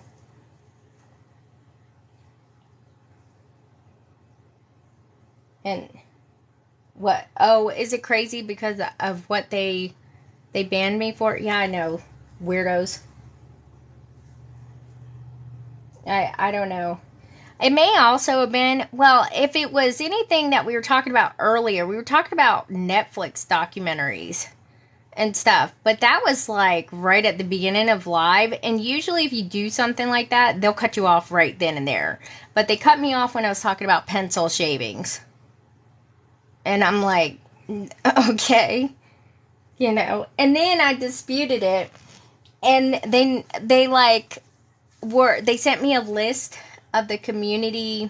And what? Oh, is it crazy because of what they banned me for? Yeah, I know. Weirdos. I don't know. It may also have been, well, if it was anything that we were talking about earlier, we were talking about Netflix documentaries and stuff. But that was like right at the beginning of live. And usually, if you do something like that, they'll cut you off right then and there. But they cut me off when I was talking about pencil shavings. And I'm like, okay, you know. And then I disputed it. And they like they sent me a list of the community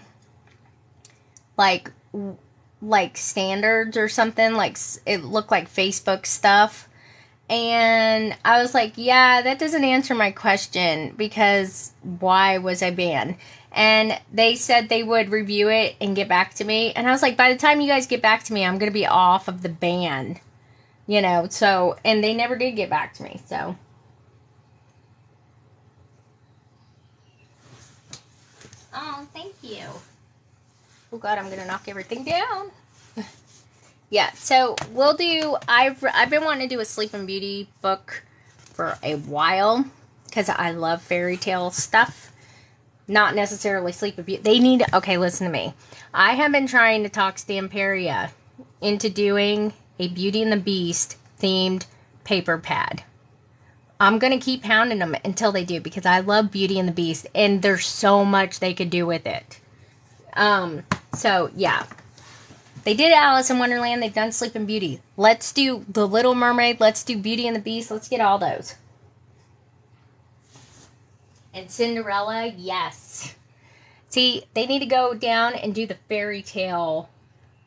like standards or something, like it looked like Facebook stuff. And I was like, yeah, that doesn't answer my question, because why was I banned? And they said they would review it and get back to me. And I was like, by the time you guys get back to me, I'm going to be off of the ban. You know, so, and they never did get back to me, so. Oh, thank you. Oh, God, I'm going to knock everything down. Yeah, so we'll do, I've been wanting to do a Sleeping Beauty book for a while, because I love fairy tale stuff. Not necessarily Sleeping Beauty. They need, okay, listen to me. I have been trying to talk Stamperia into doing a Beauty and the Beast themed paper pad. I'm going to keep hounding them until they do, because I love Beauty and the Beast, and there's so much they could do with it. So, yeah. They did Alice in Wonderland. They've done Sleeping Beauty. Let's do The Little Mermaid. Let's do Beauty and the Beast. Let's get all those. And Cinderella, yes. See, they need to go down and do the fairy tale,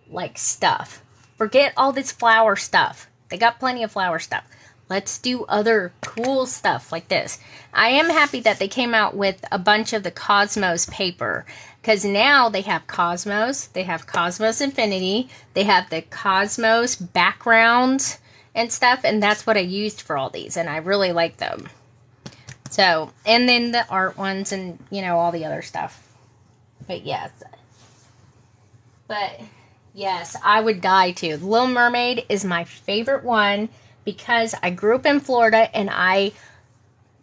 like, stuff. Forget all this flower stuff. They got plenty of flower stuff. Let's do other cool stuff like this. I am happy that they came out with a bunch of the Cosmos paper, because now they have Cosmos, they have Cosmos Infinity, they have the Cosmos backgrounds and stuff, and that's what I used for all these, and I really like them. So, and then the art ones and, you know, all the other stuff. But yes. But, yes, I would die too. The Little Mermaid is my favorite one, because I grew up in Florida, and I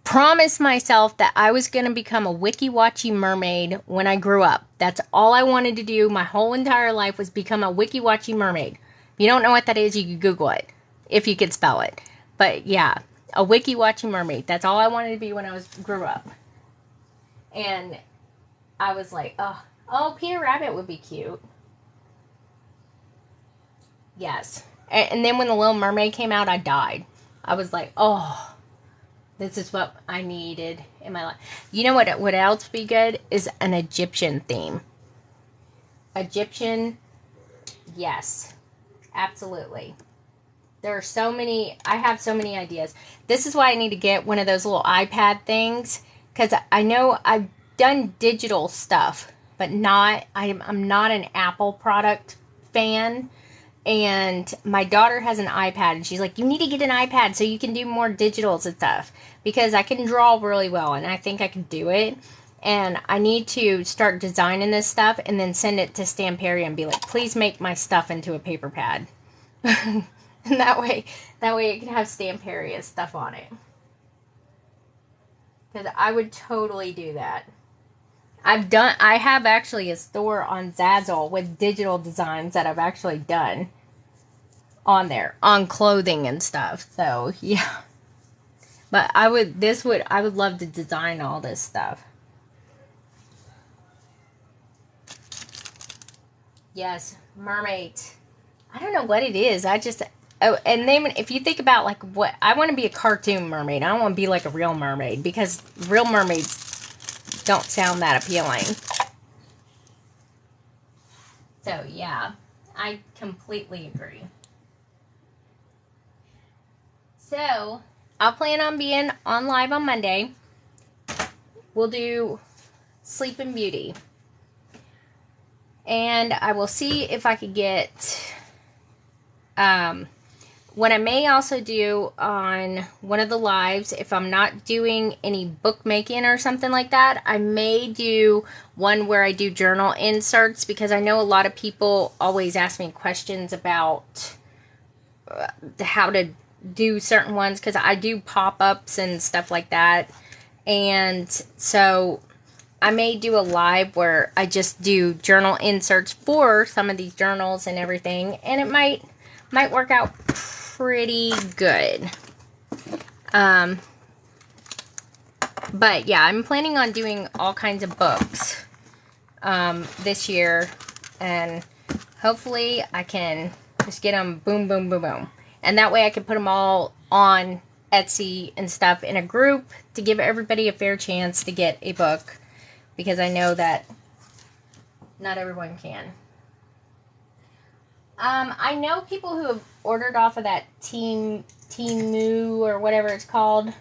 promised myself that I was going to become a Wiki-Watchy mermaid when I grew up. That's all I wanted to do my whole entire life, was become a Wiki-Watchy mermaid. If you don't know what that is, you can Google it, if you could spell it. But yeah, a Wiki-Watchy mermaid. That's all I wanted to be when I grew up. And I was like, oh, Peter Rabbit would be cute. Yes. And then when The Little Mermaid came out, I died. I was like, oh, this is what I needed in my life. You know what else would be good? Is an Egyptian theme. Egyptian, yes. Absolutely. There are so many, I have so many ideas. This is why I need to get one of those little iPad things, because I know I've done digital stuff, but I'm not an Apple product fan. And my daughter has an iPad, and she's like, you need to get an iPad so you can do more digitals and stuff. Because I can draw really well, and I think I can do it. And I need to start designing this stuff and then send it to Stamperia and be like, please make my stuff into a paper pad. And that way it can have Stamperia stuff on it. Because I would totally do that. I have actually a store on Zazzle with digital designs that I've actually done on there, on clothing and stuff. So, yeah. But I would love to design all this stuff. Yes, mermaids. I don't know what it is. And then if you think about, like, what, I want to be a cartoon mermaid. I don't want to be like a real mermaid, because real mermaids don't sound that appealing. So, yeah, I completely agree. So, I'll plan on being on live on Monday. We'll do Sleeping Beauty. And I will see if I could get, what I may also do on one of the lives, if I'm not doing any bookmaking or something like that, I may do one where I do journal inserts, because I know a lot of people always ask me questions about how to do certain ones, because I do pop-ups and stuff like that. And so I may do a live where I just do journal inserts for some of these journals and everything, and it might work out pretty good. But yeah, I'm planning on doing all kinds of books this year, and hopefully I can just get them boom, boom, boom, boom. And that way I can put them all on Etsy and stuff in a group to give everybody a fair chance to get a book, because I know that not everyone can. I know people who have ordered off of that Temu or whatever it's called.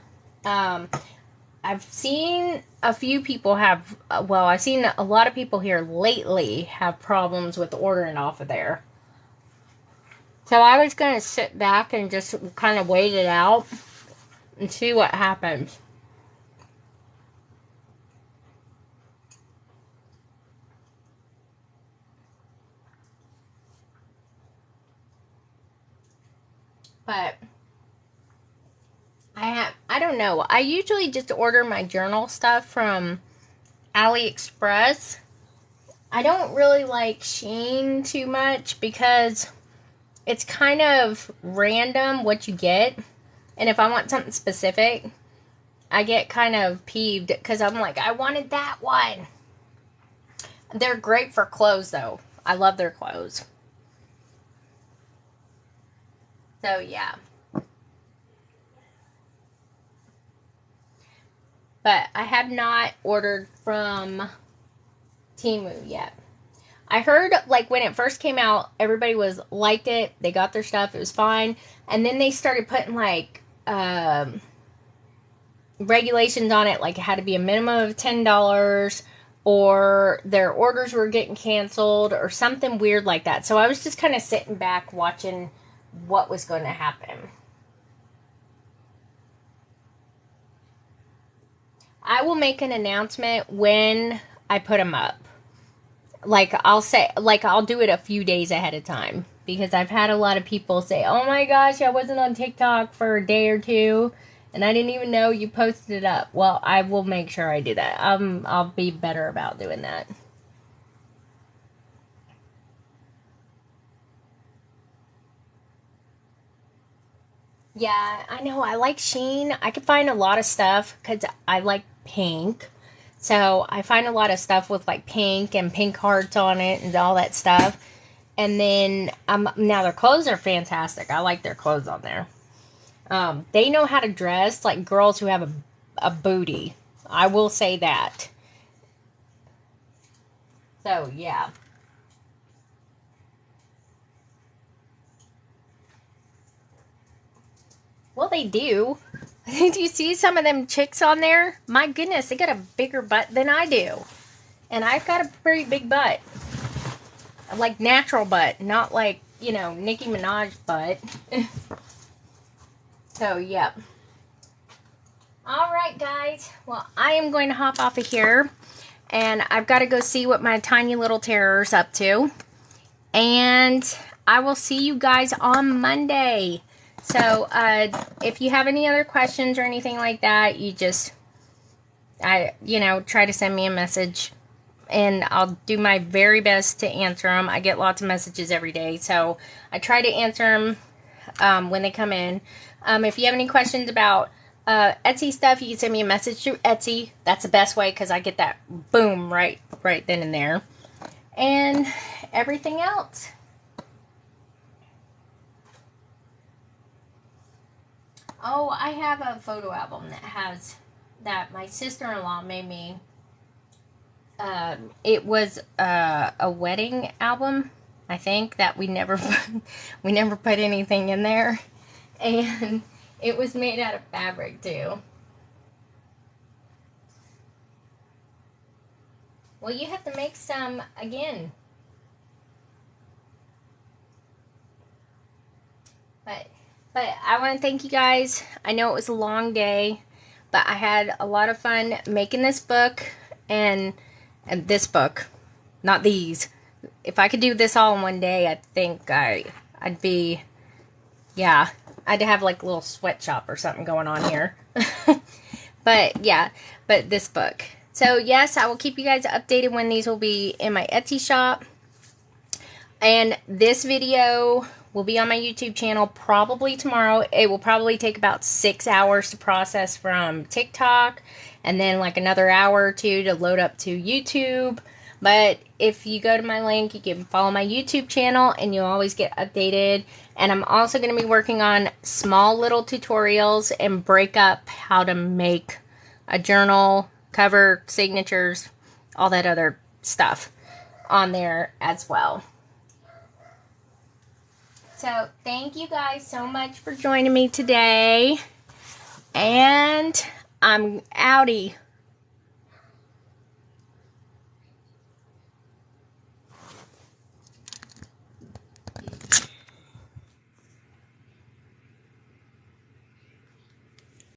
I've seen a few people have, I've seen a lot of people here lately have problems with ordering off of there. So I was going to sit back and just kind of wait it out and see what happens. But I don't know. I usually just order my journal stuff from AliExpress. I don't really like Shein too much because it's kind of random what you get. And if I want something specific, I get kind of peeved because I'm like, I wanted that one. They're great for clothes though. I love their clothes. So yeah. But I have not ordered from Temu yet. I heard, like, when it first came out, everybody liked it. They got their stuff. It was fine. And then they started putting, like, regulations on it. Like, it had to be a minimum of $10, or their orders were getting canceled, or something weird like that. So I was just kind of sitting back watching what was going to happen. I will make an announcement when I put them up. Like, I'll do it a few days ahead of time. Because I've had a lot of people say, oh my gosh, I wasn't on TikTok for a day or two, and I didn't even know you posted it up. Well, I will make sure I do that. I'll be better about doing that. Yeah, I know. I like Shein. I can find a lot of stuff because I like pink. So I find a lot of stuff with like pink and pink hearts on it and all that stuff. And then now their clothes are fantastic. I like their clothes on there. They know how to dress like girls who have a booty. I will say that. So yeah. Well, they do. Do you see some of them chicks on there? My goodness, they got a bigger butt than I do. And I've got a pretty big butt. Like natural butt, not like, Nicki Minaj butt. So, yep. Alright, guys. Well, I am going to hop off of here. And I've got to go see what my tiny little terror's up to. And I will see you guys on Monday. So, if you have any other questions or anything like that, you just, try to send me a message. And I'll do my very best to answer them. I get lots of messages every day. So, I try to answer them when they come in. If you have any questions about Etsy stuff, you can send me a message through Etsy. That's the best way because I get that boom right then and there. And everything else. Oh, I have a photo album that my sister-in-law made me. It was a wedding album, I think, that we never put anything in there. And it was made out of fabric, too. Well, you have to make some again. But I want to thank you guys. I know it was a long day, but I had a lot of fun making this book and this book, not these. If I could do this all in one day, I think I'd be, yeah, I'd have like a little sweatshop or something going on here. But yeah, but this book. So, yes, I will keep you guys updated when these will be in my Etsy shop. And this video will be on my YouTube channel probably tomorrow. It will probably take about 6 hours to process from TikTok, and then like another hour or two to load up to YouTube. But if you go to my link, you can follow my YouTube channel and you'll always get updated. And I'm also going to be working on small little tutorials and break up how to make a journal, cover, signatures, all that other stuff on there as well. So, thank you guys so much for joining me today. And I'm outie.